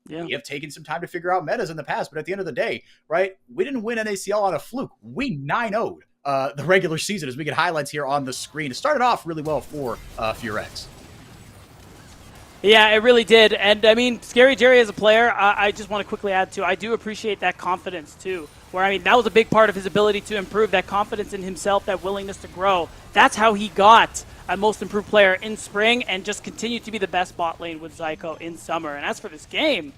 we have taken some time to figure out metas in the past, but at the end of the day, right, we didn't win NACL on a fluke. We 9-0'd the regular season, as we get highlights here on the screen. It started off really well for Fear X. Yeah, it really did. And, I mean, Scary Jerry as a player, I just want to quickly add, too, I do appreciate that confidence, too. Where, I mean, that was a big part of his ability to improve, that confidence in himself, that willingness to grow. That's how he got a most improved player in spring and just continued to be the best bot lane with Zyko in summer. And as for this game,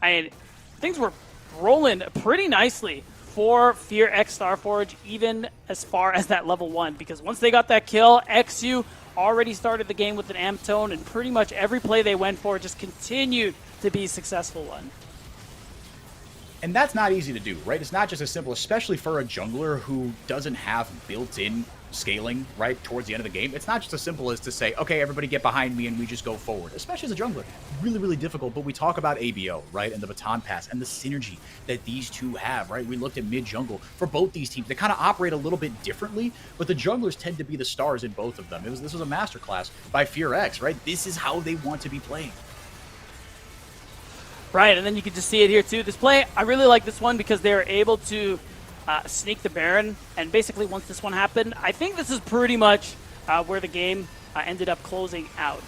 I mean, things were rolling pretty nicely for Fear X Starforge, even as far as that level 1. Because once they got that kill, XU already started the game with an amp tone, and pretty much every play they went for just continued to be a successful one. And that's not easy to do, right? It's not just as simple, especially for a jungler who doesn't have built-in scaling, right, towards the end of the game. It's not just as simple as to say, okay, everybody get behind me and we just go forward, especially as a jungler. Really, really difficult, but we talk about ABO, right, and the baton pass and the synergy that these two have, right? We looked at mid-jungle. For both these teams, they kind of operate a little bit differently, but the junglers tend to be the stars in both of them. This was a masterclass by Fear X, right? This is how they want to be playing. Right, and then you can just see it here too. This play, I really like this one because they were able to sneak the Baron, and basically once this one happened, I think this is pretty much where the game ended up closing out.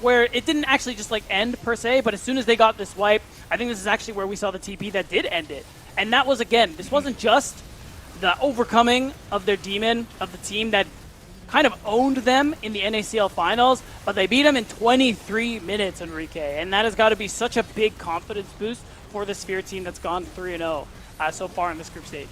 Where it didn't actually just like end per se, but as soon as they got this wipe, I think this is actually where we saw the TP that did end it. And that was, again, this wasn't just the overcoming of their demon, of the team that kind of owned them in the NACL finals, but they beat them in 23 minutes, Enrique. And that has got to be such a big confidence boost for the Sphere team that's gone 3-0 so far in this group stage.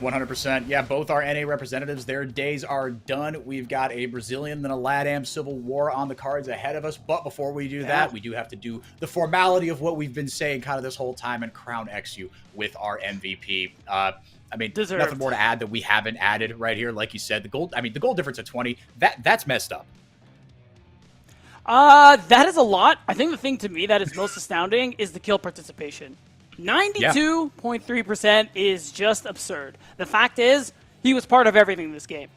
100%. Yeah, both our NA representatives, their days are done. We've got a Brazilian and a LATAM Civil War on the cards ahead of us. But before we do that, we do have to do the formality of what we've been saying kind of this whole time and crown XU with our MVP. I mean, Deserved. Nothing more to add that we haven't added right here. Like you said, the goal difference at 20, that's messed up. That is a lot. I think the thing to me that is most astounding is the kill participation. 92.3% is just absurd. The fact is, he was part of everything in this game.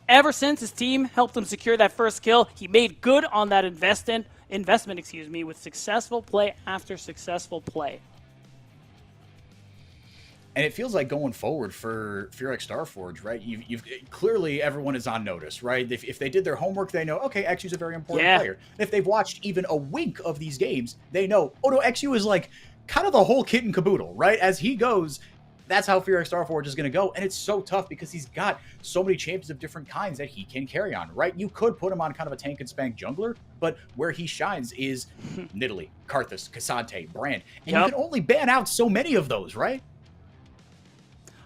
Ever since his team helped him secure that first kill, he made good on that investment, with successful play after successful play. And it feels like going forward for FearX Starforge, right? You've clearly everyone is on notice, right? If they did their homework, they know, okay, XU's a very important player. And if they've watched even a wink of these games, they know, oh no, XU is like kind of the whole kit and caboodle, right? As he goes, that's how FearX Starforge is going to go. And it's so tough because he's got so many champions of different kinds that he can carry on, right? You could put him on kind of a tank and spank jungler, but where he shines is Nidalee, Karthus, Cassante, Brand. And you can only ban out so many of those, right?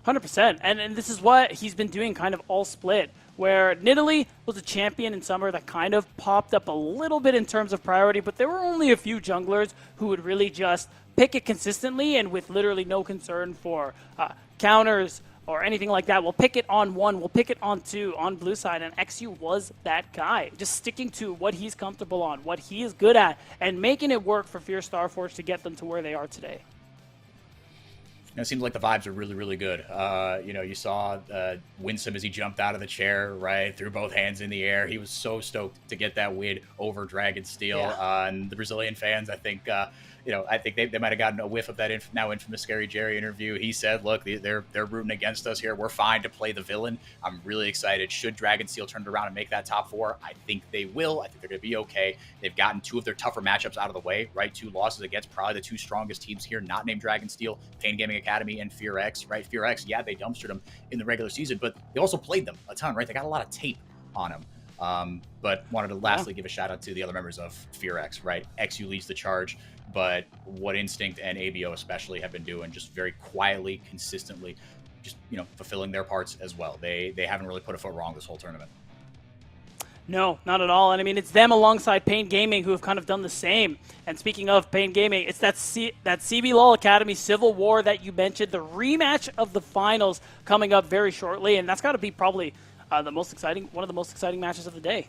100%. And this is what he's been doing kind of all split, where Nidalee was a champion in summer that kind of popped up a little bit in terms of priority, but there were only a few junglers who would really just pick it consistently and with literally no concern for counters or anything like that. We'll pick it on 1, we'll pick it on 2 on blue side, and XU was that guy, just sticking to what he's comfortable on, what he is good at, and making it work for FearX Starforge to get them to where they are today. It seems like the vibes are really, really good. You saw Winsome as he jumped out of the chair, right? Threw both hands in the air. He was so stoked to get that win over Dragonsteel. And the Brazilian fans, I think they might have gotten a whiff of that now infamous Scary Jerry interview. He said, look, they're rooting against us here. We're fine to play the villain. I'm really excited. Should Dragonsteel turn it around and make that top 4? I think they will. I think they're going to be okay. They've gotten 2 of their tougher matchups out of the way, right? 2 losses against probably the 2 strongest teams here, not named Dragonsteel, Pain Gaming Academy, and FearX, right? FearX, yeah, they dumpstered them in the regular season, but they also played them a ton, right? They got a lot of tape on them. But wanted to lastly give a shout out to the other members of FearX, right? XU leads the charge, but what Instinct and ABO especially have been doing, just very quietly, consistently, just fulfilling their parts as well. They haven't really put a foot wrong this whole tournament. No, not at all. And I mean, it's them alongside Pain Gaming who have kind of done the same. And speaking of Pain Gaming, it's that CB LOL Academy Civil War that you mentioned, the rematch of the finals coming up very shortly, and that's got to be probably one of the most exciting matches of the day.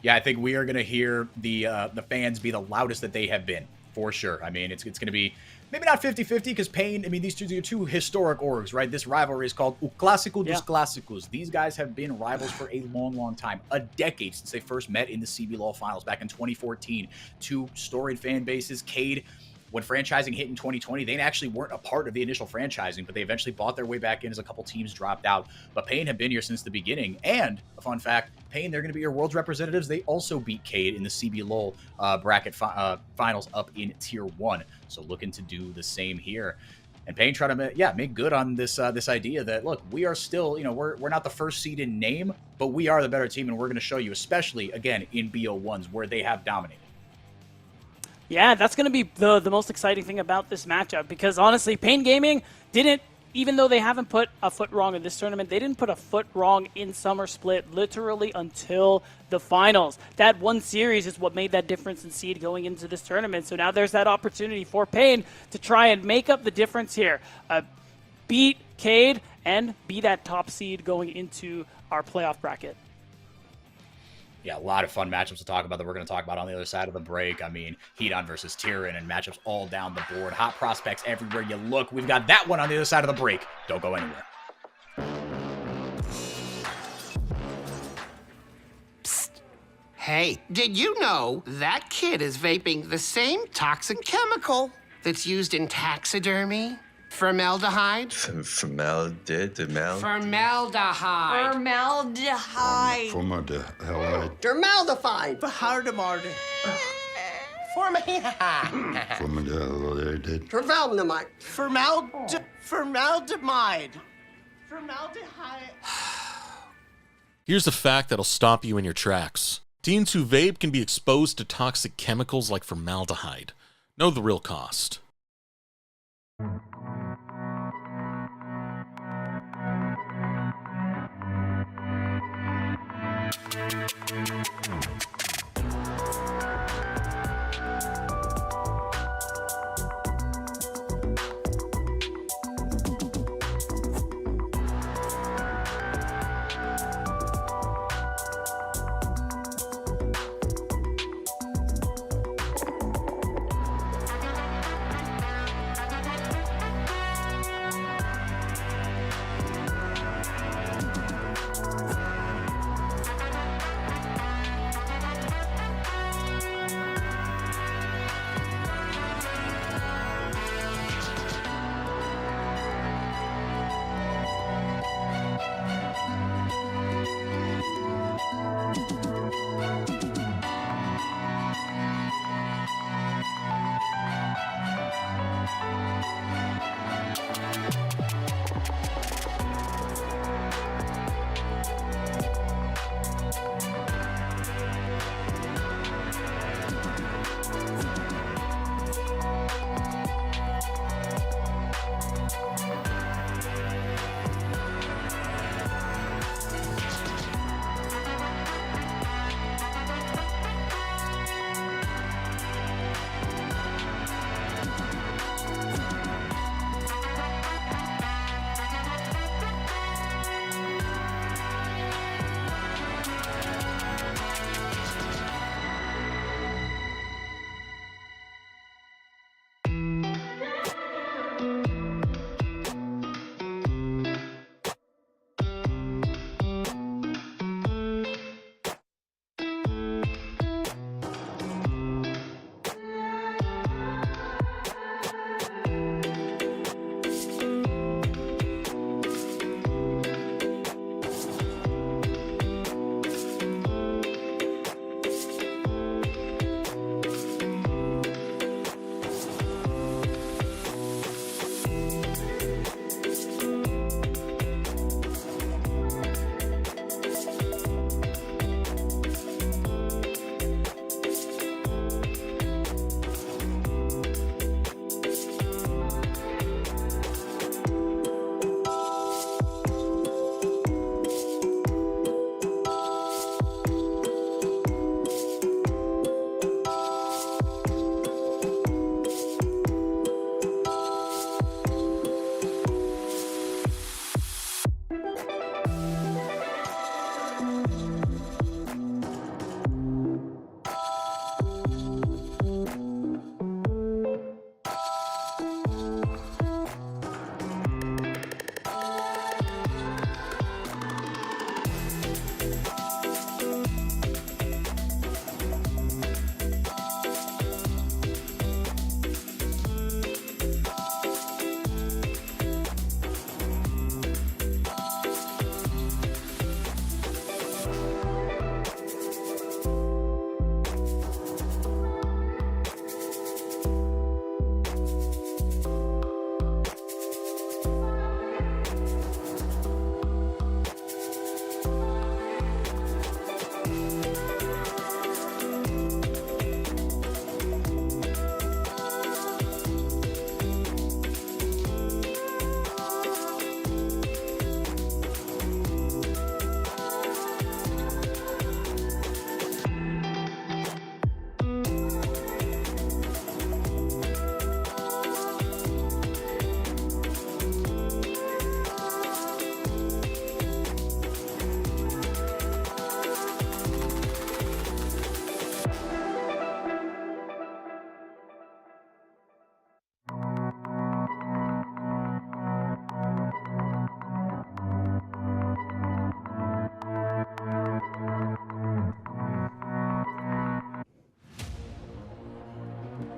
Yeah, I think we are going to hear the fans be the loudest that they have been, for sure. I mean, it's going to be maybe not 50-50 because Pain, I mean, these are 2 historic orgs, right? This rivalry is called O Clásico dos Clássicos. These guys have been rivals for a long, long time, a decade since they first met in the CB LOL finals back in 2014. 2 storied fan bases. Cade, when franchising hit in 2020, they actually weren't a part of the initial franchising, but they eventually bought their way back in as a couple teams dropped out. But Pain have been here since the beginning. And a fun fact, Pain, they're going to be your Worlds representatives. They also beat Cade in the CB LOL bracket finals up in Tier 1. So looking to do the same here. And Pain try to make good on this this idea that, look, we are still, we're not the first seed in name, but we are the better team, and we're going to show you, especially, again, in BO1s, where they have dominated. Yeah, that's going to be the most exciting thing about this matchup because, honestly, Pain Gaming didn't, even though they haven't put a foot wrong in this tournament, they didn't put a foot wrong in Summer Split literally until the finals. That one series is what made that difference in seed going into this tournament. So now there's that opportunity for Pain to try and make up the difference here. Beat Cade and be that top seed going into our playoff bracket. Yeah, a lot of fun matchups to talk about that we're going to talk about on the other side of the break. I mean, Hedon versus Tyrion and matchups all down the board. Hot prospects everywhere you look. We've got that one on the other side of the break. Don't go anywhere. Psst. Hey, did you know that kid is vaping the same toxic chemical that's used in taxidermy? Formaldehyde? Formaldehyde? Formaldehyde. Formaldehyde. Formaldehyde. Dermaldehyde. Formaldehyde. Formaldehyde. Formaldehyde. Formaldehyde. Formaldehyde. Here's a fact that'll stop you in your tracks. Teens who vape can be exposed to toxic chemicals like formaldehyde. Know the real cost.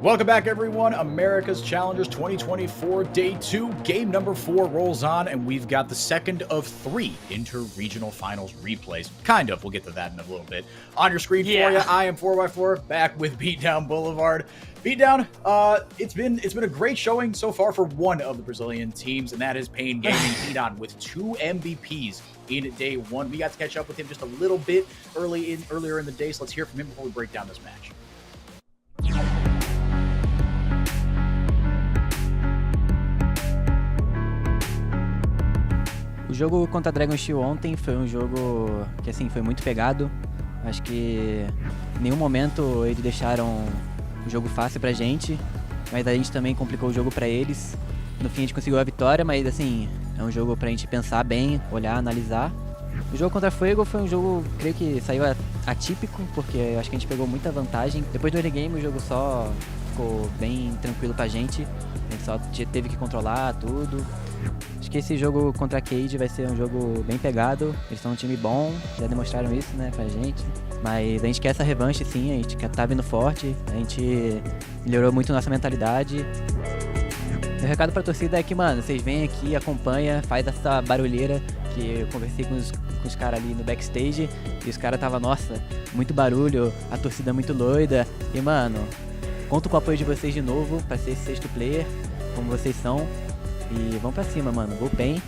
Welcome back, everyone. America's Challengers 2024 Day 2. Game number 4 rolls on, and we've got the second of 3 inter-regional finals replays. Kind of. We'll get to that in a little bit. On your screen for you, I am 4x4, back with Beatdown Boulevard. Beatdown, it's been a great showing so far for one of the Brazilian teams, and that is Pain Gaming Hedon with 2 MVPs in Day 1. We got to catch up with him just a little bit earlier in the day, so let's hear from him before we break down this match. O jogo contra Dragon Steel ontem foi um jogo que assim foi muito pegado. Acho que em nenhum momento eles deixaram o jogo fácil pra gente, mas a gente também complicou o jogo pra eles. No fim a gente conseguiu a vitória, mas assim, é um jogo pra gente pensar bem, olhar, analisar. O jogo contra Fuego foi um jogo, creio que saiu atípico, porque acho que a gente pegou muita vantagem. Depois do early game o jogo só ficou bem tranquilo pra gente. A gente só teve que controlar tudo. Acho que esse jogo contra a Cade vai ser um jogo bem pegado. Eles são um time bom, já demonstraram isso, né, pra gente. Mas a gente quer essa revanche sim, a gente tá vindo forte, a gente melhorou muito nossa mentalidade. Meu recado pra torcida é que, mano, vocês vêm aqui, acompanha, faz essa barulheira, que eu conversei com os caras ali no backstage, e os caras tava, nossa, muito barulho, a torcida muito doida. E, mano, conto com o apoio de vocês de novo pra ser esse 6º player, como vocês são. E vamos pra cima, mano. Go Pain.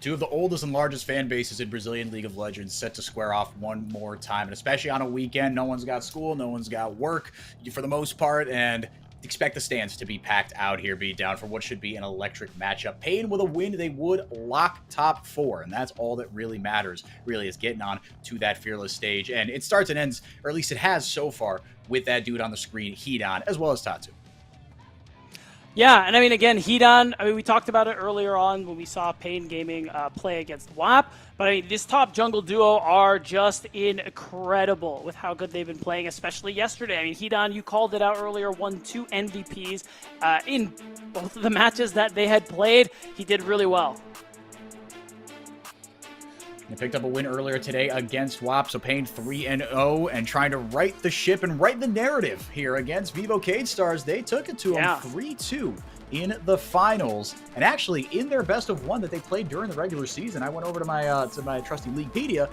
Two of the oldest and largest fan bases in Brazilian League of Legends set to square off one more time. And especially on a weekend, no one's got school, no one's got work for the most part. And expect the stands to be packed out here, Beatdown, for what should be an electric matchup. Pain with a win, they would lock top 4, and that's all that really matters, really, is getting on to that fearless stage. And it starts and ends, or at least it has so far, with that dude on the screen, Hedon, as well as Tatu. Yeah, and I mean, again, Hedon, I mean, we talked about it earlier on when we saw Pain Gaming play against WAP, but I mean, this top jungle duo are just incredible with how good they've been playing, especially yesterday. I mean, Hedon, you called it out earlier, won 2 MVPs in both of the matches that they had played. He did really well. They picked up a win earlier today against WAP, so Pain 3-0 and trying to right the ship and right the narrative here against Vivo Cade Stars. They took it to them 3-2 in the finals, and actually in their best of 1 that they played during the regular season. I went over to my trusty Leaguepedia.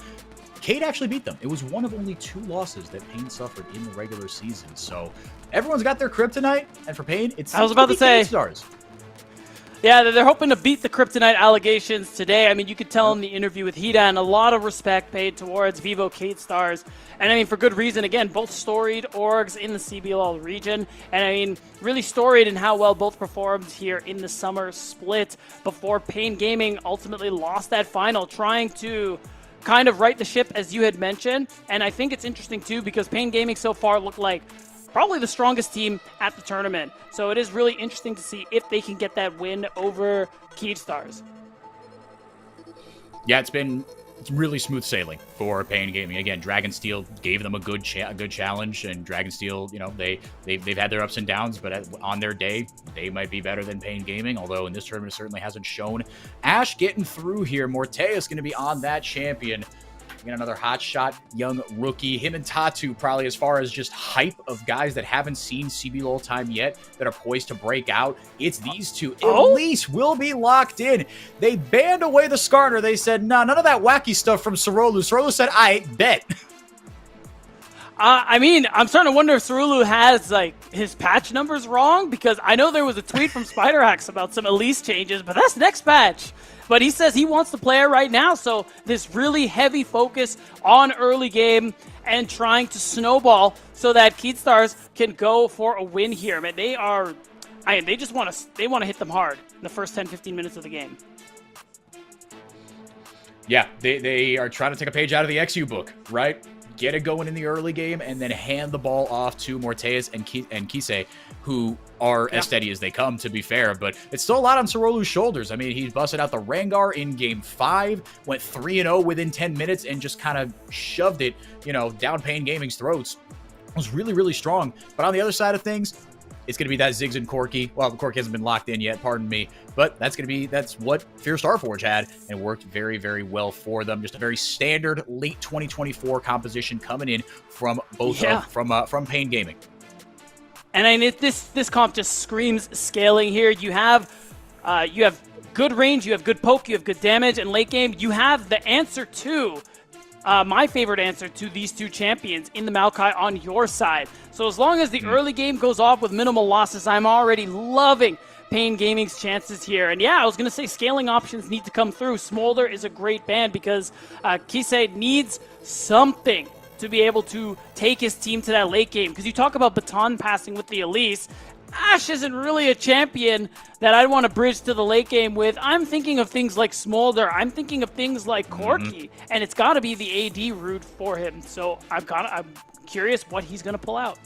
Cade actually beat them. It was one of only 2 losses that Pain suffered in the regular season. So everyone's got their kryptonite, and for Pain, it's I was about to say Stars. Yeah, they're hoping to beat the Kryptonite allegations today. I mean, you could tell in the interview with Hedon, a lot of respect paid towards Vivo Cade Stars. And I mean, for good reason. Again, both storied orgs in the CBLL region. And I mean, really storied in how well both performed here in the summer split before Pain Gaming ultimately lost that final, trying to kind of right the ship, as you had mentioned. And I think it's interesting, too, because Pain Gaming so far looked like probably the strongest team at the tournament. So it is really interesting to see if they can get that win over Cade Stars. Yeah, it's really smooth sailing for Pain Gaming. Again, Dragonsteel gave them a good challenge, and Dragonsteel, you know, they've had their ups and downs, but on their day, they might be better than Pain Gaming, although in this tournament it certainly hasn't shown. Ash getting through here. Morte is going to be on that champion. Again, another hot shot, young rookie. Him and Tatu, probably as far as just hype of guys that haven't seen CBLOL time yet, that are poised to break out. It's these two. At least will be locked in. They banned away the Skarner. They said, nah, none of that wacky stuff from Sorolu. Sorolu said, I bet. I mean, I'm starting to wonder if Sorolu has, like, his patch numbers wrong, because I know there was a tweet from SpiderHacks about some Elise changes, but that's next patch. But he says he wants to play it right now, so this really heavy focus on early game and trying to snowball so that Cade Stars can go for a win here. Man, they just want to hit them hard in the first 10-15 minutes of the game. Yeah, they are trying to take a page out of the XU book, right? Get it going in the early game, and then hand the ball off to Morteus and Kisei, who are as steady as they come, to be fair. But it's still a lot on Sorolu's shoulders. I mean, he busted out the Rengar in Game 5, went 3-0 within 10 minutes, and just kind of shoved it, you know, down Pain Gaming's throats. It was really, really strong. But on the other side of things, It's going to be that Ziggs and Corki. Well, Corki hasn't been locked in yet, pardon me. But that's what Fierce Starforge had, and worked very, very well for them. Just a very standard late 2024 composition coming in from both from Pain Gaming. And I mean, this comp just screams scaling here. You have good range, you have good poke, you have good damage, and late game you have the answer to my favorite answer to these two champions in the Maokai on your side. So as long as the early game goes off with minimal losses, I'm already loving Pain Gaming's chances here. And yeah, I was going to say scaling options need to come through. Smolder is a great ban because Kisei needs something to be able to take his team to that late game. Because you talk about baton passing with the Elise, Ashe isn't really a champion that I'd want to bridge to the late game with. I'm thinking of things like Smolder. I'm thinking of things like Corki. And it's got to be the AD route for him. So I'm curious what he's going to pull out.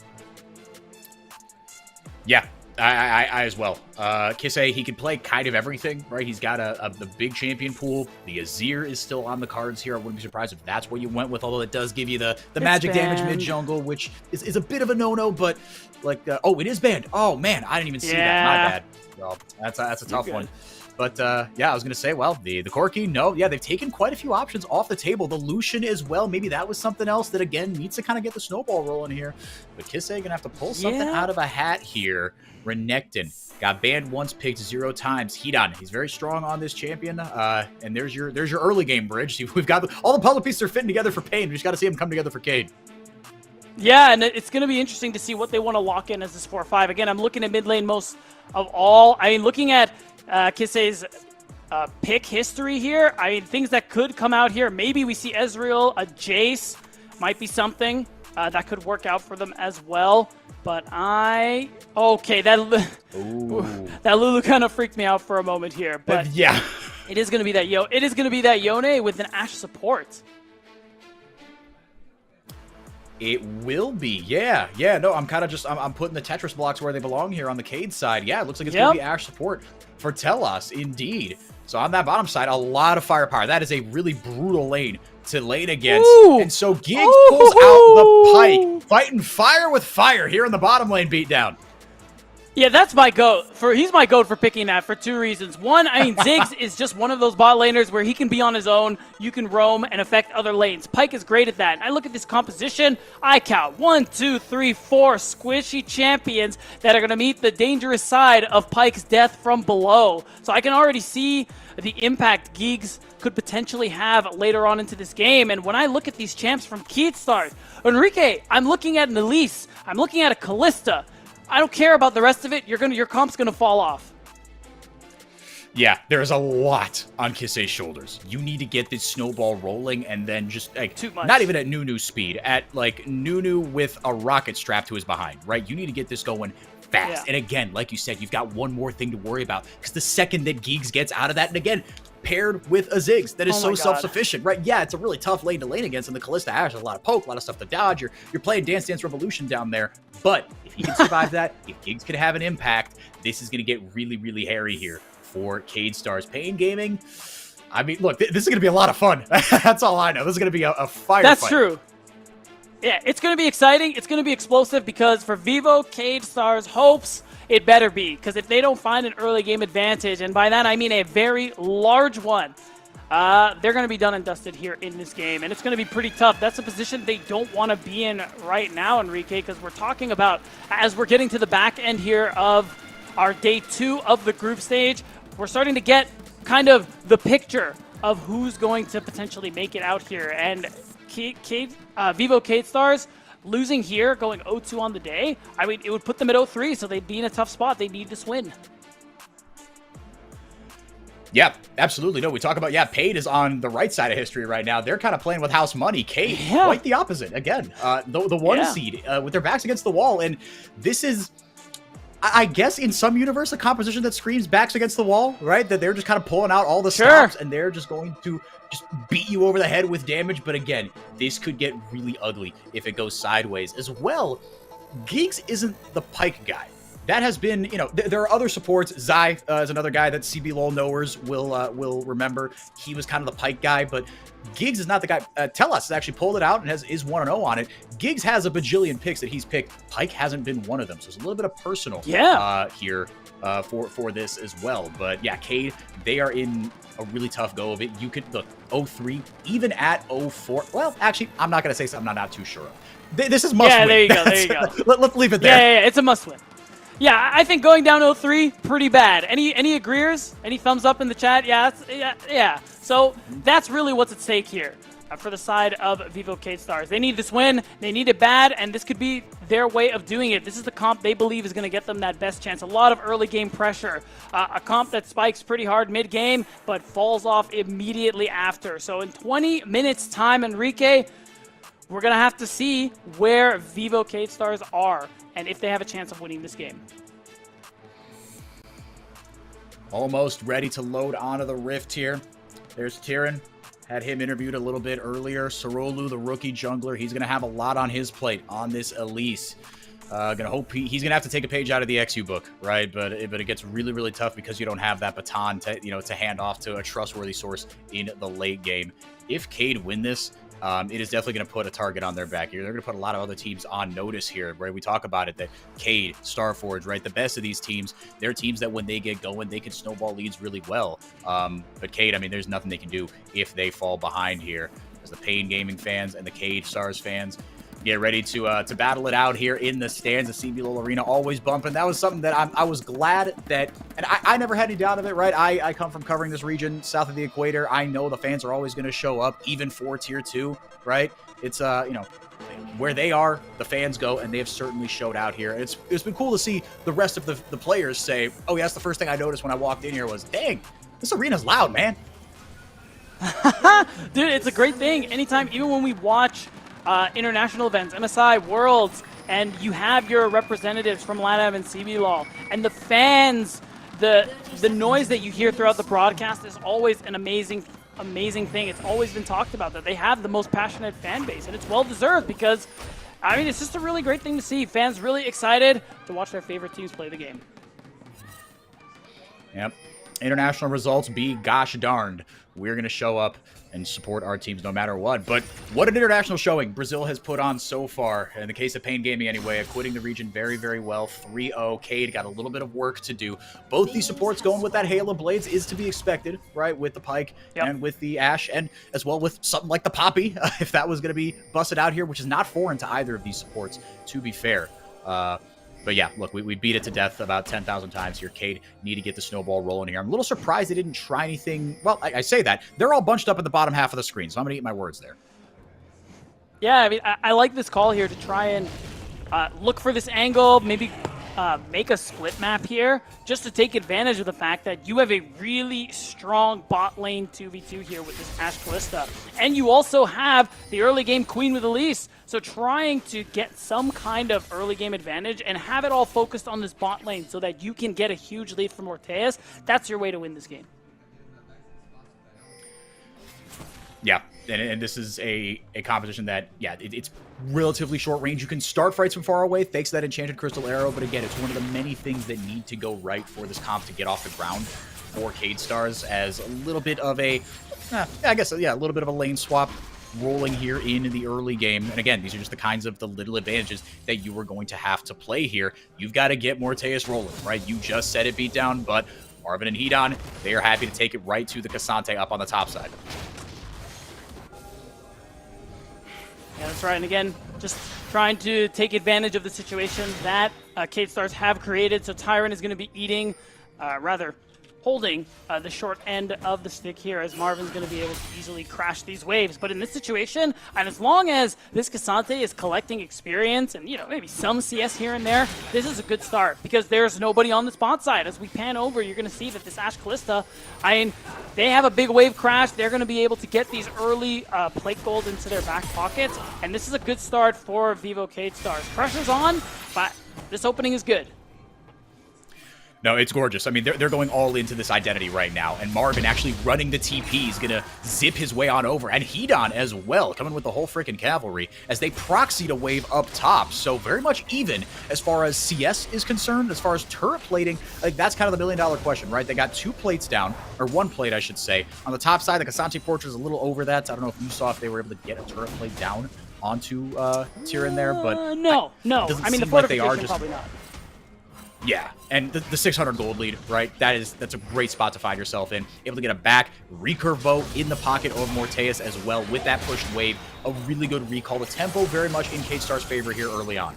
Yeah, I as well. Kisei, he can play kind of everything, right? He's got a big champion pool. The Azir is still on the cards here. I wouldn't be surprised if that's what you went with, although it does give you the magic damage mid-jungle, which is a bit of a no-no, but like, oh, it is banned. Oh, man, I didn't even see that. My bad. Well, that's a tough one. But yeah, I was going to say, well, the Corki, no. Yeah, they've taken quite a few options off the table. The Lucian as well. Maybe that was something else that, again, needs to kind of get the snowball rolling here. But Kisei going to have to pull something out of a hat here. Renekton got banned once, picked 0 times. Hidan, he's very strong on this champion. And there's your early game bridge. We've got all the puzzle pieces are fitting together for Pain. We just got to see them come together for Cade. Yeah, and it's going to be interesting to see what they want to lock in as this 4-5. Again, I'm looking at mid lane most of all. I mean, looking at Kisei's pick history here, I mean, things that could come out here. Maybe we see Ezreal, a Jace, might be something that could work out for them as well. But okay, that Lulu kind of freaked me out for a moment here. But yeah, it is going to be that Yone with an Ashe support. It will be, yeah. No, I'm kind of just, I'm putting the Tetris blocks where they belong here on the Cade side. Yeah, it looks like it's going to be Ashe support for Telos, indeed. So on that bottom side, a lot of firepower. That is a really brutal lane to lane against. Ooh. And so Giggs pulls out the pike, fighting fire with fire here in the bottom lane beatdown. Yeah, that's my goat. He's my goat for picking that for 2 reasons. One, I mean, Ziggs is just one of those bot laners where he can be on his own, you can roam and affect other lanes. Pyke is great at that. And I look at this composition, I count 1, 2, 3, 4 squishy champions that are going to meet the dangerous side of Pyke's death from below. So I can already see the impact Giggs could potentially have later on into this game. And when I look at these champs from Keystars, Enrique, I'm looking at an Elise, I'm looking at a Callista. I don't care about the rest of it. Your comp's gonna fall off. Yeah, there's a lot on Kisei's shoulders. You need to get this snowball rolling, and then just like too much. Not even at Nunu speed, at like Nunu with a rocket strapped to his behind, right? You need to get this going fast. Yeah. And again, like you said, you've got one more thing to worry about, because the second that Giggs gets out of that, and again, paired with a Ziggs that is so self-sufficient, right? Yeah, it's a really tough lane to lane against, and the Callista Ashe has a lot of poke, a lot of stuff to dodge. You're playing Dance Dance Revolution down there, but if he can survive that, if Giggs could have an impact, this is going to get really, really hairy here for Cade Stars. Pain Gaming, I mean, look, this is going to be a lot of fun. That's all I know. This is going to be a firefight. That's true. Yeah, it's going to be exciting. It's going to be explosive, because for Vivo, Cade Stars hopes it better be, because if they don't find an early game advantage, and by that I mean a very large one, they're going to be done and dusted here in this game, and it's going to be pretty tough. That's a position they don't want to be in right now, Enrique, because we're talking about, as we're getting to the back end here of our day 2 of the group stage, we're starting to get kind of the picture of who's going to potentially make it out here, and Vivo Cade Stars losing here, going 0-2 on the day, I mean, it would put them at 0-3, so they'd be in a tough spot. They need this win. Yeah, absolutely. No, we talk about, Paid is on the right side of history right now. They're kind of playing with house money. Cade, quite the opposite. Again, the one seed with their backs against the wall. And this is, I guess, in some universe, a composition that screams backs against the wall, right? That they're just kind of pulling out all the stops, and they're just going to just beat you over the head with damage. But again, this could get really ugly if it goes sideways as well. Giggs isn't the Pyke guy, that has been, you know, there are other supports. Zai is another guy that CBLOL knowers will remember. He was kind of the Pyke guy, but Giggs is not the guy. Telos has actually pulled it out and is 1-0 on it. Giggs has a bajillion picks that he's picked. Pyke hasn't been one of them, so there's a little bit of personal here for this as well. But yeah, Cade, they are in a really tough go of it. You could look 0-3, even at 0-4. Well, actually, I'm not gonna say something I'm not too sure of. This is must win. Yeah, there you go. There you go. Let's leave it there. Yeah, it's a must win. Yeah, I think going down 0-3, pretty bad. Any agreeers? Any thumbs up in the chat? Yeah. So that's really what's at stake here for the side of Vivo K-Stars. They need this win. They need it bad, and this could be their way of doing it. This is the comp they believe is going to get them that best chance. A lot of early game pressure. A comp that spikes pretty hard mid-game, but falls off immediately after. So in 20 minutes time, Enrique, we're going to have to see where Vivo K-Stars are and if they have a chance of winning this game. Almost ready to load onto the Rift here. There's Tyrann. Had him interviewed a little bit earlier. Sarolu, the rookie jungler, he's going to have a lot on his plate on this Elise. Gonna hope he's gonna have to take a page out of the XU book, right? But it gets really, really tough because you don't have that baton to hand off to a trustworthy source in the late game. If Cade win this, it is definitely going to put a target on their back here. They're going to put a lot of other teams on notice here, right? We talk about it, that Cade, Starforge, right? The best of these teams, they're teams that when they get going, they can snowball leads really well. But Cade, I mean, there's nothing they can do if they fall behind here. As the Pain Gaming fans and the Cade Stars fans get ready to battle it out here in the stands. The CBLOL Arena always bumping. That was something that I was glad that, and I never had any doubt of it, right? I come from covering this region south of the equator. I know the fans are always going to show up, even for Tier 2, right? It's, where they are, the fans go, and they have certainly showed out here. It's been cool to see the rest of the players say, oh, yeah, that's the first thing I noticed when I walked in here was, dang, this arena's loud, man. Dude, it's a great thing. Anytime, even when we watch international events, MSI, Worlds, and you have your representatives from LATAM and CBLOL, and the fans, the noise that you hear throughout the broadcast is always an amazing thing. It's always been talked about that they have the most passionate fan base, and it's well deserved because, I mean, it's just a really great thing to see. Fans really excited to watch their favorite teams play the game. Yep. International results be gosh darned. We're going to show up and support our teams no matter what. But what an international showing Brazil has put on so far. In the case of Pain Gaming anyway, acquitting the region very, very well. 3-0. Cade got a little bit of work to do. Both these supports going with that Hail of Blades is to be expected, right? With the Pyke and with the Ashe, and as well with something like the Poppy, if that was going to be busted out here, which is not foreign to either of these supports, to be fair. But yeah, look, we beat it to death about 10,000 times here. Cade need to get the snowball rolling here. I'm a little surprised they didn't try anything. Well, I say that. They're all bunched up at the bottom half of the screen, so I'm going to eat my words there. Yeah, I mean, I like this call here to try and look for this angle, maybe make a split map here, just to take advantage of the fact that you have a really strong bot lane 2v2 here with this Ashe Kalista. And you also have the early game Queen with Elise. So trying to get some kind of early game advantage and have it all focused on this bot lane so that you can get a huge lead from Orteas, that's your way to win this game. Yeah, and this is a competition that, yeah, it's relatively short range. You can start fights from far away thanks to that Enchanted Crystal Arrow, but again, it's one of the many things that need to go right for this comp to get off the ground for Cade Stars, as a little bit of a, I guess, yeah, a little bit of a lane swap rolling here in the early game. And again, these are just the kinds of the little advantages that you are going to have to play here. You've got to get Morteus rolling, right? You just said it beat down, but Marvin and Hedon, they are happy to take it right to the Cassante up on the top side. Yeah, that's right. And again, just trying to take advantage of the situation that Cade Stars have created. So Tyrann is going to be eating, holding the short end of the stick here, as Marvin's going to be able to easily crash these waves. But in this situation, and as long as this Cassante is collecting experience and, maybe some CS here and there, this is a good start because there's nobody on the spot side. As we pan over, you're going to see that this Ashe Kalista, they have a big wave crash. They're going to be able to get these early plate gold into their back pockets, and this is a good start for Vivo Cade Stars. Pressure's on, but this opening is good. No, it's gorgeous. I mean, they're going all into this identity right now. And Marvin actually running the TP is going to zip his way on over. And Hedon as well, coming with the whole freaking cavalry as they proxy to wave up top. So very much even as far as CS is concerned, as far as turret plating. Like, that's kind of the million-dollar question, right? They got 2 plates down, or 1 plate, I should say. On the top side, the Cassante Fortress is a little over that. So I don't know if you saw if they were able to get a turret plate down onto Tyrion there, but no. I mean, the fortification probably not. Yeah, and the 600 gold lead, right? That's a great spot to find yourself in. Able to get a back recurve bow in the pocket of Morteus as well with that pushed wave. A really good recall. The tempo very much in K-Star's favor here early on.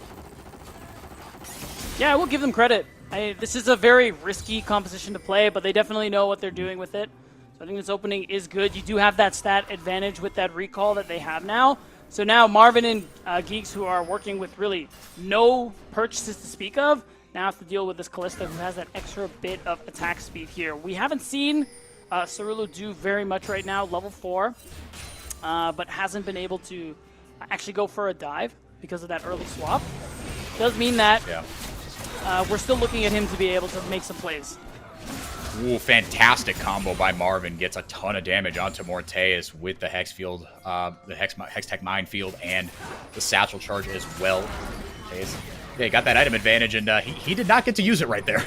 Yeah, I will give them credit. This is a very risky composition to play, but they definitely know what they're doing with it. So I think this opening is good. You do have that stat advantage with that recall that they have now. So now Marvin and Geeks, who are working with really no purchases to speak of, now have to deal with this Kalista, who has that extra bit of attack speed here. We haven't seen Cerullo do very much right now, level 4, but hasn't been able to actually go for a dive because of that early swap. Does mean that we're still looking at him to be able to make some plays. Ooh, fantastic combo by Marvin. Gets a ton of damage onto Morteus with the Hex Field, the Hex Tech Minefield, and the Satchel Charge as well. Morteus, yeah, he got that item advantage, and he did not get to use it right there.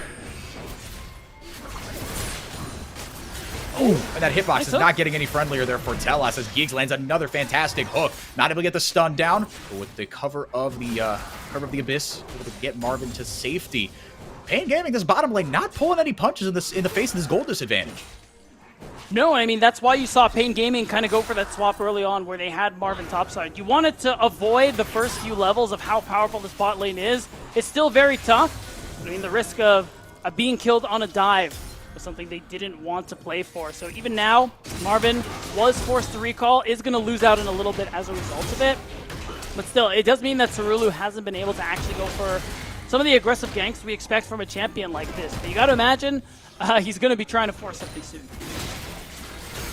Oh, and that hitbox is not getting any friendlier there for Telos as Giggs lands another fantastic hook. Not able to get the stun down, but with the cover of the Abyss, able to get Marvin to safety. Pain Gaming, this bottom lane, not pulling any punches in the face of this gold disadvantage. No, I mean, that's why you saw Pain Gaming kind of go for that swap early on where they had Marvin topside. You wanted to avoid the first few levels of how powerful this bot lane is. It's still very tough. I mean, the risk of being killed on a dive was something they didn't want to play for. So even now, Marvin was forced to recall, is going to lose out in a little bit as a result of it. But still, it does mean that Cerullo hasn't been able to actually go for some of the aggressive ganks we expect from a champion like this. But you got to imagine he's going to be trying to force something soon.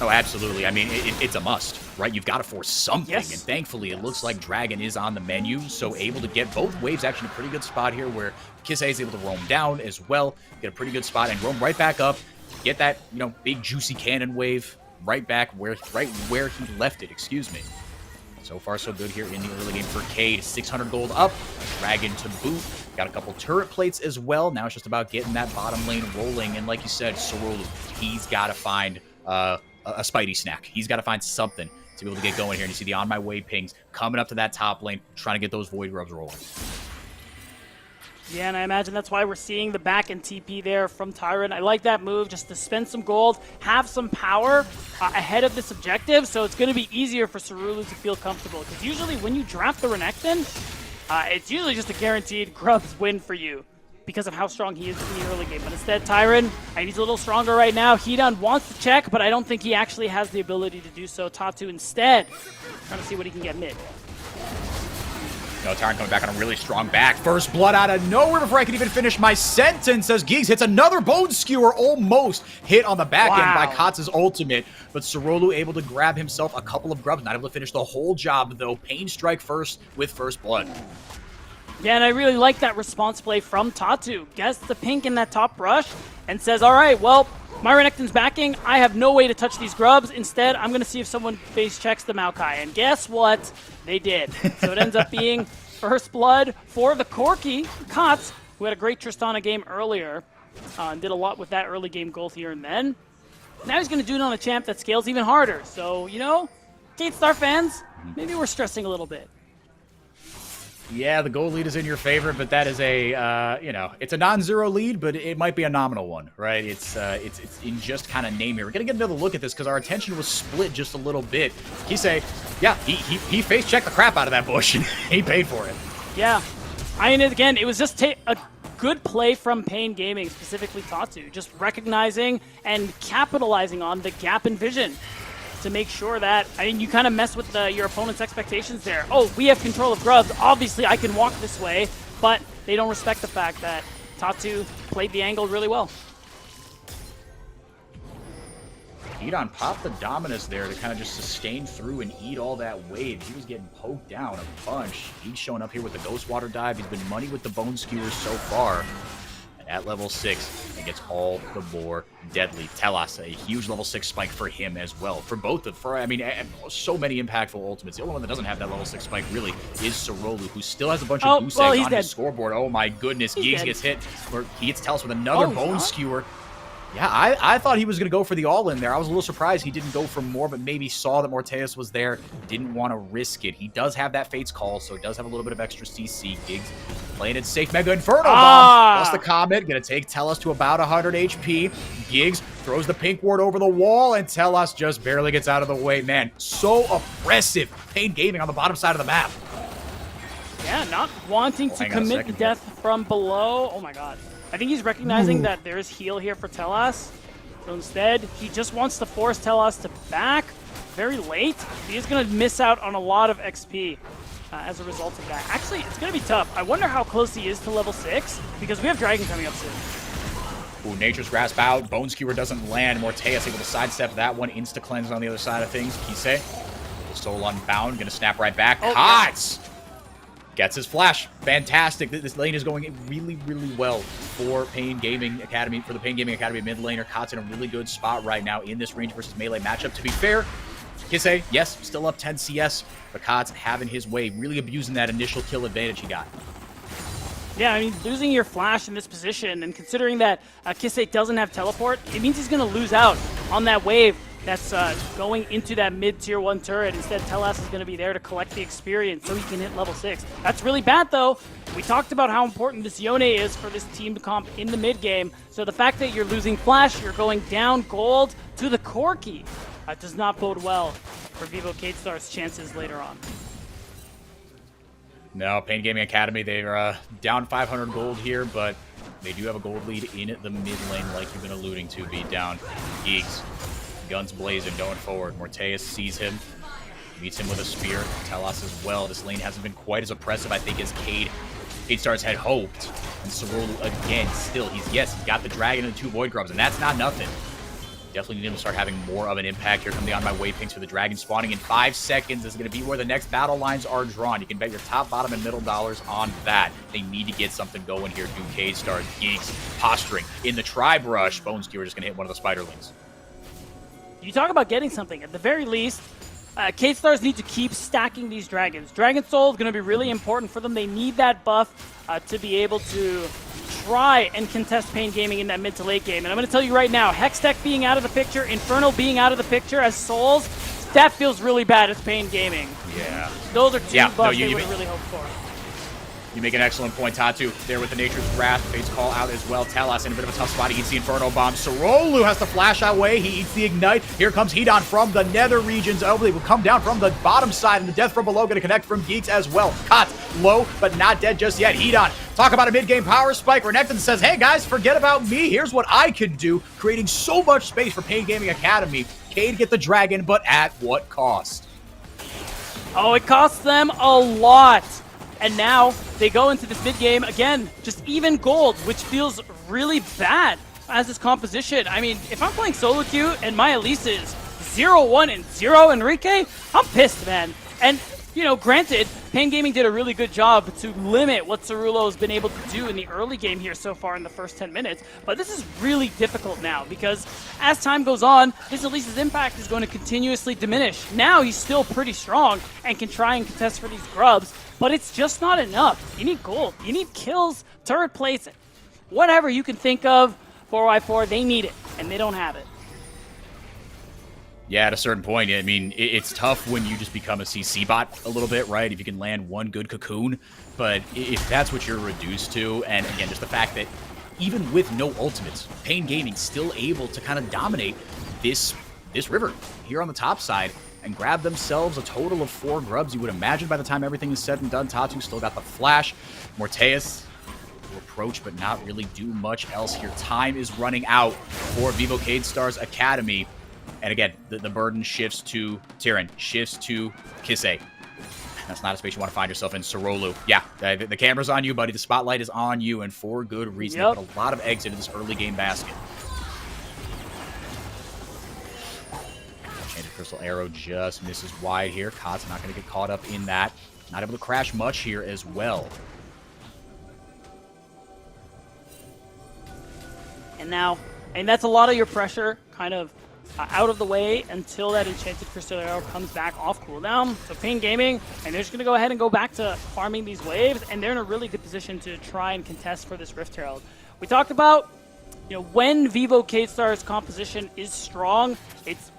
Oh, absolutely. I mean, it's a must, right? You've got to force something, Yes. and thankfully it looks like Dragon is on the menu, so able to get both waves actually in a pretty good spot here where Kisei is able to roam down as well, get a pretty good spot, and roam right back up, get that, you know, big juicy cannon wave right back where he left it, excuse me. So far, so good here in the early game for Cade. 600 gold up, Dragon to boot. Got a couple turret plates as well. Now it's just about getting that bottom lane rolling, and like you said, Cerullo, he's got to find a Spidey snack. He's got to find something to be able to get going here. And you see the on my way pings coming up to that top lane, trying to get those Void Grubs rolling. Yeah, and I imagine that's why we're seeing the back and TP there from Tyron. I like that move, just to spend some gold, have some power ahead of this objective, so it's going to be easier for Cerullo to feel comfortable. Because usually when you draft the Renekton, it's usually just a guaranteed Grubs win for you because of how strong he is in the early game. But instead, Tyron, he's a little stronger right now. Hedon wants to check, but I don't think he actually has the ability to do so. Tatu instead trying to see what he can get mid. No, Tyron coming back on a really strong back. First blood out of nowhere before I can even finish my sentence as Geeks hits another Bone Skewer, almost hit on the back end by Kotz's ultimate. But Cerullo able to grab himself a couple of grubs, not able to finish the whole job though. Pain strike first with first blood. Yeah, and I really like that response play from Tatu. Gets the pink in that top brush and says, all right, well, my Renekton's backing. I have no way to touch these grubs. Instead, I'm going to see if someone face checks the Maokai. And guess what? They did. So it ends up being first blood for the Corki, Kotz, who had a great Tristana game earlier and did a lot with that early game gold here and then. Now he's going to do it on a champ that scales even harder. So, you know, K-Star fans, maybe we're stressing a little bit. Yeah, the goal lead is in your favor, but that is a, you know, it's a non-zero lead, but it might be a nominal one, right? It's in just kind of name here. We're going to get another look at this because our attention was split just a little bit. Kisei, yeah, he face-checked the crap out of that bush, and he paid for it. Yeah. I mean, again, it was just a good play from Pain Gaming, specifically Tatu, just recognizing and capitalizing on the gap in vision to make sure that, I mean, you kind of mess with your opponent's expectations there. Oh, we have control of grubs. Obviously, I can walk this way, but they don't respect the fact that Tatu played the angle really well. Hedon popped the Dominus there to kind of just sustain through and eat all that wave. He was getting poked down a bunch. He's showing up here with the Ghost Water Dive. He's been money with the Bone Skewers so far. And at level 6 and gets all the more deadly. Telas, a huge level 6 spike for him as well. For both of, I mean, so many impactful ultimates. The only one that doesn't have that level 6 spike really is Sorolu, who still has a bunch of boost eggs on his scoreboard. Oh my goodness, Giggs gets hit, or he gets Telas with another bone skewer. Yeah, I thought he was going to go for the all-in there. I was a little surprised he didn't go for more, but maybe saw that Morteus was there, didn't want to risk it. He does have that Fate's Call, so it does have a little bit of extra CC. Giggs playing it safe. Mega Inferno Bomb. Plus the Comet. Going to take Telas to about 100 HP. Giggs throws the pink ward over the wall, and Telas just barely gets out of the way. Man, so oppressive. Pain Gaming on the bottom side of the map. Yeah, not wanting to commit the death from below. Oh my god. I think he's recognizing that there's heal here for Telas. So instead, he just wants to force Telas to back very late. He is going to miss out on a lot of XP as a result of that. Actually, it's going to be tough. I wonder how close he is to level 6, because we have Dragon coming up soon. Ooh, Nature's Grasp out. Bone Skewer doesn't land. Morteus able to sidestep that one. Insta-cleanse on the other side of things. Kisei, Soul Unbound, going to snap right back. Kots! Gets his flash. Fantastic. This lane is going really, really well for Pain Gaming Academy, for the Pain Gaming Academy mid laner. Kots in a really good spot right now in this range versus melee matchup. To be fair, Kisei, yes, still up 10 CS, but Kots having his way, really abusing that initial kill advantage he got. Yeah, I mean, losing your flash in this position, and considering that Kisei doesn't have teleport, it means he's going to lose out on that wave that's going into that mid-tier 1 turret. Instead, Telas is going to be there to collect the experience so he can hit level 6. That's really bad, though. We talked about how important this Yone is for this team to comp in the mid-game. So the fact that you're losing flash, you're going down gold to the Corki, does not bode well for Vivo K-Star's chances later on. No, Pain Gaming Academy, they're down 500 gold here, but they do have a gold lead in the mid lane, like you've been alluding to. Beat down Giggs. Guns blazing, going forward. Morteus sees him, meets him with a spear. Telas as well. This lane hasn't been quite as oppressive, I think, as K-Stars had hoped. And Sorolu again, still, he's got the dragon and the 2 void grubs, and that's not nothing. Definitely need him to start having more of an impact. Here come the on my way pinks for the dragon spawning in 5 seconds. This is going to be where the next battle lines are drawn. You can bet your top, bottom, and middle dollars on that. They need to get something going here. Duke Stars, Giggs posturing in the tribe rush. Bone Skewer just going to hit one of the spiderlings. You talk about getting something. At the very least, K-Stars need to keep stacking these dragons. Dragon Soul is going to be really important for them. They need that buff to be able to try and contest Pain Gaming in that mid to late game. And I'm going to tell you right now, Hextech being out of the picture, Infernal being out of the picture as Souls, that feels really bad as Pain Gaming. Yeah. Those are two buffs they would have really hoped for. You make an excellent point, Tatu. There with the Nature's Wrath. Fate's Call out as well. Telas in a bit of a tough spot. He eats the Inferno Bomb. Sorolu has to flash away. He eats the Ignite. Here comes Hedon from the nether regions. Oh, they will come down from the bottom side, and the death from below going to connect from Geeks as well. Kots low, but not dead just yet. Hedon, talk about a mid-game power spike. Renekton says, hey guys, forget about me. Here's what I can do. Creating so much space for Pain Gaming Academy. Cade get the dragon, but at what cost? Oh, it costs them a lot. And now they go into this mid-game, again, just even gold, which feels really bad as this composition. I mean, if I'm playing solo queue and my Elise is 0-1 and 0 Enrique, I'm pissed, man. And, you know, granted, Pain Gaming did a really good job to limit what Cerulo has been able to do in the early game here so far in the first 10 minutes, but this is really difficult now because as time goes on, this Elise's impact is going to continuously diminish. Now he's still pretty strong and can try and contest for these grubs, but it's just not enough. You need gold. You need kills, turret plates, whatever you can think of. 4x4, they need it, and they don't have it. Yeah, at a certain point, I mean, it's tough when you just become a CC bot a little bit, right? If you can land one good cocoon. But if that's what you're reduced to, and again, just the fact that even with no ultimates, Pain Gaming still able to kind of dominate this river here on the top side and grab themselves a total of 4 grubs. You would imagine by the time everything is said and done, Tatu still got the flash. Morteus will approach, but not really do much else here. Time is running out for Vivo K-Stars Academy. And again, the burden shifts to Tyrion, shifts to Kisei. That's not a space you want to find yourself in. Sorolu, yeah, the camera's on you, buddy. The spotlight is on you, and for good reason. Yep. They put a lot of eggs into this early game basket. Enchanted Crystal Arrow just misses wide here. Kots not going to get caught up in that. Not able to crash much here as well. And now, and that's a lot of your pressure kind of out of the way until that Enchanted Crystal Arrow comes back off cooldown. So Pain Gaming, and they're just going to go ahead and go back to farming these waves, and they're in a really good position to try and contest for this Rift Herald. We talked about, when Vivo K-Star's composition is strong,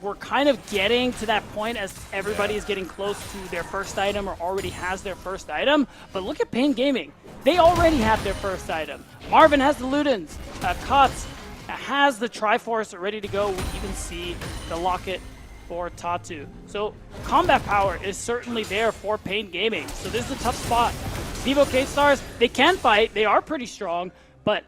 we're kind of getting to that point as everybody is getting close to their first item or already has their first item. But look at Pain Gaming. They already have their first item. Marvin has the Ludens. Kotz has the Triforce ready to go. We even see the Locket for Tatu. So combat power is certainly there for Pain Gaming. So this is a tough spot. Vivo K-Stars, they can fight. They are pretty strong, but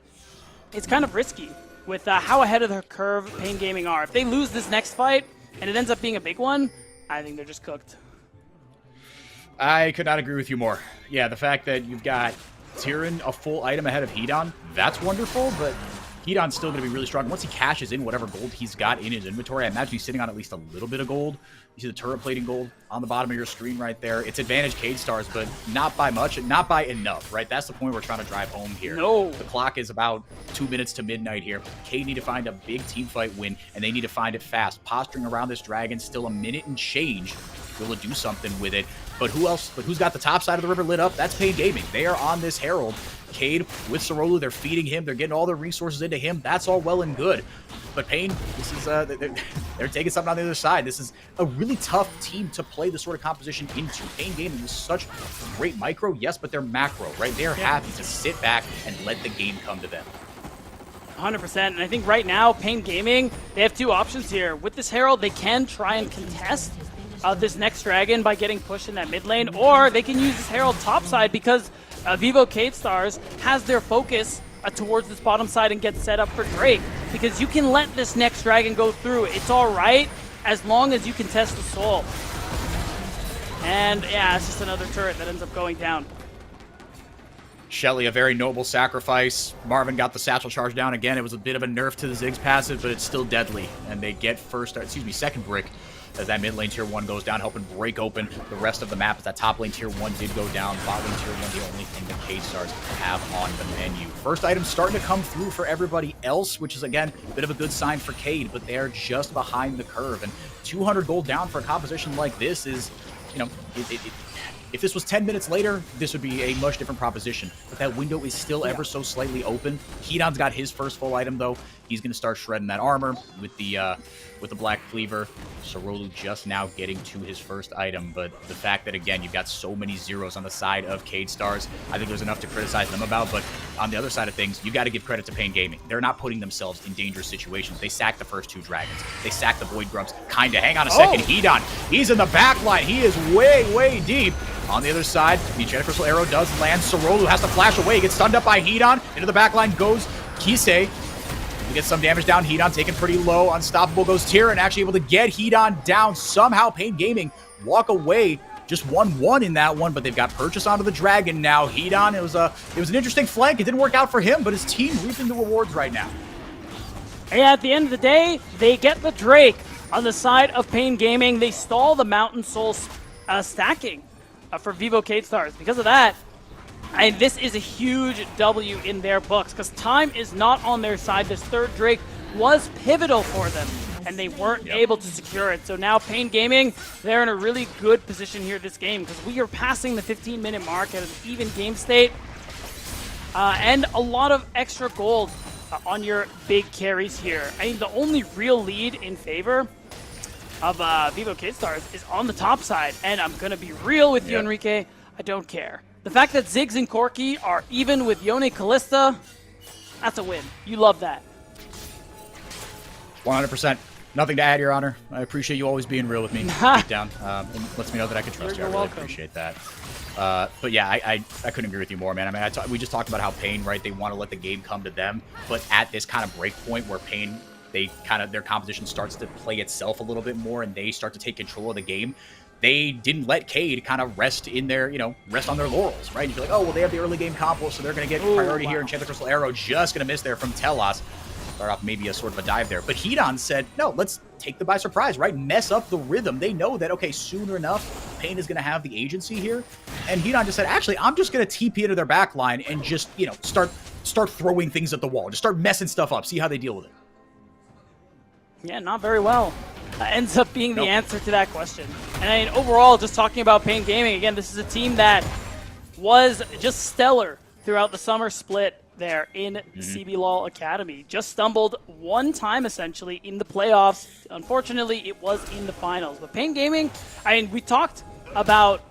it's kind of risky with how ahead of the curve Pain Gaming are. If they lose this next fight and it ends up being a big one, I think they're just cooked. I could not agree with you more. Yeah, the fact that you've got Tyrion a full item ahead of Hedon, that's wonderful, but Hedon's still going to be really strong. Once he cashes in whatever gold he's got in his inventory, I imagine he's sitting on at least a little bit of gold. You see the turret plating gold on the bottom of your screen right there. It's advantage K-Stars, but not by much, not by enough, right? That's the point we're trying to drive home here. No. The clock is about 2 minutes to midnight here. K need to find a big team fight win, and they need to find it fast. Posturing around this dragon, still a minute and change. Be able to do something with it. But who else? But who's got the top side of the river lit up? That's Pain Gaming. They are on this Herald. Cade with Sorolu, they're feeding him. They're getting all their resources into him. That's all well and good. But Pain, this is they're taking something on the other side. This is a really tough team to play this sort of composition into. Pain Gaming is such great micro, yes, but they're macro, right? They're happy to sit back and let the game come to them. 100%, and I think right now, Pain Gaming, they have two options here. With this Herald, they can try and contest this next dragon by getting pushed in that mid lane, or they can use this Herald topside because Vivo K-Stars has their focus towards this bottom side and get set up for Drake. Because you can let this next dragon go through. It's alright as long as you contest the soul. And yeah, it's just another turret that ends up going down. Shelly, a very noble sacrifice. Marvin got the satchel charge down again. It was a bit of a nerf to the Ziggs passive, but it's still deadly. And they get second brick as that mid lane tier 1 goes down, helping break open the rest of the map as that top lane tier 1 did go down. Bot lane tier 1, the only thing the K-Stars have on the menu. First item starting to come through for everybody else, which is, again, a bit of a good sign for Cade, but they're just behind the curve. And 200 gold down for a composition like this is, if this was 10 minutes later, this would be a much different proposition. But that window is still ever so slightly open. Hedon's got his first full item, though. He's going to start shredding that armor with the Black Cleaver. Sorolu just now getting to his first item, but the fact that, again, you've got so many zeros on the side of K-Stars, I think there's enough to criticize them about, but on the other side of things, you got to give credit to Pain Gaming. They're not putting themselves in dangerous situations. They sacked the first 2 dragons. They sacked the Void Grubs. Hang on a second. Hedon, he's in the back line. He is way, way deep. On the other side, the Enchanted Crystal Arrow does land. Sorolu has to flash away. He gets stunned up by Hedon. Into the back line goes Kisei. He gets some damage down. Hedon taken pretty low. Unstoppable goes Tyrion, actually able to get Hedon down. Somehow Pain Gaming walk away. Just 1-1 in that one, but they've got purchase onto the dragon now. Hedon, it was an interesting flank. It didn't work out for him, but his team reaping the rewards right now. And at the end of the day, they get the Drake on the side of Pain Gaming. They stall the Mountain Soul stacking for Vivo K-Stars. Because of that, and this is a huge W in their books because time is not on their side. This third Drake was pivotal for them, and they weren't able to secure it. So now Pain Gaming, they're in a really good position here this game because we are passing the 15-minute mark at an even game state and a lot of extra gold on your big carries here. I mean, the only real lead in favor of Vivo K-Stars is on the top side, and I'm going to be real with you, Enrique. I don't care. The fact that Ziggs and Corki are even with Yone Callista, that's a win. You love that. 100%. Nothing to add, Your Honor. I appreciate you always being real with me deep down. And lets me know that I can trust you. I really appreciate that. But yeah, I couldn't agree with you more, man. I mean, we just talked about how Pain, right, they want to let the game come to them. But at this kind of break point where Pain, their composition starts to play itself a little bit more and they start to take control of the game, they didn't let Cade kind of rest on their laurels, right? You feel like, oh, well, they have the early game combo, so they're going to get priority here. Enchanted Crystal Arrow just going to miss there from Telos. Start off maybe a sort of a dive there. But Hedon said, no, let's take them by surprise, right? Mess up the rhythm. They know that, okay, soon enough, Pain is going to have the agency here. And Hedon just said, actually, I'm just going to TP into their back line and just, you know, start throwing things at the wall. Just start messing stuff up. See how they deal with it. Yeah, not very well. Ends up being the answer to that question. And I mean, overall, just talking about Pain Gaming, again, this is a team that was just stellar throughout the summer split there in CBLOL Academy. Just stumbled one time, essentially, in the playoffs. Unfortunately, it was in the finals. But Pain Gaming, I mean, we talked about,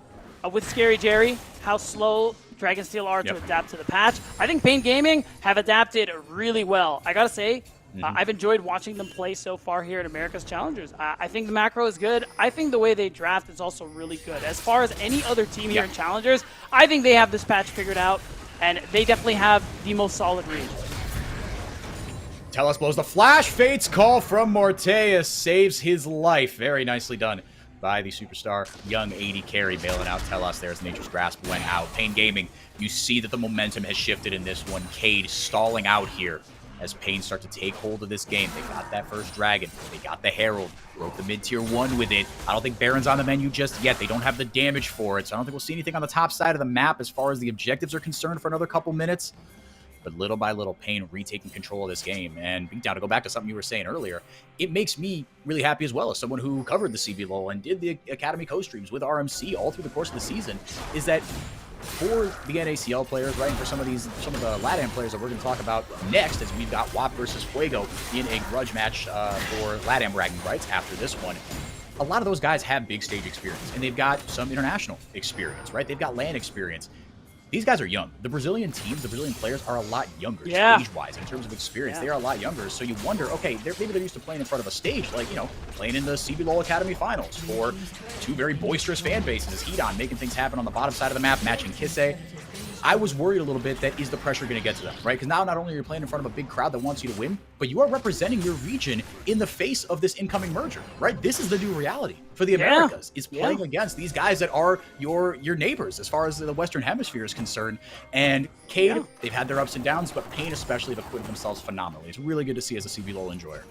with Scary Jerry, how slow Dragonsteel are to adapt to the patch. I think Pain Gaming have adapted really well. I gotta say, I've enjoyed watching them play so far here at America's Challengers. I think the macro is good. I think the way they draft is also really good. As far as any other team here in Challengers, I think they have this patch figured out, and they definitely have the most solid read. Tellus blows the flash. Fate's call from Morteus saves his life. Very nicely done by the superstar young 80 carry, bailing out Tellus there as Nature's Grasp went out. Pain Gaming, you see that the momentum has shifted in this one. Cade stalling out here as Pain start to take hold of this game. They got that first Dragon. They got the Herald. Broke the mid-tier 1 with it. I don't think Baron's on the menu just yet. They don't have the damage for it, so I don't think we'll see anything on the top side of the map as far as the objectives are concerned for another couple minutes. But little by little, Pain retaking control of this game. And Beatdown, to go back to something you were saying earlier, it makes me really happy as well as someone who covered the CBLOL and did the Academy co-streams with RMC all through the course of the season, is that for the NACL players, right, and for some of the LATAM players that we're going to talk about next, as we've got WAP versus Fuego in a grudge match for LATAM bragging rights after this one. A lot of those guys have big stage experience, and they've got some international experience, right? They've got LAN experience. These guys are young. The Brazilian teams, the Brazilian players are a lot younger stage-wise in terms of experience. They are a lot younger, so you wonder, okay, maybe they're used to playing in front of a stage, like, you know, playing in the CBLOL Academy Finals for two very boisterous fan bases. Hedon making things happen on the bottom side of the map, matching Kisse. I was worried a little bit that is the pressure going to get to them, right? Because now not only are you playing in front of a big crowd that wants you to win, but you are representing your region in the face of this incoming merger, right? This is the new reality for the Americas, is playing against these guys that are your neighbors as far as the Western Hemisphere is concerned. And Cade, they've had their ups and downs, but Pain especially have acquitted themselves phenomenally. It's really good to see as a CBLOL enjoyer.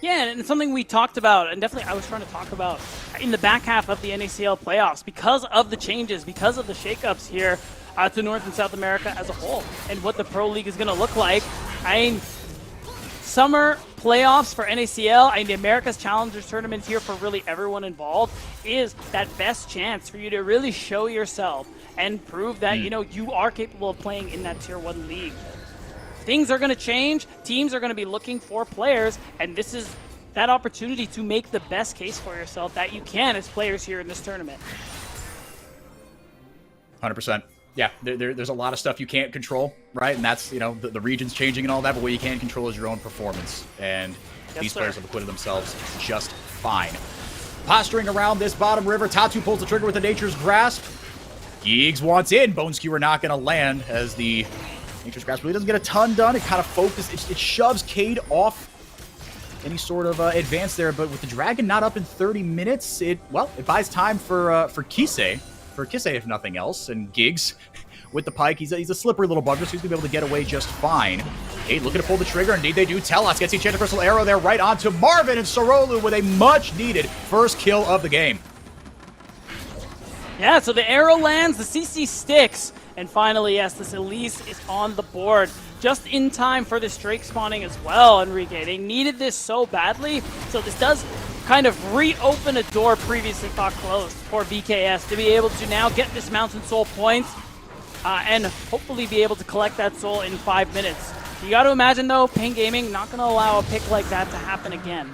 Yeah, and it's something we talked about, and definitely I was trying to talk about in the back half of the NACL playoffs because of the changes, because of the shakeups here to North and South America as a whole, and what the Pro League is going to look like. I mean, summer playoffs for NACL, I mean, the America's Challengers tournament here for really everyone involved is that best chance for you to really show yourself and prove that, you know, you are capable of playing in that Tier 1 league. Things are going to change. Teams are going to be looking for players, and this is that opportunity to make the best case for yourself that you can as players here in this tournament. 100%. Yeah, there's a lot of stuff you can't control, right? And that's, you know, the region's changing and all that, but what you can control is your own performance. And these players have acquitted themselves just fine. Posturing around this bottom river, Tatu pulls the trigger with the Nature's Grasp. Giggs wants in. Bone Skewer not going to land as the Nature's Grasp really doesn't get a ton done. It kind of focuses, it shoves Cade off any sort of advance there, but with the Dragon not up in 30 minutes, it buys time for Kisse. For Kisse, if nothing else, and Giggs with the pike. He's a slippery little bugger, so he's going to be able to get away just fine. Cade looking to pull the trigger. Indeed they do. Tellus gets the Enchanted Crystal Arrow there right onto Marvin, and Sorolu with a much-needed first kill of the game. Yeah, so the arrow lands, the CC sticks, and finally, yes, this Elise is on the board. Just in time for this Drake spawning as well, Enrique. They needed this so badly, so this does kind of reopen a door previously thought closed for BKS to be able to now get this Mountain Soul points and hopefully be able to collect that soul in 5 minutes. You got to imagine, though, Pain Gaming not going to allow a pick like that to happen again.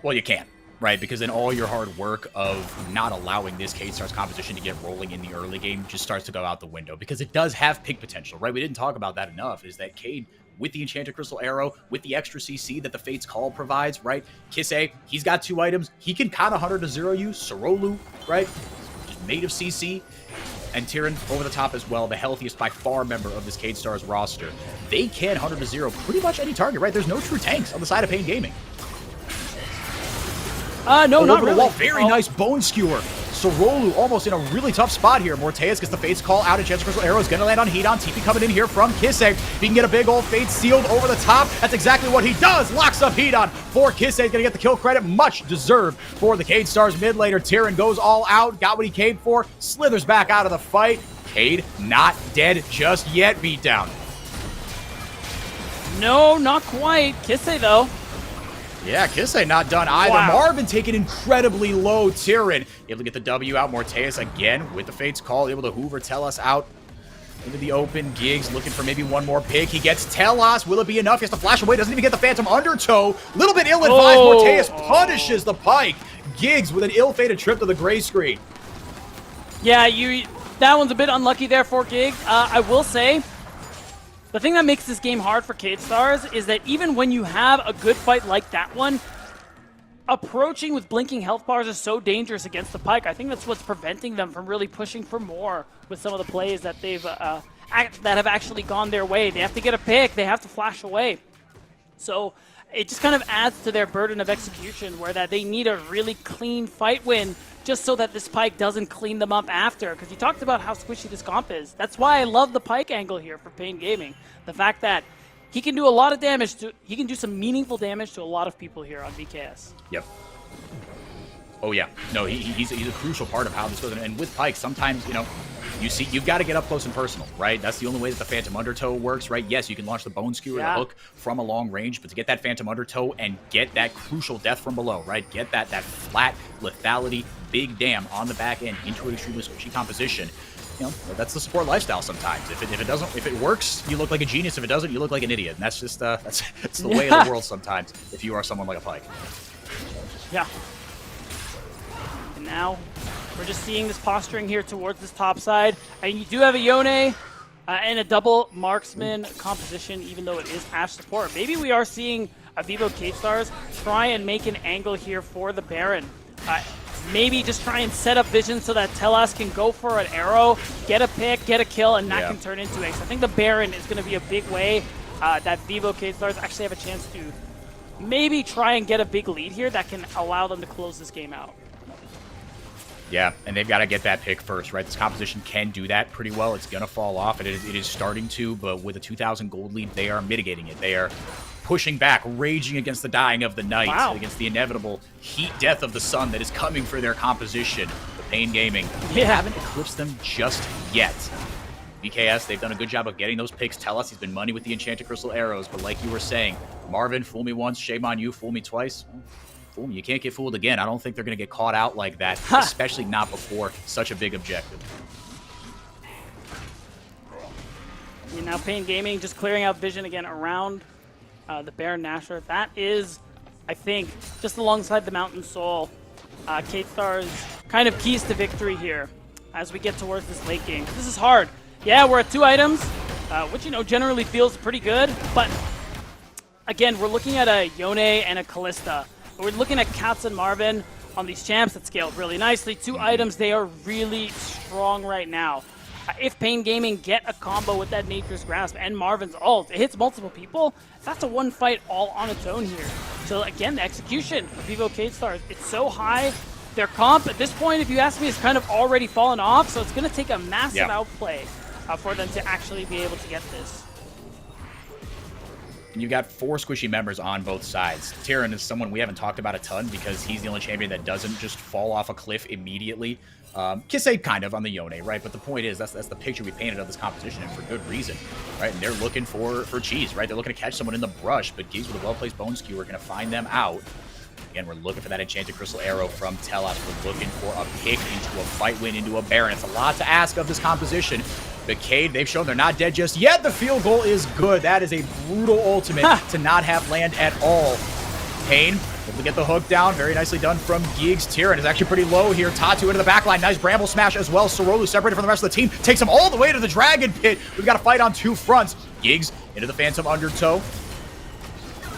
Well, you can't, right? Because then all your hard work of not allowing this K-Stars competition to get rolling in the early game just starts to go out the window, because it does have pick potential, right? We didn't talk about that enough, is that Cade, with the Enchanted Crystal Arrow, with the extra CC that the Fate's Call provides, right? Kisse, he's got 2 items. He can kind of 100-0 you. Sorolu, right? Just made of CC. And Tyrion over the top as well, the healthiest by far member of this Cade Stars roster. They can 100-0 pretty much any target, right? There's no true tanks on the side of Pain Gaming. No, not really. Very nice Bone Skewer. Sorolu almost in a really tough spot here. Morteus gets the Fate's call out. Enchanted Crystal Arrow is going to land on Hedon. TP coming in here from Kisei. If he can get a big old Fate sealed over the top, that's exactly what he does. Locks up Hedon for Kisei. He's going to get the kill credit. Much deserved for the Cade Stars mid laner. Tyrann goes all out. Got what he came for. Slithers back out of the fight. Cade not dead just yet. Beatdown. No, not quite. Kisei, though. Yeah, Kisei not done either. Wow. Marvin taken incredibly low. Tyrann able to get the W out. Morteus again with the Fate's call. Able to Hoover Telos out into the open. Giggs looking for maybe one more pick. He gets Telos. Will it be enough? He has to flash away. Doesn't even get the Phantom Undertow. Little bit ill-advised. Morteus punishes the Pike. Giggs with an ill-fated trip to the gray screen. Yeah, that one's a bit unlucky there for Giggs. I will say, the thing that makes this game hard for Cade Stars is that even when you have a good fight like that one, approaching with blinking health bars is so dangerous against the Pyke. I think that's what's preventing them from really pushing for more with some of the plays that they've that have actually gone their way. They have to get a pick. They have to flash away. So it just kind of adds to their burden of execution, where that they need a really clean fight win just so that this Pyke doesn't clean them up after. Because you talked about how squishy this comp is. That's why I love the Pyke angle here for Pain Gaming. The fact that he can do a lot of damage he can do some meaningful damage to a lot of people here on VKS. Yep. Oh yeah. No, he's a crucial part of how this goes. And with Pyke, sometimes, you know, you've got to get up close and personal, right? That's the only way that the Phantom Undertow works, right? Yes, you can launch the Bone Skewer, the hook from a long range, but to get that Phantom Undertow and get that crucial death from below, right? Get that flat lethality, big dam on the back end into an extremely squishy composition. You know, that's the support lifestyle sometimes. If it works, you look like a genius. If it doesn't, you look like an idiot. And that's just that's the way of the world sometimes if you are someone like a Pyke. Yeah. And now we're just seeing this posturing here towards this top side. And you do have a Yone and a double marksman composition, even though it is Ashe support. Maybe we are seeing a Vivo Cade Stars try and make an angle here for the Baron. Maybe just try and set up vision so that Telos can go for an arrow, get a pick, get a kill, and that can turn into ace. I think the Baron is going to be a big way that Vivo Cade Stars actually have a chance to maybe try and get a big lead here that can allow them to close this game out. Yeah, and they've got to get that pick first, right? This composition can do that pretty well. It's going to fall off, and it is starting to, but with a 2,000 gold lead, they are mitigating it. They are pushing back, raging against the dying of the night, against the inevitable heat death of the sun that is coming for their composition. The Pain Gaming, they haven't eclipsed them just yet. VKS, they've done a good job of getting those picks. Tell us he's been money with the Enchanted Crystal Arrows, but like you were saying, Marvin, fool me once, shame on you, fool me twice. Fool me, you can't get fooled again. I don't think they're going to get caught out like that, especially not before such a big objective. Now Pain Gaming just clearing out vision again around the Baron Nashor. That is, I think, just alongside the Mountain Soul, Cade Stars kind of keys to victory here as we get towards this late game. This is hard. Yeah, we're at 2 items, which, you know, generally feels pretty good, but again, we're looking at a Yone and a Callista. We're looking at Katz and Marvin on these champs that scaled really nicely. 2 items, they are really strong right now. If Pain Gaming get a combo with that Nature's Grasp and Marvin's ult, it hits multiple people, that's a one fight all on its own here. So again, the execution of Vivo Cade Stars, it's so high. Their comp at this point, if you ask me, is kind of already fallen off, so it's going to take a massive outplay for them to actually be able to get this. And you've got 4 squishy members on both sides. Tyrann is someone we haven't talked about a ton because he's the only champion that doesn't just fall off a cliff immediately. Kisei kind of on the Yone, right? But the point is, that's the picture we painted of this competition, and for good reason, right? And they're looking for cheese, right? They're looking to catch someone in the brush, but Giggs with a well-placed Bone Skewer are going to find them out. Again, we're looking for that Enchanted Crystal Arrow from Telos. We're looking for a pick into a fight win, into a Baron. It's a lot to ask of this composition. But Cade, they've shown they're not dead just yet. The field goal is good. That is a brutal ultimate to not have land at all. Pain able to get the hook down. Very nicely done from Giggs. Tyrann is actually pretty low here. Tatu into the backline. Nice Bramble Smash as well. Sorolu separated from the rest of the team. Takes him all the way to the Dragon Pit. We've got a fight on 2 fronts. Giggs into the Phantom Undertow.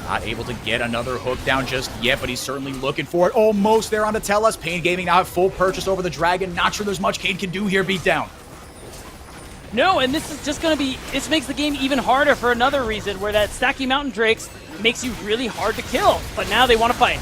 Not able to get another hook down just yet, but he's certainly looking for it. Almost there on to tell us. Pain Gaming now have full purchase over the Dragon. Not sure there's much Cade can do here. Beat down. No, and this is just going to be, this makes the game even harder for another reason, where that stacking Mountain Drakes makes you really hard to kill. But now they want to fight.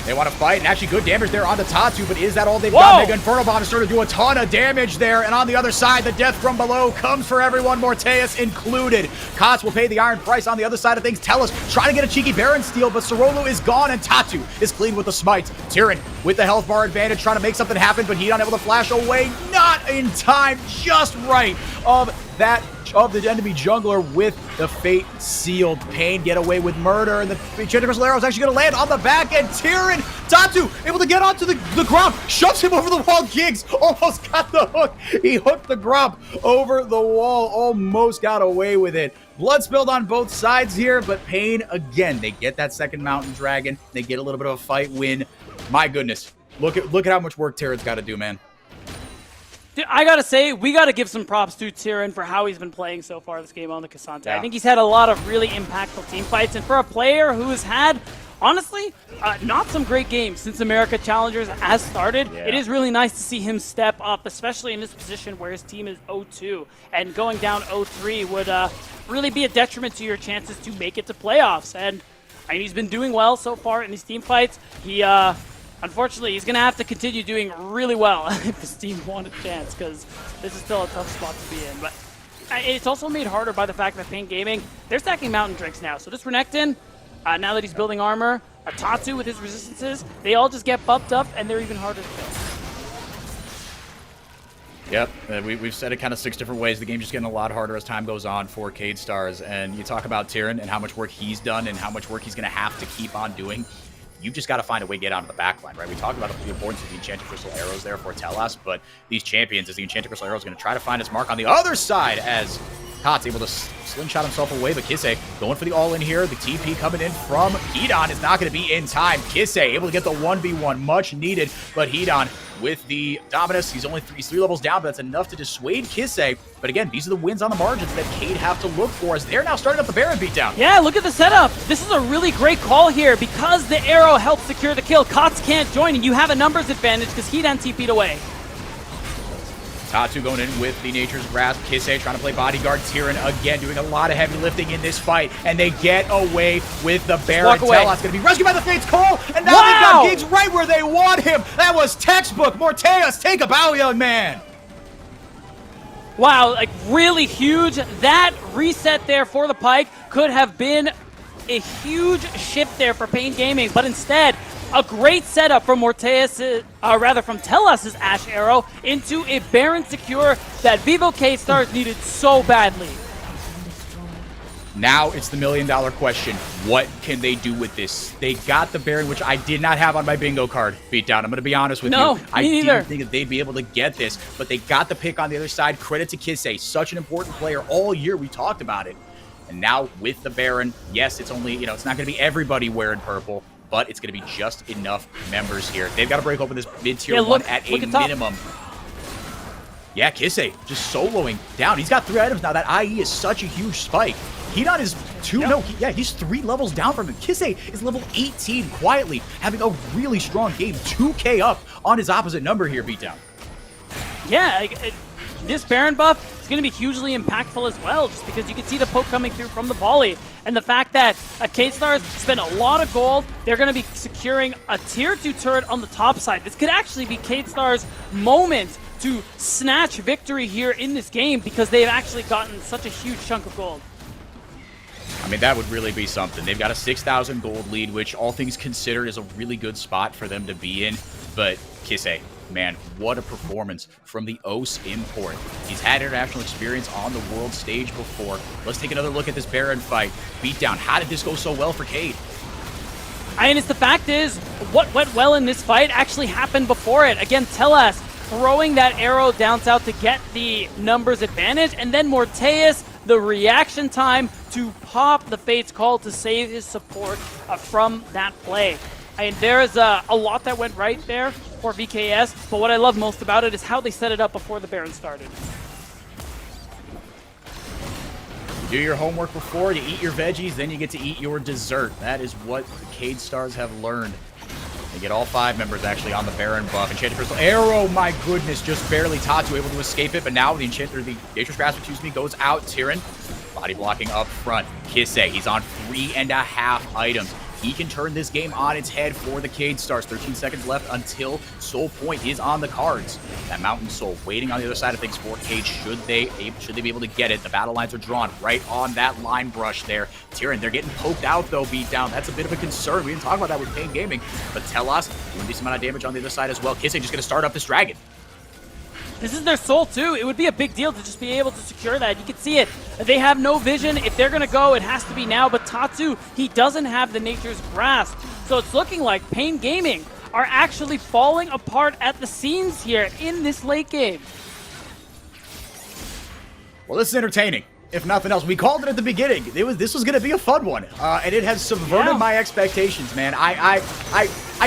They want to fight, and actually good damage there on the Tatu, but is that all they've Whoa! got? Mega Inferno Bomb is starting to do a ton of damage there, and on the other side, the death from below comes for everyone, Morteus included. Kots will pay the iron price on the other side of things. Tellus trying to get a cheeky Baron steal, but Sorolo is gone, and Tatu is clean with the smites. Tyrann with the health bar advantage, trying to make something happen, but he's unable to flash away. Not in time, just right of the enemy jungler with the fate sealed. Pain get away with murder, and the Enchanted Crystal Arrow is actually going to land on the back end. Tyrann, Tatu able to get onto the ground, shoves him over the wall. Giggs almost got the hook. He hooked the Gromp over the wall, almost got away with it. Blood spilled on both sides here, but Pain again, they get that second Mountain Dragon. They get a little bit of a fight win. My goodness, look at how much work Tyrann's got to do, man. Dude, I gotta say, we gotta give some props to Tyrann for how he's been playing so far this game on the Cassante. Yeah. I think he's had a lot of really impactful team fights, and for a player who has had, honestly, not some great games since America Challengers has started, it is really nice to see him step up, especially in this position where his team is 0-2, and going down 0-3 would really be a detriment to your chances to make it to playoffs. And I mean, he's been doing well so far in these team fights. He unfortunately, he's going to have to continue doing really well if his team wants a chance, because this is still a tough spot to be in. But it's also made harder by the fact that Pain Gaming, they're stacking Mountain Drinks now. So this Renekton, now that he's building armor, a Tatsu with his resistances, they all just get bumped up, and they're even harder to kill. Yep, we've said it kind of 6 different ways. The game's just getting a lot harder as time goes on for Cade Stars. And you talk about Tyrann and how much work he's done and how much work he's going to have to keep on doing. You've just got to find a way to get onto the backline, right? We talked about the importance of the Enchanted Crystal Arrows there for Telas, but these champions, as the Enchanted Crystal Arrow is going to try to find its mark on the other side as Kot's able to slingshot himself away, but Kisse going for the all-in here. The TP coming in from Hedon is not going to be in time. Kisse able to get the 1v1, much needed, but Hedon with the Dominus, he's 3 levels down, but that's enough to dissuade Kisse. But again, these are the wins on the margins that Cade have to look for as they're now starting up the Baron beatdown. Yeah, look at the setup. This is a really great call here because the arrow helps secure the kill. Kots can't join, and you have a numbers advantage because Hedon TP'd away. Tatu going in with the Nature's Grasp. Kisse trying to play bodyguard. Tyrann again doing a lot of heavy lifting in this fight, and they get away with the Baron. Telas going to be rescued by the Fates Cole, and now they've got Giggs right where they want him. That was textbook. Morteus, take a bow, young man. Wow, like really huge. That reset there for the Pike could have been a huge shift there for Pain Gaming, but instead, a great setup from from Telas' Ash Arrow into a Baron secure that Vivo K-Stars needed so badly. Now it's the million-dollar question. What can they do with this? They got the Baron, which I did not have on my bingo card. Beatdown, I'm going to be honest with you. I didn't think that they'd be able to get this, but they got the pick on the other side. Credit to Kisse, such an important player all year. We talked about it. And now with the Baron, yes, it's only, it's not going to be everybody wearing purple, but it's going to be just enough members here. They've got to break open this mid-tier one at a minimum. Yeah, Kisse just soloing down. He's got 3 items now. That IE is such a huge spike. Hedon is 2, he's 3 levels down from him. Kisse is level 18 quietly, having a really strong game. 2k up on his opposite number here, Beatdown. Yeah, this Baron buff is going to be hugely impactful as well, just because you can see the poke coming through from the volley. And the fact that K-Stars spent a lot of gold, they're going to be securing a tier 2 turret on the top side. This could actually be K-Stars' moment to snatch victory here in this game because they've actually gotten such a huge chunk of gold. I mean, that would really be something. They've got a 6,000 gold lead, which all things considered is a really good spot for them to be in. But Kisse, man, what a performance from the OS import. He's had international experience on the world stage before. Let's take another look at this Baron fight. Beatdown, how did this go so well for Cade? And the fact is, what went well in this fight actually happened before it. Again, Telas throwing that arrow down south to get the numbers advantage, and then Morteus, the reaction time to pop the Fate's Call to save his support from that play. I mean, there is a lot that went right there for VKS, but what I love most about it is how they set it up before the Baron started. Do your homework before, you eat your veggies, then you get to eat your dessert. That is what the Cade Stars have learned. They get all 5 members actually on the Baron buff. Enchanted Crystal Arrow, my goodness, just barely Tatu able to escape it, but now the Nature's Grasp, goes out. Tyrann, body blocking up front. Kisse, he's on 3.5 items. he can turn this game on its head for the Cade Stars. 13 seconds left until Soul Point is on the cards. That Mountain Soul waiting on the other side of things for Cade. Should they be able to get it? The battle lines are drawn right on that line brush there. Tyrion, they're getting poked out though, beat down. That's a bit of a concern. We didn't talk about that with Pain Gaming, but Telos doing a decent amount of damage on the other side as well. Kissei just going to start up this dragon. This is their soul too. It would be a big deal to just be able to secure that. You can see it. They have no vision. If they're going to go, it has to be now. But Tatsu, he doesn't have the Nature's Grasp. So it's looking like Pain Gaming are actually falling apart at the seams here in this late game. Well, this is entertaining. If nothing else, we called it at the beginning. This was going to be a fun one, and it has subverted my expectations, man. I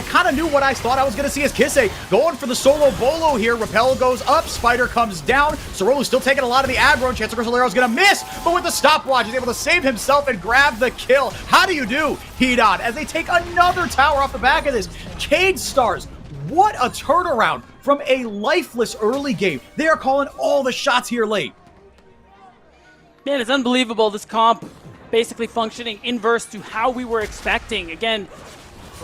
kind of knew what I thought I was going to see as Kissei going for the solo bolo here. Repel goes up, Spider comes down. Sorolu's still taking a lot of the aggro, and Chancellor Cristalero's going to miss, but with the stopwatch, he's able to save himself and grab the kill. How do you do, Hedon, as they take another tower off the back of this? Cade Stars, what a turnaround from a lifeless early game. They are calling all the shots here late. Man, it's unbelievable. This comp basically functioning inverse to how we were expecting. Again,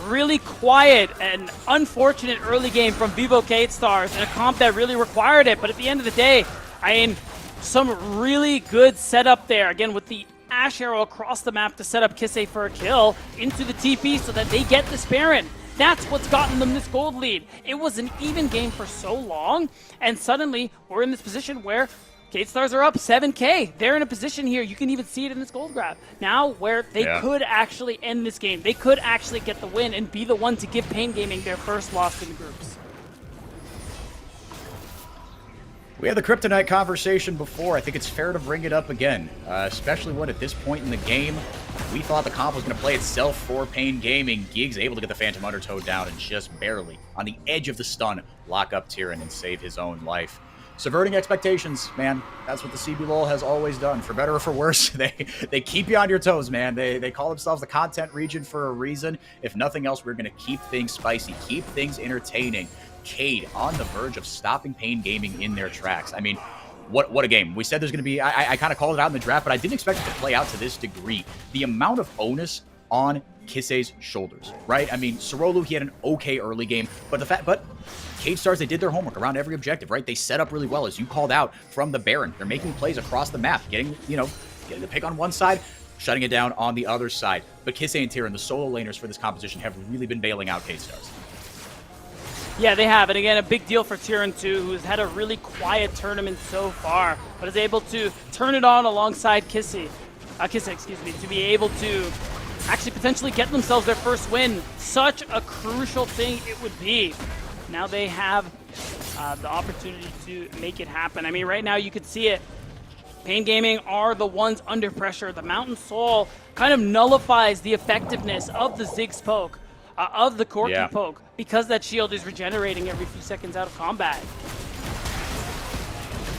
really quiet and unfortunate early game from Vivo Cade Stars in a comp that really required it. But at the end of the day, I mean, some really good setup there. Again, with the Ash Arrow across the map to set up Kissei for a kill into the TP so that they get this Baron. That's what's gotten them this gold lead. It was an even game for so long, and suddenly we're in this position where Cade Stars are up 7K. They're in a position here, you can even see it in this gold grab, now where they could actually end this game. They could actually get the win and be the one to give Pain Gaming their first loss in the groups. We had the Kryptonite conversation before. I think it's fair to bring it up again, especially when at this point in the game, we thought the comp was going to play itself for Pain Gaming. Giggs able to get the Phantom Undertow down and just barely, on the edge of the stun, lock up Tyrion and save his own life. Subverting expectations, man. That's what the CBLOL has always done. For better or for worse, they keep you on your toes, man. They call themselves the content region for a reason. If nothing else, we're going to keep things spicy, keep things entertaining. Cade on the verge of stopping Pain Gaming in their tracks. I mean, what a game. We said there's going to be, I kind of called it out in the draft, but I didn't expect it to play out to this degree. The amount of onus on Kissei's shoulders, right? I mean, Sorolu, he had an okay early game, but Cade Stars, they did their homework around every objective, right? They set up really well, as you called out, from the Baron. They're making plays across the map, getting the pick on one side, shutting it down on the other side. But Kissei and Tyrion, the solo laners for this composition, have really been bailing out Cade Stars. Yeah, they have. And again, a big deal for Tyrion too, who's had a really quiet tournament so far, but is able to turn it on alongside Kissei, to be able to actually potentially get themselves their first win. Such a crucial thing it would be. Now they have the opportunity to make it happen. I mean, right now you could see it. Pain Gaming are the ones under pressure. The Mountain Soul kind of nullifies the effectiveness of the Ziggs poke, of the Corki poke, because that shield is regenerating every few seconds out of combat.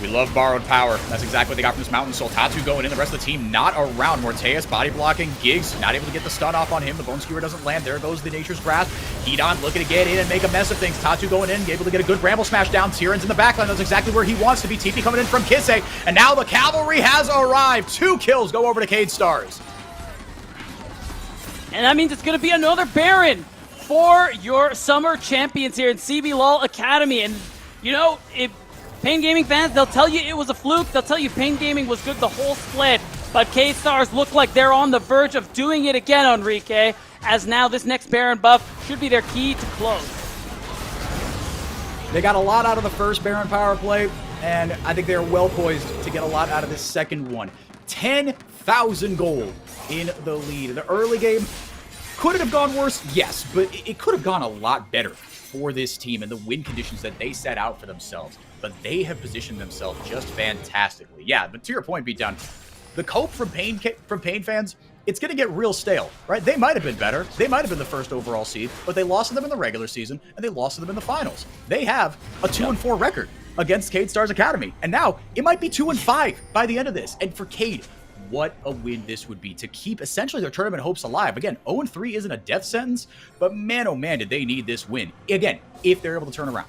We love borrowed power. That's exactly what they got from this Mountain Soul. Tatsu going in, the rest of the team not around. Morteus body blocking. Giggs not able to get the stun off on him. The Bone Skewer doesn't land. There goes the Nature's Grasp. Hedon looking to get in and make a mess of things. Tatsu going in, able to get a good Bramble Smash down. Tyrion's in the backline. That's exactly where he wants to be. TP coming in from Kissei. And now the Cavalry has arrived. 2 kills go over to Cade Stars. And that means it's going to be another Baron for your summer champions here in CBLOL Academy. And, you know, if Pain Gaming fans, they'll tell you it was a fluke. They'll tell you Pain Gaming was good the whole split. But Cade Stars look like they're on the verge of doing it again, Enrique, as now this next Baron buff should be their key to close. They got a lot out of the first Baron power play, and I think they're well poised to get a lot out of this second one. 10,000 gold in the lead. The early game, could it have gone worse? Yes, but it could have gone a lot better for this team and the win conditions that they set out for themselves. But they have positioned themselves just fantastically. Yeah, but to your point, Beatdown, the cope from Pain fans, it's going to get real stale, right? They might have been better. They might have been the first overall seed, but they lost to them in the regular season, and they lost to them in the finals. They have a 2-4 record against Cade Stars Academy, and now it might be 2-5 by the end of this. And for Cade, what a win this would be to keep essentially their tournament hopes alive. Again, 0-3 isn't a death sentence, but man, oh man, did they need this win. Again, if they're able to turn around.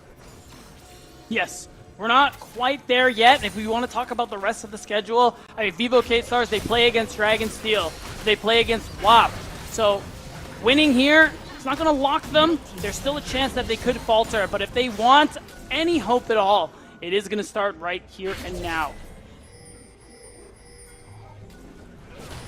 Yes. We're not quite there yet. If we want to talk about the rest of the schedule, I mean, Vivo Cade Stars, they play against Dragon Steel. They play against WAP. So Winning here, it's not going to lock them. There's still a chance that they could falter, but if they want any hope at all, it is going to start right here and now.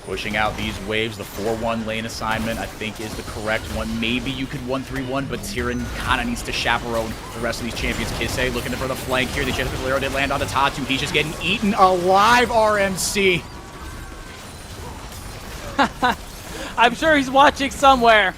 Pushing out these waves, the 4-1 lane assignment, I think, is the correct one. Maybe you could 1-3-1, but Tyrion kind of needs to chaperone the rest of these champions. Kissei looking for the flank here. The Jennifer Valero did land on the Tatu. He's just getting eaten alive, RMC. I'm sure he's watching somewhere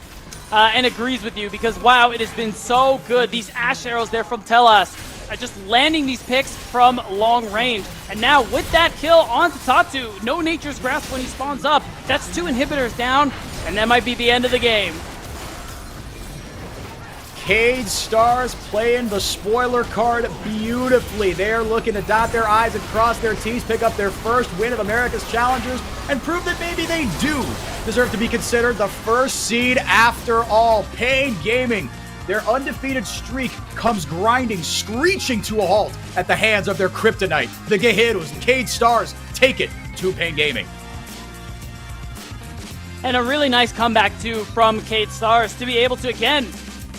and agrees with you because, wow, it has been so good. These Ash arrows there from Telas just landing these picks from long range. And now with that kill on Tatu, no Nature's Grasp when he spawns up. That's 2 inhibitors down, and that might be the end of the game. Cade Stars playing the spoiler card beautifully. They're looking to dot their I's and cross their T's, pick up their first win of America's Challengers, and prove that maybe they do deserve to be considered the first seed after all. Pain Gaming, their undefeated streak comes grinding, screeching to a halt at the hands of their kryptonite. The Guerreros, the Cade Stars, take it to Pain Gaming. And a really nice comeback, too, from Cade Stars to be able to, again,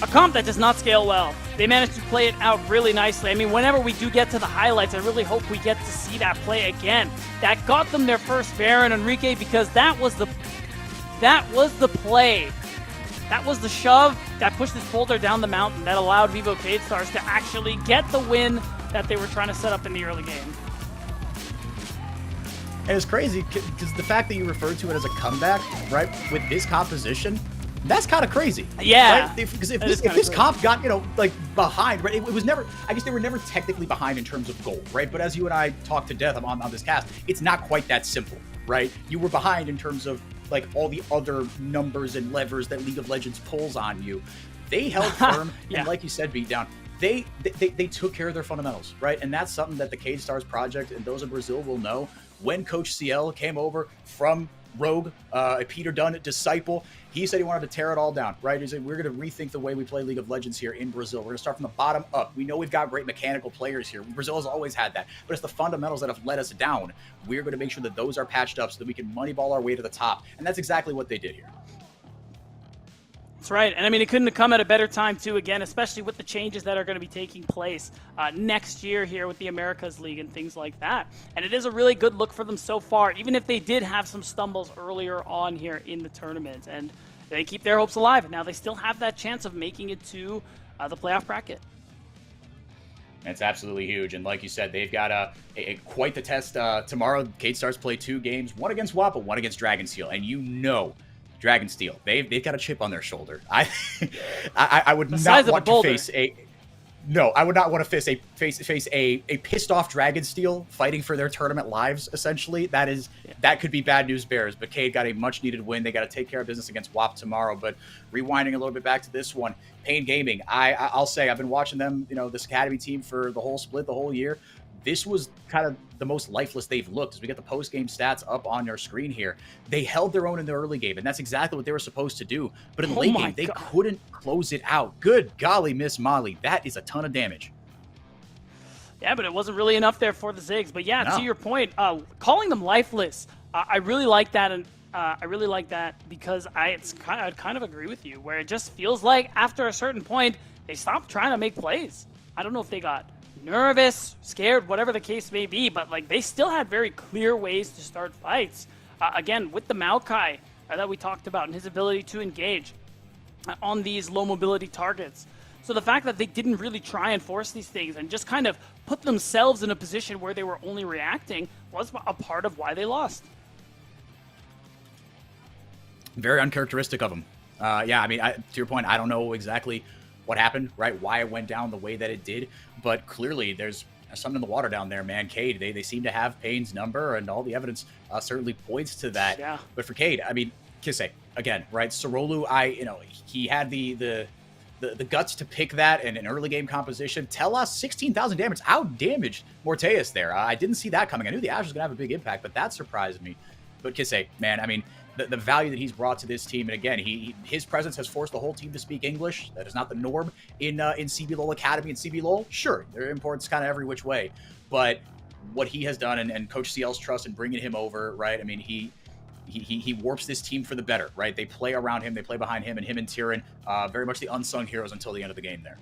a comp that does not scale well. They managed to play it out really nicely. I mean, whenever we do get to the highlights, I really hope we get to see that play again. That got them their first Baron, Enrique, because that was the play. That was the shove that pushed this boulder down the mountain that allowed Vivo Cade Stars to actually get the win that they were trying to set up in the early game. And it's crazy because the fact that you referred to it as a comeback, right, with this composition, that's kind of crazy. Yeah. Right? Because if this comp got, like behind, right, it was never, I guess they were never technically behind in terms of gold, right? But as you and I talked to death on this cast, it's not quite that simple, right? You were behind in terms of like all the other numbers and levers that League of Legends pulls on you. They held firm, and like you said, Beatdown, they took care of their fundamentals, right? And that's something that the Cade Stars project and those in Brazil will know. When Coach CL came over from Rogue, a Peter Dunn disciple, he said he wanted to tear it all down, right? He said, we're going to rethink the way we play League of Legends here in Brazil. We're going to start from the bottom up. We know we've got great mechanical players here. Brazil has always had that, but it's the fundamentals that have let us down. We're going to make sure that those are patched up so that we can moneyball our way to the top. And that's exactly what they did here. That's right. And I mean, it couldn't have come at a better time, too, again, especially with the changes that are going to be taking place next year here with the Americas League and things like that. And it is a really good look for them so far, even if they did have some stumbles earlier on here in the tournament. And they keep their hopes alive. And now they still have that chance of making it to the playoff bracket. It's absolutely huge. And like you said, they've got quite the test tomorrow. Cade Stars play 2 games, one against Wappa, one against Dragonsteel. And you know, Dragonsteel, they've got a chip on their shoulder. I would not want to face I would not want to face a pissed off Dragonsteel fighting for their tournament lives. Essentially, that could be bad news bears. But Cade got a much needed win. They got to take care of business against WAP tomorrow. But rewinding a little bit back to this one, Pain Gaming. I'll say I've been watching them. This academy team for the whole split, the whole year. This was kind of the most lifeless they've looked. As we get the post-game stats up on your screen here, they held their own in the early game, and that's exactly what they were supposed to do. But in the late game, they couldn't close it out. Good golly, Miss Molly. That is a ton of damage. Yeah, but it wasn't really enough there for the Ziggs. But yeah, to your point, calling them lifeless, I really like that, and I really like that because I kind of agree with you, where it just feels like after a certain point, they stopped trying to make plays. I don't know if they got nervous, scared, whatever the case may be, but like they still had very clear ways to start fights. Again, with the Maokai that we talked about and his ability to engage on these low mobility targets. So the fact that they didn't really try and force these things and just kind of put themselves in a position where they were only reacting was a part of why they lost. Very uncharacteristic of them. Yeah, I mean, to your point, I don't know exactly what happened, right? Why it went down the way that it did, but clearly there's something in the water down there, man. Cade, they seem to have Pain's number, and all the evidence certainly points to that. Yeah. But for Cade, I mean, Kissei, again, right? Sorolu, he had the guts to pick that in an early game composition. Tell us 16,000 damage, out-damaged Morteus there. I didn't see that coming. I knew the Ash was going to have a big impact, but that surprised me. But Kissei, man, I mean, the value that he's brought to this team, and again, his presence has forced the whole team to speak English. That is not the norm in CBLOL Academy and CBLOL. Sure, there are imports kind of every which way, but what he has done and Coach CL's trust in bringing him over, right? I mean, he warps this team for the better, right? They play around him, they play behind him, and him and Tyrion, very much the unsung heroes until the end of the game there.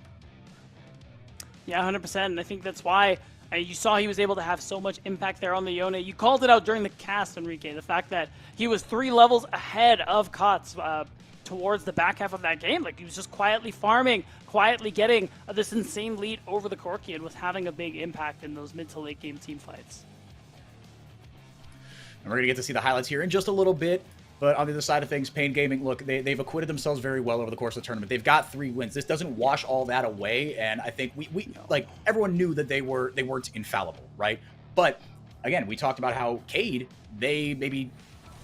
Yeah, 100%. And I think that's why you saw he was able to have so much impact there on the Yone. You called it out during the cast, Enrique, the fact that he was 3 levels ahead of Kotz towards the back half of that game. Like, he was just quietly farming, quietly getting this insane lead over the Corki, and was having a big impact in those mid to late game team fights. And we're going to get to see the highlights here in just a little bit. But on the other side of things, Pain Gaming, look, they've acquitted themselves very well over the course of the tournament. They've got 3 wins. This doesn't wash all that away, and I think we like, everyone knew that they weren't infallible, right? But again, we talked about how Cade, they maybe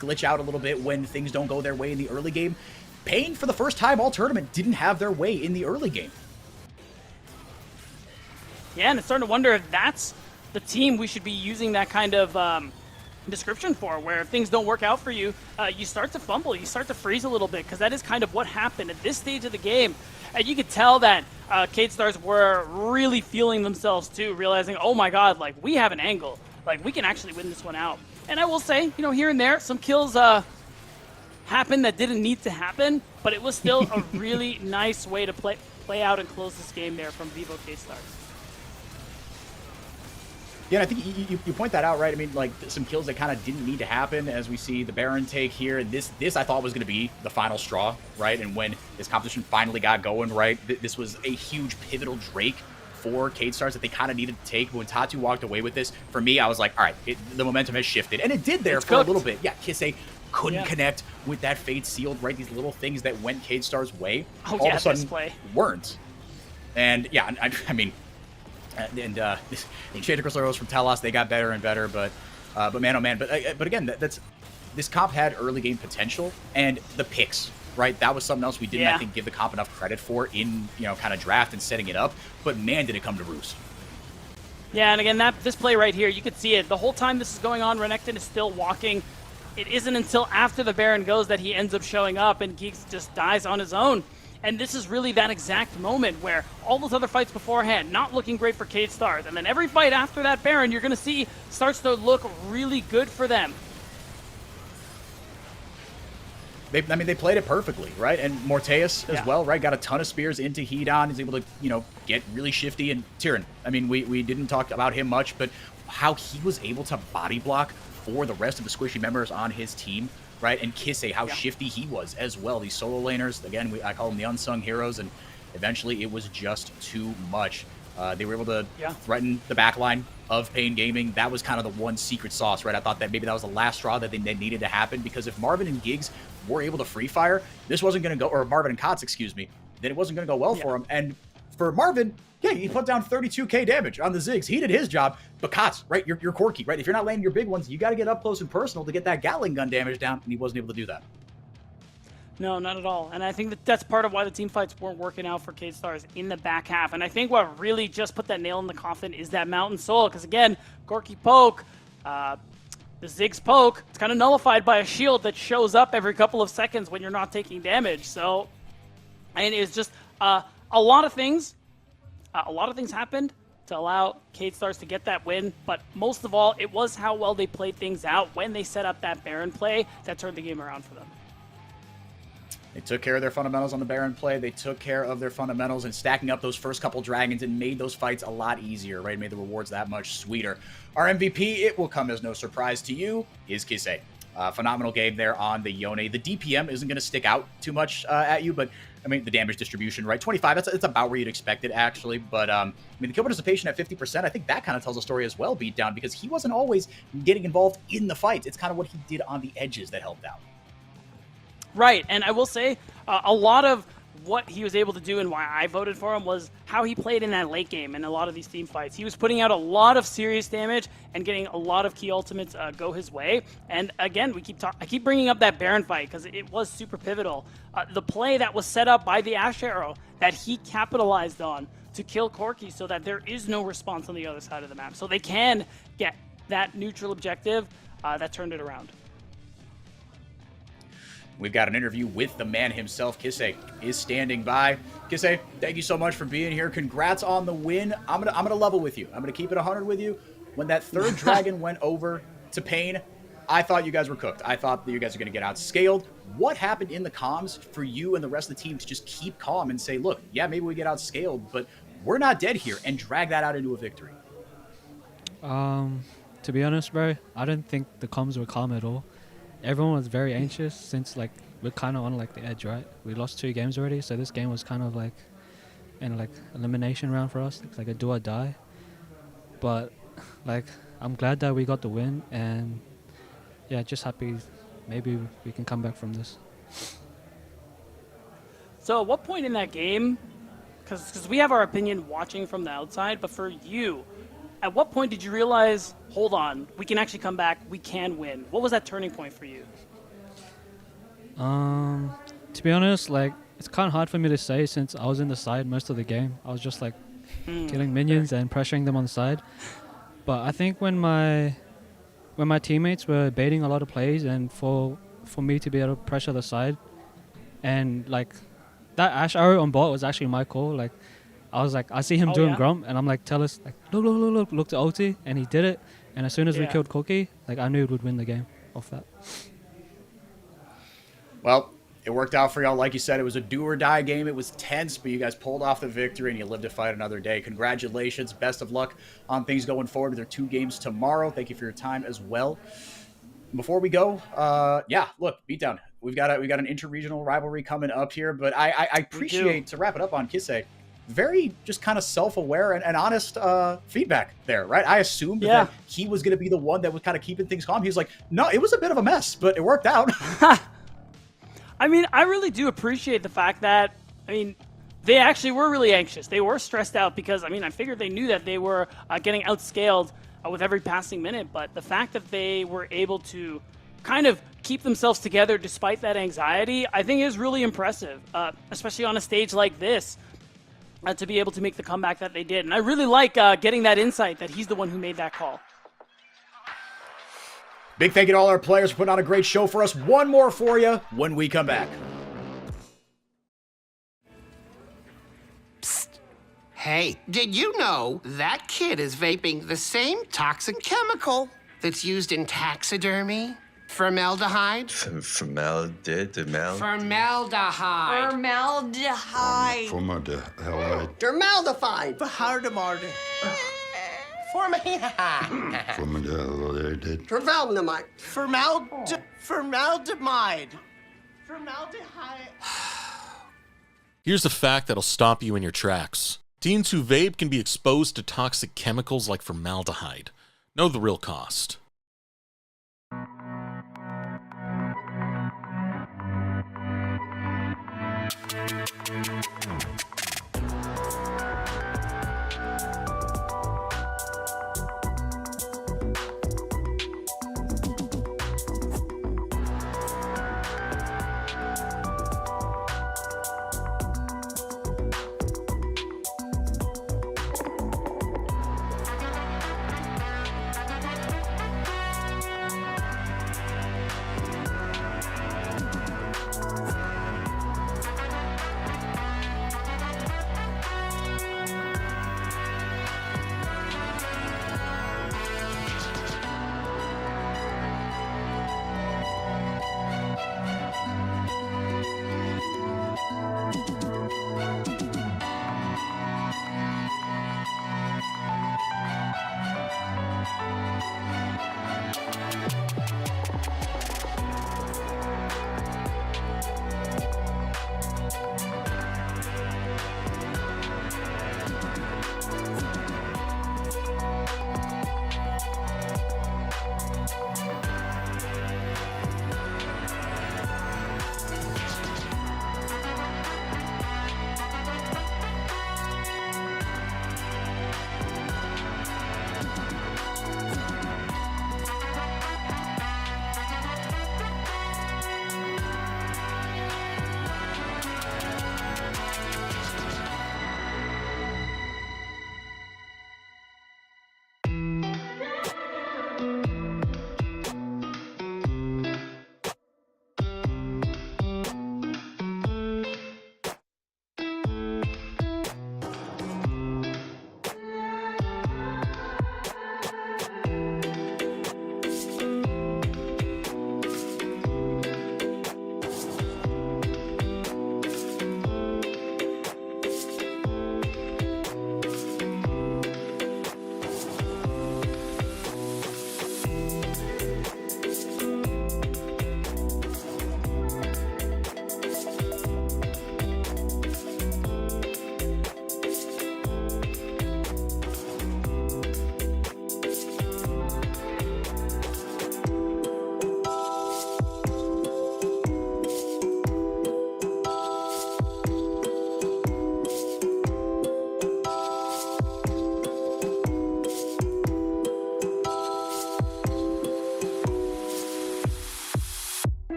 glitch out a little bit when things don't go their way in the early game. Pain, for the first time all tournament, didn't have their way in the early game. Yeah, and it's starting to wonder if that's the team we should be using that kind of description for, where if things don't work out for you, you start to fumble, you start to freeze a little bit, because that is kind of what happened at this stage of the game. And you could tell that K-Stars were really feeling themselves too, realizing, oh my god, like, we have an angle. Like, we can actually win this one out. And I will say, you know, here and there, some kills happened that didn't need to happen, but it was still a really nice way to play out and close this game there from Vivo K-Stars. Yeah, I think you point that out, right? I mean, like, some kills that kind of didn't need to happen, as we see the Baron take here. This I thought was going to be the final straw, right? And when this competition finally got going, right, this was a huge pivotal Drake for K-Stars that they kind of needed to take. But when Tatu walked away with this, for me, I was like, all right, the momentum has shifted. And it did there for a little bit. Yeah, Kisse couldn't connect with that Fate Sealed, right? These little things that went K-Stars' way, all of a sudden weren't. And yeah, I mean... And Shade Crystal from Talos, they got better and better, but man, oh man. But again, this comp had early game potential, and the picks, right? That was something else we didn't, I think, give the comp enough credit for in, you know, kind of draft and setting it up. But man, did it come to roost. Yeah, and again, this play right here, you could see it. The whole time this is going on, Renekton is still walking. It isn't until after the Baron goes that he ends up showing up, and Geeks just dies on his own. And this is really that exact moment where all those other fights beforehand, not looking great for K-Stars. And then every fight after that Baron, you're going to see starts to look really good for them. They played it perfectly, right? And Morteus as well, right? Got a ton of spears into Hedon. He's able to, you know, get really shifty. And Tyrion, I mean, we didn't talk about him much, but how he was able to body block for the rest of the squishy members on his team, right? And Kisse, how shifty he was as well. These solo laners, again, I call them the unsung heroes, and eventually it was just too much. They were able to threaten the backline of Pain Gaming. That was kind of the one secret sauce, right? I thought that maybe that was the last straw that they needed to happen, because if Marvin and Giggs were able to free fire, this wasn't going to go, or Marvin and Kotz, excuse me, then it wasn't going to go well for him. And for Marvin, yeah, he put down 32k damage on the Ziggs. He did his job. But Kotz, right, you're Corky, right? If you're not landing your big ones, you got to get up close and personal to get that Gatling gun damage down, and he wasn't able to do that. No, not at all. And I think that's part of why the team fights weren't working out for K-Stars in the back half. And I think what really just put that nail in the coffin is that Mountain Soul. Because again, Corky poke, the Ziggs poke, it's kind of nullified by a shield that shows up every couple of seconds when you're not taking damage. So, and it's just a lot of things happened to allow K-Stars to get that win. But most of all, it was how well they played things out when they set up that Baron play that turned the game around for them. They took care of their fundamentals on the Baron play. They took care of their fundamentals and stacking up those first couple dragons and made those fights a lot easier, right? Made the rewards that much sweeter. Our MVP, it will come as no surprise to you, is Kisse. Phenomenal game there on the Yone. The DPM isn't going to stick out too much at you, but I mean, the damage distribution, right? 25, that's about where you'd expect it, actually. But, I mean, the kill participation at 50%, I think that kind of tells a story as well, Beatdown, because he wasn't always getting involved in the fights. It's kind of what he did on the edges that helped out. Right, and I will say a lot of what he was able to do and why I voted for him was how he played in that late game in a lot of these team fights. He was putting out a lot of serious damage and getting a lot of key ultimates go his way. And again, I keep bringing up that Baron fight because it was super pivotal. The play that was set up by the Ash Arrow that he capitalized on to kill Corky so that there is no response on the other side of the map. So they can get that neutral objective that turned it around. We've got an interview with the man himself. Kisse is standing by. Kisse, thank you so much for being here. Congrats on the win. I'm gonna level with you. I'm gonna keep it 100 with you. When that third dragon went over to Pain, I thought you guys were cooked. I thought that you guys were going to get outscaled. What happened in the comms for you and the rest of the team to just keep calm and say, look, yeah, maybe we get outscaled, but we're not dead here, and drag that out into a victory? To be honest, bro, I didn't think the comms were calm at all. Everyone was very anxious since like we're kind of on like the edge, right? We lost 2 games already, so this game was kind of like in like elimination round for us, like a do or die. But like I'm glad that we got the win, and yeah, just happy maybe we can come back from this. So at what point in that game, because we have our opinion watching from the outside, but for you, at what point did you realize, hold on, we can actually come back, we can win? What was that turning point for you? To be honest, like it's kind of hard for me to say since I was in the side most of the game. I was just like killing minions and pressuring them on the side. But I think when my teammates were baiting a lot of plays, and for me to be able to pressure the side, and like that Ash arrow on bot was actually my call. Like I was like, I see him doing Grump, and I'm like, tell us like look to ulti, and he did it. And as soon as we killed Cookie, like I knew we would win the game off that. Well, it worked out for y'all. Like you said, it was a do-or-die game. It was tense, but you guys pulled off the victory, and you lived to fight another day. Congratulations. Best of luck on things going forward. There are 2 games tomorrow. Thank you for your time as well. Before we go, yeah, look, Beatdown. We've got an interregional rivalry coming up here, but I appreciate, to wrap it up on Kisei, very just kind of self-aware and honest feedback there, right? I assumed that he was going to be the one that was kind of keeping things calm. He was like, no, it was a bit of a mess, but it worked out. I mean, I really do appreciate the fact that, I mean, they actually were really anxious. They were stressed out because, I mean, I figured they knew that they were getting outscaled with every passing minute, but the fact that they were able to kind of keep themselves together despite that anxiety, I think is really impressive, especially on a stage like this, to be able to make the comeback that they did. And I really like getting that insight that he's the one who made that call. Big thank you to all our players for putting on a great show for us. One more for you when we come back. Psst. Hey, did you know that kid is vaping the same toxic chemical that's used in taxidermy? Formaldehyde? Formaldehyde. Formaldehyde. Formaldehyde. Formaldehyde. Dermaldehyde. Formaldehyde. Formaldehyde. Formaldehyde. Formaldehyde. Formaldehyde. Formaldehyde. Here's a fact that'll stop you in your tracks. Teens who vape can be exposed to toxic chemicals like formaldehyde. Know the real cost.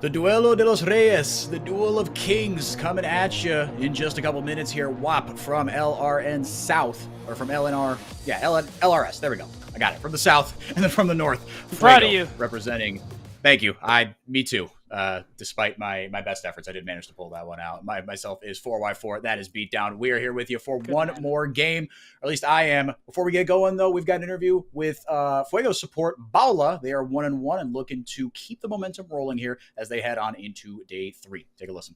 The Duelo de los Reyes, the Duel of Kings, coming at you in just a couple minutes here. WAP from LRN South, or from LNR, LRS, there we go. I got it, from the South, and then from the North. Proud of you. Representing, thank you, me too. Despite my best efforts, I did manage to pull that one out. Myself is 4x4, that is Beatdown. We are here with you for one more game, or at least I am. Before we get going though, we've got an interview with Fuego support Baula. They are 1-1 and looking to keep the momentum rolling here as they head on into day 3. Take a listen.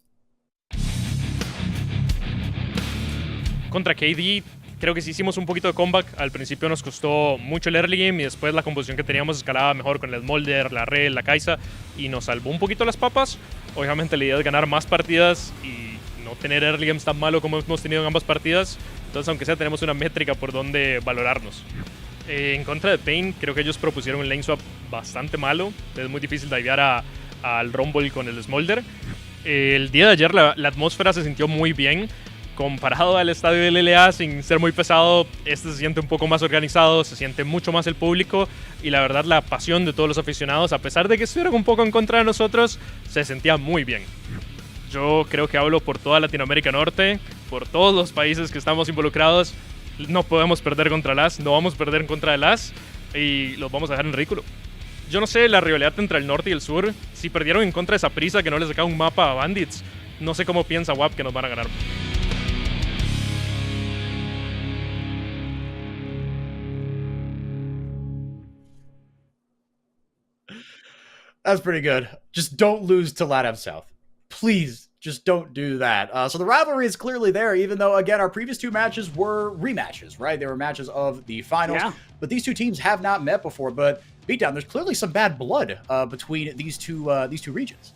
Contra KD, creo que sí hicimos un poquito de comeback. Al principio nos costó mucho el early game y después la composición que teníamos escalaba mejor con el Smolder, la Red, la Kaisa y nos salvó un poquito las papas. Obviamente la idea es ganar más partidas y no tener early games tan malo como hemos tenido en ambas partidas. Entonces, aunque sea, tenemos una métrica por donde valorarnos. En contra de Pain, creo que ellos propusieron un lane swap bastante malo. Es muy difícil divear al Rumble con el Smolder. El día de ayer la atmósfera se sintió muy bien. Comparado al estadio del LLA, sin ser muy pesado, este se siente un poco más organizado, se siente mucho más el público y la verdad la pasión de todos los aficionados, a pesar de que estuvieran un poco en contra de nosotros, se sentía muy bien. Yo creo que hablo por toda Latinoamérica Norte, por todos los países que estamos involucrados. No podemos perder contra LAS, no vamos a perder en contra de LAS y los vamos a dejar en ridículo. Yo no sé la rivalidad entre el norte y el sur, si perdieron en contra de esa prisa que no les sacaba un mapa a Bandits, no sé cómo piensa WAP que nos van a ganar. That's pretty good. Just don't lose to LATAM South. Please, just don't do that. So the rivalry is clearly there, even though, again, our previous 2 matches were rematches, right? They were matches of the finals. Yeah. But these 2 teams have not met before. But, Beatdown, there's clearly some bad blood between these two regions.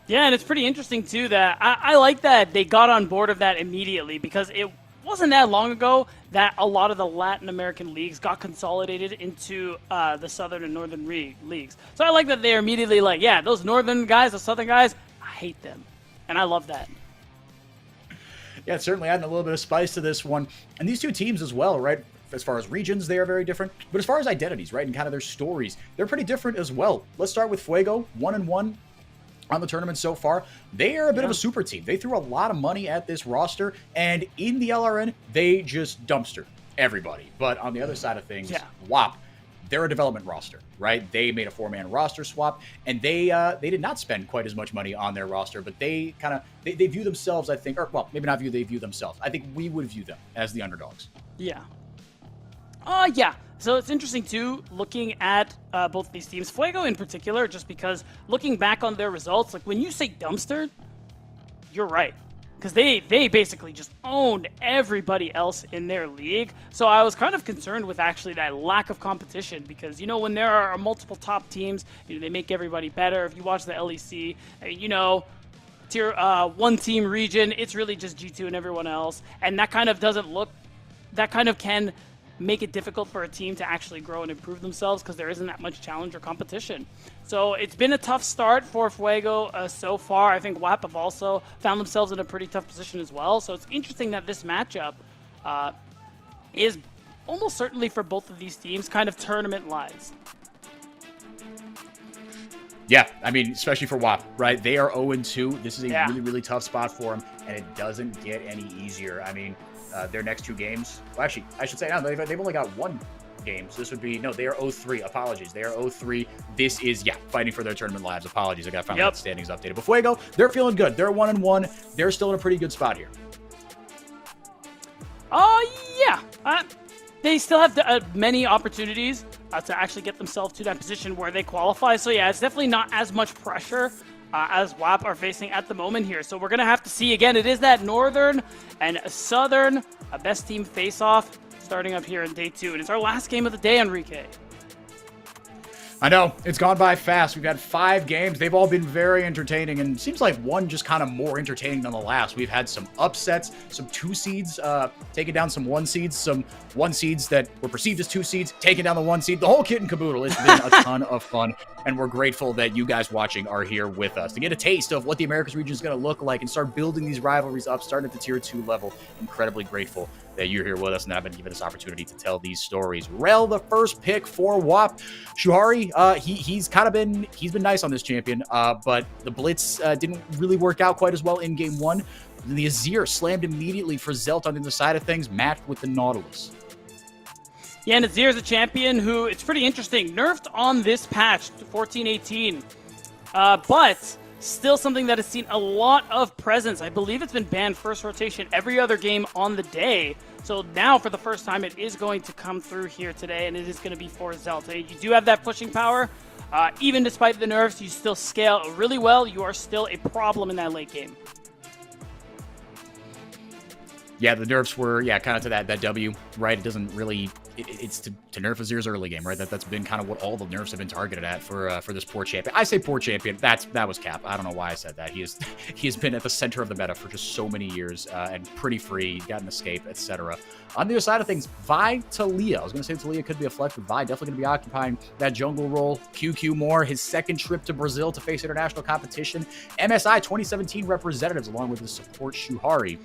Yeah, and it's pretty interesting, too, that I like that they got on board of that immediately because it wasn't that long ago that a lot of the Latin American leagues got consolidated into the Southern and Northern leagues. So I like that they're immediately like, yeah, those Northern guys, the Southern guys, I hate them. And I love that. Yeah, it's certainly adding a little bit of spice to this one. And these 2 teams as well, right? As far as regions, they are very different. But as far as identities, right, and kind of their stories, they're pretty different as well. Let's start with Fuego, 1-1. On the tournament so far. They are a bit of a super team. They threw a lot of money at this roster, and in the LRN, they just dumpstered everybody. But on the other side of things, WAP, they're a development roster, right? They made a 4-man roster swap, and they did not spend quite as much money on their roster, but they kind of they view themselves, I think, or well, maybe not they view themselves. I think we would view them as the underdogs. Yeah. Yeah. So it's interesting, too, looking at both of these teams. Fuego in particular, just because looking back on their results, like when you say dumpster, you're right. Because they basically just owned everybody else in their league. So I was kind of concerned with actually that lack of competition because, you know, when there are multiple top teams, you know, they make everybody better. If you watch the LEC, you know, tier 1 team region, it's really just G2 and everyone else. And that kind of doesn't look, that kind of can make it difficult for a team to actually grow and improve themselves because there isn't that much challenge or competition. So it's been a tough start for Fuego so far. I think WAP have also found themselves in a pretty tough position as well. So it's interesting that this matchup is almost certainly for both of these teams kind of tournament-wise. Yeah, I mean, especially for WAP, right? They are 0-2. This is a really, really tough spot for them, and it doesn't get any easier. I mean, their next 2 games, well, actually, I should say now they've only got 1 game, so this would be, no, they are 0-3. Apologies. They are 0-3. This is, fighting for their tournament lives. Apologies. I got to find the standings updated. But Fuego, they're feeling good. They're 1-1. They're still in a pretty good spot here. Yeah. They still have many opportunities to actually get themselves to that position where they qualify. So, yeah, it's definitely not as much pressure as WAP are facing at the moment here. So we're going to have to see, again, it is that Northern and Southern best team face-off starting up here in day 2. And it's our last game of the day, Enrique. I know, it's gone by fast. We've had 5 games. They've all been very entertaining, and it seems like one just kind of more entertaining than the last. We've had some upsets, some 2 seeds taking down some 1 seeds, some 1 seeds that were perceived as 2 seeds, taking down the 1 seed, the whole kit and caboodle. It's been a ton of fun, and we're grateful that you guys watching are here with us to get a taste of what the Americas region is going to look like and start building these rivalries up, starting at the tier 2 level. Incredibly grateful that you're here with us and have been given this opportunity to tell these stories. Rel, the first pick for WAP. Shuhari, honestly, he's been nice on this champion, but the blitz didn't really work out quite as well in game 1. Then the Azir slammed immediately for Zelt on the other side of things, matched with the Nautilus. Yeah, and Azir is a champion who, it's pretty interesting, nerfed on this patch, 14-18, but still something that has seen a lot of presence. I believe it's been banned first rotation every other game on the day. So now, for the first time, it is going to come through here today, and it is going to be for Zelt. You do have that pushing power. Even despite the nerfs, you still scale really well. You are still a problem in that late game. Yeah, the nerfs were, kind of to that W, right? It doesn't really... It's to nerf Azir's early game, right? That's been kind of what all the nerfs have been targeted at for this poor champion. I say poor champion. That was cap. I don't know why I said that. He has been at the center of the meta for just so many years and pretty free, got an escape, etc. On the other side of things, Vi Talia. I was going to say Talia could be a flex, but Vi definitely going to be occupying that jungle role. QQ Moore, his second trip to Brazil to face international competition. MSI 2017 representatives along with his support Shuhari.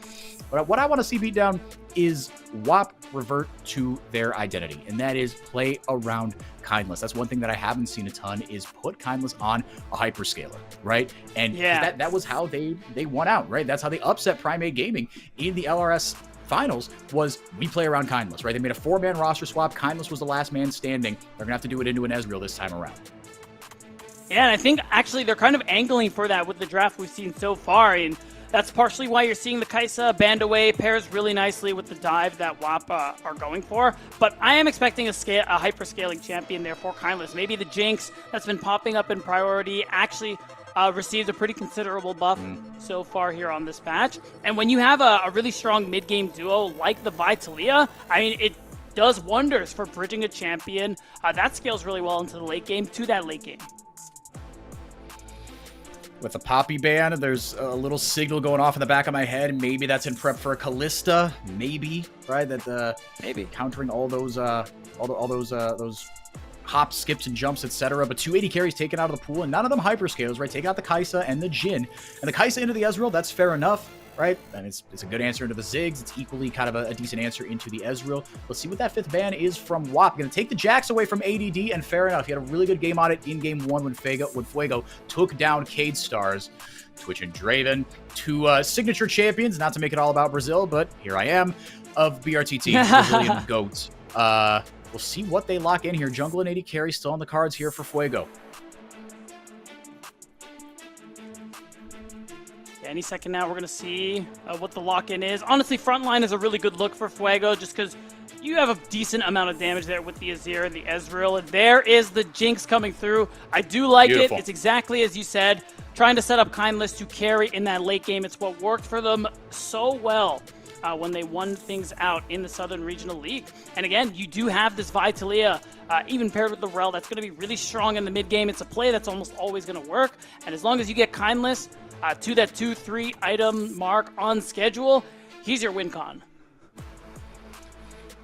But what I want to see beat down is WAP revert to their identity, and that is play around Kindless. That's one thing that I haven't seen a ton, is put Kindless on a hyperscaler, right? And that was how they won out, right? That's how they upset Primate Gaming in the LRS finals, was we play around Kindless, right? They made a 4-man roster swap. Kindless was the last man standing. They're gonna have to do it into an Ezreal this time around. Yeah, and I think actually they're kind of angling for that with the draft we've seen so far, and that's partially why you're seeing the Kai'Sa band away, pairs really nicely with the dive that WAP are going for. But I am expecting a hyper-scaling champion there for Kindless. Maybe the Jinx that's been popping up in priority actually received a pretty considerable buff so far here on this patch. And when you have a really strong mid-game duo like the Vi Talia, I mean, it does wonders for bridging a champion. That scales really well into the late game to that late game. With the Poppy ban, there's a little signal going off in the back of my head. Maybe that's in prep for a Callista. Maybe, right? That maybe countering all those hops, skips, and jumps, etc. But 280 carries taken out of the pool, and none of them hyperscales, right? Take out the Kai'Sa and the Jhin. And the Kai'Sa into the Ezreal, that's fair enough, right? And it's a good answer into the Ziggs. It's equally kind of a decent answer into the Ezreal. Let's see what that 5th ban is from WAP. Going to take the Jax away from ADD, and fair enough. He had a really good game on it in game 1 when Fuego took down Cade Stars. Twitch and Draven, 2 signature champions, not to make it all about Brazil, but here I am, of BRTT, Brazilian GOAT. We'll see what they lock in here. Jungle and 80 carry still on the cards here for Fuego. Any second now, we're going to see what the lock-in is. Honestly, frontline is a really good look for Fuego, just because you have a decent amount of damage there with the Azir and the Ezreal. And there is the Jinx coming through. I do like it. It's exactly as you said, trying to set up Kindless to carry in that late game. It's what worked for them so well when they won things out in the Southern Regional League. And again, you do have this Vi Talia, even paired with the Rel, that's going to be really strong in the mid game. It's a play that's almost always going to work. And as long as you get Kindless to that 2-3 item mark on schedule, he's your win con.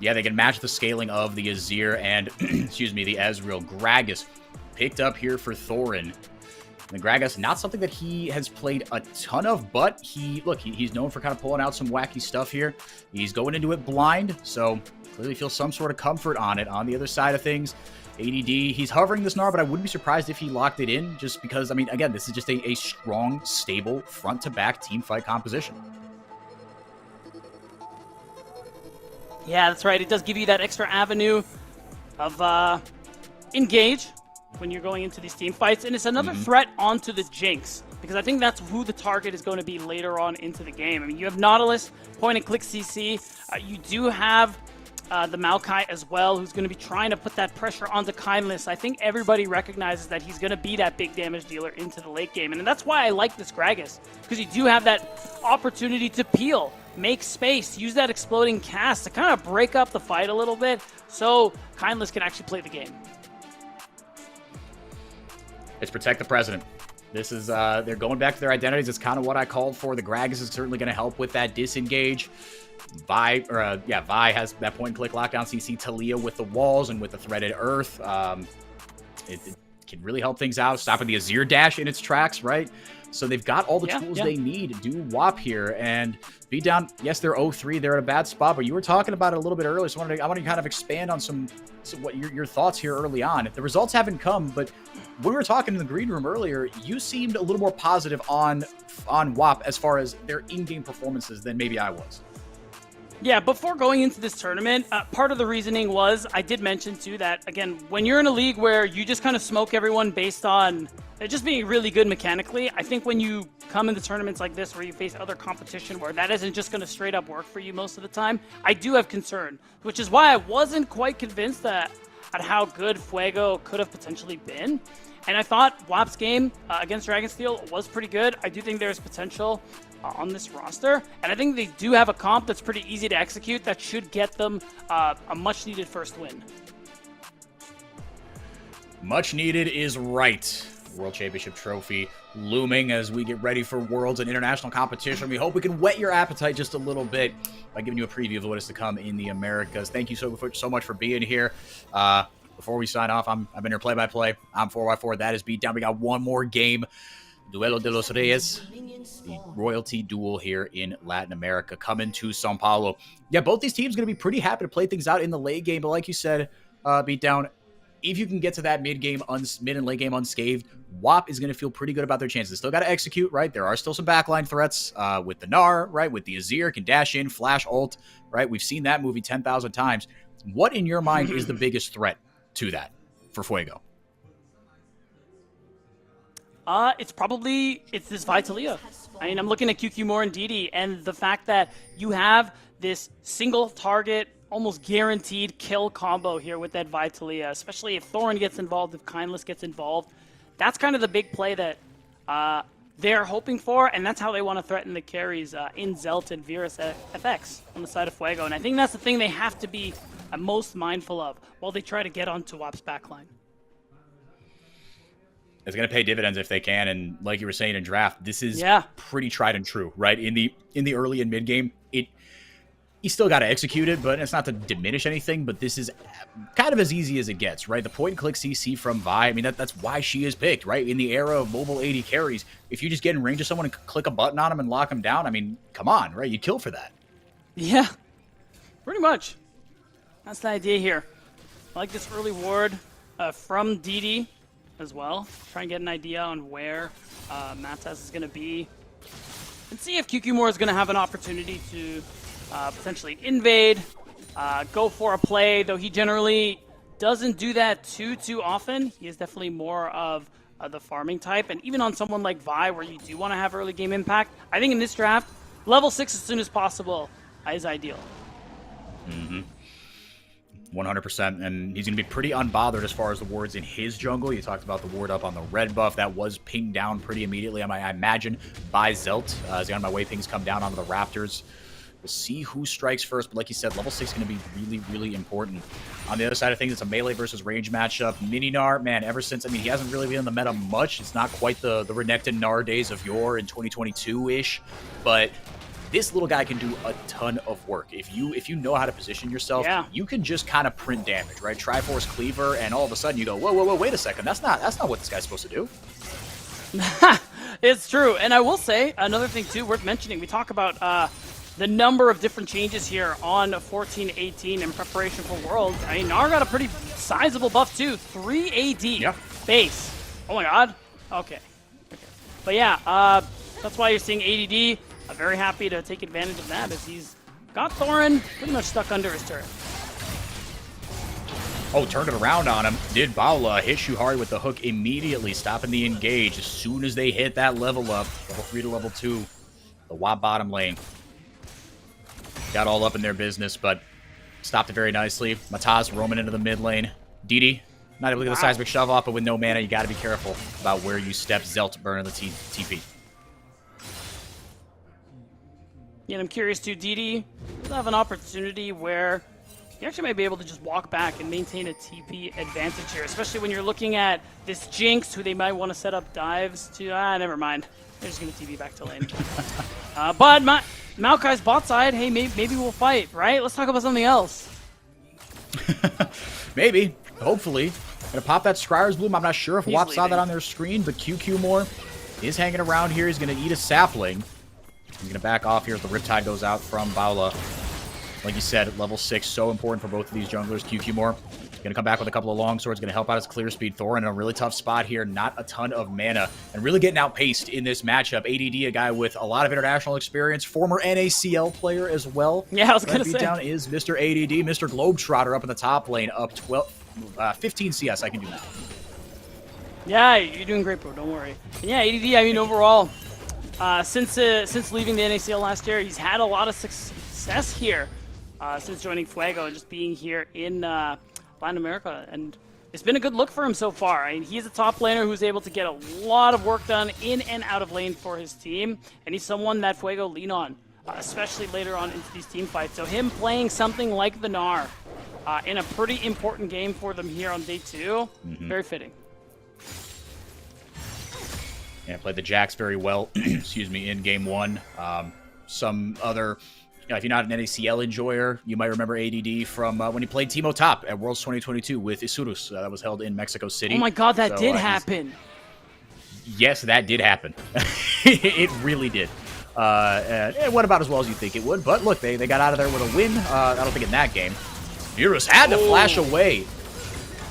Yeah, they can match the scaling of the Azir and, excuse me, the Ezreal. Gragas picked up here for Thorin. And the Gragas, not something that he has played a ton of, but he's known for kind of pulling out some wacky stuff here. He's going into it blind, so clearly feels some sort of comfort on it. On the other side of things, ADD, he's hovering this Gnar, but I wouldn't be surprised if he locked it in, just because, I mean, again, this is just a strong, stable, front-to-back team fight composition. Yeah, that's right. It does give you that extra avenue of engage when you're going into these team fights, and it's another threat onto the Jinx, because I think that's who the target is going to be later on into the game. I mean, you have Nautilus, point-and-click CC. You do have the Maokai as well, who's going to be trying to put that pressure onto Kindless. I think everybody recognizes that he's going to be that big damage dealer into the late game, and that's why I like this Gragas, because you do have that opportunity to peel, make space, use that exploding cast to kind of break up the fight a little bit, so Kindless can actually play the game. It's protect the president. This is, they're going back to their identities. It's kind of what I called for. The Gragas is certainly going to help with that disengage. Vi has that point-and-click lockdown CC. Talia with the walls and with the threaded earth. can really help things out, stopping the Azir dash in its tracks, right? So they've got all the tools they need to do WAP here. And Beatdown, yes, they're 0-3. They're at a bad spot, but you were talking about it a little bit earlier, so I want to kind of expand on some what your thoughts here early on. The results haven't come, but when we were talking in the green room earlier, you seemed a little more positive on WAP as far as their in-game performances than maybe I was. Yeah, before going into this tournament, part of the reasoning was, I did mention too that, again, when you're in a league where you just kind of smoke everyone based on just being really good mechanically, I think when you come into tournaments like this where you face other competition where that isn't just going to straight up work for you most of the time, I do have concern, which is why I wasn't quite convinced at how good Fuego could have potentially been. And I thought WAP's game against Dragonsteel was pretty good. I do think there's potential on this roster, and I think they do have a comp that's pretty easy to execute that should get them a much-needed first win. Much needed is right. World Championship trophy looming as we get ready for Worlds and international competition. We hope we can whet your appetite just a little bit by giving you a preview of what is to come in the Americas. Thank you so much for being here. Before we sign off, I've been your play-by-play. I'm 4x4. That is Beatdown. We got one more game. Duelo de los Reyes, the royalty duel here in Latin America, coming to São Paulo. Yeah, both these teams going to be pretty happy to play things out in the late game, but like you said, Beatdown, if you can get to that mid and late game unscathed, WAP is going to feel pretty good about their chances. They still got to execute, right? There are still some backline threats with the Gnar, right? With the Azir, can dash in, flash ult, right? We've seen that movie 10,000 times. What, in your mind, is the biggest threat to that for Fuego? It's this Vitalia. I mean, I'm looking at QQ More and DD, and the fact that you have this single target, almost guaranteed kill combo here with that Vitalia, especially if Thorin gets involved, if Kindless gets involved. That's kind of the big play that they're hoping for, and that's how they want to threaten the carries in Zelt and Virus FX on the side of Fuego. And I think that's the thing they have to be most mindful of while they try to get onto WAP's backline. It's going to pay dividends if they can, and like you were saying in draft, this is pretty tried and true, right? In the early and mid game, you still got to execute it, but it's not to diminish anything, but this is kind of as easy as it gets, right? The point-and-click CC from Vi, I mean, that's why she is picked, right? In the era of mobile AD carries, if you just get in range of someone and click a button on them and lock them down, I mean, come on, right? You'd kill for that. Yeah, pretty much. That's the idea here. I like this early ward from DD as well. Try and get an idea on where Matas is going to be. And see if QQ More is going to have an opportunity to potentially invade, go for a play, though he generally doesn't do that too often. He is definitely more of the farming type. And even on someone like Vi, where you do want to have early game impact, I think in this draft, level 6 as soon as possible is ideal. 100%, and he's going to be pretty unbothered as far as the wards in his jungle. You talked about the ward up on the red buff. That was pinged down pretty immediately, I imagine, by Zelt. As the on my way pings come down onto the Raptors. We'll see who strikes first, but like you said, level 6 is going to be really, really important. On the other side of things, it's a melee versus range matchup. Mini-Gnar, man, ever since, I mean, he hasn't really been in the meta much. It's not quite the Renekton Gnar days of yore in 2022-ish, but this little guy can do a ton of work. If you know how to position yourself, you can just kind of print damage, right? Triforce Cleaver, and all of a sudden you go, whoa, wait a second. That's not what this guy's supposed to do. It's true. And I will say, another thing too worth mentioning, we talk about the number of different changes here on 14-18 in preparation for Worlds. I mean, Gnar got a pretty sizable buff too. 3 AD base. Oh my god. Okay. But yeah, that's why you're seeing ADD. I'm very happy to take advantage of that as he's got Thorin pretty much stuck under his turret. Oh, turned it around on him. Did Baula hit Shuhari with the hook immediately, stopping the engage as soon as they hit that level up. Level 3 to level 2. The WAP bottom lane. Got all up in their business, but stopped it very nicely. Mataz roaming into the mid lane. DD, not able to get the seismic shove off, but with no mana, you got to be careful about where you step. Zelt burning the TP. Yeah, and I'm curious too, DD will have an opportunity where you actually might be able to just walk back and maintain a TP advantage here, especially when you're looking at this Jinx, who they might want to set up dives to. Never mind. They're just going to TP back to lane. But Maokai's bot side, hey, maybe we'll fight, right? Let's talk about something else. Maybe. Hopefully. Gonna pop that Scryer's Bloom. I'm not sure if He's WAP saw leaving. that on their screen, but QQ Moore is hanging around here. He's gonna eat a sapling. He's gonna back off here as the Riptide goes out from Baula. Like you said, level 6, so important for both of these junglers. QQ Moore gonna come back with a couple of long swords, gonna help out his clear speed. Thorin in a really tough spot here, not a ton of mana, and really getting outpaced in this matchup. ADD, a guy with a lot of international experience, former NACL player as well. Yeah, I was gonna That say. beatdown is Mr. ADD, Mr. Globetrotter up in the top lane, up 15 CS. I can do that. Yeah, you're doing great, bro. Don't worry. And yeah, ADD. I mean, overall, since leaving the NACL last year, he's had a lot of success here since joining Fuego and just being here in Latin America, and it's been a good look for him so far. I mean, he's a top laner who's able to get a lot of work done in and out of lane for his team, and he's someone that Fuego lean on, especially later on into these team fights. So him playing something like the Gnar in a pretty important game for them here on day 2, very fitting. Yeah, played the Jax very well, excuse me, in game 1. Some other, if you're not an NACL enjoyer, you might remember ADD from when he played Teemo Top at Worlds 2022 with Isurus. That was held in Mexico City. Oh my god, that So, did happen. Yes, that did happen. It really did. And it went about as well as you think it would. But look, they got out of there with a win. I don't think in that game. Virus had to flash away.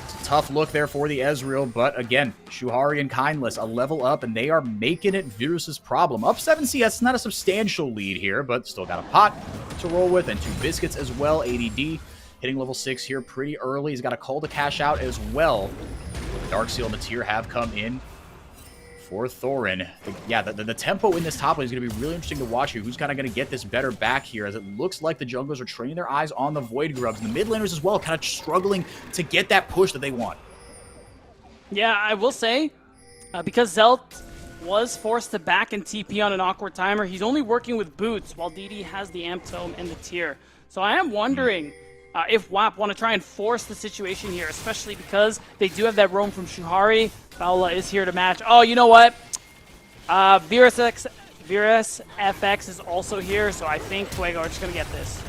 It's a tough look there for the Ezreal. But again, Shuhari and Kindless a level up, and they are making it Virus's problem. Up 7 CS, not a substantial lead here, but still got a pot to roll with, and 2 biscuits as well. ADD hitting level 6 here pretty early. He's got a call to cash out as well. The Darkseal and the Tear have come in for Thorin. The tempo in this top lane is going to be really interesting to watch here. Who's kind of going to get this better back here, as it looks like the junglers are training their eyes on the Void Grubs. And the mid laners as well, kind of struggling to get that push that they want. Yeah, I will say, because Zelt was forced to back and TP on an awkward timer, he's only working with boots, while DD has the Amp Tome and the Tear. So I am wondering if WAP want to try and force the situation here, especially because they do have that roam from Shuhari. Baula is here to match. Oh, you know what? Virus FX is also here, so I think Fuego are just going to get this.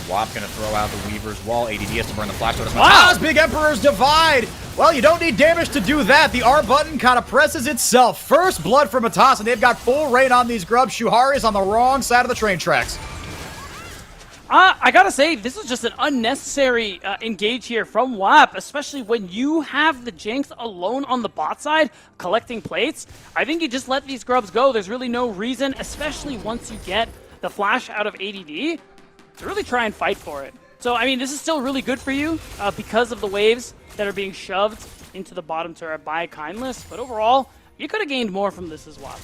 WAP going to throw out the Weaver's Wall. ADD has to burn the flash. So does Mataz. Big Emperor's Divide. Well, you don't need damage to do that. The R button kind of presses itself. First blood for Mataz, and they've got full reign on these grubs. Shuhari is on the wrong side of the train tracks. I gotta say, this is just an unnecessary engage here from WAP, especially when you have the Jinx alone on the bot side collecting plates. I think you just let these grubs go. There's really no reason, especially once you get the flash out of ADD, to really try and fight for it. So, I mean, this is still really good for you because of the waves that are being shoved into the bottom turret by Kindless, but overall, you could have gained more from this as well.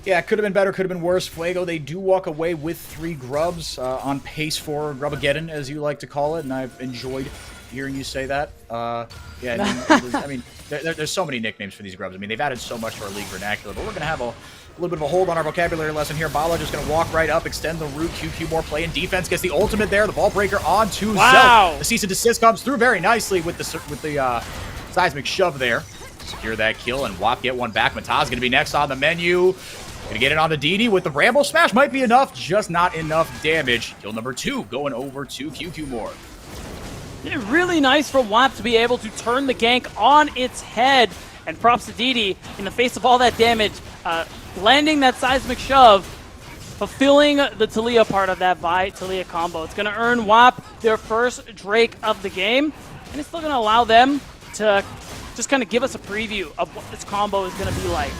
Yeah, it could have been better, could have been worse. Fuego, they do walk away with 3 grubs on pace for Grubageddon, as you like to call it, and I've enjoyed hearing you say that. There's so many nicknames for these grubs. I mean, they've added so much to our league vernacular, but we're going to have a little bit of a hold on our vocabulary lesson here. Baula just going to walk right up, extend the route. QQ more play and defense, gets the ultimate there. The ball breaker on to Zelt. The cease and desist comes through very nicely with the seismic shove there. Secure that kill, and WAP get one back. Mataz going to be next on the menu. Gonna get it onto DD with the Bramble Smash. Might be enough, just not enough damage. Kill number 2 going over to QQ Moore. Yeah, really nice for WAP to be able to turn the gank on its head. And props to DD in the face of all that damage. Landing that seismic shove, fulfilling the Taliyah part of that Vi-Taliyah combo. It's going to earn WAP their first Drake of the game. And it's still going to allow them to just kind of give us a preview of what this combo is going to be like.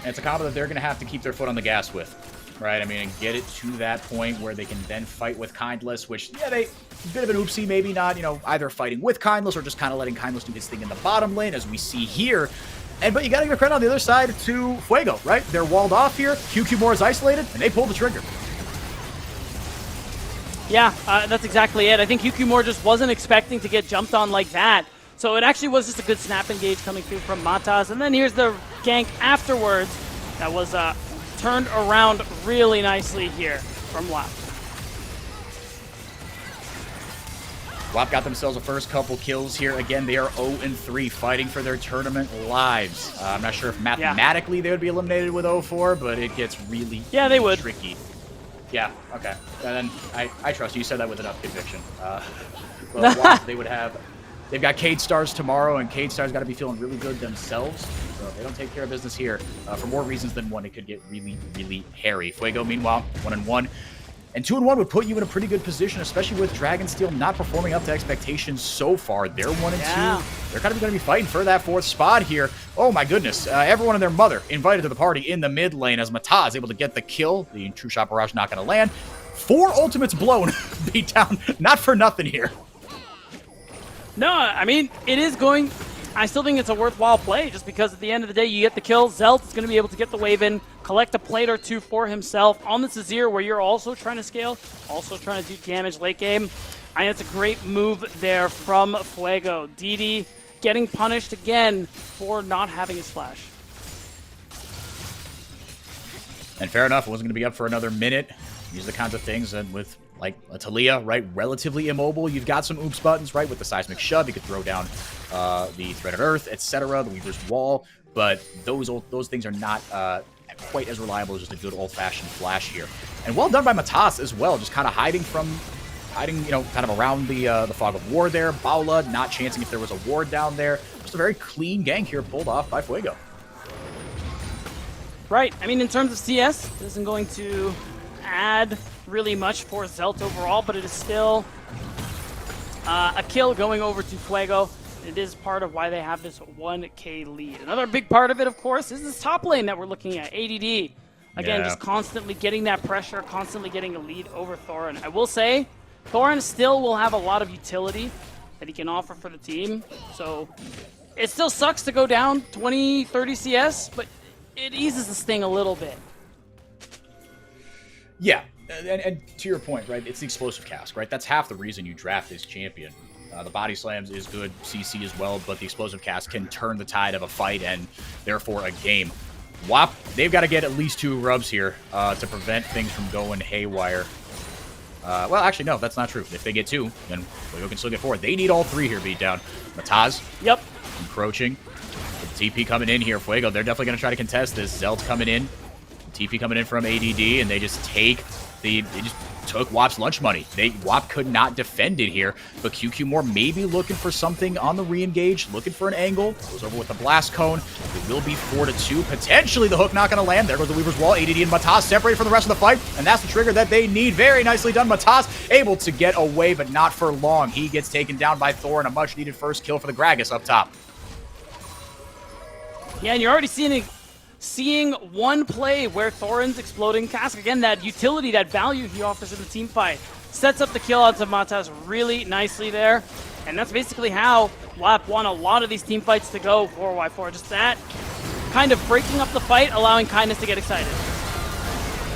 And it's a combo that they're going to have to keep their foot on the gas with, right? I mean, and get it to that point where they can then fight with Kindless, which, yeah, a bit of an oopsie, maybe not, either fighting with Kindless or just kind of letting Kindless do his thing in the bottom lane, as we see here. But you got to give credit on the other side to Fuego, right? They're walled off here. QQ Moore is isolated, and they pull the trigger. Yeah, that's exactly it. I think QQ Moore just wasn't expecting to get jumped on like that. So it actually was just a good snap engage coming through from Mataz. And then here's the gank afterwards that was turned around really nicely here from WAP. WAP got themselves a first couple kills here. Again, they are 0-3, fighting for their tournament lives. I'm not sure if mathematically they would be eliminated with 0-4, but it gets really, they would. tricky. Yeah, okay. And then I trust you. You said that with enough conviction. But WAP, they've got Cade Stars tomorrow, and Cade Stars got to be feeling really good themselves. So if they don't take care of business here, for more reasons than one, it could get really, really hairy. Fuego, meanwhile, 1-1. And 2-1 would put you in a pretty good position, especially with Dragonsteel not performing up to expectations so far. They're 1-2. They're kind of going to be fighting for that 4th spot here. Oh my goodness. Everyone and their mother invited to the party in the mid lane as Mata is able to get the kill. The True Shot Barrage not going to land. 4 ultimates blown. Beat down. Not for nothing here. No, I mean, it is going... I still think it's a worthwhile play just because at the end of the day, you get the kill. Zelt is going to be able to get the wave in, collect a plate or 2 for himself on this Azir where you're also trying to scale, also trying to do damage late game. I think it's a great move there from Fuego. DD getting punished again for not having his flash. And fair enough, it wasn't going to be up for another minute. These are the kinds of things that with like a Talia, right, relatively immobile. You've got some oops buttons, right, with the seismic shove. You could throw down the Threaded Earth, etc., the Weaver's Wall, but those things are not quite as reliable as just a good old-fashioned flash here. And well done by Matas as well, just kind of hiding, you know, kind of around the fog of war there. Baula not chancing if there was a ward down there. Just a very clean gank here pulled off by Fuego. Right. I mean, in terms of CS, this isn't going to add really much for Zelt overall, but it is still a kill going over to Fuego. It is part of why they have this 1K lead. Another big part of it, of course, is this top lane that we're looking at, ADD. Again, just constantly getting that pressure, constantly getting a lead over Thorin. I will say, Thorin still will have a lot of utility that he can offer for the team. So it still sucks to go down 20, 30 CS, but it eases the sting a little bit. Yeah, and to your point, right, it's the explosive cast, right? That's half the reason you draft this champion. The body slams is good, CC as well, but the explosive cast can turn the tide of a fight and therefore a game. WAP, they've got to get at least 2 rubs here to prevent things from going haywire. Well, actually, no, that's not true. If they get 2, then Fuego can still get 4. They need all 3 here beat down. Mataz, encroaching. With the TP coming in here, Fuego, they're definitely going to try to contest this. Zelt's coming in. TP coming in from ADD, and they just took WAP's lunch money. WAP could not defend it here, but QQ maybe looking for something on the re-engage, looking for an angle. Goes over with the blast cone. It will be 4-2. Potentially the hook not going to land. There goes the Weaver's Wall. ADD and Matas separated from the rest of the fight, and that's the trigger that they need. Very nicely done. Matas able to get away, but not for long. He gets taken down by Thor, and a much-needed first kill for the Gragas up top. Yeah, and you're already seeing one play where Thorin's exploding cask, again, that utility, that value he offers in the team fight, sets up the kill onto Matas really nicely there. And that's basically how WAP won a lot of these team fights to go 4x4. Just that kind of breaking up the fight, allowing Kindness to get excited.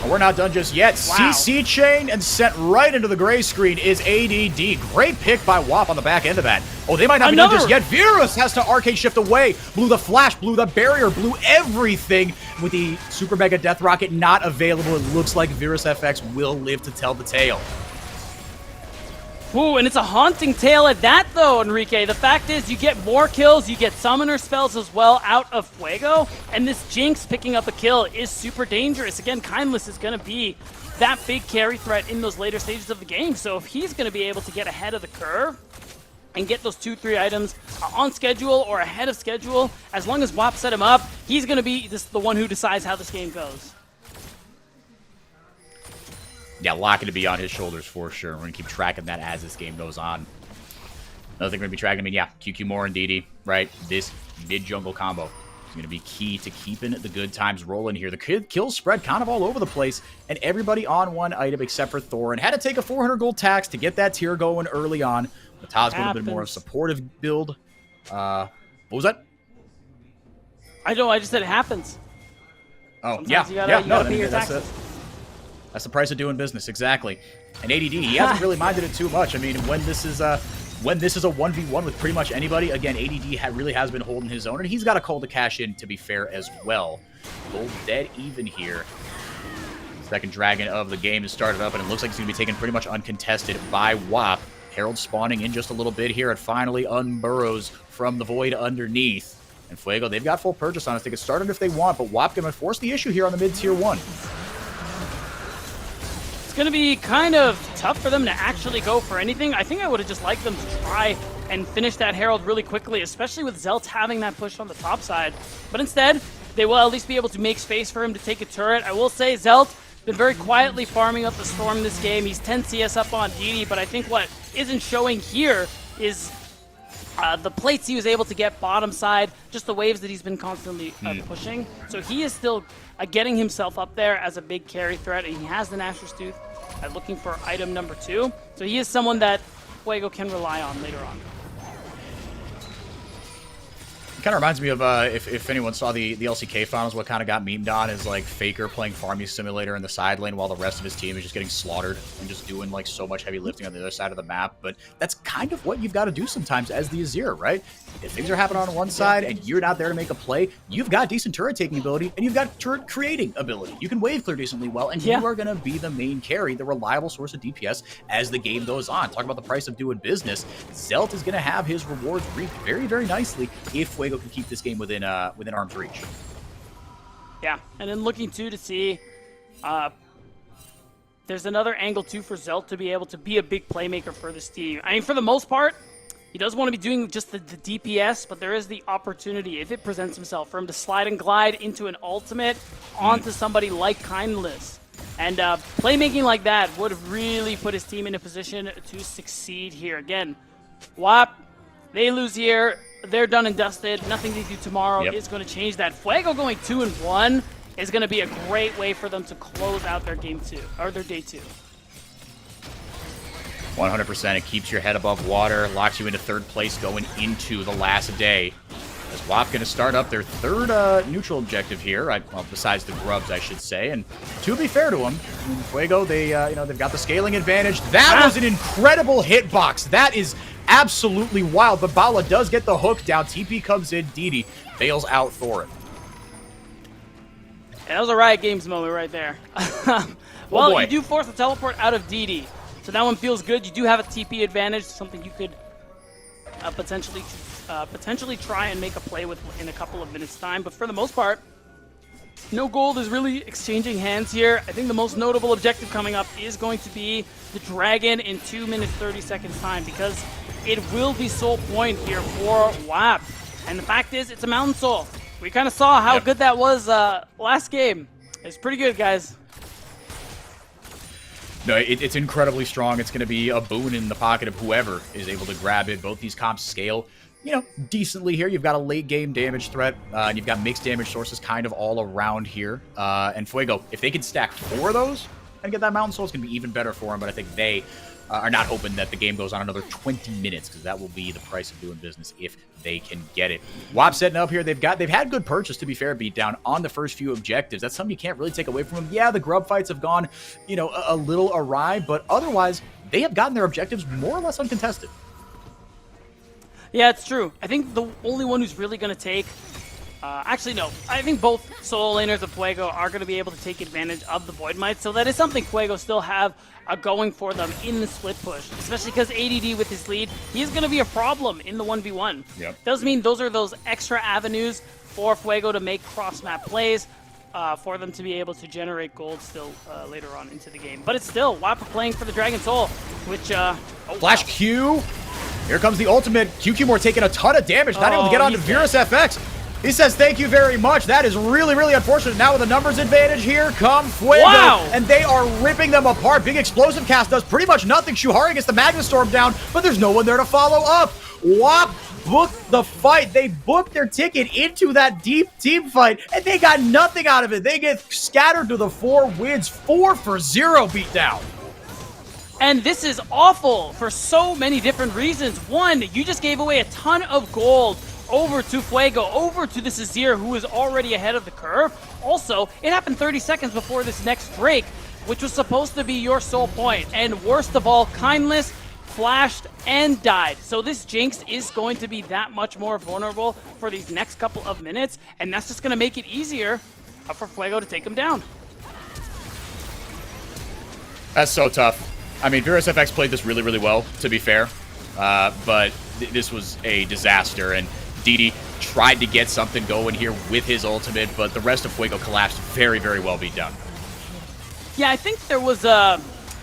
We're not done just yet. Wow. CC chain and sent right into the gray screen is ADD. Great pick by WAP on the back end of that. Oh, they might not be done just yet. Virus has to arcade shift away. Blew the flash, blew the barrier, blew everything. With the Super Mega Death Rocket not available, it looks like Virus FX will live to tell the tale. Ooh, and it's a haunting tale at that, though, Enrique. The fact is, you get more kills, you get summoner spells as well out of Fuego, and this Jinx picking up a kill is super dangerous. Again, Kindness is going to be that big carry threat in those later stages of the game, so if he's going to be able to get ahead of the curve and get those 2-3 items on schedule or ahead of schedule, as long as WAP set him up, he's going to be the one who decides how this game goes. Yeah, locking to be on his shoulders for sure. We're going to keep tracking that as this game goes on. Another thing we're going to be tracking, I mean, yeah, QQ and DD, right? This mid-jungle combo is going to be key to keeping the good times rolling here. The kills spread kind of all over the place, and everybody on one item except for Thorin. Had to take a 400 gold tax to get that tier going early on. Mataz going a bit more of a supportive build. What was that? I know, I just said it happens. Oh, Sometimes yeah. you gotta pay your That's taxes. That's the price of doing business, exactly. And ADD, he hasn't really minded it too much. I mean, when this is a 1v1 with pretty much anybody, again, ADD really has been holding his own, and he's got a call to cash in, to be fair, as well. Gold dead even here. Second dragon of the game is started up, and it looks like it's going to be taken pretty much uncontested by WAP. Herald spawning in just a little bit here, and finally unburrows from the void underneath. And Fuego, they've got full purchase on us. They can start it if they want, but WAP going to force the issue here on the mid-tier 1. It's going to be kind of tough for them to actually go for anything. I think I would have just liked them to try and finish that Herald really quickly, especially with Zelt having that push on the top side. But instead, they will at least be able to make space for him to take a turret. I will say Zelt been very quietly farming up the Storm this game. He's 10 CS up on DD, but I think what isn't showing here is the plates he was able to get bottom side, just the waves that he's been constantly pushing. So he is still getting himself up there as a big carry threat, and he has the Nashor's Tooth looking for item number 2. So he is someone that Fuego can rely on later on. It kind of reminds me of, if anyone saw the LCK finals, what kind of got memed on is like Faker playing Farming Simulator in the side lane while the rest of his team is just getting slaughtered and just doing like so much heavy lifting on the other side of the map. But that's kind of what you've got to do sometimes as the Azir, right? If things are happening on one side and you're not there to make a play, you've got decent turret taking ability and you've got turret creating ability. You can wave clear decently well, and you are going to be the main carry, the reliable source of DPS as the game goes on. Talk about the price of doing business. Zelt is going to have his rewards reaped very, very nicely if Fuego can keep this game within arm's reach. Yeah, and then looking too to see there's another angle too for Zelt to be able to be a big playmaker for this team. I mean, for the most part, he does want to be doing just the DPS, but there is the opportunity, if it presents himself, for him to slide and glide into an ultimate onto somebody like Kindness. And playmaking like that would really put his team in a position to succeed here. Again, WAP, they lose here. They're done and dusted. Nothing they do tomorrow is going to change that. Fuego going 2-1 is going to be a great way for them to close out their game 2, or their day 2. 100%. It keeps your head above water, locks you into third place going into the last day. As WAP going to start up their third neutral objective here, well, besides the grubs, I should say. And to be fair to them, Fuego, they've got the scaling advantage. That was an incredible hitbox. That is absolutely wild. But Bala does get the hook down. TP comes in. DD bails out Thorin. Yeah, that was a Riot Games moment right there. Well, you do force the teleport out of DD. So that one feels good. You do have a TP advantage, something you could potentially try and make a play with in a couple of minutes' time. But for the most part, no gold is really exchanging hands here. I think the most notable objective coming up is going to be the Dragon in 2 minutes 30 seconds time, because it will be soul point here for WAP. And the fact is, it's a Mountain Soul. We kind of saw how good that was last game. It's pretty good, guys. No, it's incredibly strong. It's going to be a boon in the pocket of whoever is able to grab it. Both these comps scale, decently here. You've got a late game damage threat, and you've got mixed damage sources kind of all around here. And Fuego, if they can stack 4 of those and get that Mountain Soul, it's going to be even better for them. But I think they are not hoping that the game goes on another 20 minutes, because that will be the price of doing business if they can get it. WAP setting up here. They've had good purchase, to be fair, beatdown on the first few objectives. That's something you can't really take away from them. Yeah, the grub fights have gone, a little awry, but otherwise, they have gotten their objectives more or less uncontested. Yeah, it's true. I think the only one who's really going to take... actually, no. I think both solo laners of Fuego are going to be able to take advantage of the Void Might, so that is something Fuego still have going for them in the split push, especially because ADD with his lead, he's going to be a problem in the 1v1. Does mean those are those extra avenues for Fuego to make cross-map plays, for them to be able to generate gold still later on into the game. But it's still WAP playing for the Dragon Soul, which... Flash Q. Here comes the ultimate. QQ taking a ton of damage, not able to get onto Virus FX. He says, thank you very much. That is really, really unfortunate. Now with a numbers advantage, here come Fuego. And they are ripping them apart. Big explosive cast does pretty much nothing. Shuhari gets the Magna Storm down, but there's no one there to follow up. WAP booked the fight. They booked their ticket into that deep team fight, and they got nothing out of it. They get scattered to the 4 wins. 4-0 beatdown. And this is awful for so many different reasons. One, you just gave away a ton of gold over to Fuego, over to this Azir, who is already ahead of the curve. Also, it happened 30 seconds before this next break, which was supposed to be your soul point. And worst of all, Kindness flashed and died. So this Jinx is going to be that much more vulnerable for these next couple of minutes, and that's just going to make it easier for Fuego to take him down. That's so tough. I mean, Virus FX played this really, really well, to be fair. But this was a disaster, and DD tried to get something going here with his ultimate, but the rest of Fuego collapsed very, very well beat down. Yeah, I think there was a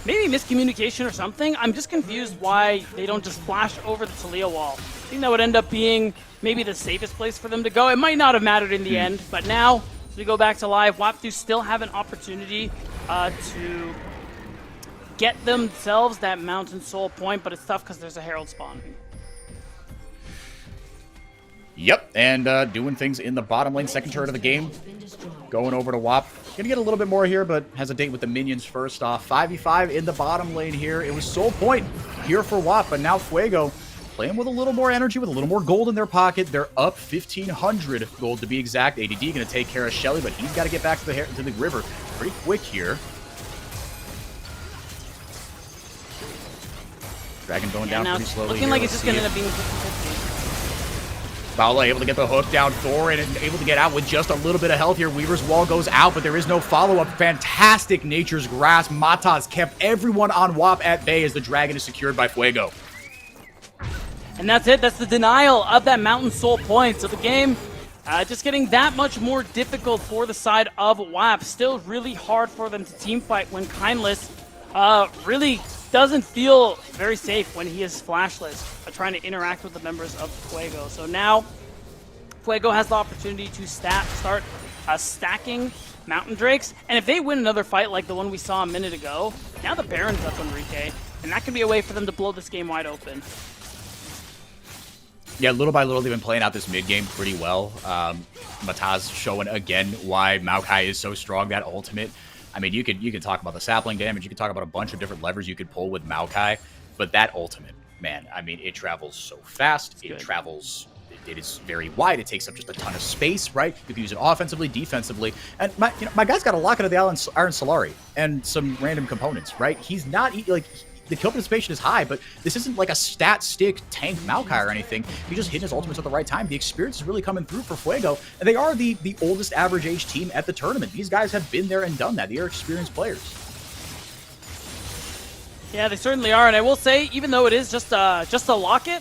maybe miscommunication or something. I'm just confused why they don't just flash over the Talia wall. I think that would end up being maybe the safest place for them to go. It might not have mattered in the end, but now, as we go back to live, WAP do still have an opportunity to get themselves that Mountain Soul point, but it's tough because there's a Herald spawn. Yep, and doing things in the bottom lane, second turret of the game. Going over to WAP. Gonna get a little bit more here, but has a date with the minions first off. 5v5 in the bottom lane here. It was Soul Point here for WAP, but now Fuego playing with a little more energy, with a little more gold in their pocket. They're up 1,500 gold to be exact. ADD gonna take care of Shelly, but he's got to get back to the river pretty quick here. Dragon going down pretty slowly. Looking here. like Let's it's just gonna see end up being 50-50. Paula able to get the hook down Thor and able to get out with just a little bit of health here. Weaver's wall goes out, but there is no follow-up. Fantastic Nature's Grasp. Mataz kept everyone on WAP at bay as the dragon is secured by Fuego. And that's it. That's the denial of that Mountain Soul point. So the game just getting that much more difficult for the side of WAP. Still really hard for them to team fight when Kindless really doesn't feel very safe when he is flashless, trying to interact with the members of Fuego. So now Fuego has the opportunity to start stacking Mountain Drakes, and if they win another fight like the one we saw a minute ago, now the Baron's up Enrique, and that could be a way for them to blow this game wide open. Yeah, little by little, they've been playing out this mid game pretty well. Mataz showing again why Maokai is so strong. That ultimate, I mean, you could talk about the sapling damage, you could talk about a bunch of different levers you could pull with Maokai, but that ultimate, man, I mean, it travels so fast. It travels, it is very wide. It takes up just a ton of space, right? You can use it offensively, defensively, and my guy's got a locket of the Iron Solari and some random components, right? He's not like. The kill participation is high, but this isn't like a stat stick tank Maokai or anything. He just hit his ultimates at the right time. The experience is really coming through for Fuego, and they are the oldest average age team at the tournament. These guys have been there and done that. They are experienced players. Yeah, they certainly are, and I will say, even though it is just a locket,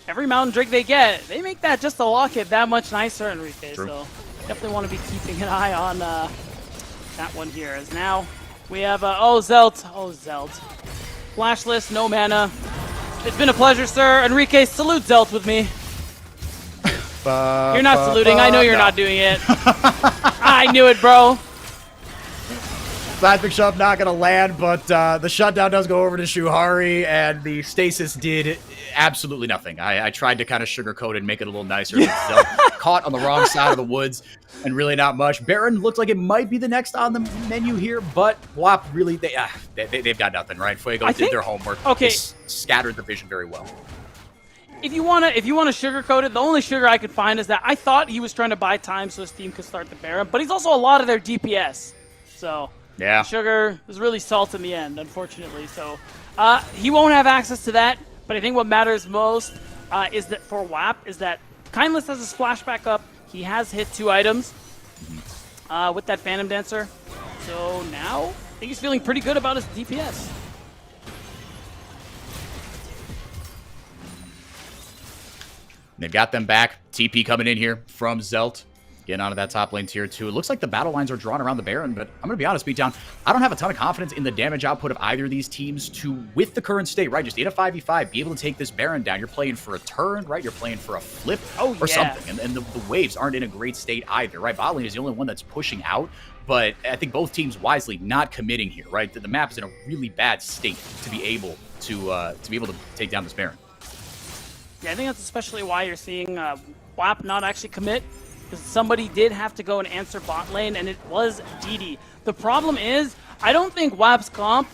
every Mountain Drake they get, they make that just a locket that much nicer, Enrique. True. So definitely want to be keeping an eye on that one here. As now we have Zelt. Oh, Zelt. Flashless, no mana. It's been a pleasure, sir. Enrique, salute Zelt with me. You're not saluting. I know you're not doing it. I knew it, bro. Seismic Shove not going to land, but the shutdown does go over to Shuhari, and the stasis did absolutely nothing. I tried to kind of sugarcoat it and make it a little nicer. But caught on the wrong side of the woods, and really not much. Baron looks like it might be the next on the menu here, but WAP really, they've got nothing, right? Fuego did their homework. Okay. They scattered the vision very well. If you wanna sugarcoat it, the only sugar I could find is that I thought he was trying to buy time so his team could start the Baron, but he's also a lot of their DPS. So yeah, sugar was really salt in the end, unfortunately. So he won't have access to that. But I think what matters most is that for WAP is that Kindless has his flashback up. He has hit 2 items with that Phantom Dancer. So now I think he's feeling pretty good about his DPS. They've got them back. TP coming in here from Zelt. Getting onto that top lane tier 2. It looks like the battle lines are drawn around the Baron, but I'm going to be honest, Beatdown, I don't have a ton of confidence in the damage output of either of these teams to, with the current state, right? Just in a 5v5, be able to take this Baron down. You're playing for a turn, right? You're playing for a flip or something. And the waves aren't in a great state either, right? Bot lane is the only one that's pushing out, but I think both teams wisely not committing here, right? The map is in a really bad state to be able to take down this Baron. Yeah, I think that's especially why you're seeing WAP not actually commit. Because somebody did have to go and answer bot lane, and it was DD. The problem is, I don't think WAP's comp,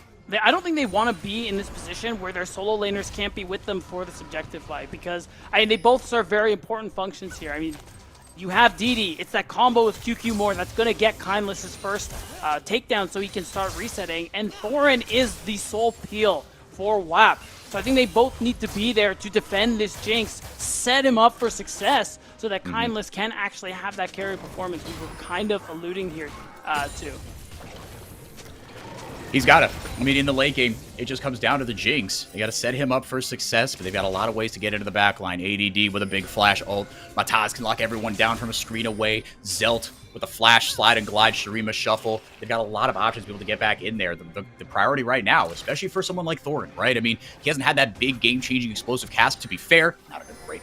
I don't think they want to be in this position where their solo laners can't be with them for this objective fight, because they both serve very important functions here. I mean, you have DD, it's that combo with QQ more that's going to get Kindless's first takedown so he can start resetting, and Thorin is the sole peel for WAP. So I think they both need to be there to defend this Jinx, set him up for success, so that Kindless can actually have that carry performance we were kind of alluding here to. He's got it. I mean, in the late game, it just comes down to the Jinx. They got to set him up for success, but they've got a lot of ways to get into the backline. ADD with a big flash ult. Mataz can lock everyone down from a screen away. Zelt with a flash, slide, and glide. Shurima shuffle. They've got a lot of options to be able to get back in there. The priority right now, especially for someone like Thorin, right? I mean, he hasn't had that big game-changing explosive cast, to be fair. Not in a great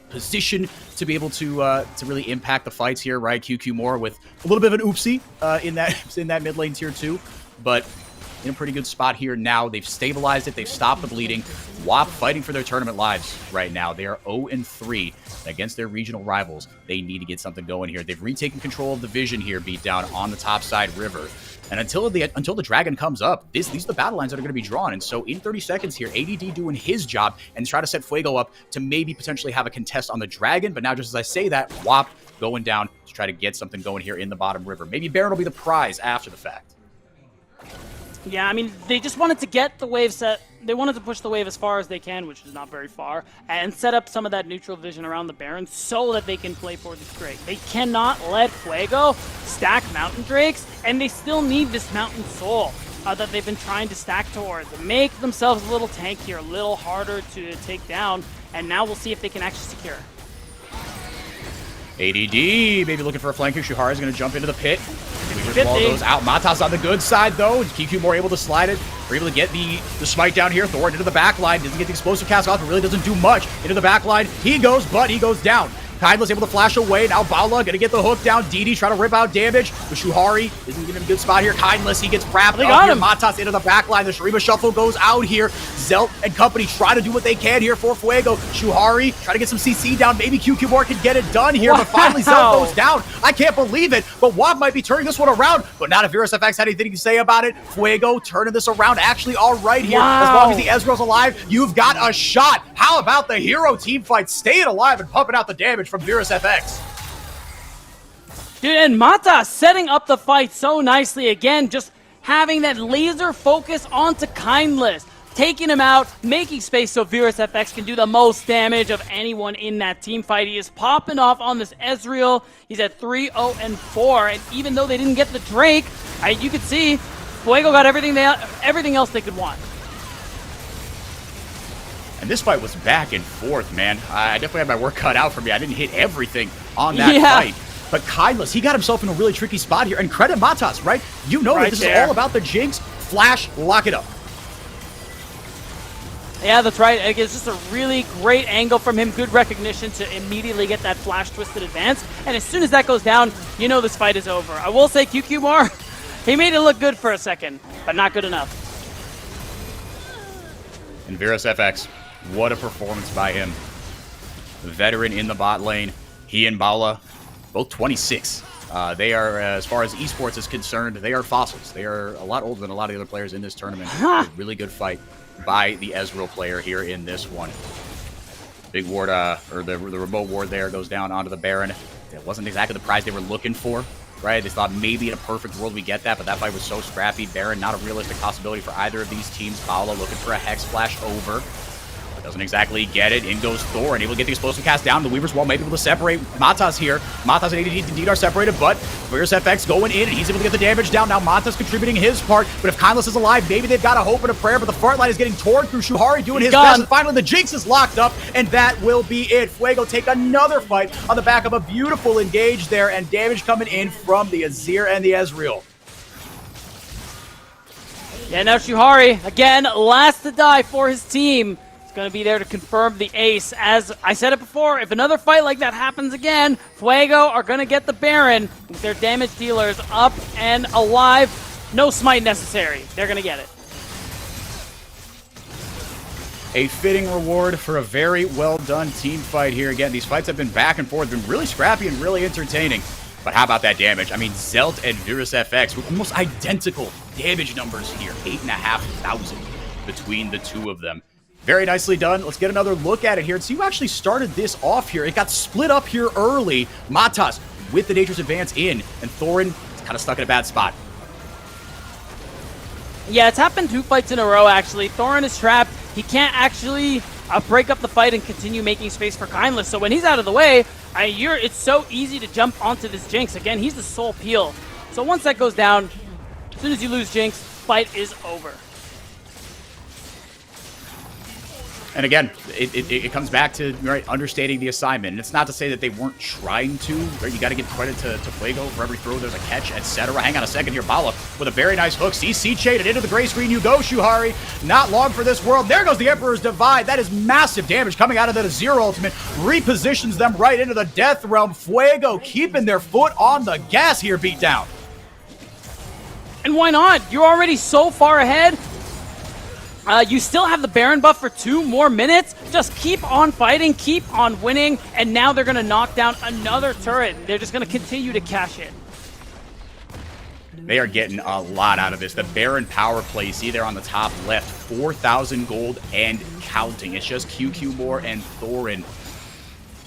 position to be able to really impact the fights here, right? QQ more with a little bit of an oopsie in that mid lane tier 2, but in a pretty good spot here now. They've stabilized it. They've stopped the bleeding. WAP fighting for their tournament lives right now. They are 0-3 against their regional rivals. They need to get something going here. They've retaken control of the vision here, beat down on the top side river. And until the dragon comes up, these are the battle lines that are going to be drawn. And so in 30 seconds here, ADD doing his job and try to set Fuego up to maybe potentially have a contest on the dragon. But now just as I say that, WAP going down to try to get something going here in the bottom river. Maybe Baron will be the prize after the fact. Yeah, I mean, they just wanted to get the wave set. They wanted to push the wave as far as they can, which is not very far, and set up some of that neutral vision around the Baron so that they can play for this Drake. They cannot let Fuego stack Mountain Drakes, and they still need this Mountain Soul that they've been trying to stack towards. Make themselves a little tankier, a little harder to take down, and now we'll see if they can actually secure. ADD, maybe looking for a flanker. Shuhari's going to jump into the pit. Weaver's Wall goes out. Matas on the good side, though. QQ more able to slide it. We're able to get the smite down here. Thorin into the back line. Doesn't get the explosive cast off, but really doesn't do much. Into the back line. He goes, but he goes down. Kindless able to flash away. Now Baula going to get the hook down. DD trying to rip out damage. But Shuhari isn't giving him a good spot here. Kindless, he gets wrapped up here. Matas into the back line. The Shurima shuffle goes out here. Zelt and company try to do what they can here for Fuego. Shuhari trying to get some CC down. Maybe QQ more can get it done here. But finally Zelt goes down. I can't believe it. But WAP might be turning this one around. But not if VirusFX had anything to say about it. Fuego turning this around actually all right here. As long as the Ezreal's alive, you've got a shot. How about the hero team fight staying alive and pumping out the damage from VirusFX? Dude, and Mata setting up the fight so nicely again, just having that laser focus onto Kindless, taking him out, making space so VirusFX can do the most damage of anyone in that team fight. He is popping off on this Ezreal. He's at 3-0-4, and even though they didn't get the Drake, you could see Fuego got everything else they could want. And this fight was back and forth, man. I definitely had my work cut out for me. I didn't hit everything on that fight. But Kindless, he got himself in a really tricky spot here. And credit Matas, right? You know that this is all about the Jinx. Flash, lock it up. Yeah, that's right. It's just a really great angle from him. Good recognition to immediately get that flash twisted advance. And as soon as that goes down, you know this fight is over. I will say QQ Mar, he made it look good for a second, but not good enough. And VirusFX, what a performance by him. The veteran in the bot lane. He and Baula, both 26. They are, as far as esports is concerned, they are fossils. They are a lot older than a lot of the other players in this tournament. A really good fight by the Ezreal player here in this one. Big ward, or the remote ward there goes down onto the Baron. It wasn't exactly the prize they were looking for, right? They thought maybe in a perfect world we get that, but that fight was so scrappy. Baron, not a realistic possibility for either of these teams. Baula looking for a Hex Flash over. Doesn't exactly get it. In goes Thor, and able to get the explosive cast down. The Weaver's Wall may be able to separate Matas here. Matas and ADD indeed are separated, but VirusFX going in, and he's able to get the damage down. Now Matas contributing his part, but if Kindless is alive, maybe they've got a hope and a prayer, but the front line is getting torn through. Shuhari doing his best, and finally the Jinx is locked up, and that will be it. Fuego take another fight on the back of a beautiful engage there, and damage coming in from the Azir and the Ezreal. Yeah, now Shuhari, again, last to die for his team. Going to be there to confirm the ace. As I said it before, if another fight like that happens again, Fuego are going to get the Baron with their damage dealers up and alive. No smite necessary. They're going to get it. A fitting reward for a very well done team fight here. Again, these fights have been back and forth, been really scrappy and really entertaining. But how about that damage? I mean, Zelt and VirusFX with almost identical damage numbers here. 8,500 between the two of them. Very nicely done. Let's get another look at it here and see who actually started this off here. It got split up here early. Matas with the Nature's Advance in, and Thorin is kind of stuck in a bad spot. Yeah, it's happened 2 fights in a row, actually. Thorin is trapped. He can't actually break up the fight and continue making space for Kindless. So when he's out of the way, it's so easy to jump onto this Jinx. Again, he's the sole peel. So once that goes down, as soon as you lose Jinx, fight is over. And again, it comes back to understanding the assignment. And it's not to say that they weren't trying to. Right? You got to give credit to Fuego. For every throw, there's a catch, etc. Hang on a second here. Bala with a very nice hook. CC chain it into the gray screen. You go, Shuhari. Not long for this world. There goes the Emperor's Divide. That is massive damage coming out of the Zero ultimate. Repositions them right into the Death Realm. Fuego keeping their foot on the gas here, Beatdown. And why not? You're already so far ahead. You still have the Baron buff for 2 more minutes. Just keep on fighting, keep on winning, and now they're going to knock down another turret. They're just going to continue to cash in. They are getting a lot out of this. The Baron power play, see there on the top left, 4,000 gold and counting. It's just QQ Moore and Thorin.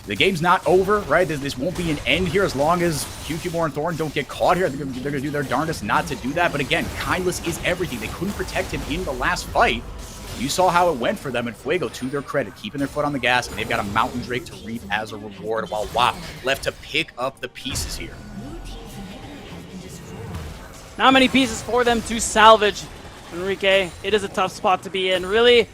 The game's not over, right? This won't be an end here as long as QQ Moore and Thorin don't get caught here. They're going to do their darndest not to do that. But again, Kindless is everything. They couldn't protect him in the last fight. You saw how it went for them, and Fuego, to their credit, keeping their foot on the gas, and they've got a Mountain Drake to reap as a reward, while WAP left to pick up the pieces here. Not many pieces for them to salvage, Enrique. It is a tough spot to be in. Really,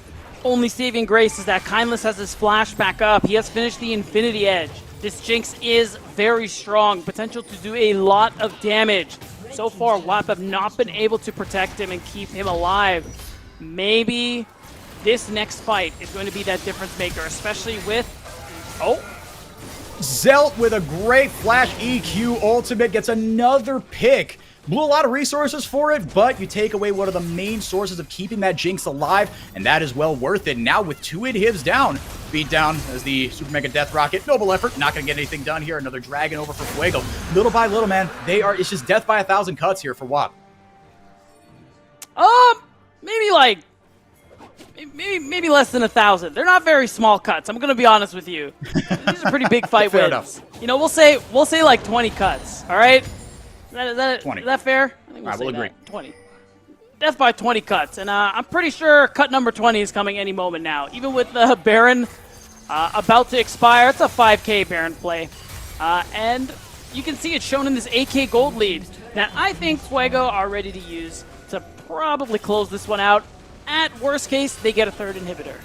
only saving grace is that Kindless has his flash back up. He has finished the Infinity Edge. This Jinx is very strong. Potential to do a lot of damage. So far, WAP have not been able to protect him and keep him alive. Maybe this next fight is going to be that difference maker, especially with... Oh! Zelt with a great flash EQ ultimate gets another pick. Blew a lot of resources for it, but you take away one of the main sources of keeping that Jinx alive, and that is well worth it. Now with 2 inhibs down, beat down as the Super Mega Death Rocket. Noble effort, not going to get anything done here. Another Dragon over for Fuego. Little by little, man, it's just death by 1,000 cuts here for WAP. Maybe like... Maybe less than 1,000. They're not very small cuts. I'm gonna be honest with you. These are pretty big fight Fair wins. enough. You know, we'll say like 20 cuts. All right. Is that fair? I think All right, we'll agree. 20. Death by 20 cuts, and I'm pretty sure cut number 20 is coming any moment now. Even with the Baron about to expire, it's a 5K Baron play, and you can see it shown in this 8K gold lead that I think Fuego are ready to use to probably close this one out. At worst case, they get a 3rd inhibitor.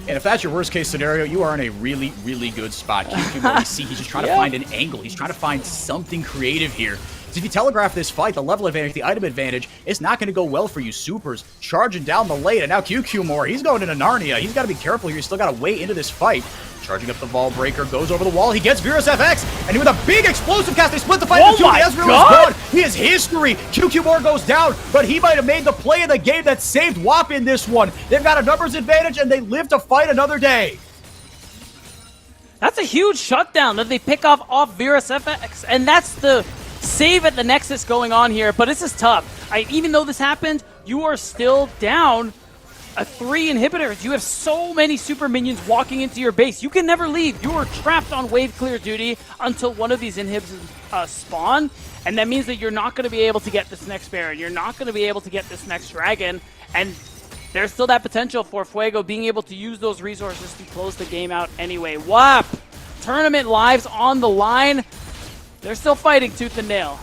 And if that's your worst case scenario, you are in a really, really good spot. QQ, you see, he's just trying to find an angle. He's trying to find something creative here. Because if you telegraph this fight, the level advantage, the item advantage, it's not going to go well for you. Supers charging down the lane, and now QQ Moore, he's going into Narnia. He's got to be careful here. He's still got to wait into this fight. Charging up the Vol Breaker, goes over the wall. He gets Virus FX, and with a big explosive cast, they split the fight into 2. Ezreal is gone. He is history. QQ Moore goes down, but he might have made the play of the game that saved WAP in this one. They've got a numbers advantage, and they live to fight another day. That's a huge shutdown that they pick off Virus FX, and that's the save at the Nexus going on here. But this is tough. Even though this happened, you are still down a 3 inhibitors. You have so many super minions walking into your base. You can never leave. You are trapped on wave clear duty until one of these inhibs spawn, and that means that you're not going to be able to get this next Baron. You're not going to be able to get this next Dragon, and there's still that potential for Fuego being able to use those resources to close the game out anyway. WAP! Tournament lives on the line. They're still fighting tooth and nail.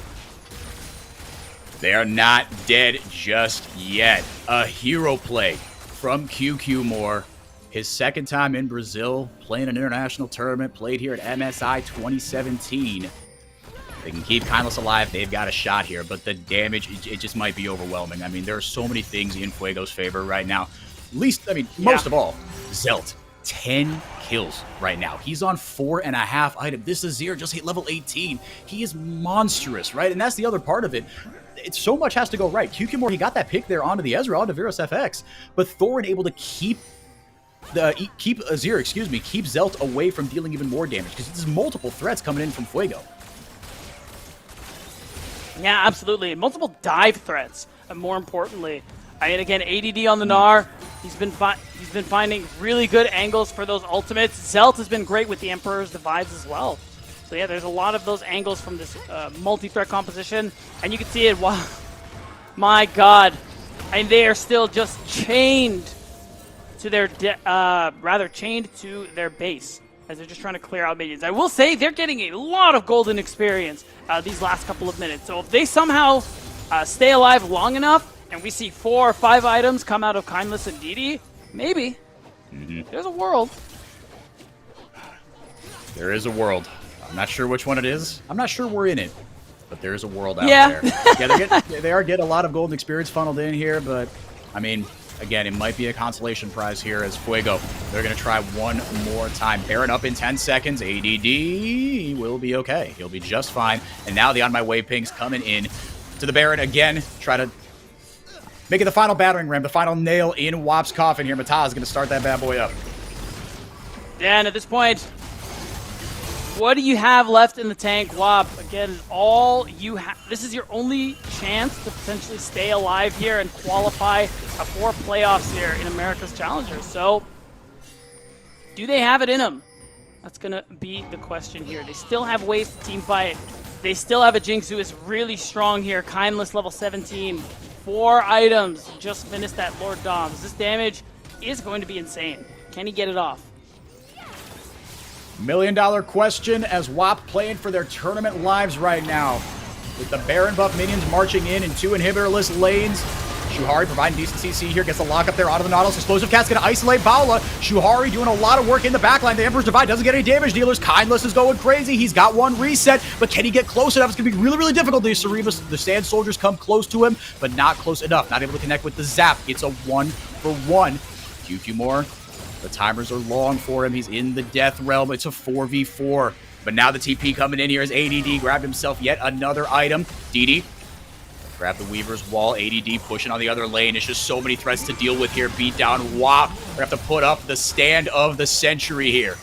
They are not dead just yet. A hero play from QQ Moore. His 2nd time in Brazil, playing an international tournament, played here at MSI 2017. They can keep Kindless alive. They've got a shot here, but the damage, it just might be overwhelming. I mean, there are so many things in Fuego's favor right now. Most of all, Zelt. 10 kills right now. He's on 4.5 items. This Azir just hit level 18. He is monstrous, right? And that's the other part of it. So much has to go right. QQ Moore, he got that pick there onto the Ezreal, onto Virus FX, but Thorin able to keep Azir, keep Zelt away from dealing even more damage, because there's multiple threats coming in from Fuego. Yeah, absolutely. Multiple dive threats, and more importantly, again, ADD on the Gnar. He's been finding really good angles for those ultimates. Zelt has been great with the Emperor's Divides as well. So yeah, there's a lot of those angles from this multi-threat composition, and you can see it. Wow, my God, and they are still just chained to their chained to their base as they're just trying to clear out minions. I will say they're getting a lot of golden experience these last couple of minutes. So if they somehow stay alive long enough, and we see 4 or 5 items come out of Kindless and DD, maybe there's a world. There is a world. I'm not sure which one it is. I'm not sure we're in it, but there is a world out Yeah. there. Yeah, they are getting a lot of golden experience funneled in here, but I mean, again, it might be a consolation prize here as Fuego. They're going to try one more time. Baron up in 10 seconds. ADD will be okay. He'll be just fine. And now the On My Way pings coming in to the Baron again. Try to make it the final battering ram, the final nail in WAP's coffin here. Mataz is going to start that bad boy up. And at this point, what do you have left in the tank, WAP? Again, all you have. This is your only chance to potentially stay alive here and qualify for playoffs here in America's Challengers. So, do they have it in them? That's going to be the question here. They still have ways to team fight. They still have a Jinx who is really strong here. Kindless level 17. 4 items. Just finished that Lord Doms. This damage is going to be insane. Can he get it off? $1 million question as WAP playing for their tournament lives right now. With the Baron buff minions marching in 2 inhibitorless lanes. Shuhari providing decent CC here, gets the lock up there out of the Nautilus. Explosive Cat's going to isolate Paula. Shuhari doing a lot of work in the backline. The Emperor's Divide doesn't get any damage dealers. Kindless is going crazy. He's got 1 reset, but can he get close enough? It's going to be really, really difficult. The Sand Soldiers come close to him, but not close enough. Not able to connect with the Zap. It's a 1-for-1. QQ more. The timers are long for him. He's in the death realm. It's a 4v4. But now the TP coming in here as ADD grabbed himself yet another item. DD grab the Weaver's wall. ADD pushing on the other lane. It's just so many threats to deal with here. Beat down WAP. We're going to have to put up the stand of the century here.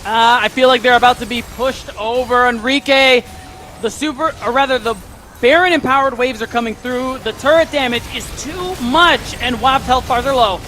I feel like they're about to be pushed over. Enrique, the Baron-empowered waves are coming through. The turret damage is too much, and WAP's health bars are low.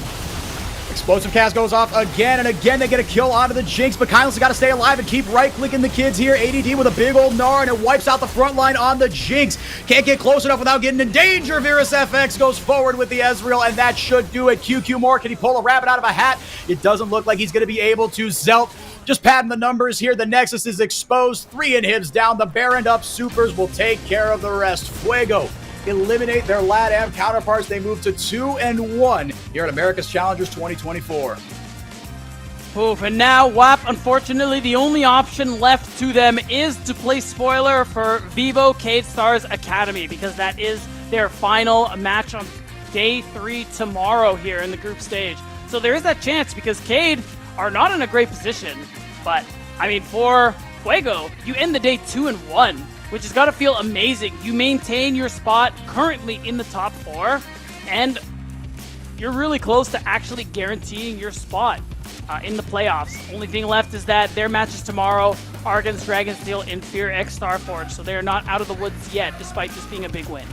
Explosive cast goes off again and again. They get a kill onto the Jinx, but Kindless has got to stay alive and keep right-clicking the kids here. ADD with a big old Gnar, and it wipes out the front line on the Jinx. Can't get close enough without getting in danger. Virus FX goes forward with the Ezreal, and that should do it. QQ more. Can he pull a rabbit out of a hat? It doesn't look like he's going to be able to. Zelt just padding the numbers here. The Nexus is exposed. 3 inhibs down. The Baron up supers will take care of the rest. Fuego eliminate their LATAM counterparts. They move to 2-1 here at America's Challengers 2024. Oof, and now WAP, unfortunately, the only option left to them is to play spoiler for Vivo Cade Stars Academy, because that is their final match on day 3 tomorrow here in the group stage. So there is that chance, because Cade are not in a great position. But, I mean, for Fuego, you end the day 2-1. Which has got to feel amazing. You maintain your spot currently in the top 4, and you're really close to actually guaranteeing your spot in the playoffs. Only thing left is that their matches tomorrow are against Dragonsteel and Fear X Starforge, so they're not out of the woods yet, despite this being a big win.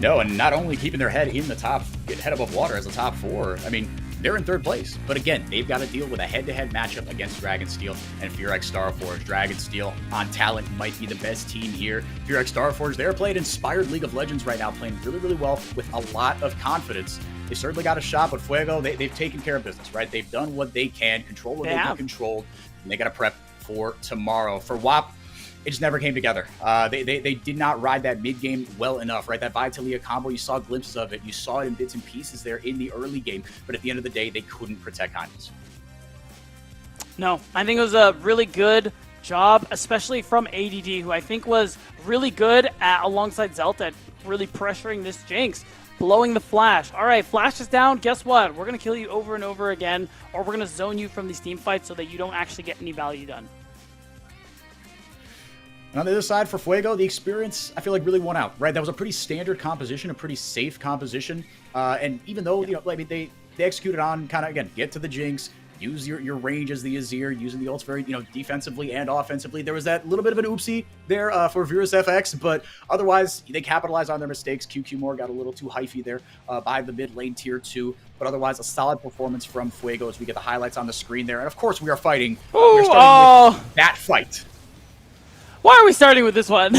No, and not only keeping their head in the top, head above water as the top 4, I mean, they're in 3rd place. But again, they've got to deal with a head-to-head matchup against Dragonsteel and Fear X Starforge. Dragonsteel on talent might be the best team here. Fear X Starforge, they're playing inspired League of Legends right now, playing really, really well with a lot of confidence. They certainly got a shot, but Fuego, they've taken care of business, right? They've done what they can, control what they can control, and they got to prep for tomorrow. For WAP, it just never came together. They did not ride that mid game well enough, right? That Vitalia combo, you saw glimpses of it. You saw it in bits and pieces there in the early game, but at the end of the day, they couldn't protect Kindness. No, I think it was a really good job, especially from ADD, who I think was really good alongside Zelt at really pressuring this Jinx, blowing the Flash. All right, Flash is down. Guess what? We're going to kill you over and over again, or we're going to zone you from these team fights so that you don't actually get any value done. And on the other side for Fuego, the experience, I feel like, really won out, right? That was a pretty standard composition, a pretty safe composition. And even though, you know, I mean, they executed on kind of, again, get to the Jinx, use your range as the Azir, using the ults very, you know, defensively and offensively. There was that little bit of an oopsie there for Virus FX, but otherwise, they capitalized on their mistakes. QQ Moore got a little too hyphy there by the mid lane tier 2, but otherwise, a solid performance from Fuego as we get the highlights on the screen there. And of course, we are fighting. We're starting with that fight. Why are we starting with this one?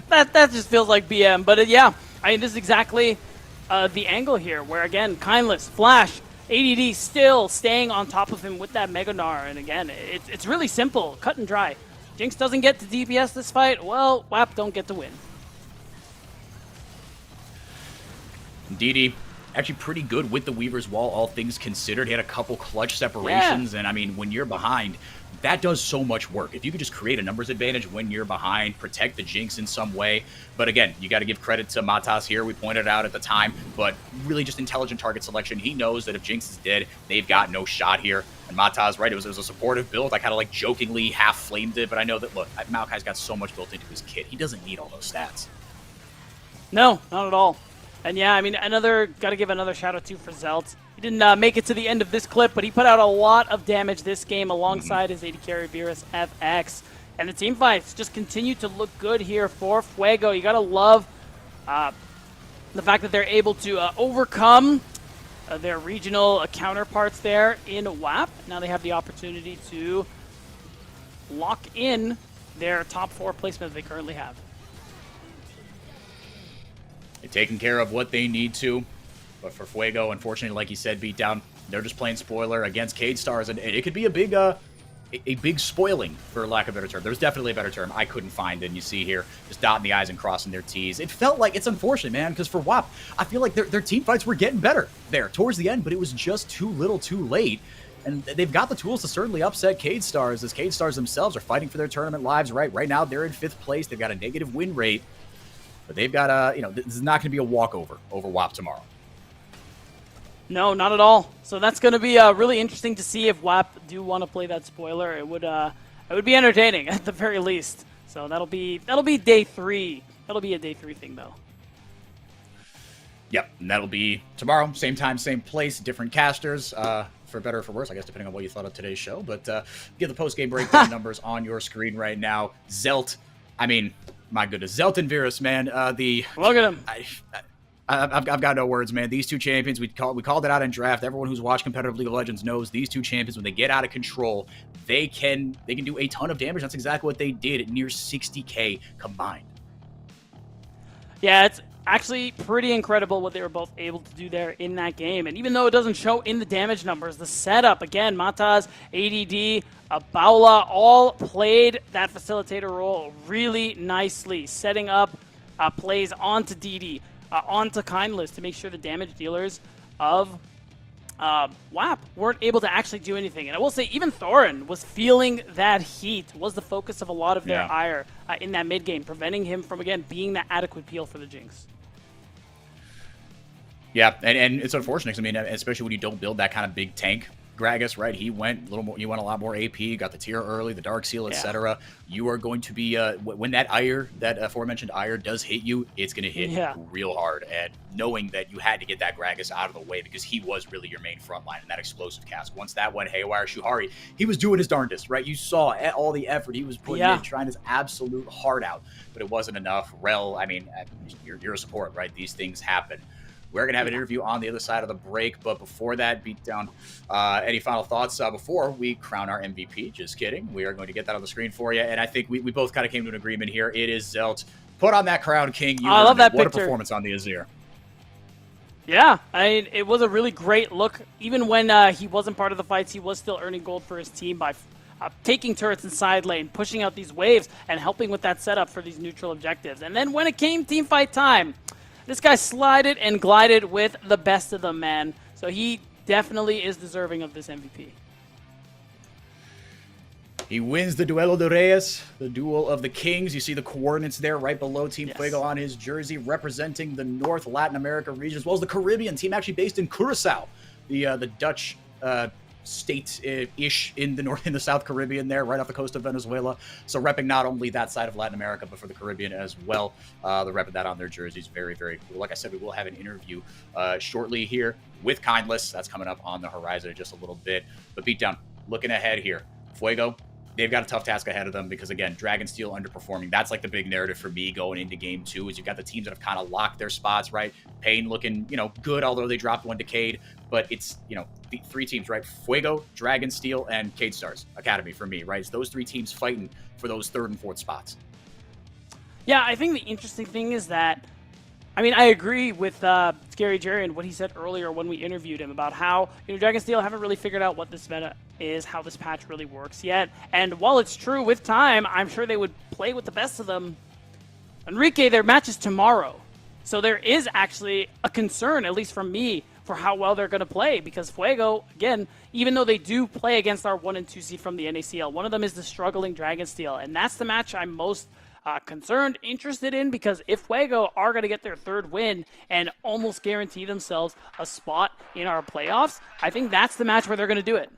that just feels like BM. But yeah, I mean, this is exactly the angle here, where again, Kindless, Flash, ADD still staying on top of him with that Mega Gnar. And again, it's really simple, cut and dry. Jinx doesn't get to DPS this fight, well, WAP don't get to win. DD, actually pretty good with the Weaver's Wall, all things considered. He had a couple clutch separations, and I mean, when you're behind, that does so much work. If you could just create a numbers advantage when you're behind, protect the Jinx in some way. But again, you got to give credit to Matas here. We pointed it out at the time, but really just intelligent target selection. He knows that if Jinx is dead, they've got no shot here. And Matas, right, it was a supportive build. I kind of like jokingly half flamed it, but I know that, look, Maokai's got so much built into his kit. He doesn't need all those stats. No, not at all. And yeah, I mean, got to give another shout out to for Zelt. He didn't make it to the end of this clip, but he put out a lot of damage this game alongside his AD carry Beerus FX. And the team fights just continue to look good here for Fuego. You got to love the fact that they're able to overcome their regional counterparts there in WAP. Now they have the opportunity to lock in their top 4 placement that they currently have. They're taking care of what they need to. But for Fuego, unfortunately, like you said, beatdown, they're just playing spoiler against Cade Stars, and it could be a big spoiling, for lack of a better term. There's definitely a better term I couldn't find than you see here, just dotting the I's and crossing their T's. It felt like, it's unfortunate, man, because for WAP, I feel like their team fights were getting better there towards the end, but it was just too little too late. And they've got the tools to certainly upset Cade Stars, as Cade Stars themselves are fighting for their tournament lives, right? Right now, they're in 5th place. They've got a negative win rate, but they've got this is not going to be a walkover over WAP tomorrow. No, not at all. So that's going to be really interesting to see if WAP do want to play that spoiler. It would be entertaining at the very least. So that'll be day 3. That'll be a day 3 thing though. Yep, and that'll be tomorrow, same time, same place, different casters. For better or for worse, I guess, depending on what you thought of today's show. But give the post-game breakdown numbers on your screen right now. Zelt, I mean, my goodness, Zelt and Virus, man. Look at him. I've got no words, man. These two champions, we called it out in draft. Everyone who's watched competitive League of Legends knows these two champions, when they get out of control, they can do a ton of damage. That's exactly what they did at near 60k combined. Yeah, it's actually pretty incredible what they were both able to do there in that game. And even though it doesn't show in the damage numbers, the setup, again, Matas, ADD, Baula all played that facilitator role really nicely, setting up plays onto DD, onto Kindless to make sure the damage dealers of WAP weren't able to actually do anything. And I will say, even Thorin was feeling that heat, was the focus of a lot of their ire in that mid game, preventing him from, again, being that adequate peel for the Jinx. Yeah, and it's unfortunate, 'cause I mean, especially when you don't build that kind of big tank. Gragas, right? He went a lot more AP, got the tier early, the Dark Seal, etc. You are going to be when that ire, that aforementioned ire, does hit you, it's going to hit real hard. And knowing that you had to get that Gragas out of the way because he was really your main front line in that explosive cast. Once that went haywire, Shuhari, he was doing his darndest, right? You saw all the effort he was putting in, trying his absolute heart out, but it wasn't enough. Rel, I mean, you're a support, right? These things happen. We're going to have an interview on the other side of the break, but before that, Beatdown, any final thoughts before we crown our MVP? Just kidding. We are going to get that on the screen for you, and I think we both kind of came to an agreement here. It is Zelt. Put on that crown, King. I love that What picture. a performance on the Azir. Yeah, I mean, it was a really great look. Even when he wasn't part of the fights, he was still earning gold for his team by taking turrets in side lane, pushing out these waves, and helping with that setup for these neutral objectives. And then when it came team fight time, this guy slided and glided with the best of them, man. So he definitely is deserving of this MVP. He wins the Duelo de Reyes, the Duel of the Kings. You see the coordinates there right below Team Fuego on his jersey, representing the North Latin America region, as well as the Caribbean team, actually based in Curacao, the Dutch state-ish in the South Caribbean there, right off the coast of Venezuela. So repping not only that side of Latin America, but for the Caribbean as well. The repping that on their jerseys, very, very cool. Like I said, we will have an interview shortly here with Kindless. That's coming up on the horizon in just a little bit. But Beatdown, looking ahead here, Fuego, they've got a tough task ahead of them because, again, Dragonsteel underperforming. That's like the big narrative for me going into game 2 is you've got the teams that have kind of locked their spots, right? Pain looking, good, although they dropped one to Cade. But it's, the 3 teams, right? Fuego, Dragonsteel, and Cade Stars Academy for me, right? It's those 3 teams fighting for those 3rd and 4th spots. Yeah, I think the interesting thing is that I mean, I agree with Scary Jerry and what he said earlier when we interviewed him about how Dragonsteel haven't really figured out what this meta is, how this patch really works yet. And while it's true, with time, I'm sure they would play with the best of them. Enrique, their match is tomorrow. So there is actually a concern, at least from me, for how well they're going to play. Because Fuego, again, even though they do play against our 1 and 2 seed from the NACL, one of them is the struggling Dragonsteel. And that's the match I'm most concerned, interested in, because if Fuego are going to get their third win and almost guarantee themselves a spot in our playoffs, I think that's the match where they're going to do it.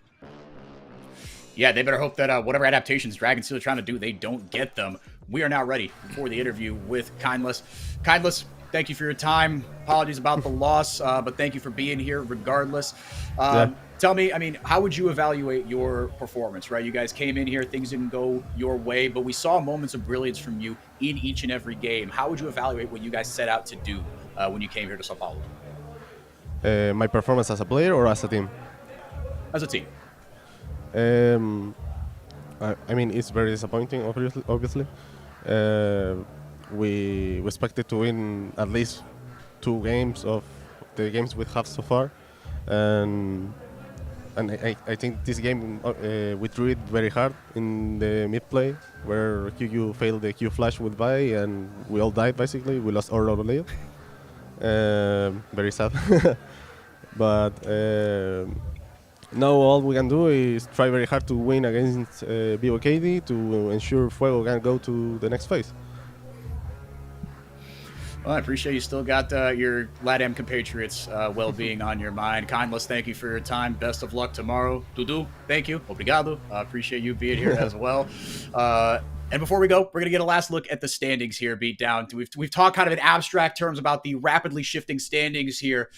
Yeah, they better hope that whatever adaptations Dragonsteel are trying to do, they don't get them. We are now ready for the interview with Kindless. Kindless, thank you for your time. Apologies about the loss, but thank you for being here regardless. Tell me, I mean, how would you evaluate your performance, right? You guys came in here, things didn't go your way, but we saw moments of brilliance from you in each and every game. How would you evaluate what you guys set out to do when you came here to São Paulo? My performance as a player or as a team? As a team. I mean, it's very disappointing, obviously. We expected to win at least 2 games of the games we have so far. And I think this game we threw it very hard in the mid-play, where QQ failed the Q flash with Vi, and we all died basically. We lost all our layer. Very sad. But now all we can do is try very hard to win against BOKD to ensure Fuego can go to the next phase. Well, I appreciate you still got your LATAM compatriots' well-being on your mind. Kindless, thank you for your time. Best of luck tomorrow. Dudu, thank you. Obrigado. Appreciate you being here as well. And before we go, we're going to get a last look at the standings here, Beatdown. We've talked kind of in abstract terms about the rapidly shifting standings here.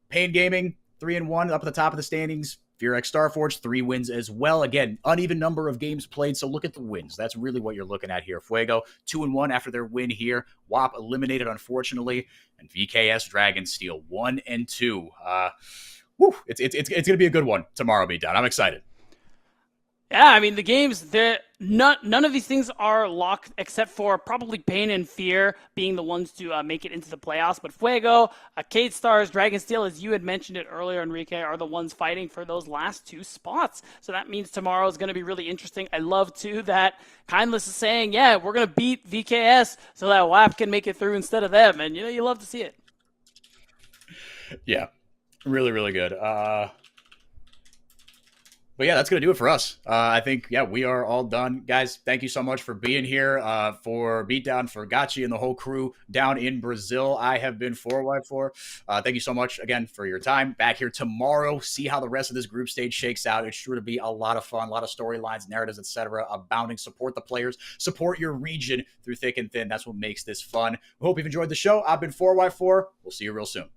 Pain Gaming, 3-1 up at the top of the standings. FearX Starforge, 3 wins as well. Again, uneven number of games played, so look at the wins. That's really what you're looking at here. Fuego, 2-1 after their win here. WAP eliminated, unfortunately. And VKS Dragonsteel, 1-2. It's going to be a good one tomorrow, Beatdown. I'm excited. Yeah, I mean, the games, none of these things are locked except for probably Pain and Fear being the ones to make it into the playoffs. But Fuego, Cade Stars, Dragonsteel, as you had mentioned it earlier, Enrique, are the ones fighting for those last 2 spots. So that means tomorrow is going to be really interesting. I love, too, that Kindless is saying, yeah, we're going to beat VKS so that WAP can make it through instead of them. And, you love to see it. Yeah, really, really good. But yeah, that's going to do it for us. I think, we are all done. Guys, thank you so much for being here, for Beatdown, for Gachi and the whole crew down in Brazil. I have been 4x4. Thank you so much again for your time. Back here tomorrow, see how the rest of this group stage shakes out. It's sure to be a lot of fun, a lot of storylines, narratives, etc. Abounding. Support the players, support your region through thick and thin. That's what makes this fun. We hope you've enjoyed the show. I've been 4x4. We'll see you real soon.